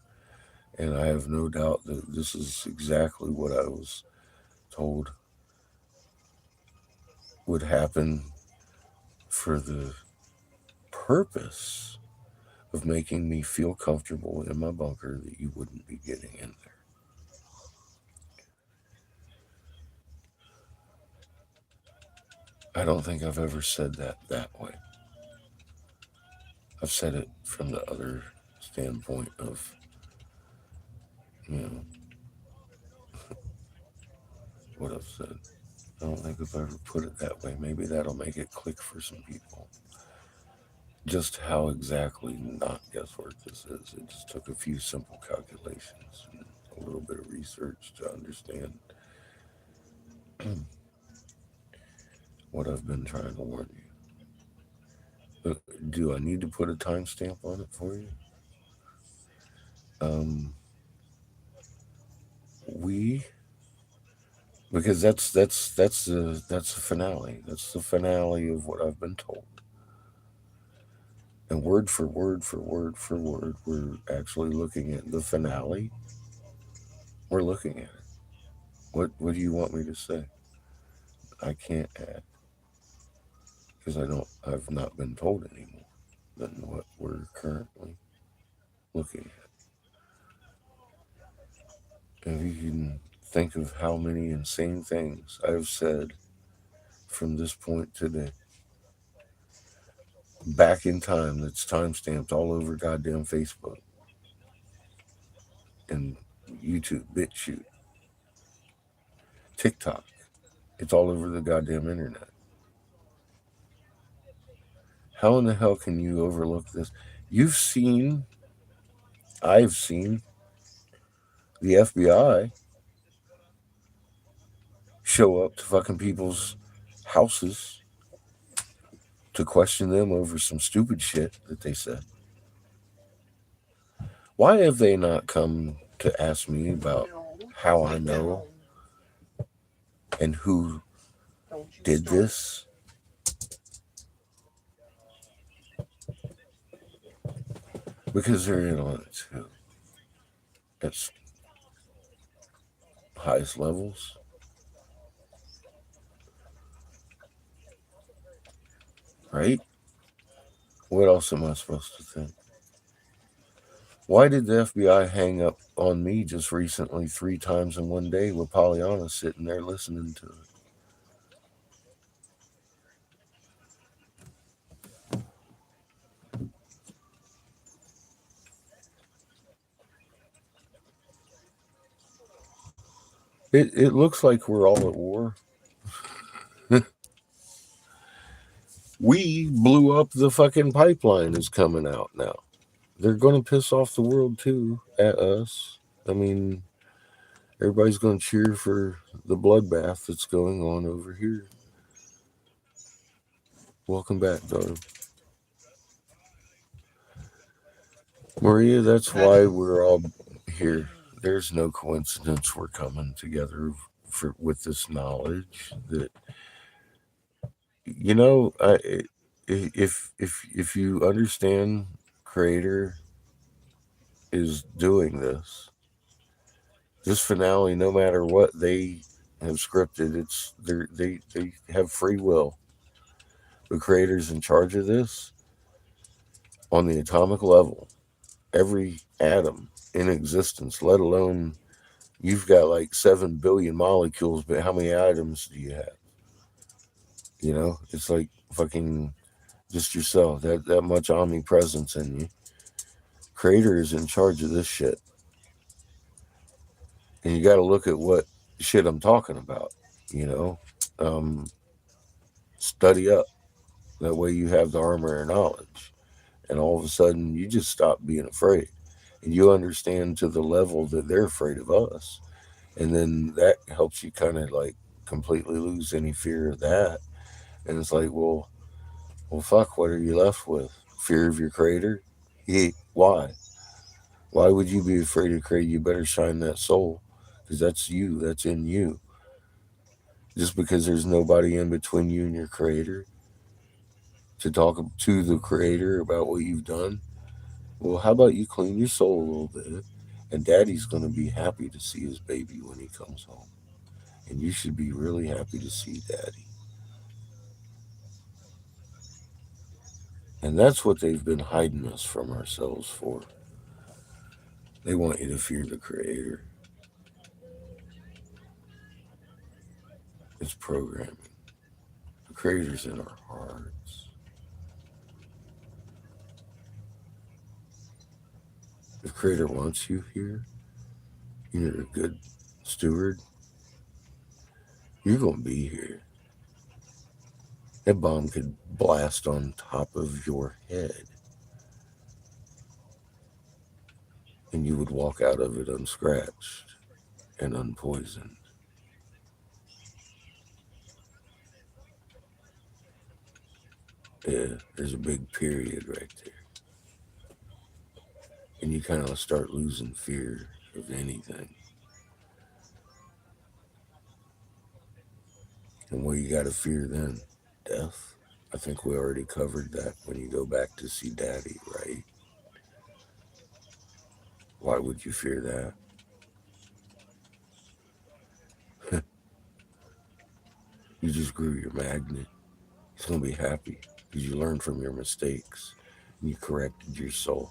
And I have no doubt that this is exactly what I was told would happen, for the purpose of making me feel comfortable in my bunker that you wouldn't be getting in there. I don't think I've ever said that way. I've said it from the other standpoint of, you know, what I've said. I don't think I've ever put it that way. Maybe that'll make it click for some people. Just how exactly not guesswork this is. It just took a few simple calculations and a little bit of research to understand what I've been trying to warn you. Do I need to put a timestamp on it for you? Um, we because that's the finale. That's the finale of what I've been told. And word for word for word for word, we're actually looking at the finale. We're looking at it. What do you want me to say? I can't add, because I've not been told any more than what we're currently looking at. If you can think of how many insane things I've said from this point today, back in time, that's time stamped all over goddamn Facebook and YouTube, BitChute, TikTok. It's all over the goddamn internet. How in the hell can you overlook this? You've seen, I've seen the FBI show up to fucking people's houses to question them over some stupid shit that they said. Why have they not come to ask me about how I know and who did this? Because they're in on it too. At highest levels, right? What else am I supposed to think? Why did the FBI hang up on me just recently 3 times in one day with Pollyanna sitting there listening to it? It looks like we're all at war. We blew up the fucking pipeline is coming out now. They're going to piss off the world too at us. I mean, everybody's going to cheer for the bloodbath that's going on over here. Welcome back, daughter. Maria, that's why we're all here. There's no coincidence we're coming together with this knowledge that if you understand Creator is doing this finale, no matter what they have scripted, they have free will. The Creator's in charge of this on the atomic level. Every atom in existence, let alone you've got like 7 billion molecules, but how many atoms do you have? It's like fucking just yourself, that much omnipresence in you. Creator is in charge of this shit. And you got to look at what shit I'm talking about, study up. That way you have the armor of knowledge. And all of a sudden you just stop being afraid. And you understand to the level that they're afraid of us. And then that helps you kind of like completely lose any fear of that. And it's like, well, fuck, what are you left with? Fear of your creator? Why? Why would you be afraid of creator? You better shine that soul, because that's you, that's in you. Just because there's nobody in between you and your creator to talk to the creator about what you've done, well, how about you clean your soul a little bit? And daddy's going to be happy to see his baby when he comes home. And you should be really happy to see daddy. And that's what they've been hiding us from ourselves for. They want you to fear the creator. It's programming. The creator's in our hearts. If creator wants you here, you're a good steward, you're going to be here. That bomb could blast on top of your head. And you would walk out of it unscratched and unpoisoned. Yeah, there's a big period right there. And you kind of start losing fear of anything. And what you got to fear then? Death? I think we already covered that when you go back to see daddy, right? Why would you fear that? You just grew your magnet. He's going to be happy because you learned from your mistakes and you corrected your soul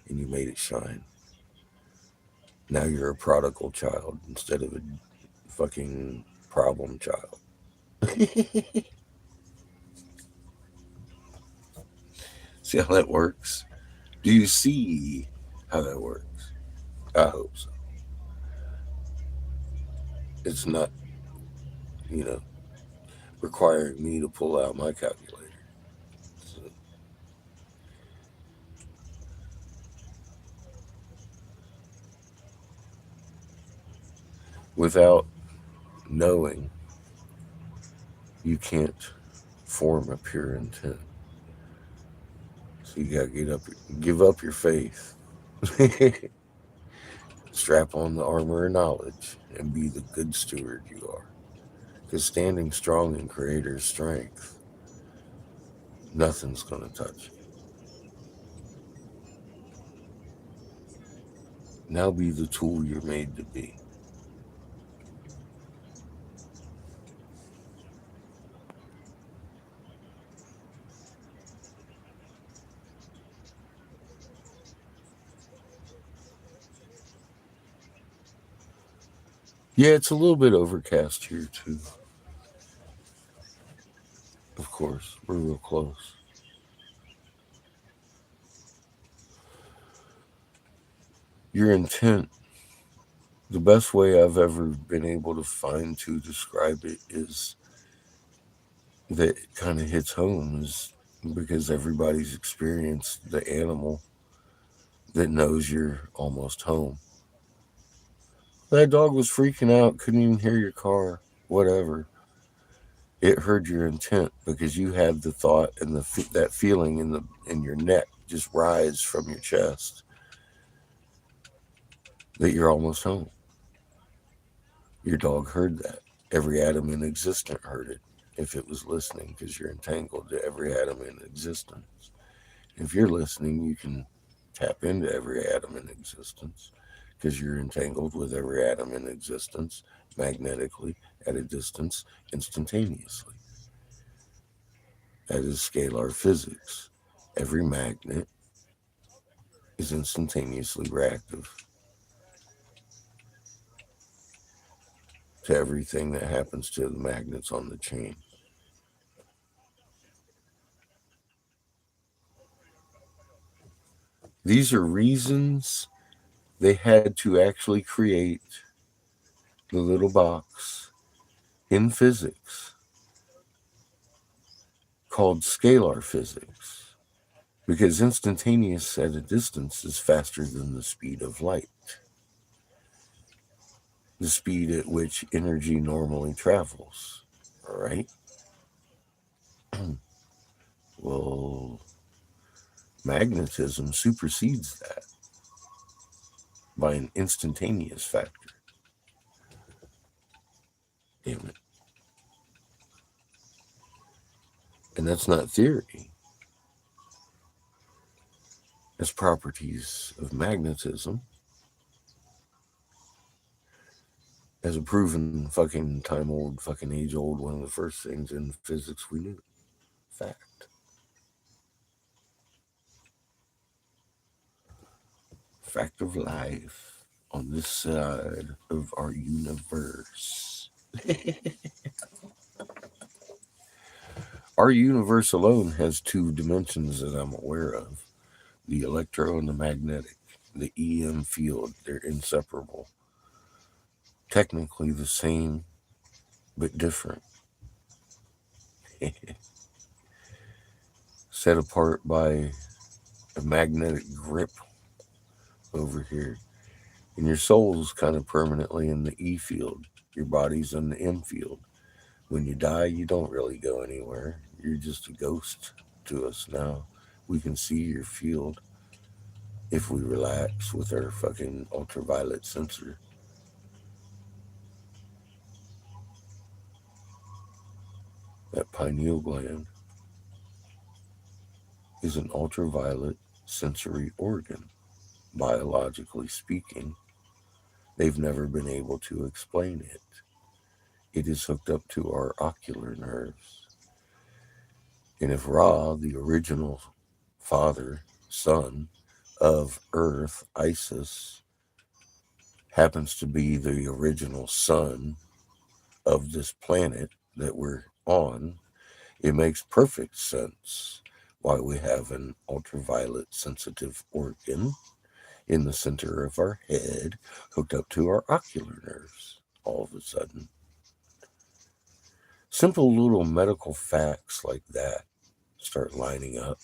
and you made it shine. Now you're a prodigal child instead of a fucking problem child. See how that works? Do you see how that works? I hope so. It's not, you know, requiring me to pull out my calculator. So, without knowing, you can't form a pure intent. So you gotta give up your faith, strap on the armor of knowledge, and be the good steward you are. Because standing strong in Creator's strength, nothing's gonna touch you. Now be the tool you're made to be. Yeah, it's a little bit overcast here too. Of course, we're real close. Your intent, the best way I've ever been able to find to describe it is that it kind of hits home is because everybody's experienced the animal that knows you're almost home. That dog was freaking out, couldn't even hear your car, whatever. It heard your intent because you had the thought and that feeling in your neck just rise from your chest that you're almost home. Your dog heard that. Every atom in existence heard it if it was listening because you're entangled to every atom in existence. If you're listening, you can tap into every atom in existence because you're entangled with every atom in existence magnetically at a distance instantaneously. That is scalar physics. Every magnet is instantaneously reactive to everything that happens to the magnets on the chain. These are reasons they had to actually create the little box in physics called scalar physics because instantaneous at a distance is faster than the speed of light, the speed at which energy normally travels. All right? Well, magnetism supersedes that by an instantaneous factor. Damn it. And that's not theory. As properties of magnetism, as a proven fucking time old, fucking age old, one of the first things in physics we knew. Fact. Fact of life on this side of our universe. Our universe alone has two dimensions that I'm aware of: the electro and the magnetic, the EM field. They're inseparable. Technically the same, but different. Set apart by a magnetic grip over here. And your soul's kind of permanently in the E field. Your body's in the M field. When you die, you don't really go anywhere. You're just a ghost to us now. We can see your field if we relax with our fucking ultraviolet sensor. That pineal gland is an ultraviolet sensory organ, biologically speaking. They've never been able to explain it. It is hooked up to our ocular nerves. And if Ra, the original father, son of Earth, Isis, happens to be the original sun of this planet that we're on, it makes perfect sense why we have an ultraviolet sensitive organ in the center of our head hooked up to our ocular nerves all of a sudden. Simple little medical facts like that start lining up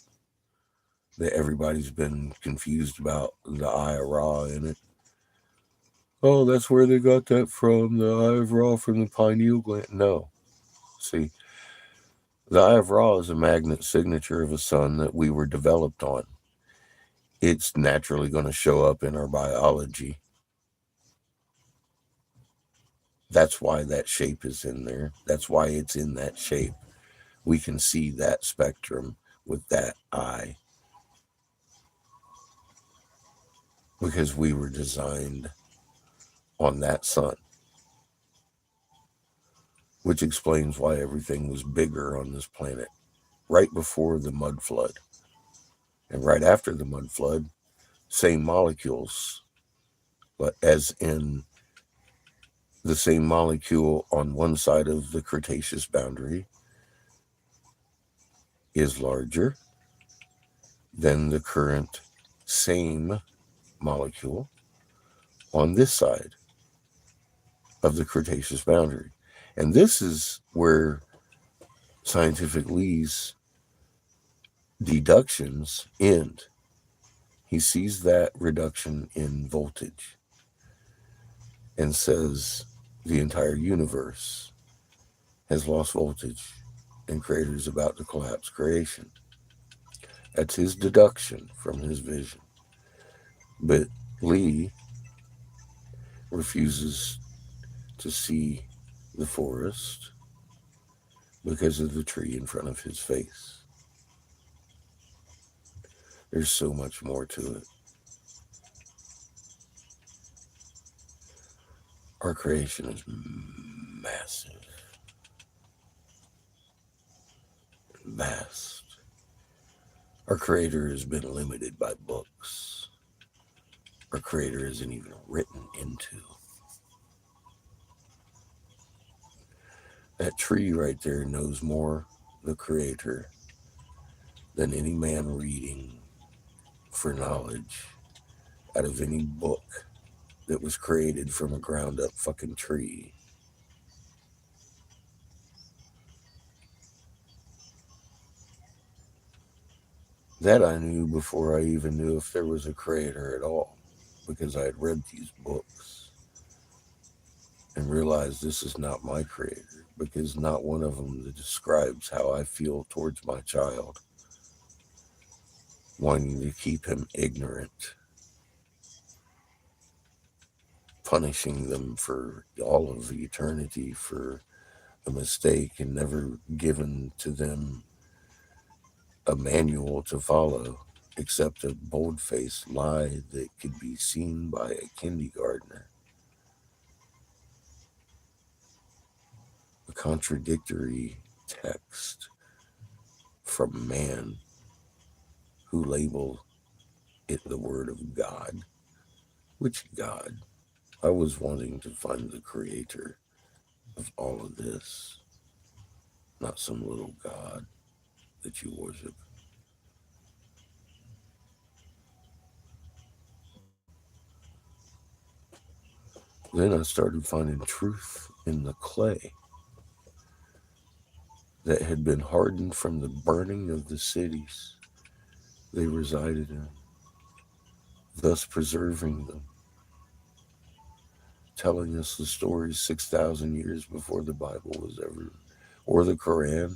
that everybody's been confused about the eye of Ra in it. Oh, that's where they got that from, the eye of Ra from the pineal gland. No. See, the eye of Ra is a magnet signature of a sun that we were developed on. It's naturally going to show up in our biology. That's why that shape is in there. That's why it's in that shape. We can see that spectrum with that eye because we were designed on that sun, which explains why everything was bigger on this planet right before the mud flood. And right after the mud flood, same molecules, but as in the same molecule on one side of the Cretaceous boundary is larger than the current same molecule on this side of the Cretaceous boundary. And this is where Scientific Lee's deductions end. He sees that reduction in voltage and says the entire universe has lost voltage and creator is about to collapse creation. That's his deduction from his vision. But Lee refuses to see the forest because of the tree in front of his face. There's so much more to it. Our creation is massive, vast. Our creator has been limited by books. Our creator isn't even written into. That tree right there knows more the creator than any man reading for knowledge out of any book that was created from a ground up fucking tree. That I knew before I even knew if there was a creator at all, because I had read these books and realized this is not my creator, because not one of them that describes how I feel towards my child, wanting to keep him ignorant, punishing them for all of eternity for a mistake and never given to them a manual to follow except a bold-faced lie that could be seen by a kindergartner. A contradictory text from man who labeled it the word of God. Which God? I was wanting to find the creator of all of this, not some little God that you worship. Then I started finding truth in the clay that had been hardened from the burning of the cities they resided in, thus preserving them, telling us the stories 6,000 years before the Bible was ever, or the Quran,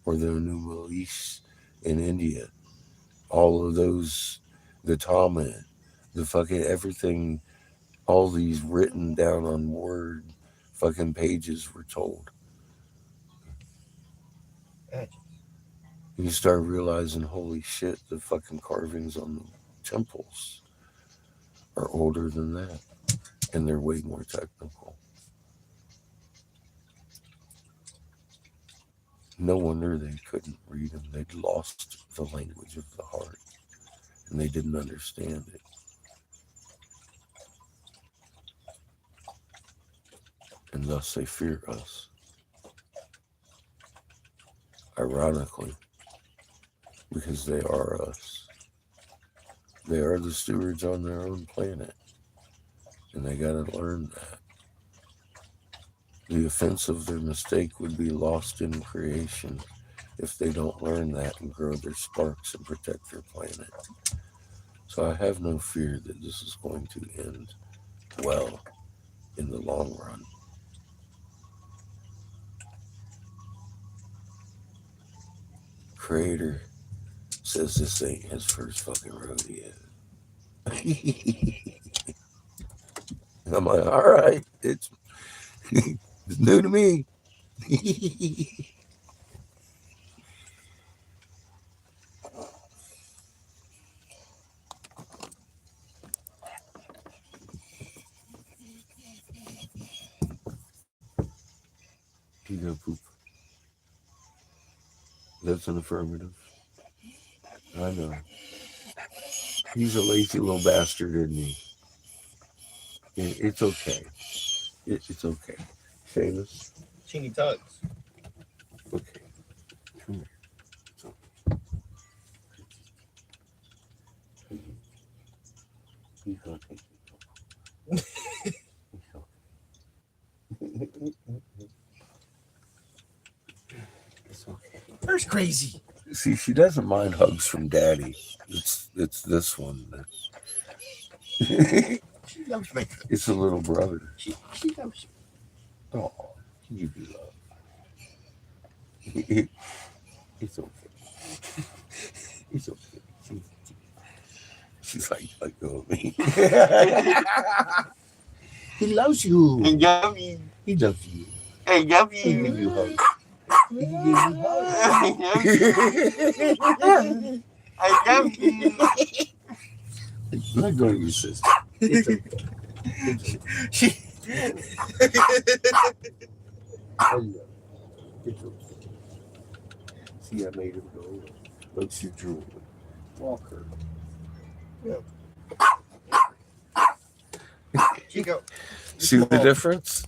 or the Anubilis in India. All of those, the Talmud, the fucking everything, all these written down on word fucking pages were told. You start realizing, holy shit, the fucking carvings on the temples are older than that. And they're way more technical. No wonder they couldn't read them. They'd lost the language of the heart. And they didn't understand it. And thus they fear us. Ironically, because they are us. They are the stewards on their own planet. And they gotta learn that. The offense of their mistake would be lost in creation if they don't learn that and grow their sparks and protect their planet. So I have no fear that this is going to end well in the long run. Creator says this ain't his first fucking rodeo. And I'm like, all right, it's new to me. You go poop. That's an affirmative. I know. He's a lazy little bastard, isn't he? It's okay. It's okay. Famous. Chingy tugs. Okay. Come here. It's okay. He's gonna take you. It's okay. Where's crazy? See, she doesn't mind hugs from daddy. It's this one. She loves me. It's a little brother. She loves me. Oh, you be loved. It's okay. It's okay. She's like, let go of me. He loves you. I love you. He loves you. I love He you. give you hugs. He give you hugs. I love you. Let go of your sister. It's okay. It's okay. I love you. It's okay. See, I made him go. Look, she's drooling. Walk her. Chico. See the difference?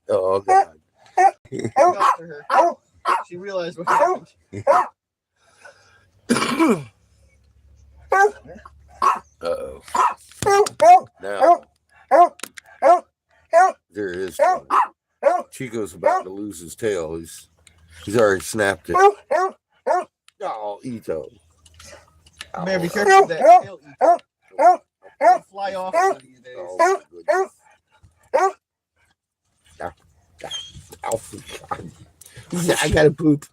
Oh, God. Got to her. She realized what happened. Uh-oh. Now, there is one. Chico's about to lose his tail. He's already snapped it. Oh, Ito. Man, be careful with that tail. It'll fly off one of these days. Oh, goodness. Oh, God. I gotta poop.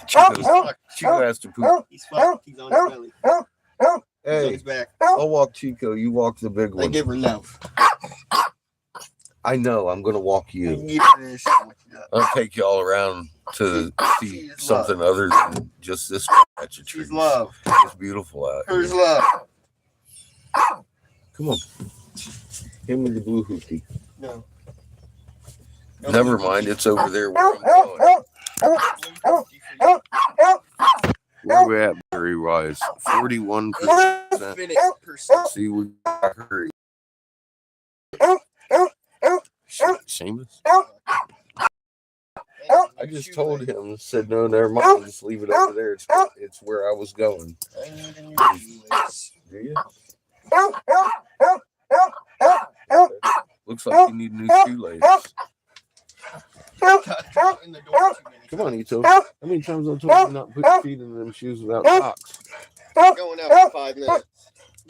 Chico has to poop. He's fucked. He's on his belly. He's on Hey, his back. I'll walk Chico. You walk the big I one. give her love. I know. I'm gonna walk I you. give her this. I'll take you all around to see She's something other than just this patch of trees. She's love. It's beautiful out here. Her's love. Come on. Him with the blue hoopty. No. Never mind. It's over there where I'm going. Where we at battery wise? 41%. Percent. See, we got her. Seamus? I just told him, said, no, never mind, just leave it over there. It's where I was going. I need a new shoelace. Do you? Looks like you need new shoelace. In the door too many Come on, Ito. How many times I've told you not put your feet in them shoes without socks? times. Going out for 5 minutes.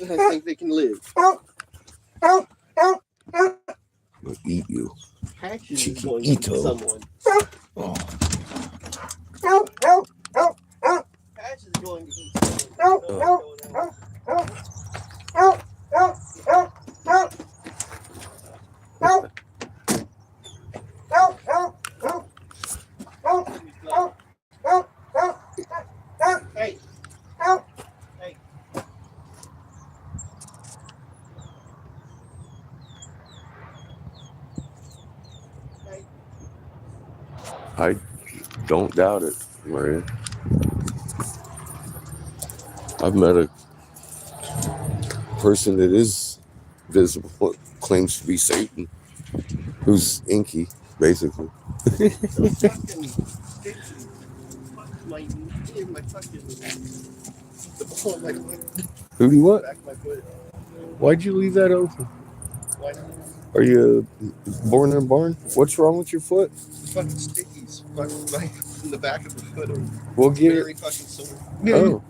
I think they can live. I'll eat you. Patches is Cheeky going to eat Ito. someone. Oh. Patches is going to eat someone. Hey. Hey. I don't doubt it, Maria. I've met a person that is visible, claims to be Satan, who's inky, basically. Who do you what? Back my foot. Why'd you leave that open? Why not? Are you born in a barn? What's wrong with your foot? Fucking stickies. Fucking in the back of the foot are We'll get very it. fucking sore. Oh.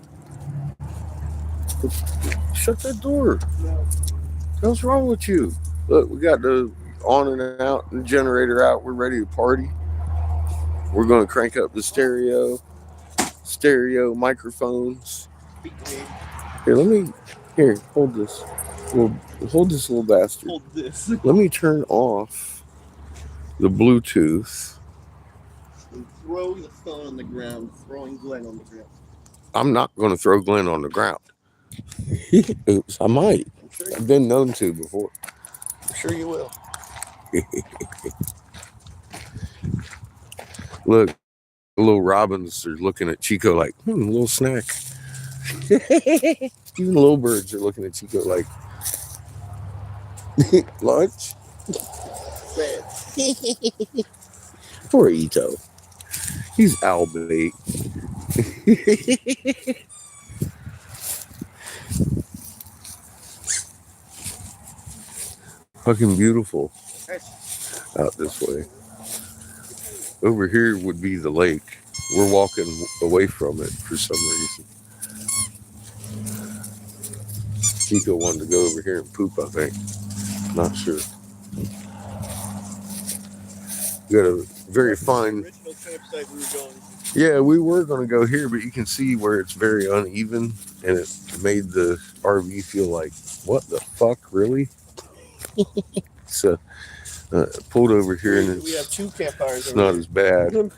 Shut that door. No. What's wrong with you? Look, we got the on and out and generator out. We're ready to party. We're going to crank up the stereo microphones. Here, hold this. Hold this little bastard. Hold this. Let me turn off the Bluetooth. And throw the phone on the ground, throwing Glenn on the ground. I'm not going to throw Glenn on the ground. Oops, I might. I've been known to before. I'm sure you will. Look, little robins are looking at Chico like, a little snack. Even little birds are looking at Chico like, lunch? Poor Ito. He's owl bait. Fucking beautiful out this way. Over here would be the lake. We're walking away from it for some reason. Chico wanted to go over here and poop, I think. Not sure. We got a very fine... Original campsite we were going to. Yeah, we were going to go here, but you can see where it's very uneven, and it made the RV feel like, what the fuck, really? So, pulled over here, and we have 2 campfires. It's not as bad.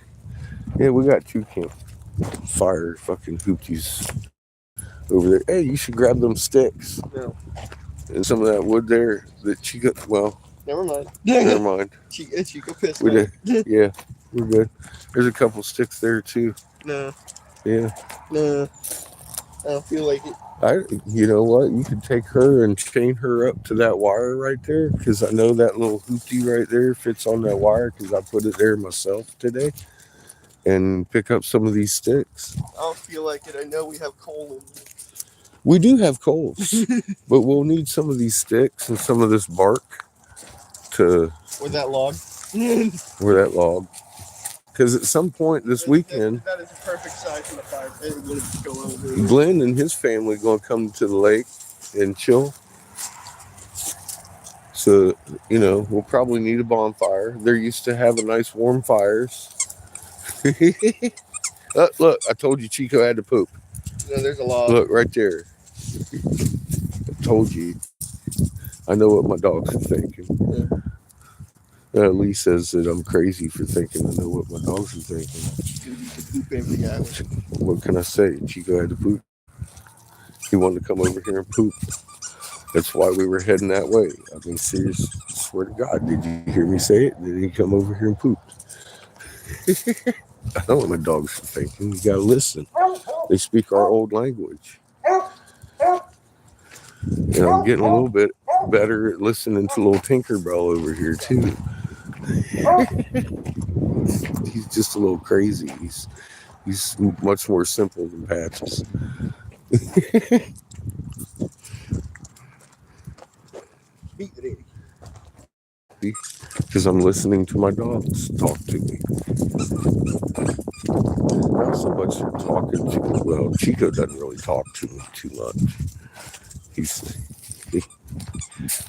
Yeah, we got 2 campfire fucking hoopties over there. Hey, you should grab them sticks. No. And some of that wood there that Chico, well, never mind. Never mind. Chico pissed We did. Yeah, we're good. There's a couple sticks there too. No. Yeah. No. I don't feel like it. You know what? You could take her and chain her up to that wire right there, because I know that little hoopty right there fits on that wire, because I put it there myself today, and pick up some of these sticks. I don't feel like it. I know we have coal in here. We do have coals, but we'll need some of these sticks and some of this bark to... Or that log. Or that log. Because at some point this weekend... That is a perfect size for the fire. Everybody just go over. Glenn and his family going to come to the lake and chill. So, we'll probably need a bonfire. They're used to having nice warm fires. Look, I told you Chico had to poop. No, there's a log. Look, right there. I told you. I know what my dogs are thinking. Yeah. Lee says that I'm crazy for thinking I know what my dogs are thinking. Poop every hour. What can I say? Chico had to poop. He wanted to come over here and poop. That's why we were heading that way. I mean, serious. Swear to God, did you hear me say it? Did he come over here and poop? I know what my dogs are thinking. You gotta listen. They speak our old language. And I'm getting a little bit better at listening to little Tinkerbell over here too. He's just a little crazy. He's much more simple than Patches. Because I'm listening to my dogs talk to me. Not so much they're talking to me. Well, Chico doesn't really talk to me too much.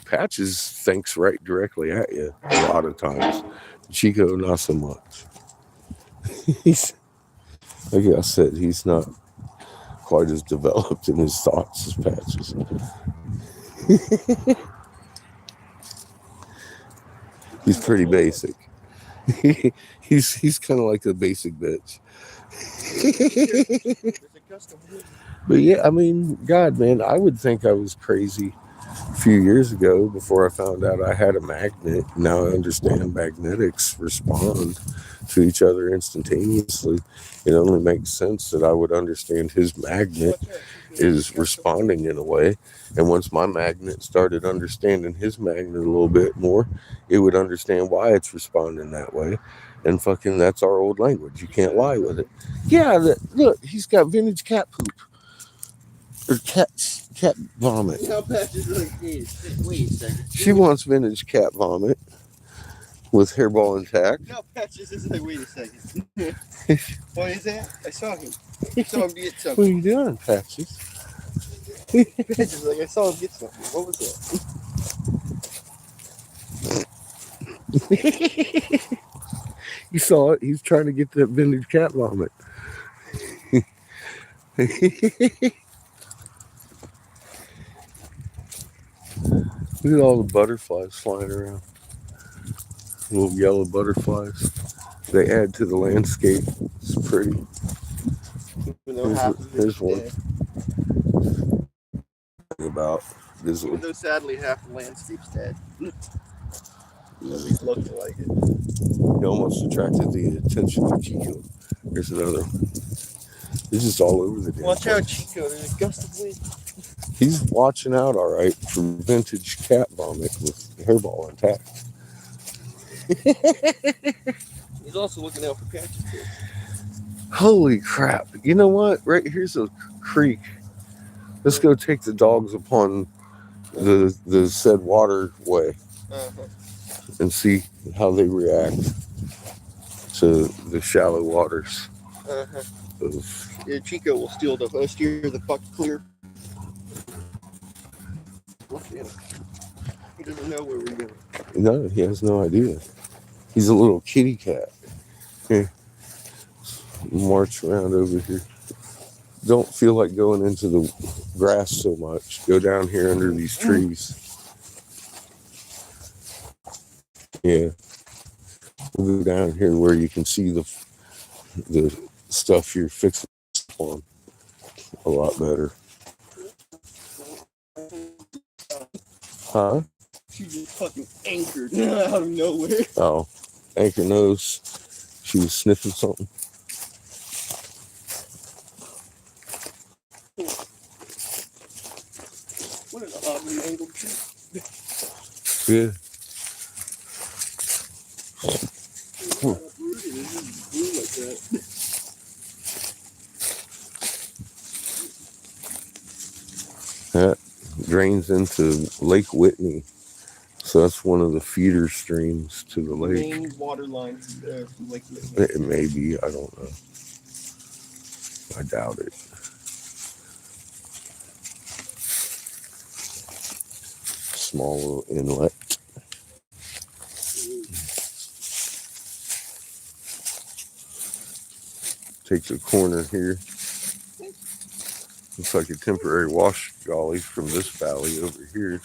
Patches thinks right directly at you a lot of times. Chico, not so much. Like I said, he's not quite as developed in his thoughts as Patches. He's pretty basic. He's kind of like a basic bitch. But yeah, I mean, God, man, I would think I was crazy a few years ago before I found out I had a magnet. Now I understand magnetics respond to each other instantaneously. It only makes sense that I would understand his magnet is responding in a way. And once my magnet started understanding his magnet a little bit more, it would understand why it's responding that way. And fucking, that's our old language. You can't lie with it. Yeah, look, he's got vintage cat poop. Or cat cat vomit. Now Patches is like, hey, wait a second. She wants vintage cat vomit with hairball intact. Now Patches is like, wait a second. What is that? I saw him. I saw him get What something. are you doing, Patches? Patches is like, I saw him get something. What was that? You saw it. He's trying to get that vintage cat vomit. Look at all the butterflies flying around. Little yellow butterflies. They add to the landscape. It's pretty. Here's one. About this Even one. though sadly half the landscape's dead. At least looking like it. He almost attracted the attention of Chico. Here's another one. This is all over the damn Watch out, place. Chico. There's a gust of wind. He's watching out all right for vintage cat vomit with hairball intact. He's also looking out for Patches too. Holy crap. You know what? Right here's a creek. Let's go take the dogs upon the said waterway and see how they react to the shallow waters of Yeah, Chico will steer the fuck clear. Look at him. He doesn't know where we're going. No, he has no idea. He's a little kitty cat. Here. March around over here. Don't feel like going into the grass so much. Go down here under these trees. Yeah. We'll go down here where you can see the stuff you're fixing on a lot better. Huh? She just fucking anchored out of nowhere. Oh, Anchor knows she was sniffing something. What an oddly angled tree. Yeah. Uprooted. It just blew like that. That drains into Lake Whitney. So that's one of the feeder streams to the lake. Main water line from Lake Whitney. It may be, I don't know. I doubt it. Small little inlet. Take the corner here. Looks like a temporary wash gully from this valley over here.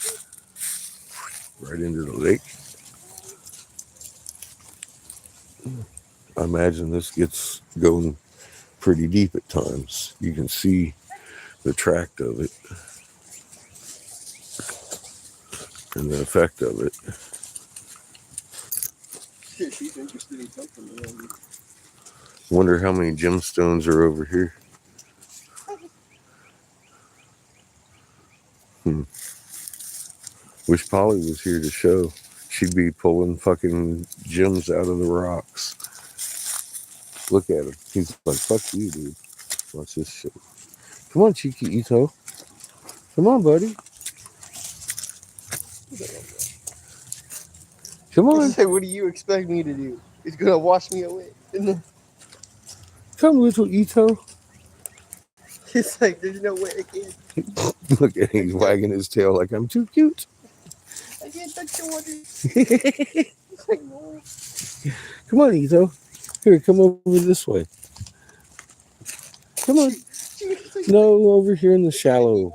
Right into the lake. I imagine this gets going pretty deep at times. You can see the tract of it and the effect of it. Shit, she's interested in something. Wonder how many gemstones are over here. Wish Polly was here to show. She'd be pulling fucking gems out of the rocks. Look at him. He's like, fuck you, dude. Watch this shit. Come on, Chiquito. Come on, buddy. Come on. Say, what do you expect me to do? He's gonna wash me away. Come, little Ito. It's like, there's no way I can. Look at him. He's wagging his tail like I'm too cute. I can't touch the water. It's like, no. Come on, Ito. Here, come over this way. Come on. No, over here in the shallow.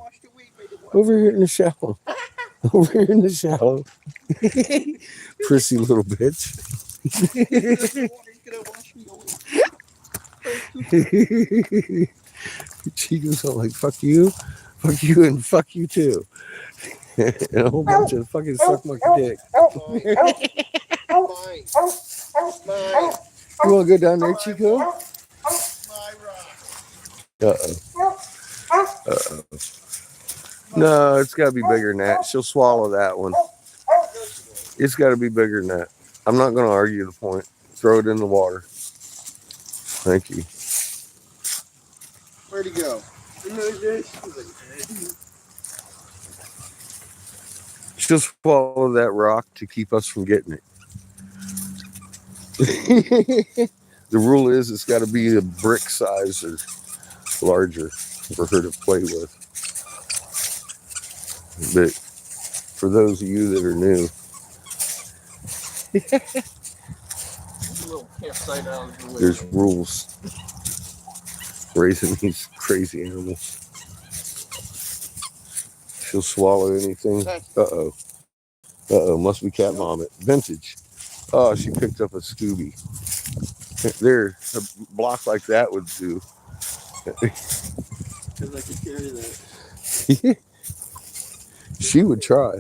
Over here in the shallow. Over here in the shallow. Prissy little bitch. She goes all like, fuck you, and fuck you too. And a whole bunch of fucking suck my dick. Mine. You want to go down there, Chico? Uh-oh. No, it's got to be bigger than that. She'll swallow that one. It's got to be bigger than that. I'm not going to argue the point. Throw it in the water. Thank you. Where'd he go? She'll swallow that rock to keep us from getting it. The rule is it's got to be a brick size or larger for her to play with. But for those of you that are new, there's rules raising these crazy animals. She'll swallow anything. Uh-oh. Uh-oh, must be cat vomit. Vintage. Oh, she picked up a Scooby. There, a block like that would do. Because I could carry that. She would try.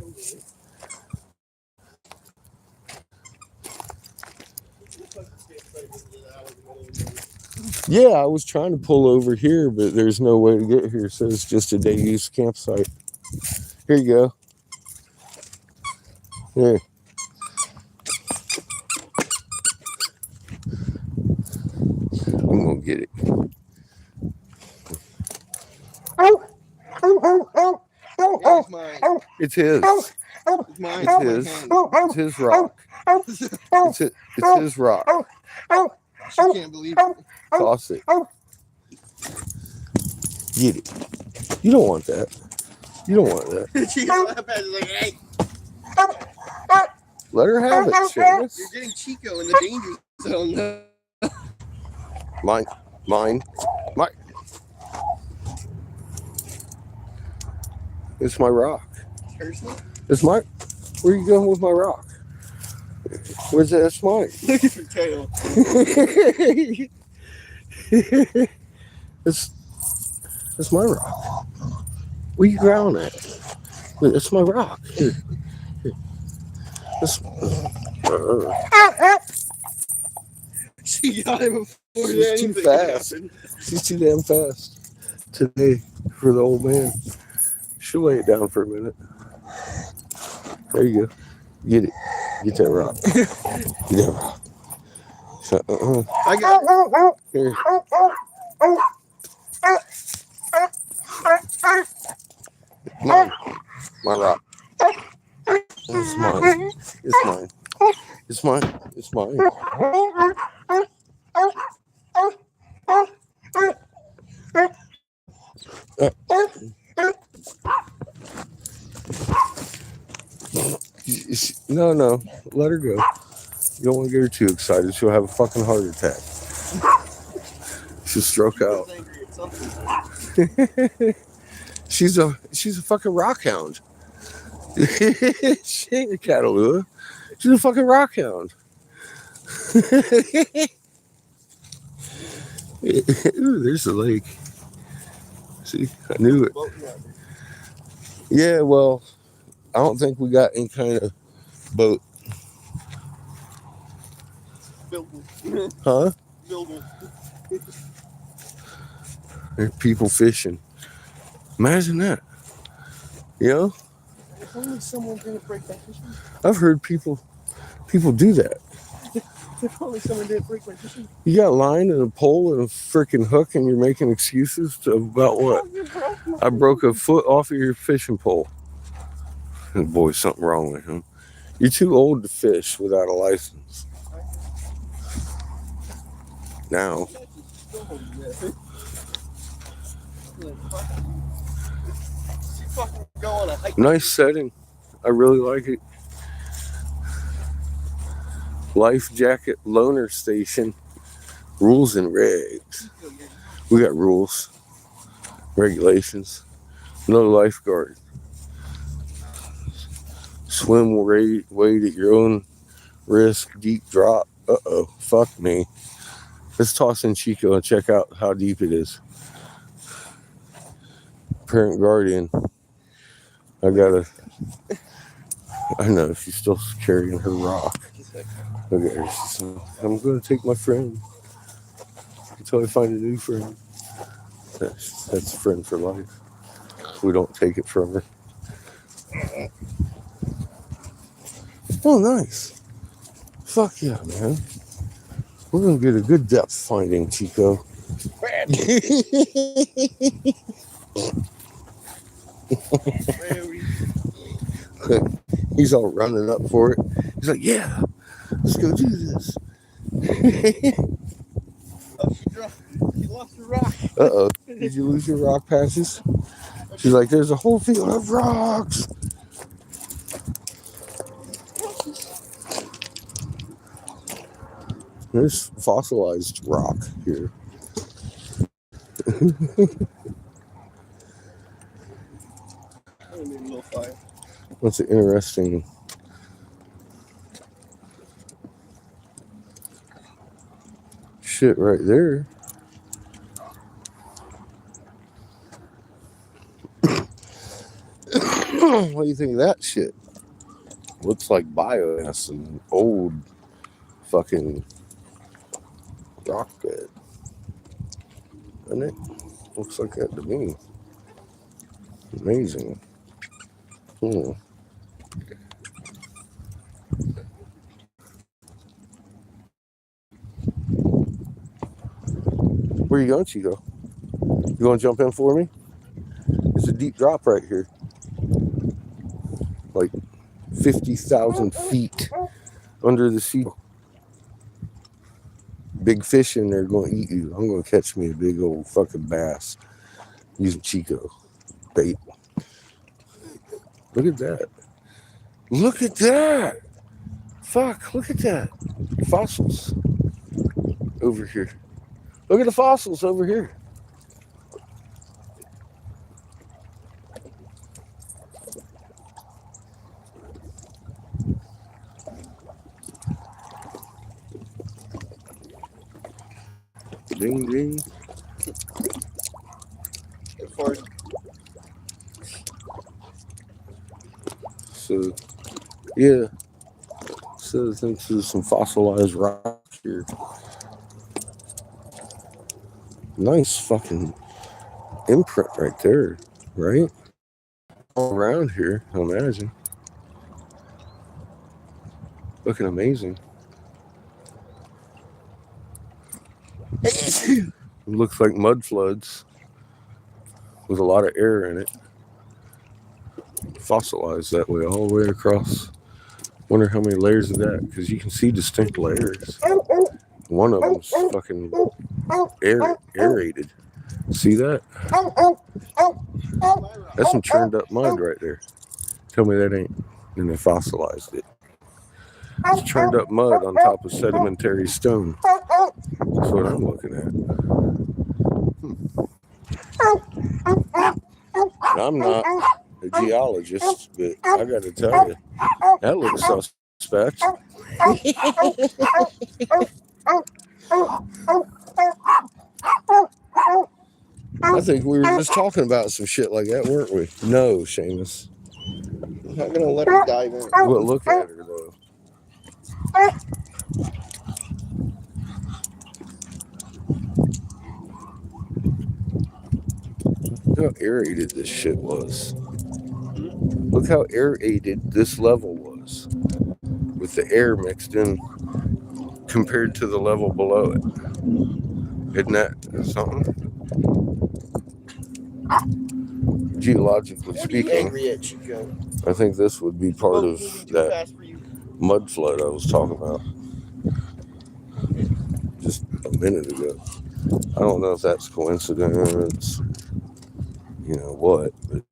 Yeah, I was trying to pull over here, but there's no way to get here, so it's just a day use campsite. Here you go. Here. I'm gonna get it. It's mine. It's his. It's mine. It's his. It's his rock. It's his rock. She can't believe it. Toss it. Get it. You don't want that. You don't want that. She got slap at it like, hey, Let her have it, Seamus. you're getting Chico in the danger zone. Mine. It's my rock. Seriously? It's my. Where are you going with my rock? Where's that? That's mine. Look at your tail. It's my rock. Where you growling at? It's my rock. Here. She got him before She's too fast. She's too damn fast today for the old man. She'll lay it down for a minute. There you go. Get it. Get that rock. Get that rock. I got it. Here. Mine. My rock. It's mine. It's mine. It's mine. It's mine. No. Let her go. You don't want to get her too excited. She'll have a fucking heart attack. She'll stroke out. She's a fucking rock hound. She ain't a Catalua. She's a fucking rock hound. Ooh, there's the lake. See, I knew it. Yeah, well, I don't think we got any kind of boat. Huh? There's people fishing. Imagine that. You know? If only someone didn't break that fishing. I've heard people do that. If only someone didn't break my fishing. You got line and a pole and a freaking hook, and you're making excuses about what? I broke a foot off of your fishing pole. And boy, something wrong with him. You're too old to fish without a license. Now. Nice setting. I really like it. Life jacket loaner station. Rules and regs. We got rules. Regulations. No lifeguard. Swim wade at your own risk. Deep drop. Uh-oh. Fuck me. Let's toss in Chico and check out how deep it is. Parent guardian. I know she's still carrying her rock. Look at her. She's like, I'm going to take my friend until I find a new friend. That's a friend for life. We don't take it from her. Oh, nice. Fuck yeah, man. We're going to get a good depth finding, Chico. He's all running up for it. He's like, yeah, let's go do this. She lost her rock. Uh-oh. Did you lose your rock patches? She's like, there's a whole field of rocks. There's fossilized rock here. That's an interesting shit right there. What do you think of that shit? Looks like biomass and old fucking rock bed. Doesn't it? Looks like that to me. Amazing. Hmm. Where you going, Chico? You going to jump in for me? There's a deep drop right here. Like 50,000 feet under the sea. Big fish in there going to eat you. I'm going to catch me a big old fucking bass using Chico bait. Look at that. Look at that. Fuck, look at that. Fossils over here. Look at the fossils over here. Ding, ding. So, yeah. So, I think there's some fossilized rock here. Nice fucking imprint right there, right? All around here, I imagine. Looking amazing. It looks like mud floods with a lot of air in it. Fossilized that way, all the way across. Wonder how many layers of that, because you can see distinct layers. One of them's fucking aerated. See that? That's some churned up mud right there. Tell me that ain't. And they fossilized it. It's churned up mud on top of sedimentary stone. That's what I'm looking at. I'm not a geologist, but I got to tell you, that looks suspect. I think we were just talking about some shit like that, weren't we? No, Seamus. I'm not gonna let her dive in. Well, look at her though. Look how aerated this shit was. Look how aerated this level was, with the air mixed in compared to the level below it. Isn't that something? Geologically speaking, I think this would be part of that mud flood I was talking about just a minute ago. I don't know if that's coincidence, you know what, but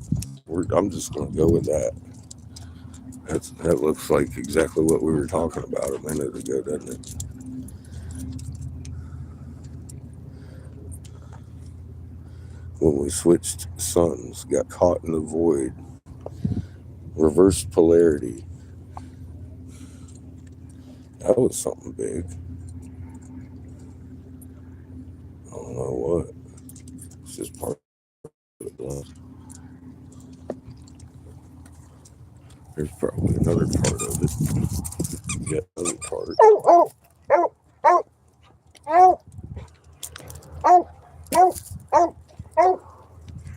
I'm just going to go with that. That looks like exactly what we were talking about a minute ago, doesn't it? When we switched suns, got caught in the void, reversed polarity. That was something big. I don't know what. It's just part of it. There's probably another part of it. Yeah, another part.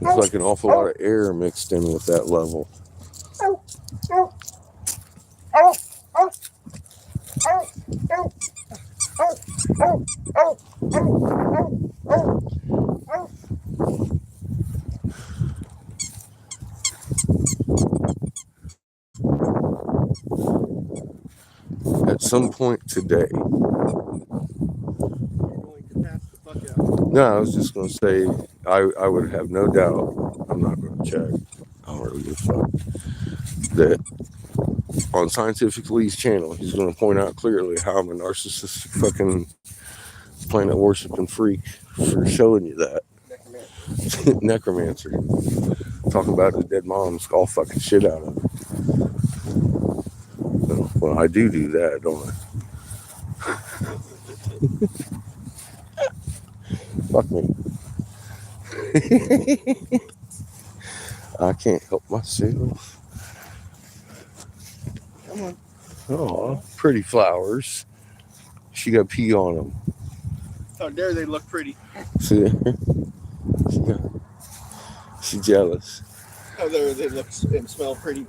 There's like an awful lot of air mixed in with that level. some point today. You're going to pass the fuck out. No, I was just going to say, I would have no doubt, I'm not going to check, I don't really give a fuck, that on Scientific Lee's channel, he's going to point out clearly how I'm a narcissistic fucking planet worshiping freak for showing you that. Necromancer. Talking about the dead moms, all fucking shit out of it. Well, I do that, don't I? Fuck me. I can't help myself. Come on. Oh, pretty flowers. She got pee on them. How dare they look pretty. See? She's jealous. How dare they look and smell pretty.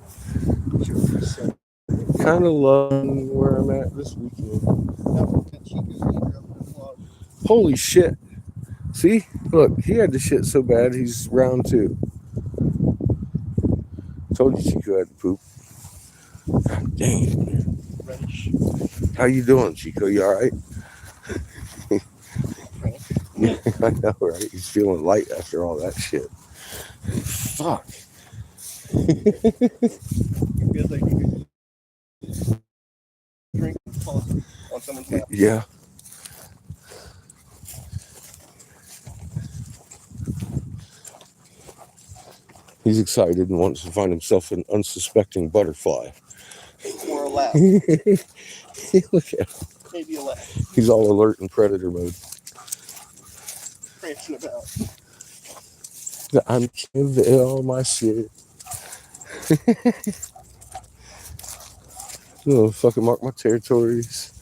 Kind of loving where I'm at this weekend. Holy shit. See? Look, he had the shit so bad, he's round 2. Told you Chico had to poop. God dang. How you doing, Chico? You alright? Yeah, I know, right? He's feeling light after all that shit. Fuck. It feels like you could drink and fall on someone's lap. Yeah. He's excited and wants to find himself an unsuspecting butterfly. Or a lap. Look at him. Maybe a lap. He's all alert in predator mode. Prancing about. I'm giving all my shit. Oh, fucking mark my territories.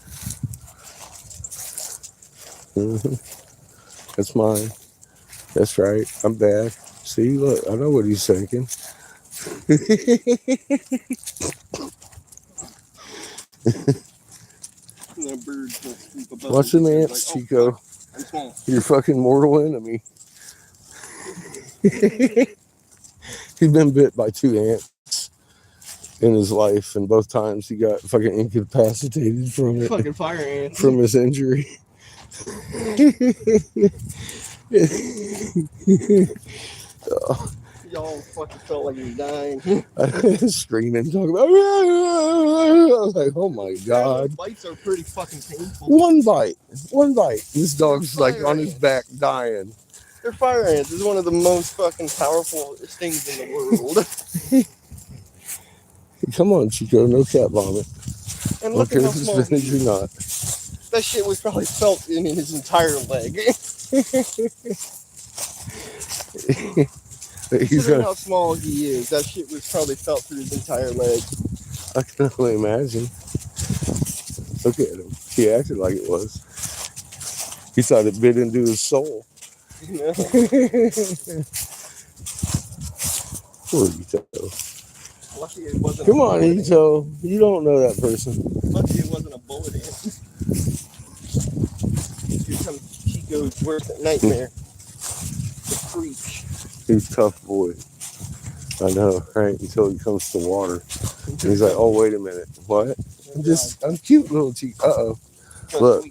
That's mine. That's right. I'm back. See, look, I know what he's thinking. The birds will swoop above. Watch them ants, like, Chico. Oh, I'm small. Your fucking mortal enemy. He's been bit by 2 ants in his life, and both times he got fucking incapacitated from it. Fucking fire ants. From his injury. Y'all fucking felt like you were dying. Screaming, talking about. I was like, oh my god. Bites are pretty fucking painful. One bite. This dog's like on his back dying. They're fire ants. It's one of the most fucking powerful things in the world. Come on, Chico, no cat vomit. And I look don't care at how if it's small vintage or not. that shit was probably felt in his entire leg. Considering how small he is, that shit was probably felt through his entire leg. I can only imagine. Look at him. He acted like it was. He thought it bit into his soul. You know? Poor Ito. Lucky it wasn't. Come on, Ito. You don't know that person. Lucky it wasn't a bullet ant. Here comes Chico's worst nightmare. The creech. He's a tough boy. I know, right? Until he comes to water. And he's like, oh, wait a minute. What? I'm cute little Chico. Uh-oh. Look.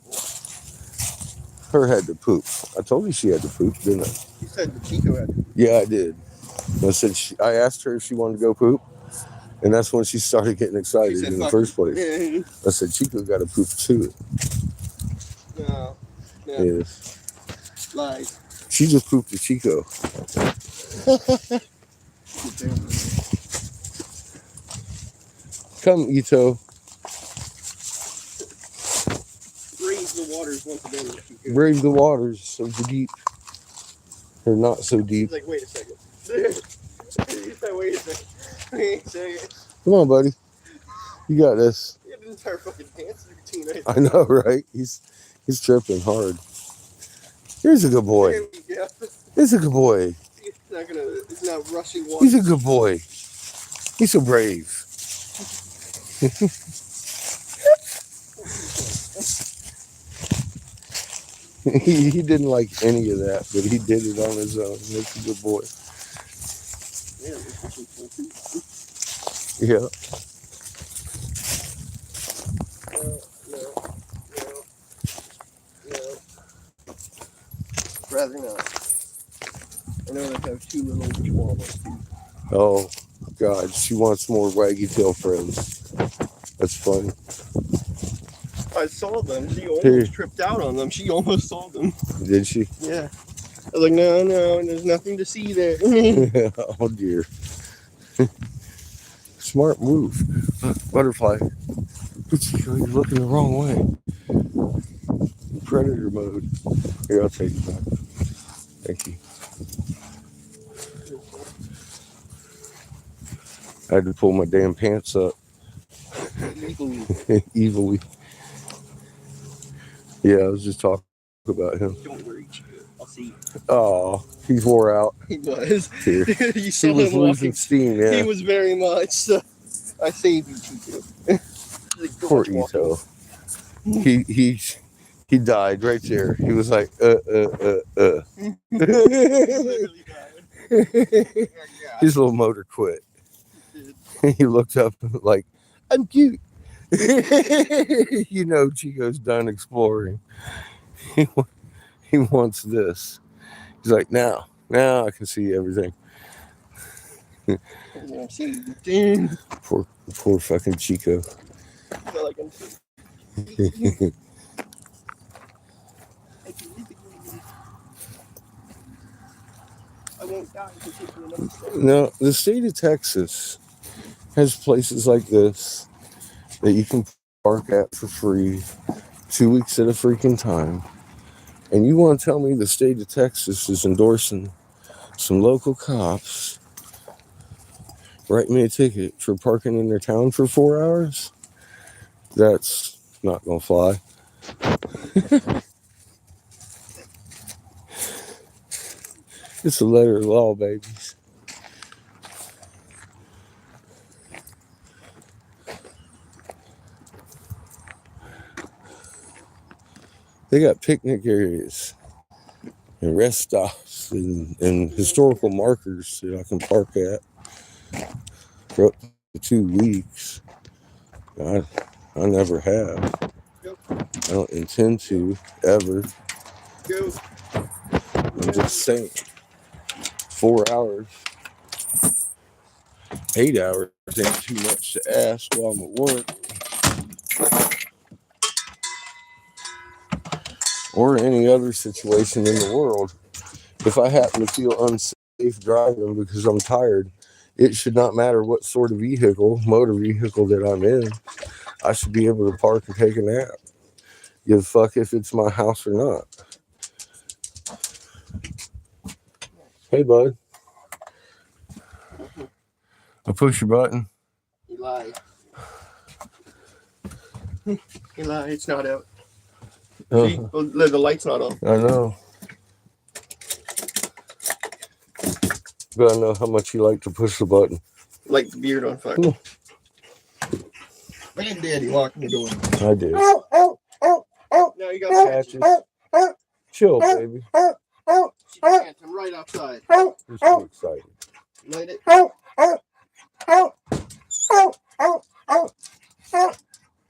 Her had to poop. I told you she had to poop, didn't I? You said the Chico had to. Yeah, I did. I said I asked her if she wanted to go poop, and that's when she started getting excited in the first place. Yeah. I said, Chico got to poop too. No. Yes. Lies. She just pooped to Chico. Come, Ito. Brave the waters once again. Chico. Brave the waters so deep. Or not so deep. He's like, wait a second. He said, wait a second. Wait a second. Come on, buddy. You got this. You have an entire fucking pants routine right I know, right? He's tripping hard. Here's a good boy. Yeah. He's a good boy. He's not rushing water. He's a good boy. He's so brave. He didn't like any of that, but he did it on his own. He's a good boy. Yeah. Rather not. I know they have 2 little chihuahuas too. Oh, God. She wants more waggy tail friends. That's funny. I saw them. She almost Here. tripped out on them. She almost saw them. Did she? Yeah. I was like, no, there's nothing to see there. Oh, dear. Smart move. Butterfly. You're looking the wrong way. Predator mode. Here, I'll take it back. Thank you. I had to pull my damn pants up. Evilly. Yeah, I was just talking about him. Don't worry, Chico. I'll see. Oh, he wore out. He was. Here. You saw He was him losing walking. steam, yeah. He was very much. So I saved you, Chico. Poor Ito. He died right there. He was like, He literally died. His little motor quit. He looked up like, I'm cute. You know, Chico's done exploring. He wants this. He's like, now I can see everything. Poor fucking Chico. I feel like I'm I won't die if you take me another step. No, the state of Texas has places like this that you can park at for free 2 weeks at a freaking time. And you want to tell me the state of Texas is endorsing some local cops write me a ticket for parking in their town for 4 hours? That's not gonna fly. It's a letter of law, babies. They got picnic areas and rest stops and historical markers that I can park at for up to 2 weeks. I never have. I don't intend to ever. I'm just saying. 4 hours, 8 hours ain't too much to ask while I'm at work. Or any other situation in the world. If I happen to feel unsafe driving because I'm tired, it should not matter what sort of motor vehicle that I'm in. I should be able to park and take a nap. Give a fuck if it's my house or not. Hey, bud. I push your button. You lied. You lied. It's not out. See? The light's not on. I know. But I know how much you like to push the button. Like the beard on fire. Man, Daddy locking the door. I did. Now you got Patches. Chill, baby. She can't. I'm right outside. You're so excited. Light it. There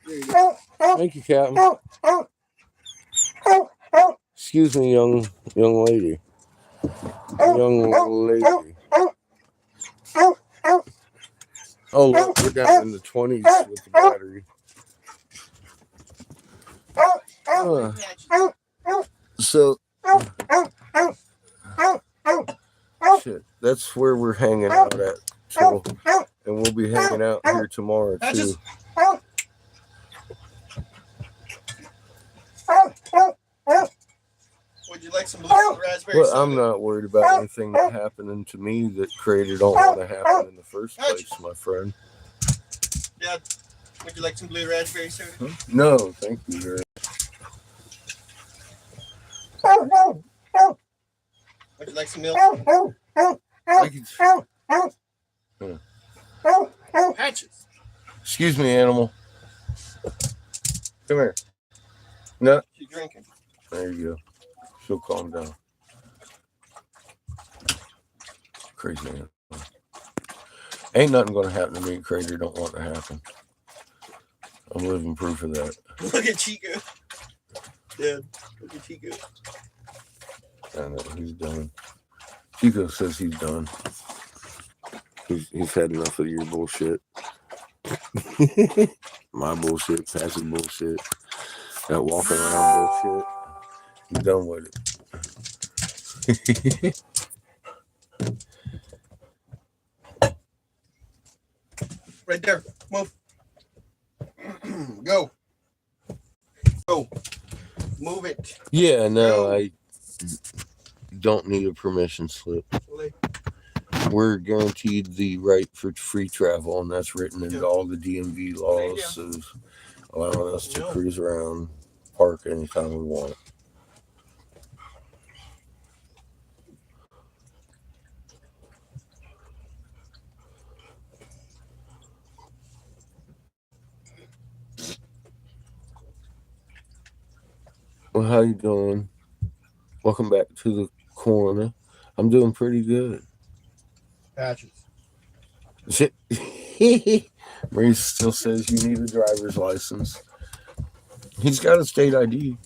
you go. Thank you, Captain. Excuse me, young lady. Young lady. Oh, look, we're down in the 20s with the battery. So, shit, that's where we're hanging out at. So, and we'll be hanging out here tomorrow, too. Would you like some blue raspberry Well, soda? I'm not worried about anything that happening to me that Creator don't want to happen in the first place, my friend. Dad, would you like some blue raspberry soda? Huh? No, thank you very Would you like some milk? much. Patches. Excuse me, animal. Come here. No. She's drinking. There you go. She'll calm down. Crazy animal. Ain't nothing gonna happen to me. Creator don't want to happen. I'm living proof of that. Look at Chico. Dad, look at Chico. I know, he's done. Chico says he's done. He's had enough of your bullshit. My bullshit, Pat's bullshit, that walking around bullshit. He's done with it. Right there. Move. Go. Go. Move it. Yeah, no, Go. I don't need a permission slip. We're guaranteed the right for free travel, and that's written into all the DMV laws of allowing us to cruise around, park anytime we want. Well, how you doing? Welcome back to the corner. I'm doing pretty good. Patches. Shit. Maurice still says you need a driver's license. He's got a state ID.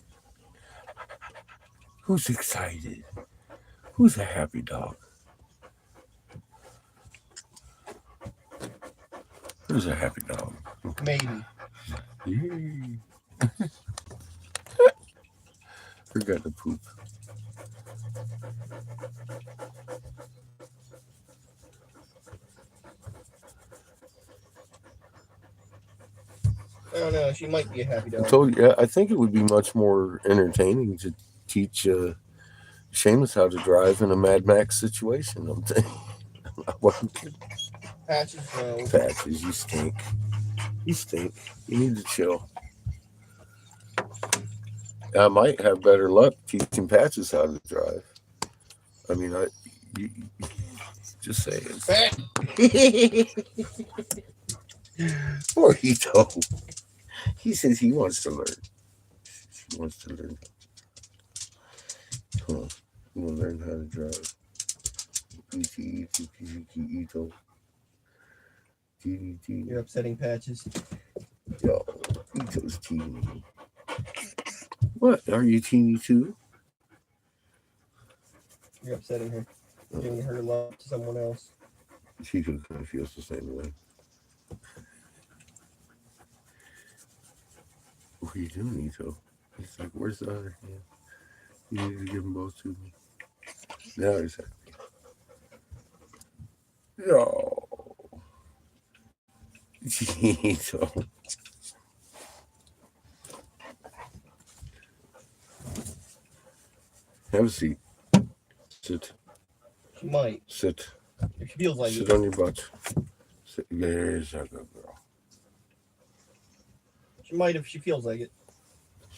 Who's excited? Who's a happy dog? Who's a happy dog? Maybe. Yay. Forgot to poop. I don't know. She might be a happy I dog. told you, I think it would be much more entertaining to teach Seamus how to drive in a Mad Max situation. I'm saying. I wasn't kidding. Patches, no. Patches, you stink. You stink. You need to chill. I might have better luck teaching Patches how to drive. I mean, you just saying. Poor Hito. He says he wants to learn. He wants to learn. Huh. He want to learn how to drive. Hito. You're upsetting Patches. Yo, Hito's teeny. What? Are you teeny too? You're upsetting her. Giving her love to someone else. She kind of feels the same way. What are you doing, Ito? He's like, where's the other hand? You need to give them both to me. Now he's happy. No. Ito. Have a seat. Sit. She might. Sit. If she feels like Sit it. on your butt. Sit. There's a good girl. She might if she feels like it.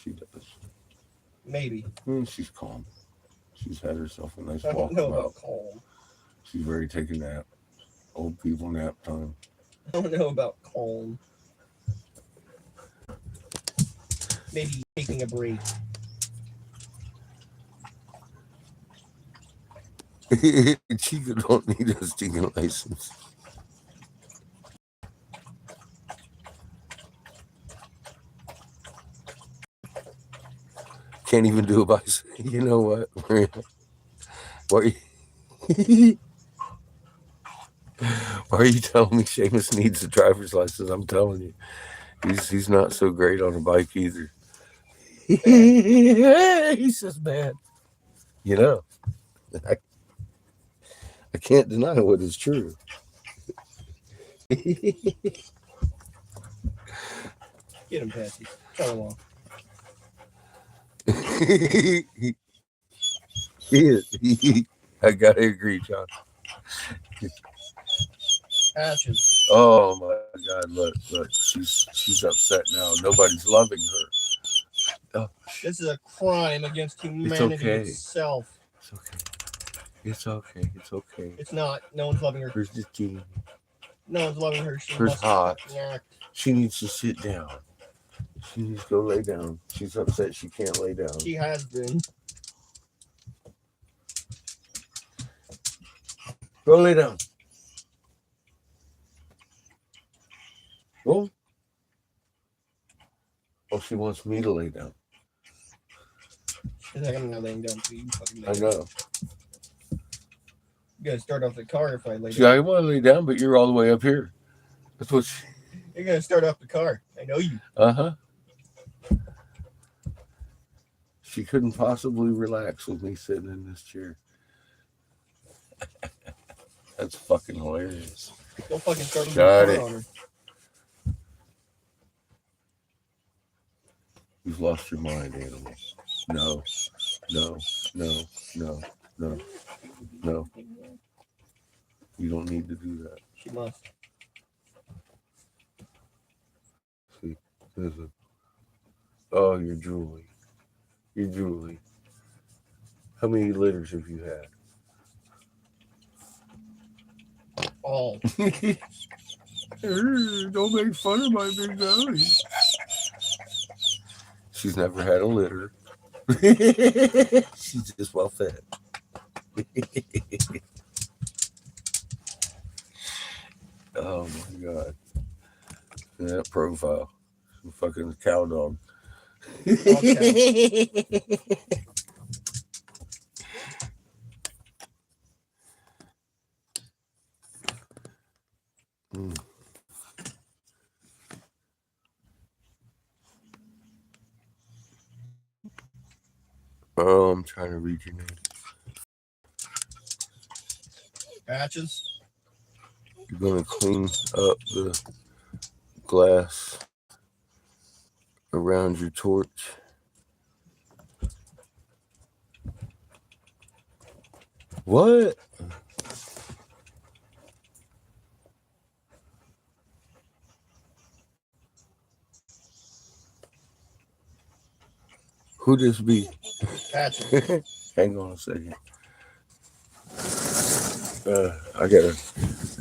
She does. Maybe. She's calm. She's had herself a nice I walk don't know about. about calm. She's ready to take a nap. Old people nap time. I don't know about calm. Maybe taking a break. Chica don't need a stinking license. Can't even do a bicycle. You know what? Why are you telling me Seamus needs a driver's license? I'm telling you, he's not so great on a bike either. He's just bad. You know, I can't deny what is true. Get him, Patsy. Come along. He is. I gotta agree, John. Patches. Oh my God! Look! She's upset now. Nobody's loving her. Oh, This is a crime against humanity okay. itself. It's okay. It's okay. It's okay. It's not. No one's loving her. Where's the tea? No one's loving her. She Where's must hot? act. She needs to sit down. She needs to go lay down. She's upset she can't lay down. She has been. Go lay down. Go. Oh, she wants me to lay down. I'm not laying down, so you fucking lay I down. know. You gotta start off the car if I lay See, down. I want to lay down, but you're all the way up here. That's what. You're gonna start off the car. I know you. Uh-huh. She couldn't possibly relax with me sitting in this chair. That's fucking hilarious. Don't fucking start with Got the it. car on her. You've lost your mind, animals. No, no, no, no, no, no. You don't need to do that. She must. See, there's a. Oh, you're drooly. You're drooly. How many litters have you had? All. Don't make fun of my big belly. She's never had a litter. She's just well fed. Oh my god. That profile. Some fucking cow dog. Mm. Oh, I'm trying to read your name. Patches. You're gonna clean up the glass around your torch. What? Who this be? Patches. Hang on a second. I gotta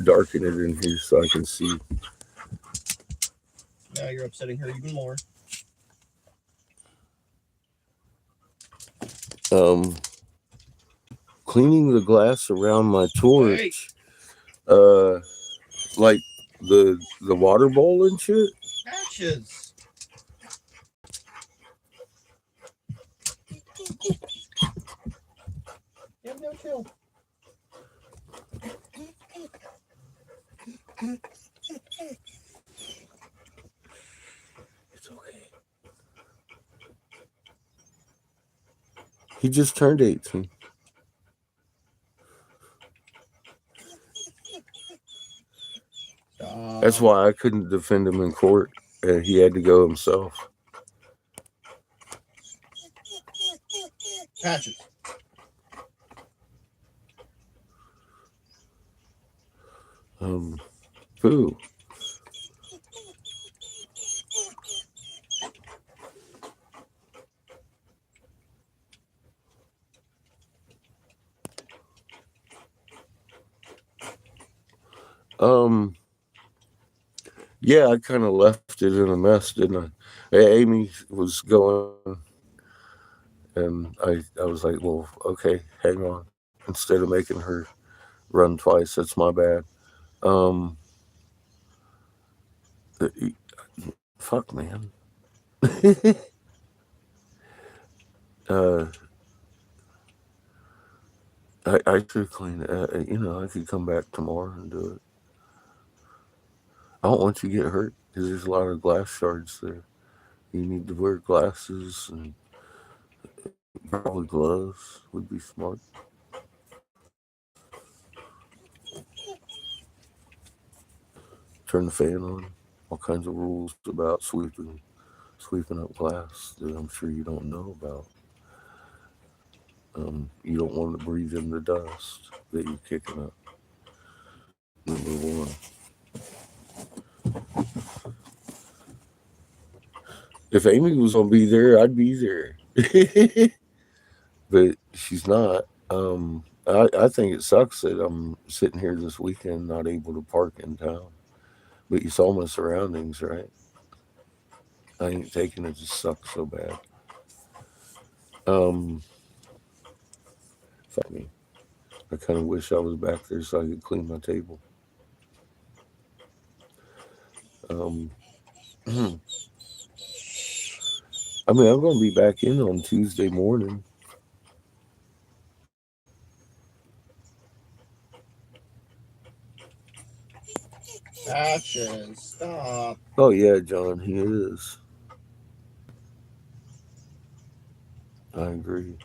darken it in here so I can see. Now you're upsetting her even more. Cleaning the glass around my torch, like the water bowl and shit. Patches. You have no chill. It's okay. He just turned 18. That's why I couldn't defend him in court. He had to go himself. Patches. Boo. Yeah, I kind of left it in a mess, didn't I? Amy was going, and I was like, well, okay, hang on. Instead of making her run twice, that's my bad. Fuck, man. I should clean it. I could come back tomorrow and do it. I don't want you to get hurt because there's a lot of glass shards there. You need to wear glasses and probably gloves would be smart. Turn the fan on. All kinds of rules about sweeping up glass that I'm sure you don't know about. You don't want to breathe in the dust that you're kicking up. Number one. If Amy was gonna be there, I'd be there. But she's not. I think it sucks that I'm sitting here this weekend not able to park in town. But you saw my surroundings, right? I ain't taking it. Just sucks so bad. Fuck me. I kind of wish I was back there so I could clean my table. I mean, I'm going to be back in on Tuesday morning. Patches, stop. Oh yeah, John, he is. I agree.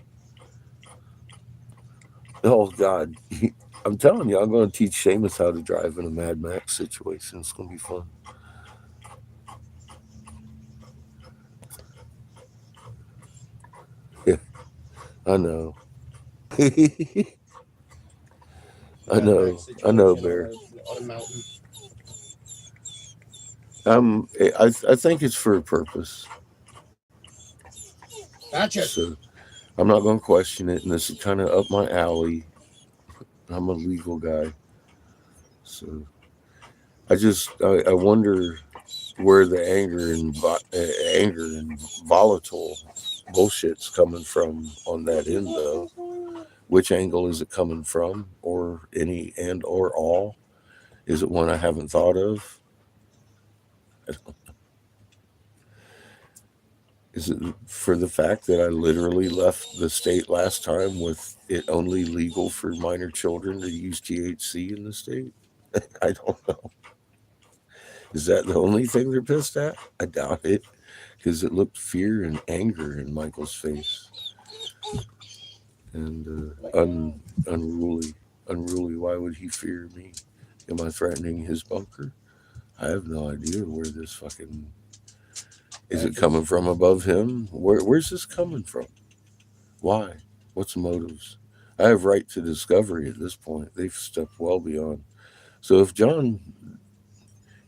Oh God, I'm telling you, I'm going to teach Seamus how to drive in a Mad Max situation. It's going to be fun. Yeah, I know. I Mad Max know. I know, situation Bear. on a mountain. I think it's for a purpose. Patches. So I'm not going to question it, and this is kind of up my alley. I'm a legal guy, so I wonder where the anger and volatile bullshit's coming from on that end, though. Which angle is it coming from, or any and or all? Is it one I haven't thought of? Is it for the fact that I literally left the state last time with it only legal for minor children to use THC in the state? I don't know. Is that the only thing they're pissed at? I doubt it, because it looked fear and anger in Michael's face, and unruly. Unruly. Why would he fear me? Am I threatening his bunker? I have no idea where this fucking is. It coming from above him? Where's this coming from? Why? What's the motives? I have right to discovery at this point. They've stepped well beyond. So if John,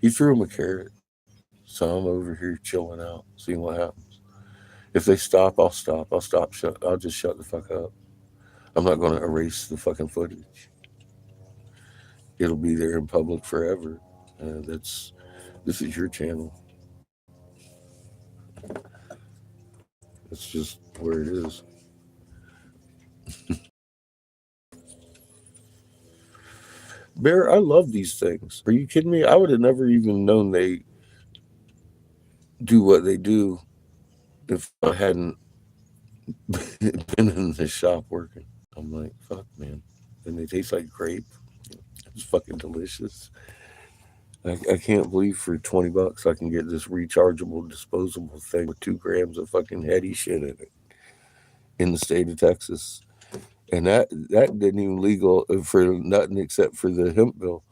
he threw him a carrot, so I'm over here chilling out, seeing what happens. If they stop, I'll stop. I'll stop. I'll just shut the fuck up. I'm not going to erase the fucking footage. It'll be there in public forever. This is your channel. That's just where it is. Bear, I love these things. Are you kidding me? I would have never even known they do what they do if I hadn't been in the shop working. I'm like, fuck, man. And they taste like grape. It's fucking delicious. I can't believe for $20 I can get this rechargeable, disposable thing with 2 grams of fucking heady shit in it in the state of Texas. And that didn't even legal for nothing except for the hemp bill.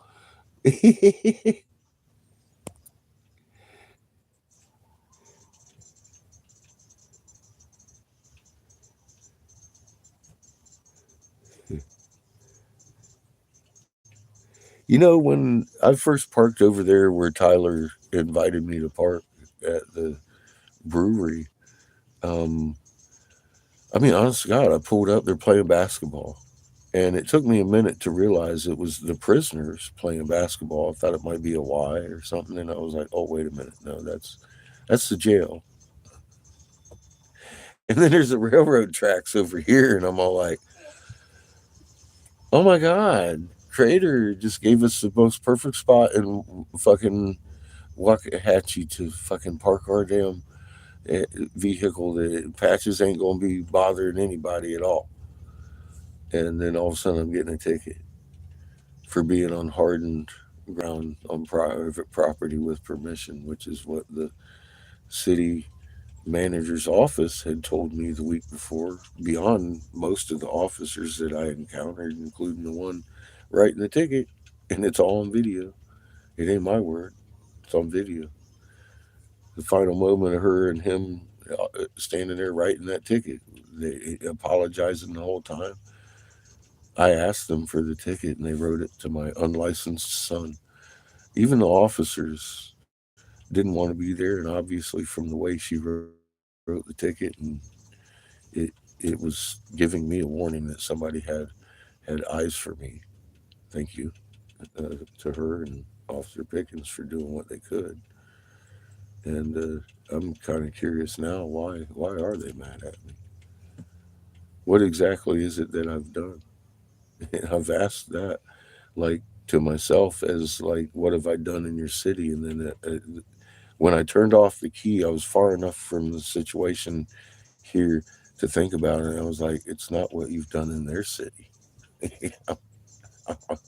You know, when I first parked over there where Tyler invited me to park at the brewery, um, I mean, honest to God, I pulled up, they're playing basketball. And it took me a minute to realize it was the prisoners playing basketball. I thought it might be a Y or something. And I was like, oh, wait a minute. No, that's the jail. And then there's the railroad tracks over here. And I'm all like, oh my God, Creator just gave us the most perfect spot in fucking Waxahachie to fucking park our damn vehicle. The patches ain't going to be bothering anybody at all. And then all of a sudden I'm getting a ticket for being on hardened ground on private property with permission, which is what the city manager's office had told me the week before, beyond most of the officers that I encountered, including the one writing the ticket. And it's all on video. It ain't my word, it's on video. The final moment of her and him standing there writing that ticket, they apologizing the whole time. I asked them for the ticket and they wrote it to my unlicensed son. Even the officers didn't want to be there, and obviously from the way she wrote the ticket, and it it was giving me a warning that somebody had eyes for me. Thank you to her and Officer Pickens for doing what they could. And I'm kind of curious now, why are they mad at me? What exactly is it that I've done? And I've asked that, like, to myself, as like, what have I done in your city? And then when I turned off the key, I was far enough from the situation here to think about it. And I was like, it's not what you've done in their city.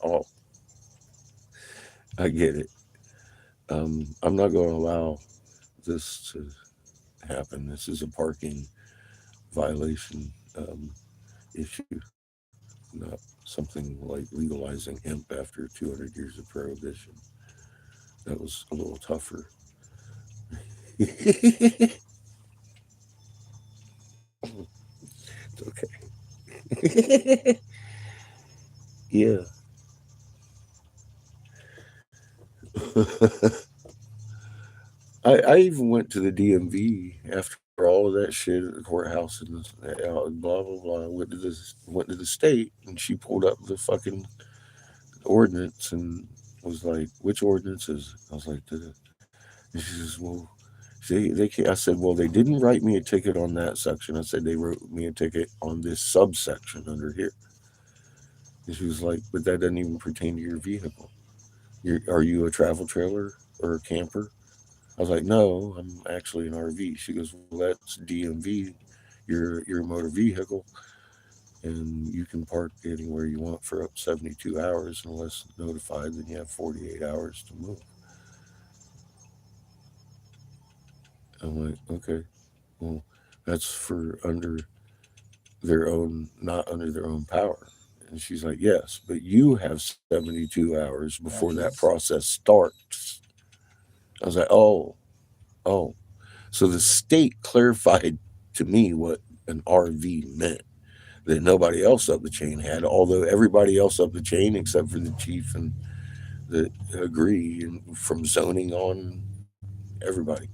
Oh, I get it. I'm not going to allow this to happen. This is a parking violation issue, not something like legalizing hemp after 200 years of prohibition. That was a little tougher. It's okay. Yeah. I even went to the DMV after all of that shit at the courthouse and blah blah blah. Went to the state and she pulled up the fucking ordinance and was like, "Which ordinance is it?" I was like, "The," and she says, "Well, they can't." I said, "Well, they didn't write me a ticket on that section." I said, "They wrote me a ticket on this subsection under here." And she was like, "But that doesn't even pertain to your vehicle. Are you a travel trailer or a camper?" I was like, "No, I'm actually an RV." She goes, "Well, that's DMV. You're a motor vehicle, and you can park anywhere you want for up to 72 hours unless notified. Then you have 48 hours to move." I'm like, "Okay, well, that's for under their own, not under their own power." And she's like, "Yes, but you have 72 hours before that process starts." I was like, oh. So the state clarified to me what an RV meant that nobody else up the chain had, although everybody else up the chain except for the chief and that agree, and from zoning on everybody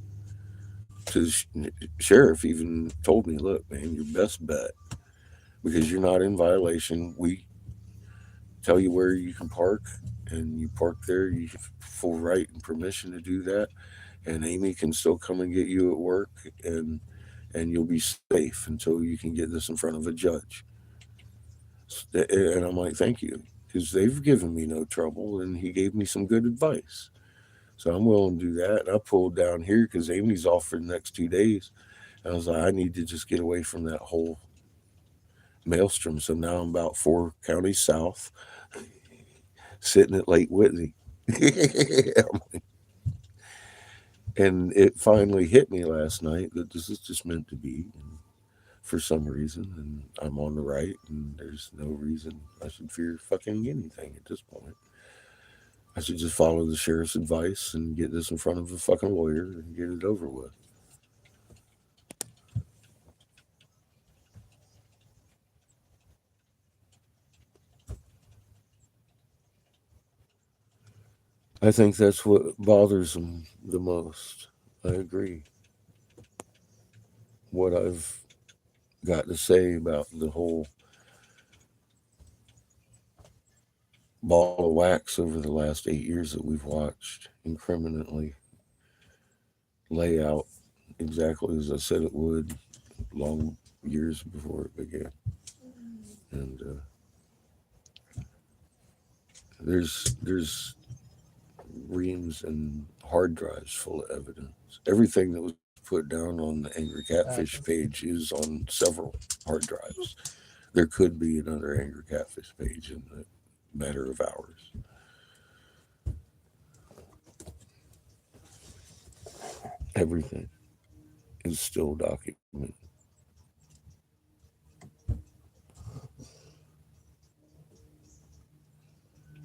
to the sheriff even told me, "Look, man, your best bet, because you're not in violation. We tell you where you can park, and you park there. You have full right and permission to do that, and Amy can still come and get you at work, and you'll be safe until you can get this in front of a judge." And I'm like, "Thank you," because they've given me no trouble, and he gave me some good advice. So I'm willing to do that. And I pulled down here because Amy's off for the next 2 days. And I was like, I need to just get away from that whole maelstrom. So now I'm about 4 counties south, sitting at Lake Whitney. And it finally hit me last night that this is just meant to be. And for some reason, and I'm on the right, and there's no reason I should fear fucking anything at this point. I should just follow the sheriff's advice and get this in front of a fucking lawyer and get it over with. I think that's what bothers them the most. I agree. What I've got to say about the whole ball of wax over the last 8 years that we've watched incriminately lay out exactly as I said it would long years before it began. And there's reams and hard drives full of evidence. Everything that was put down on the Angry Catfish page is on several hard drives. There could be another Angry Catfish page in a matter of hours. Everything is still documented.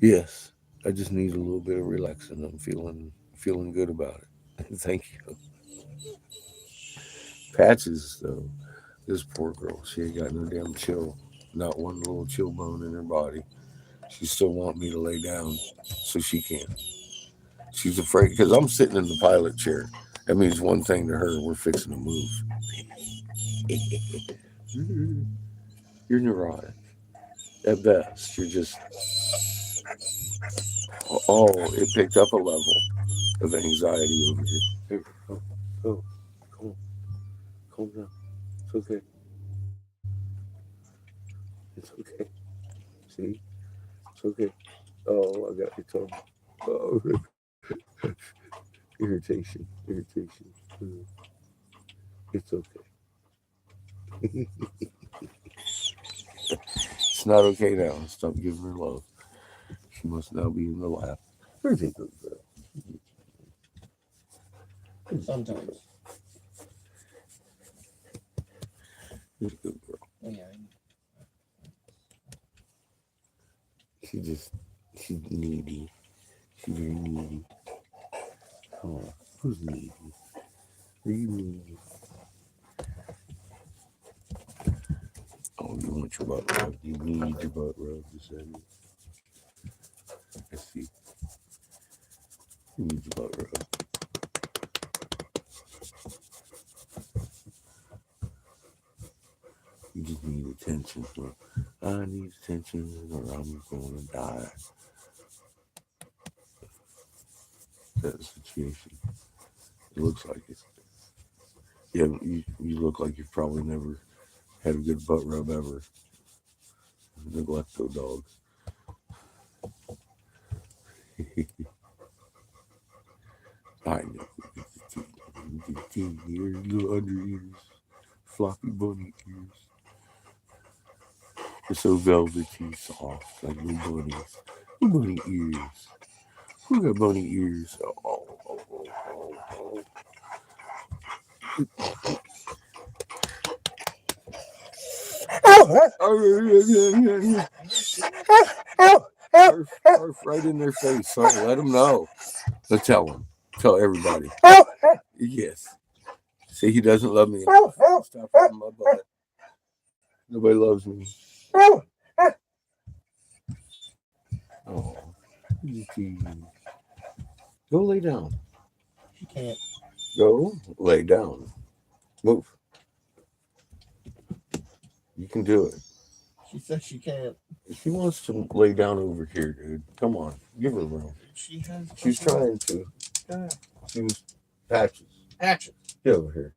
Yes, I just need a little bit of relaxing. I'm feeling good about it. Thank you. Patches though, this poor girl, she ain't got no damn chill, not one little chill bone in her body. She still want me to lay down so she can. She's afraid because I'm sitting in the pilot chair. That means one thing to her: we're fixing to move. You're neurotic at best. You're just it picked up a level of anxiety over here. Here, oh, calm, calm down. It's okay. It's okay. See, it's okay. Oh, I got your tongue. Oh, irritation. Mm, it's okay. It's not okay now. Stop giving her love. She must now be in the lap. Where's it go, girl? Sometimes. You're a good girl. Oh, yeah. She's needy. She's very needy. Oh, who's needy? Are you needy? Oh, you want your butt rubbed. You need your butt rubbed, is that it? I see. You need your butt rubbed. You just need attention. So I need attention or I'm going to die. That situation. It looks like it. Yeah, you look like you've probably never had a good butt rub ever. Neglecto dog. I know. Your little under ears. Floppy bunny ears. They're so velvety soft, like little bunnies. Little bunny ears. Who got bunny ears? Oh. Arf, right in their face. So let them know. So tell them. Tell everybody. Yes. See, he doesn't love me enough. Stop rubbing my butt. Nobody loves me. Oh. Go lay down. She can't. Go lay down. Move. You can do it. She says she can't. She wants to lay down over here, dude. Come on. Give her room. She's trying to. She was Patches. Get over here.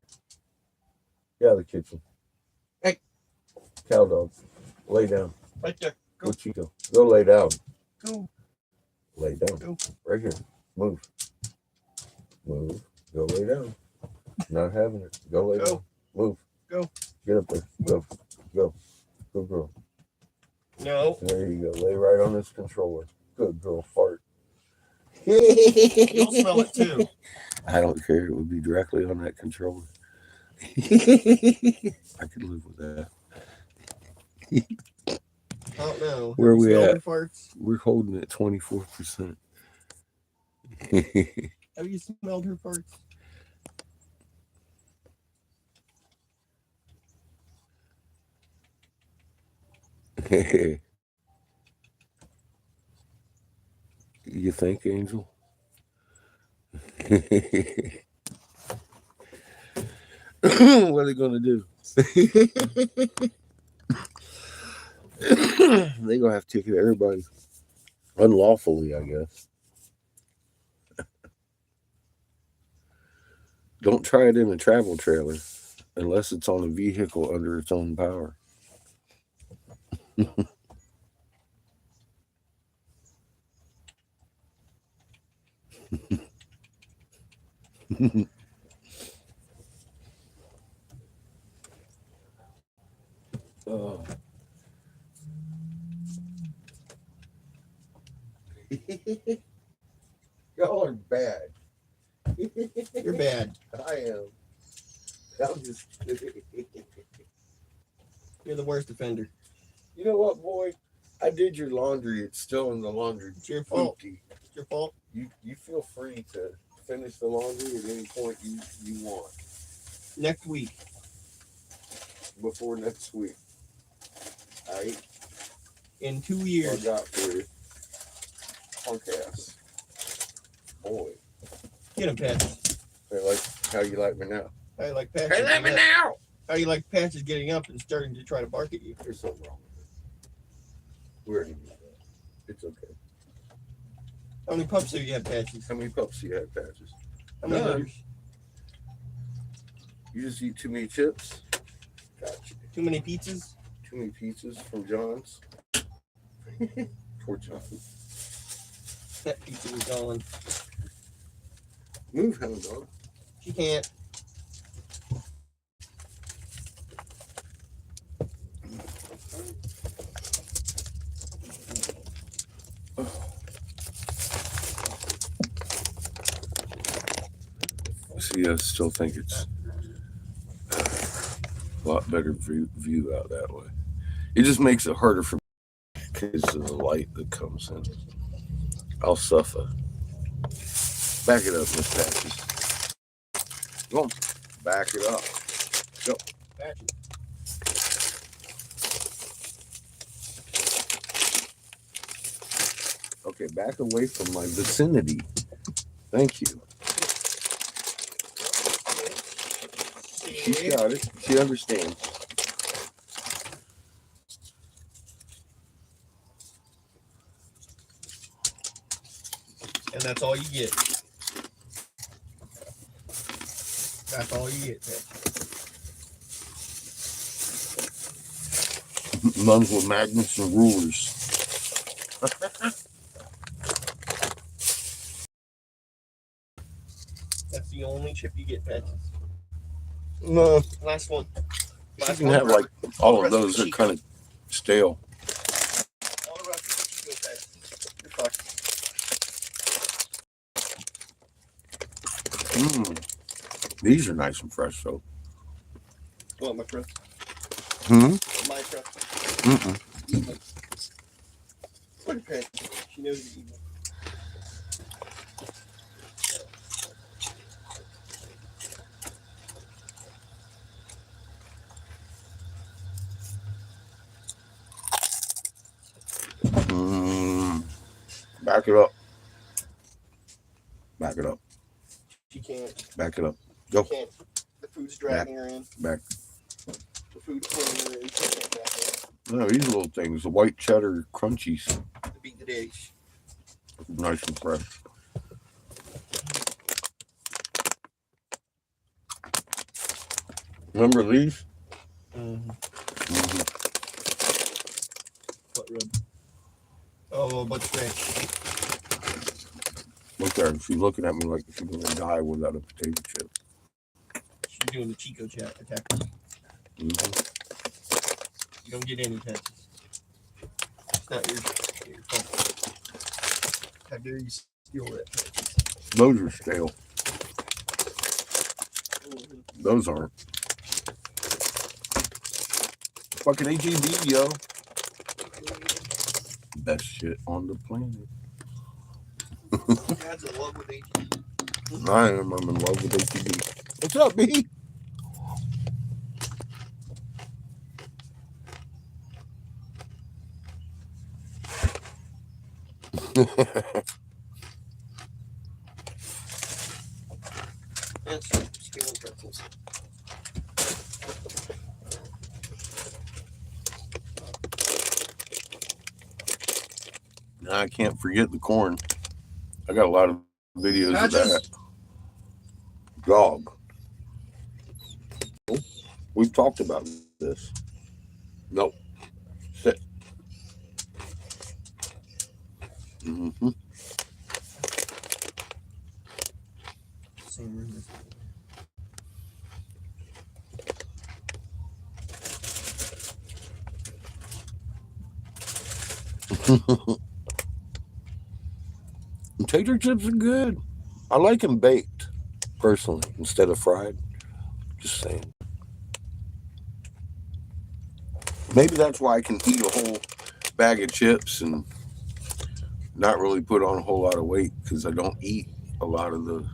Get out of the kitchen. Hey. Cow dog. Lay down. Right there. Go. Chico. Go lay down. Go. Lay down. Go. Right here. Move. Move. Go lay down. Not having it. Go lay down. Move. Go. Get up there. Go. Go. Good girl. No. There you go. Lay right on this controller. Good girl. Fart. You'll smell it too. I don't care. It would be directly on that controller. I could live with that. Oh no. Where are we at? Farts? We're holding at 24%. Have you smelled her farts? You think, Angel? What are they going to do? They're going to have to ticket everybody. Unlawfully, I guess. Don't try it in a travel trailer unless it's on a vehicle under its own power. Oh. Y'all are bad. You're bad. I am. I'm just You're the worst offender. You know what, boy? I did your laundry. It's still in the laundry. It's your fault. Empty. It's your fault. You feel free to finish the laundry at any point you want. Next week. Before next week. All right? In 2 What I years. got for you. Punk ass. Boy. Get him, Patches. How you like me now? How you like Patches? Hey, let me now! How you like Patches getting up and starting to try to bark at you? There's something wrong with it. We already knew that. It's okay. How many pups do you have, Patches? How many pups do you have, Patches? How many None. litters? You just eat too many chips? Gotcha. Too many pizzas? Too many pizzas from John's? Poor John. That pizza was gone. Move, hound dog. She can't. See, yeah, still think it's a lot better view out that way. It just makes it harder for me because of the light that comes in. I'll suffer. Back it up, Miss Patches. Go on. Back it up. Go. Patches. Okay, back away from my vicinity. Thank you. She got it. She understands. And that's all you get. That's all you get, man. Nuns with magnets and rulers. That's the only chip you get, Patches. No, Last one. you can have like all of those are kind of stale. All the rest of the Chico, Patches. You're fucked. These are nice and fresh, though. What, my friend? Hmm? My friend. Mm-mm. Look at Patches. She knows you're evil. Back it up. Back it up. She can't. Back it up. Go. She can't. The food's dragging her in. Back. The food's pulling her in. She can't back in. No, these little things, the white cheddar crunchies. To beat the days. Nice and fresh. Remember these? What rib? Oh, a bunch of ranch. Look there. She's looking at me like she's going to die without a potato chip. She's doing the Chico attack. You don't get any Patches. It's not your fault. How dare you steal that, Patches? Those are stale. Those aren't. Fucking HEB, yo. Best shit on the planet. Dad's in love with HEB. I am. I'm in love with HEB. What's up, B? That's stealing pretzels. I can't forget the corn. I got a lot of videos of that. Dog. We've talked about this. No. Sit. Same room as Potato chips are good. I like them baked, personally, instead of fried. Just saying. Maybe that's why I can eat a whole bag of chips and not really put on a whole lot of weight, because I don't eat a lot of the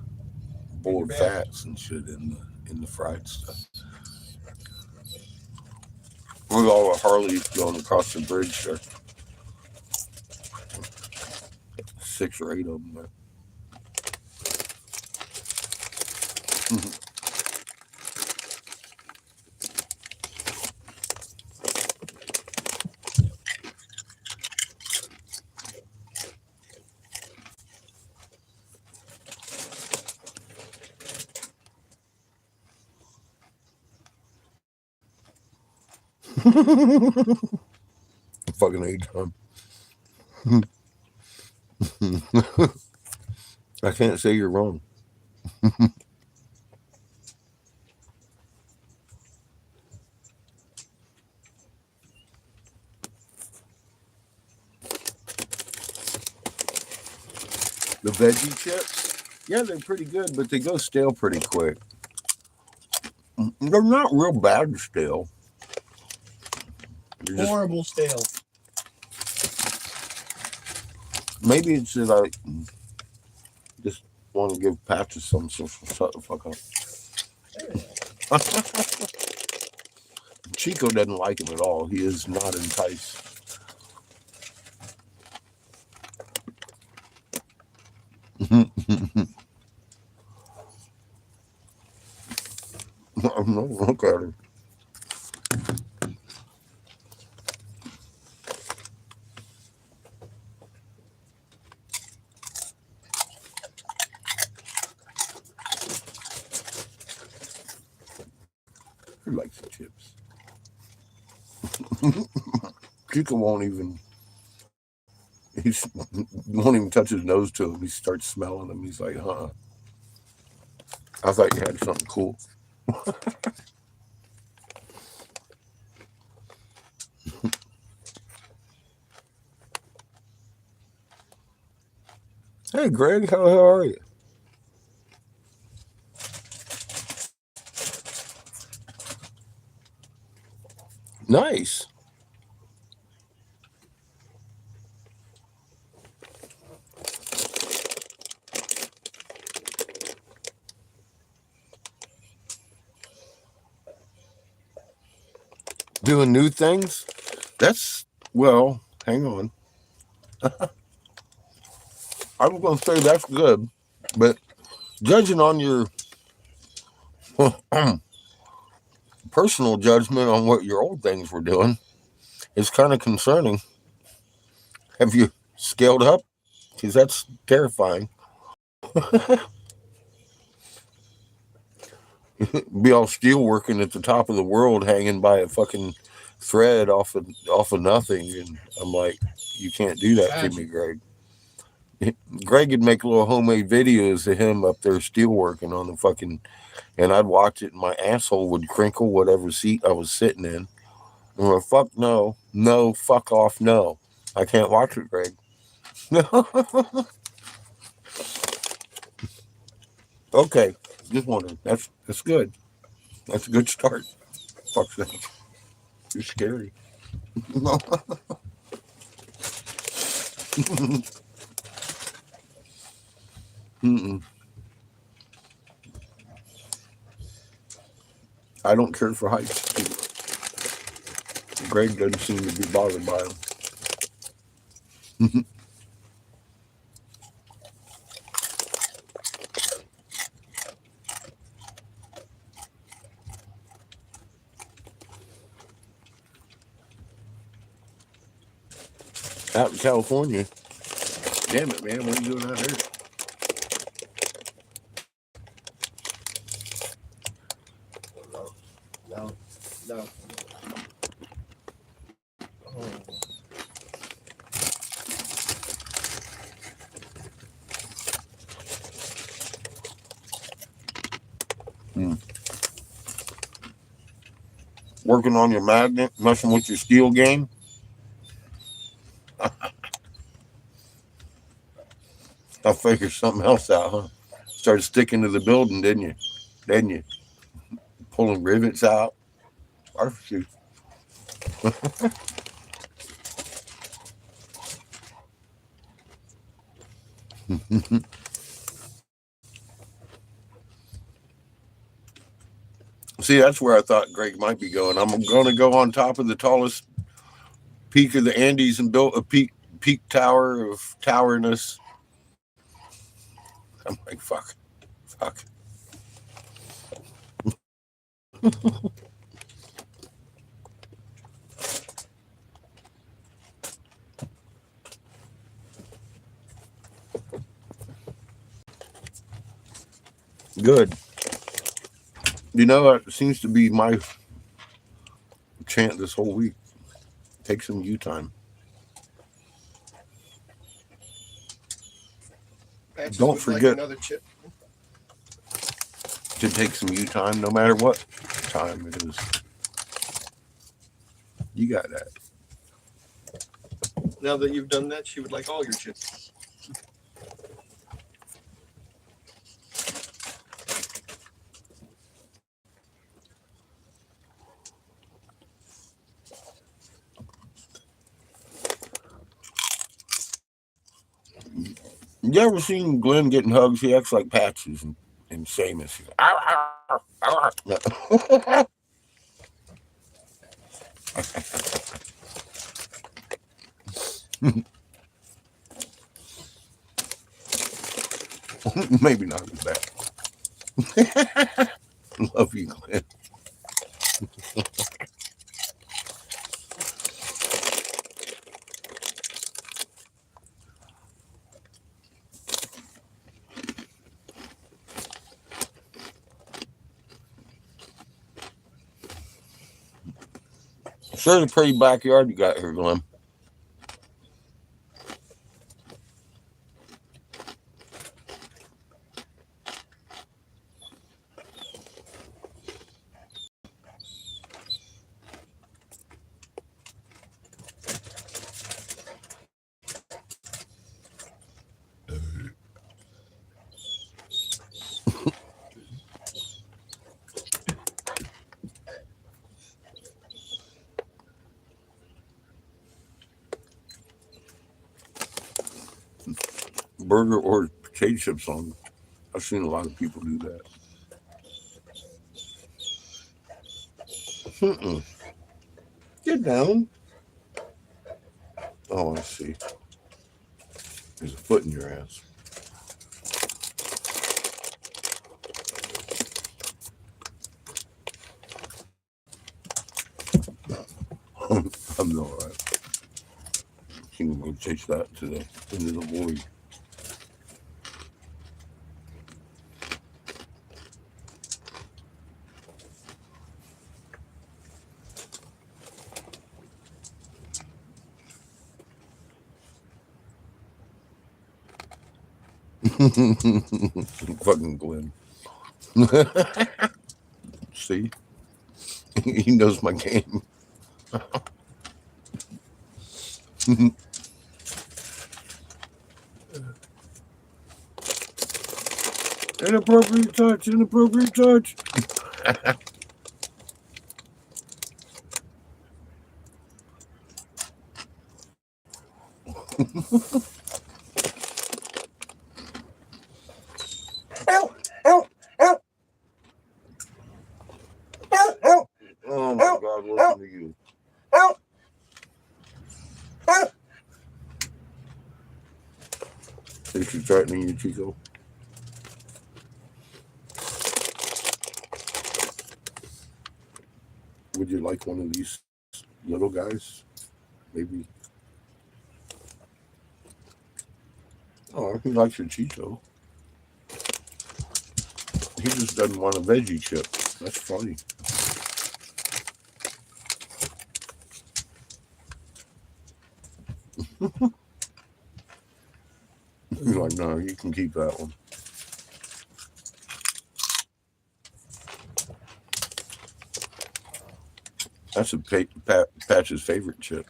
boiled fats and shit in the fried stuff. Look at all the Harleys going across the bridge there. 6 or 8 of them there. Fucking age time. I can't say you're wrong. The veggie chips, Yeah, they're pretty good, but they go stale pretty quick. They're not real bad stale. They're just, Horrible stale. maybe it's that I just want to give Patches some, so shut the fuck up. Chico doesn't like him at all. He is not enticed. Look at him. He likes the chips. Chico won't even touch his nose to him. He starts smelling them. He's like, huh. I thought you had something cool. Hey, Greg, how are you? Nice. Doing new things? That's, well, hang on. I was going to say that's good, but judging on your personal judgment on what your old things were doing is kind of concerning. Have you scaled up? Because that's terrifying. Be all steel working at the top of the world, hanging by a fucking thread off of nothing, and I'm like, you can't do that to me, Greg. Greg would make little homemade videos of him up there steel working on the fucking, and I'd watch it, and my asshole would crinkle whatever seat I was sitting in. And I'm like, fuck no, fuck off, no, I can't watch it, Greg. Okay, just wondering. That's good. That's a good start. Fuck's sake. You're scary. Mm-mm. I don't care for heights. Greg doesn't seem to be bothered by them. Out in California. Damn it, man. What are you doing out here? No. Oh. Working on your magnet, messing with your steel game. I figured something else out, huh? Started sticking to the building, didn't you? Didn't you? Pulling rivets out. Shoot. See, that's where I thought Greg might be going. I'm going to go on top of the tallest peak of the Andes and build a peak tower of towerness. I'm like, fuck. Good. You know, it seems to be my chant this whole week. Take some you time. Patches Don't would forget like another chip. to take some you time, no matter what time it is. You got that. Now that you've done that, she would like all your chips. You ever seen Glenn getting hugs? He acts like Patches and Seamus. He's like, "Arr, arr, arr." Maybe not as bad. Love you, Glenn. Sure, it's a pretty backyard you got here, Glenn. Burger or potato chips on. I've seen a lot of people do that. Mm-mm. Get down. Oh, I see. There's a foot in your ass. I'm all right. I'm going to chase that to the into the void. Fucking Glenn. See? He knows my game. Inappropriate touch, inappropriate touch. Oh my God, listen to you. Is she threatening you, Chico? Would you like one of these little guys? Maybe. Oh, he likes your Chico. He just doesn't want a veggie chip. That's funny. He's like, no, you can keep that one. That's Patch's favorite chip.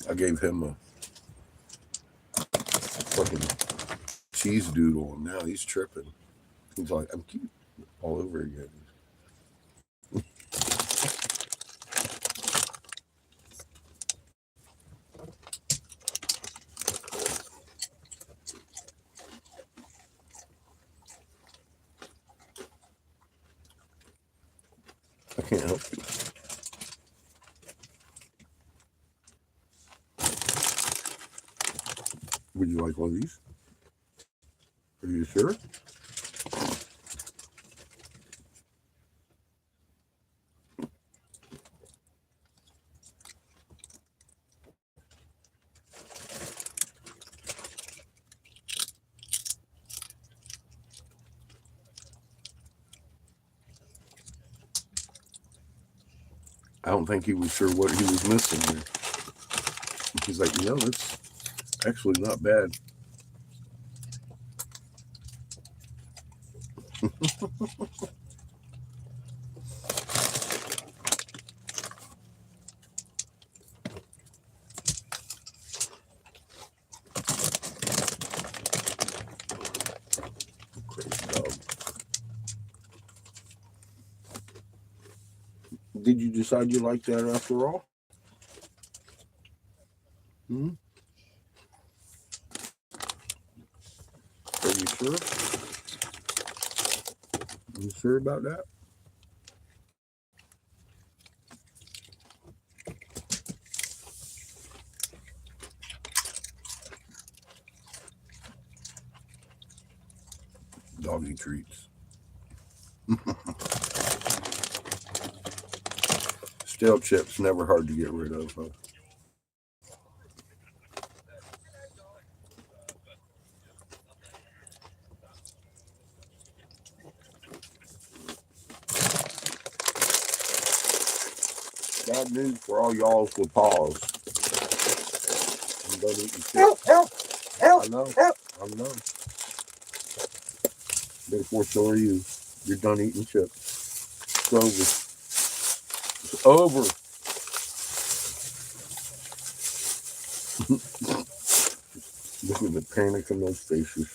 I gave him a fucking cheese doodle, and now he's tripping. He's like, I'm cute all over again. I can't help you. Would you like one of these? Are you sure? I don't think he was sure what he was missing there. He's like, that's actually not bad. Did you decide you liked that after all? Hmm? Are you sure? You sure about that? Doggy treats. Stale chips, never hard to get rid of, huh? Bad news for all y'all with paws. I'm done eating chips. I know. Therefore, so are you. You're done eating chips. It's over. It's over. Look at the panic in those faces.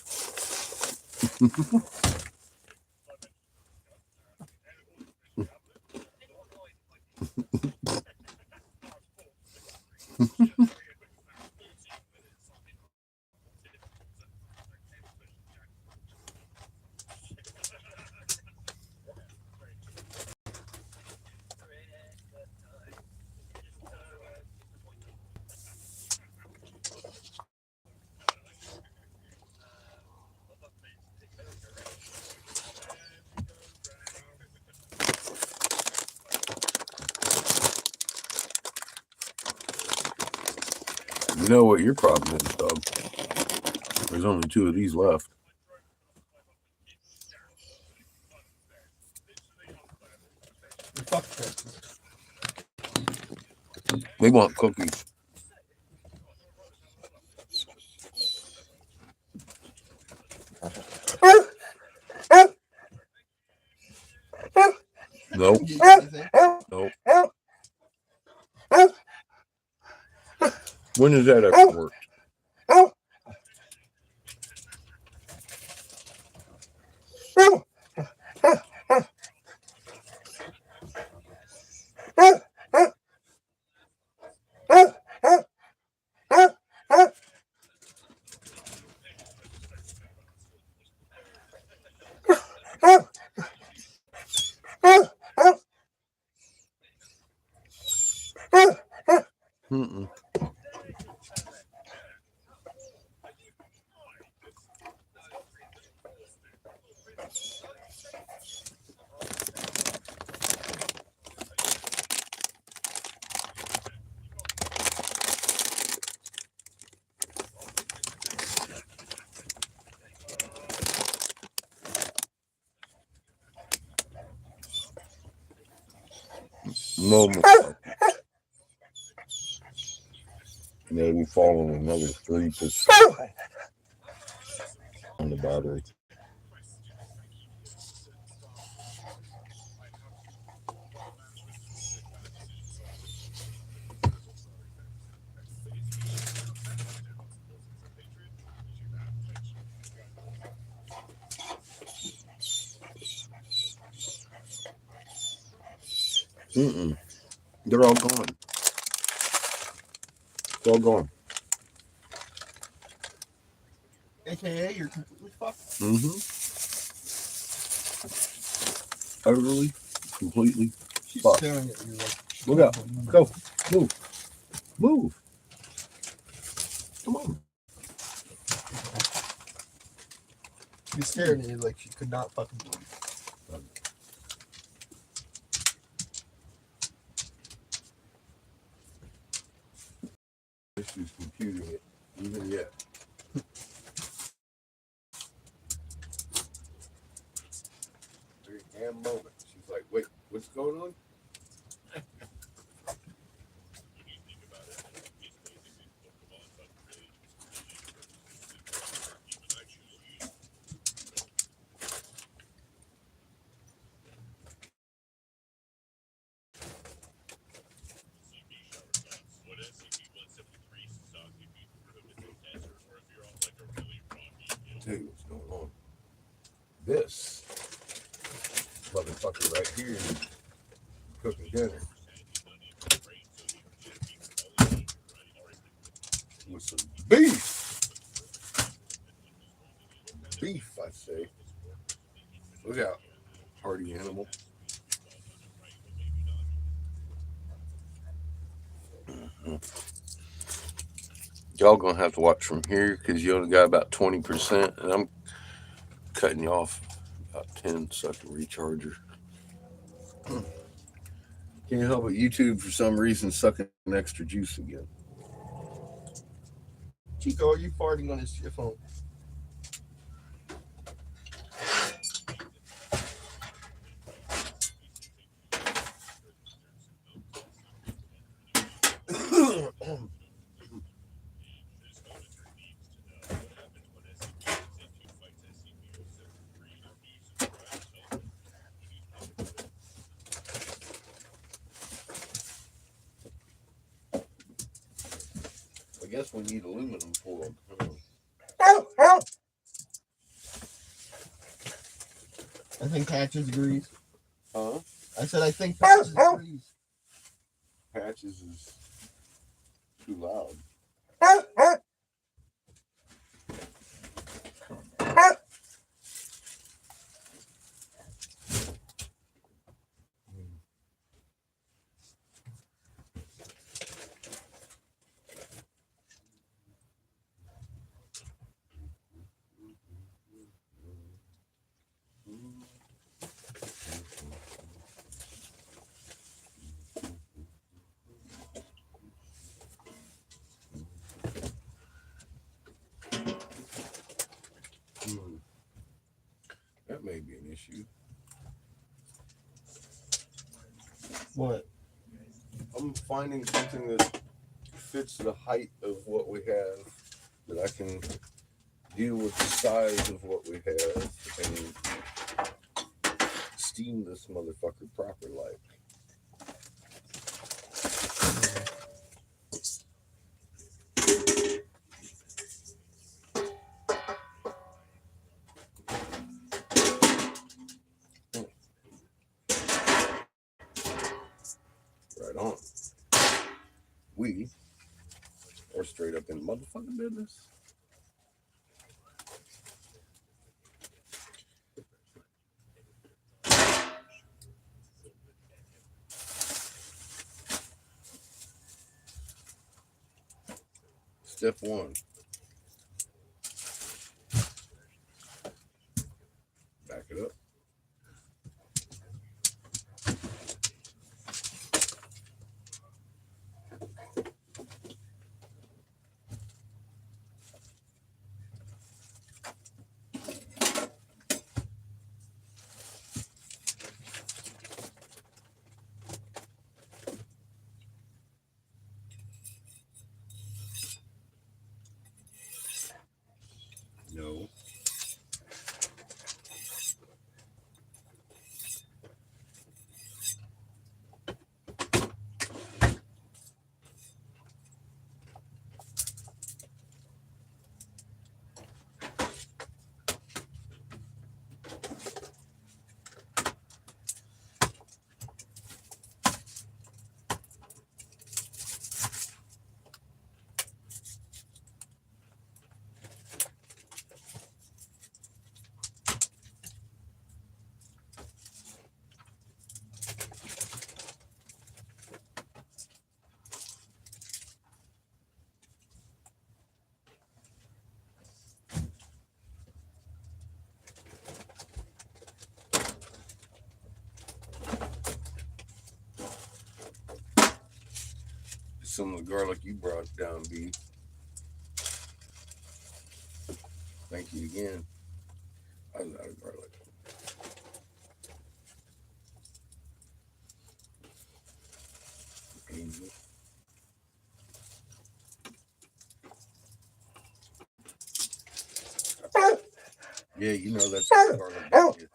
You know what your problem is, Doug? There's only 2 of these left. They want cookies. Nope. Nope. When does that ever work? Mm-mm. No more. Now we fall on another 3% on the battery. Mm-mm. They're all gone. It's all gone. AKA, you're completely fucked. Mm-hmm. Utterly, completely. She's Fuck. staring at you like. Look out. Go. Move. Move. Come on. She's staring at you like she could not fucking believe. She's computing it, even yet. Every damn moment. She's like, wait, what's going on? Tell you what's going on. This motherfucker right here cooking dinner with some beef. Beef, I say. Look out, hardy animal. Y'all gonna have to watch from here because you only got about 20%, and I'm cutting you off about 10 so I can recharge her. Can't help it. YouTube, for some reason, sucking extra juice again. Chico, are you farting on your phone? I guess we need aluminum foil. I think Patches agrees. Huh? I said I think Patches agrees. Patches is too loud. That may be an issue. What? I'm finding something that fits the height of what we have, that I can deal with the size of what we have and steam this motherfucker proper like. Right on. We are straight up in motherfucking business. Step one. Back it up. No. Some of the garlic you brought down, B. Thank you again. I was out of garlic. Angel. Yeah, you know that's garlic. Don't you?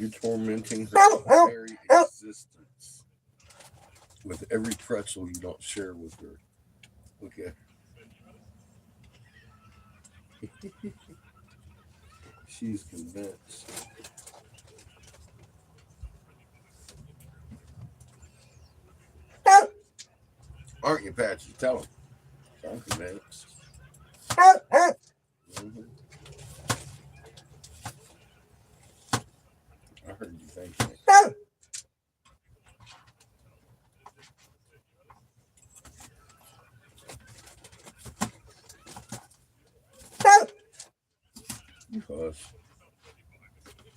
You're tormenting her very existence with every pretzel you don't share with her. Okay. She's convinced. Aren't you, Patchy? Tell him. I'm convinced. Mm-hmm. I heard you thinking it. You hush.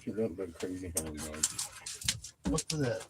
You're not that crazy hound dog. What's that?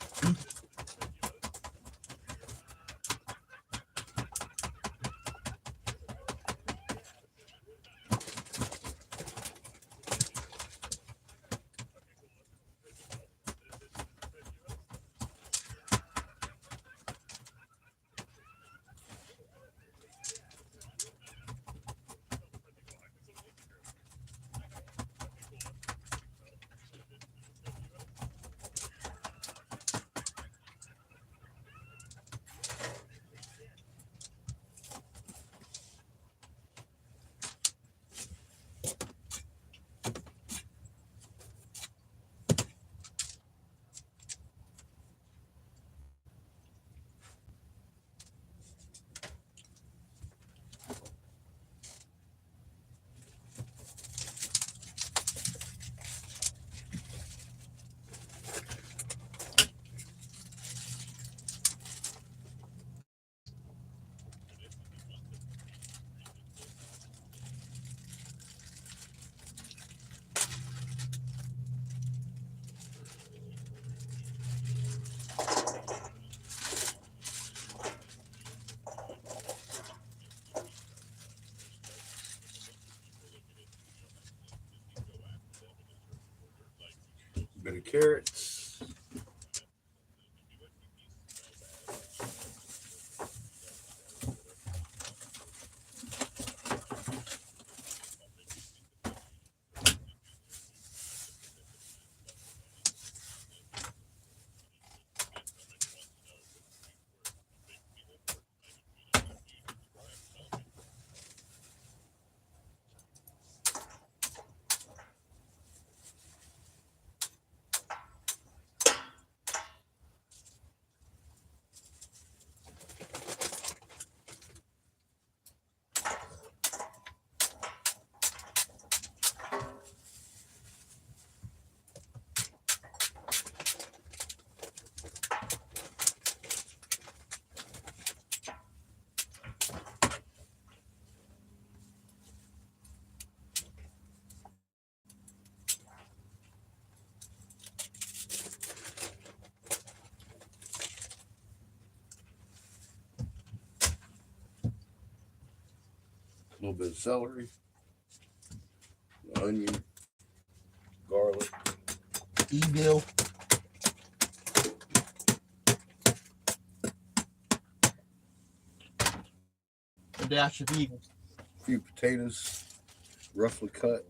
Bit of carrots. A little bit of celery, onion, garlic. Evil. A dash of evil. A few potatoes, roughly cut.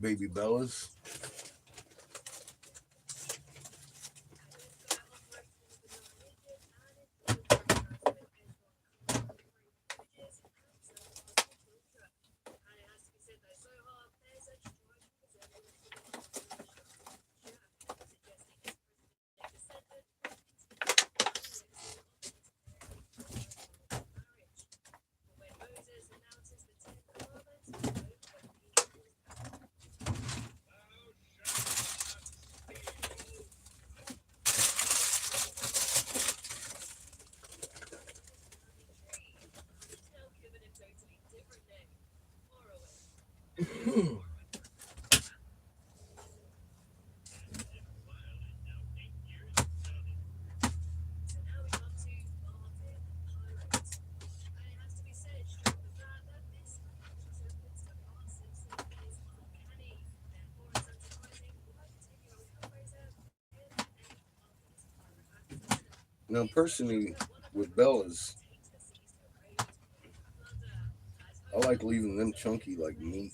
Baby Bellas. Now, personally, with Bellas, I like leaving them chunky like meat.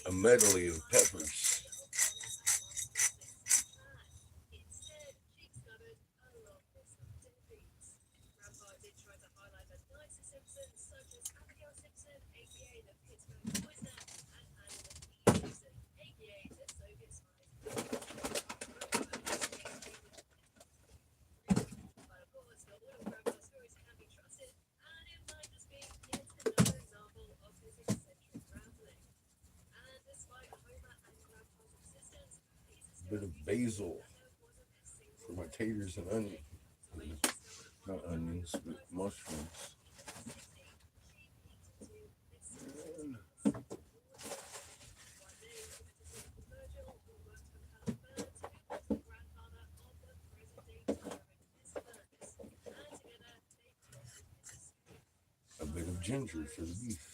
A medley of peppers. A bit of basil for my taters and onions. Not onions, but mushrooms. A bit of ginger for the beef.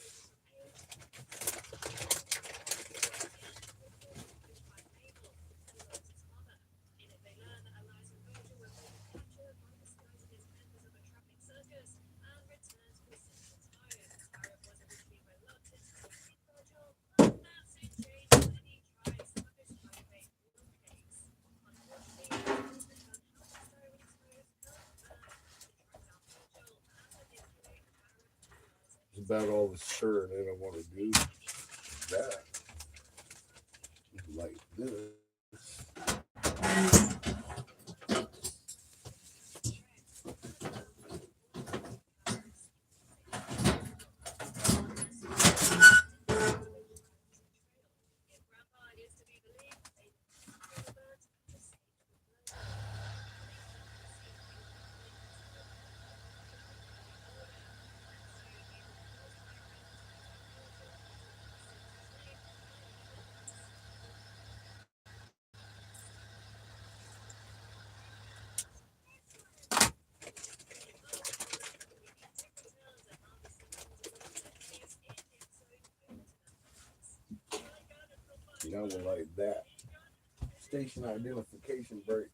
That's about all the stirring that I want to do. That like this. Now we're like that. Station identification break.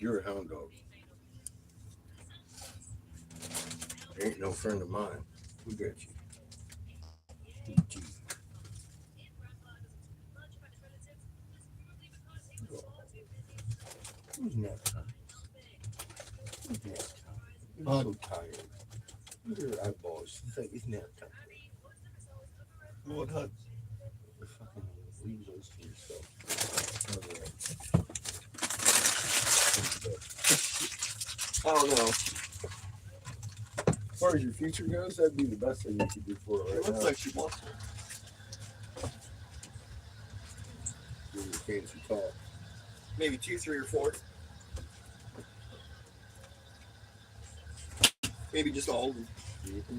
You're a hound dog. Ain't no friend of mine. We got you. Who's nap time? Who's nap time? I'm so tired. Look at her eyeballs. She's like, it's nap time. What hug? Fucking leave those to yourself. I don't know. As far as your future goes, that'd be the best thing you could do for her It right looks now. like she wants one. Give her a fancy talk. Maybe 2, 3, or 4. Maybe just all of them. Mm-hmm.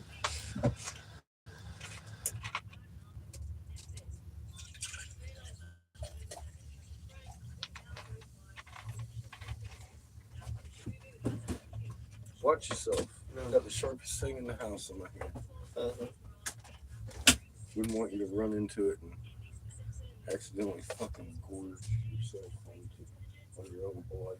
Watch yourself. No. I got the sharpest thing in the house in my hand. Wouldn't want you to run into it and accidentally fucking gorge yourself on your own blood.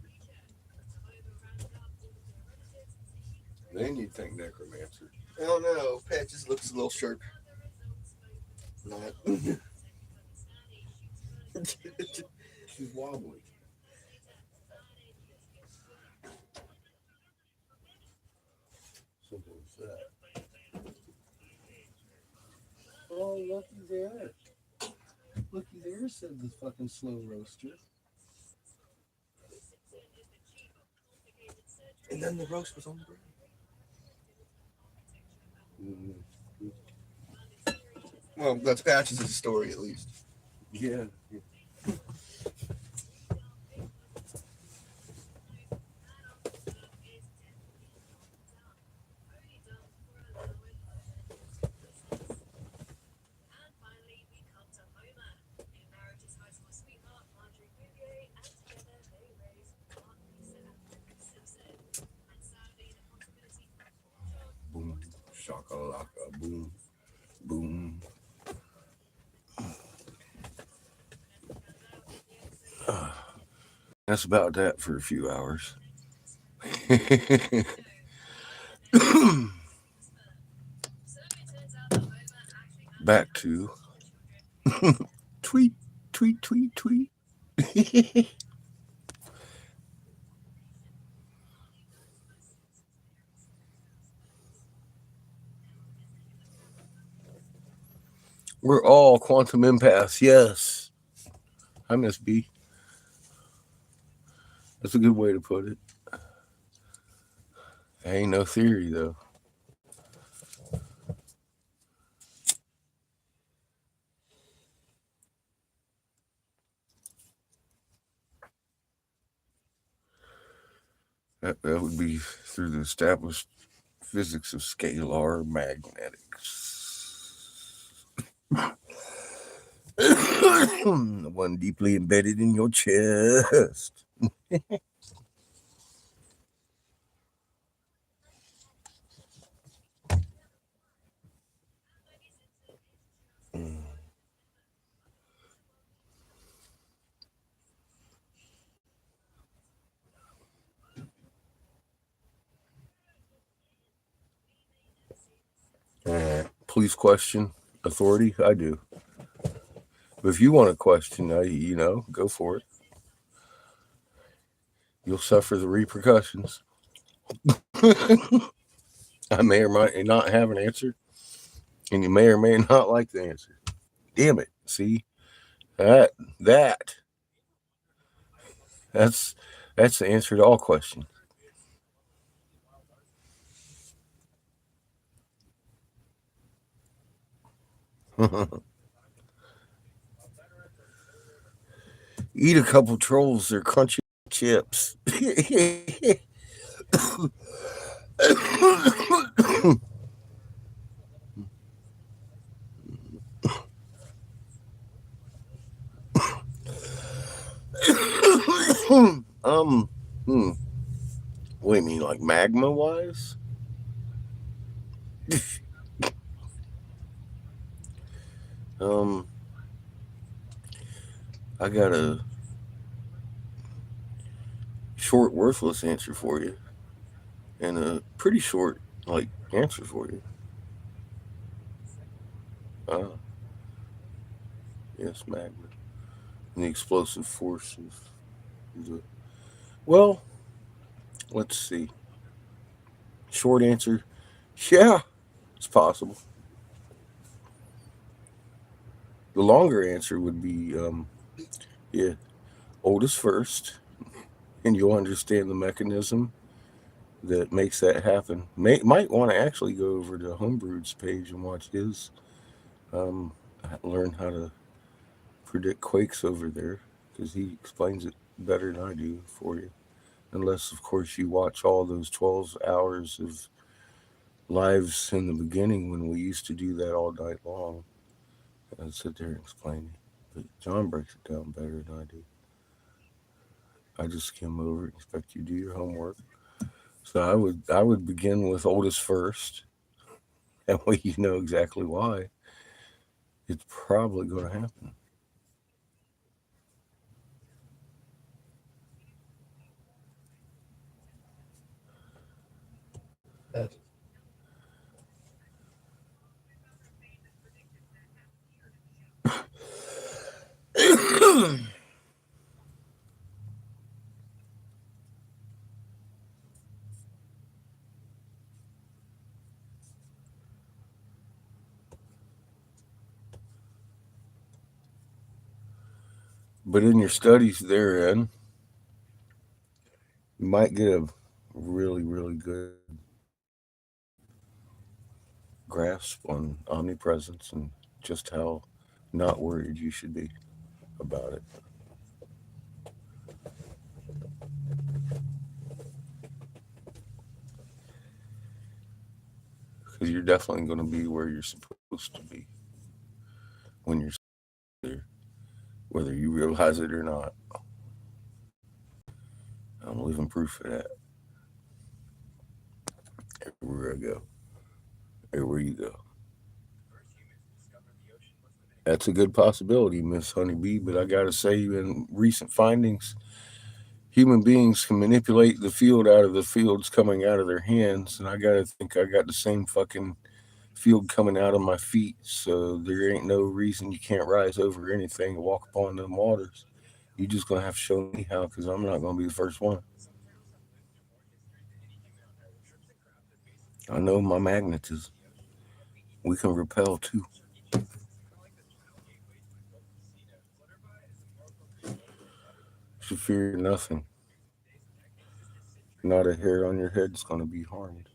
Then you'd think necromancer. I don't know. Pat just looks a little sharp. Not. She's wobbly. Simple as that. Oh, looky there. Looky there, said the fucking slow roaster. And then the roast was on the ground. Mm-hmm. Well, that's Patches' story at least. Yeah. Boom, shakalaka, boom, boom. That's about that for a few hours. Back to tweet, tweet, tweet, tweet. We're all quantum empaths. Yes. I miss B. That's a good way to put it. That ain't no theory, though. That would be through the established physics of scalar magnetics. The one deeply embedded in your chest. Please question authority. I do. But if you want to question, go for it. You'll suffer the repercussions. I may or might not have an answer, and you may or may not like the answer. Damn it! See that's the answer to all questions. Eat a couple trolls. They're crunchy chips. um, what do you mean, like magma wise? um, I gotta. short, worthless answer for you, and a pretty short, like, answer for you. Ah, yes, magma. And the explosive force of the. Well, let's see. Short answer, yeah, it's possible. The longer answer would be, yeah, oldest first, and you'll understand the mechanism that makes that happen. Might want to actually go over to Homebrewed's page and watch his, um, learn how to predict quakes over there because he explains it better than I do for you. Unless, of course, you watch all those 12 hours of lives in the beginning when we used to do that all night long and sit there and explain it. But John breaks it down better than I do. I just skim over it, expect you to do your homework. So I would begin with oldest first. That way you know exactly why it's probably going to happen. That's But in your studies therein, you might get a really, really good grasp on omnipresence and just how not worried you should be about it. Because you're definitely going to be where you're supposed to be when you're there, whether you realize it or not. I'm living proof of that everywhere I go, everywhere you go. That's a good possibility, Miss Honeybee, but I got to say, in recent findings, human beings can manipulate the field out of the fields coming out of their hands, and I got to think I got the same fucking field coming out of my feet, so there ain't no reason you can't rise over anything and walk upon them waters. You just gonna have to show me how, because I'm not gonna be the first one. I know my magnetism. We can repel too. You should fear nothing. Not a hair on your head's gonna be harmed.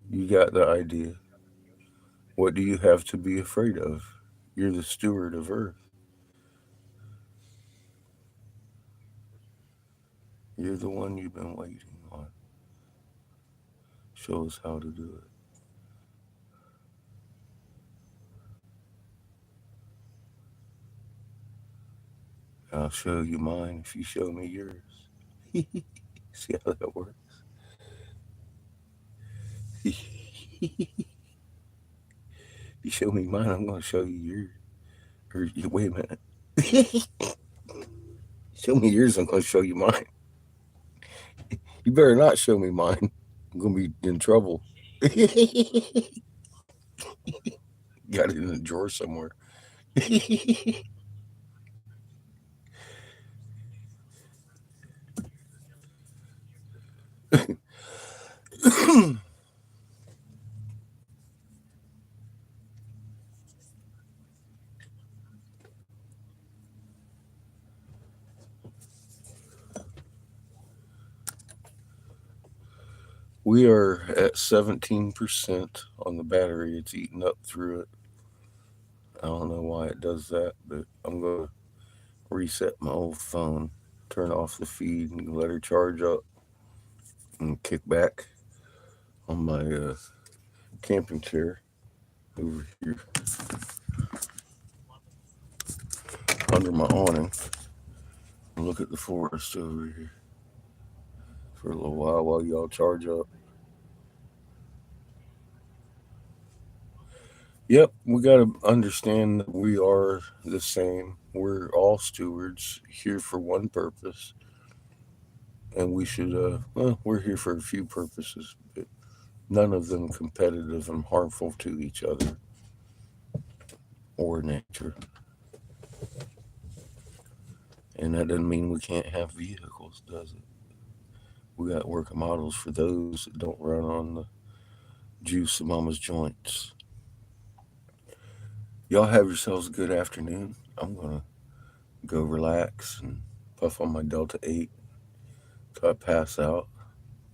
You got the idea. What do you have to be afraid of? You're the steward of Earth. You're the one you've been waiting on. Show us how to do it. I'll show you mine if you show me yours. See how that works? You show me mine, I'm gonna show you yours. Wait a minute. Show me yours, I'm gonna show you mine. You better not show me mine. I'm gonna be in trouble. Got it in a drawer somewhere. We are at 17% on the battery. It's eating up through it. I don't know why it does that, but I'm gonna reset my old phone, turn off the feed, and let her charge up, and kick back on my camping chair over here under my awning and look at the forest over here for a little while y'all charge up. Yep, we got to understand that we are the same. We're all stewards here for one purpose, and we should, well, we're here for a few purposes, but none of them competitive and harmful to each other or nature. And that doesn't mean we can't have vehicles, does it? We got work models for those that don't run on the juice of mama's joints. Y'all have yourselves a good afternoon. I'm going to go relax and puff on my Delta 8 till I pass out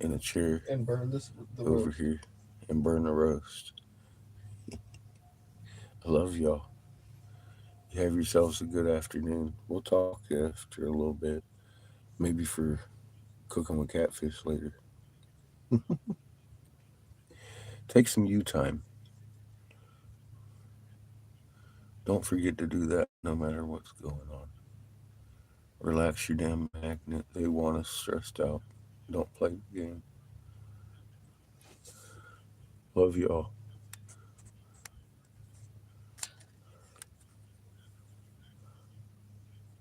in a chair And burn the over roast. here and burn the roast. I love y'all. You have yourselves a good afternoon. We'll talk after a little bit, maybe for cooking with catfish later. Take some you time. Don't forget to do that no matter what's going on. Relax your damn magnet. They want us stressed out. Don't play the game. Love y'all.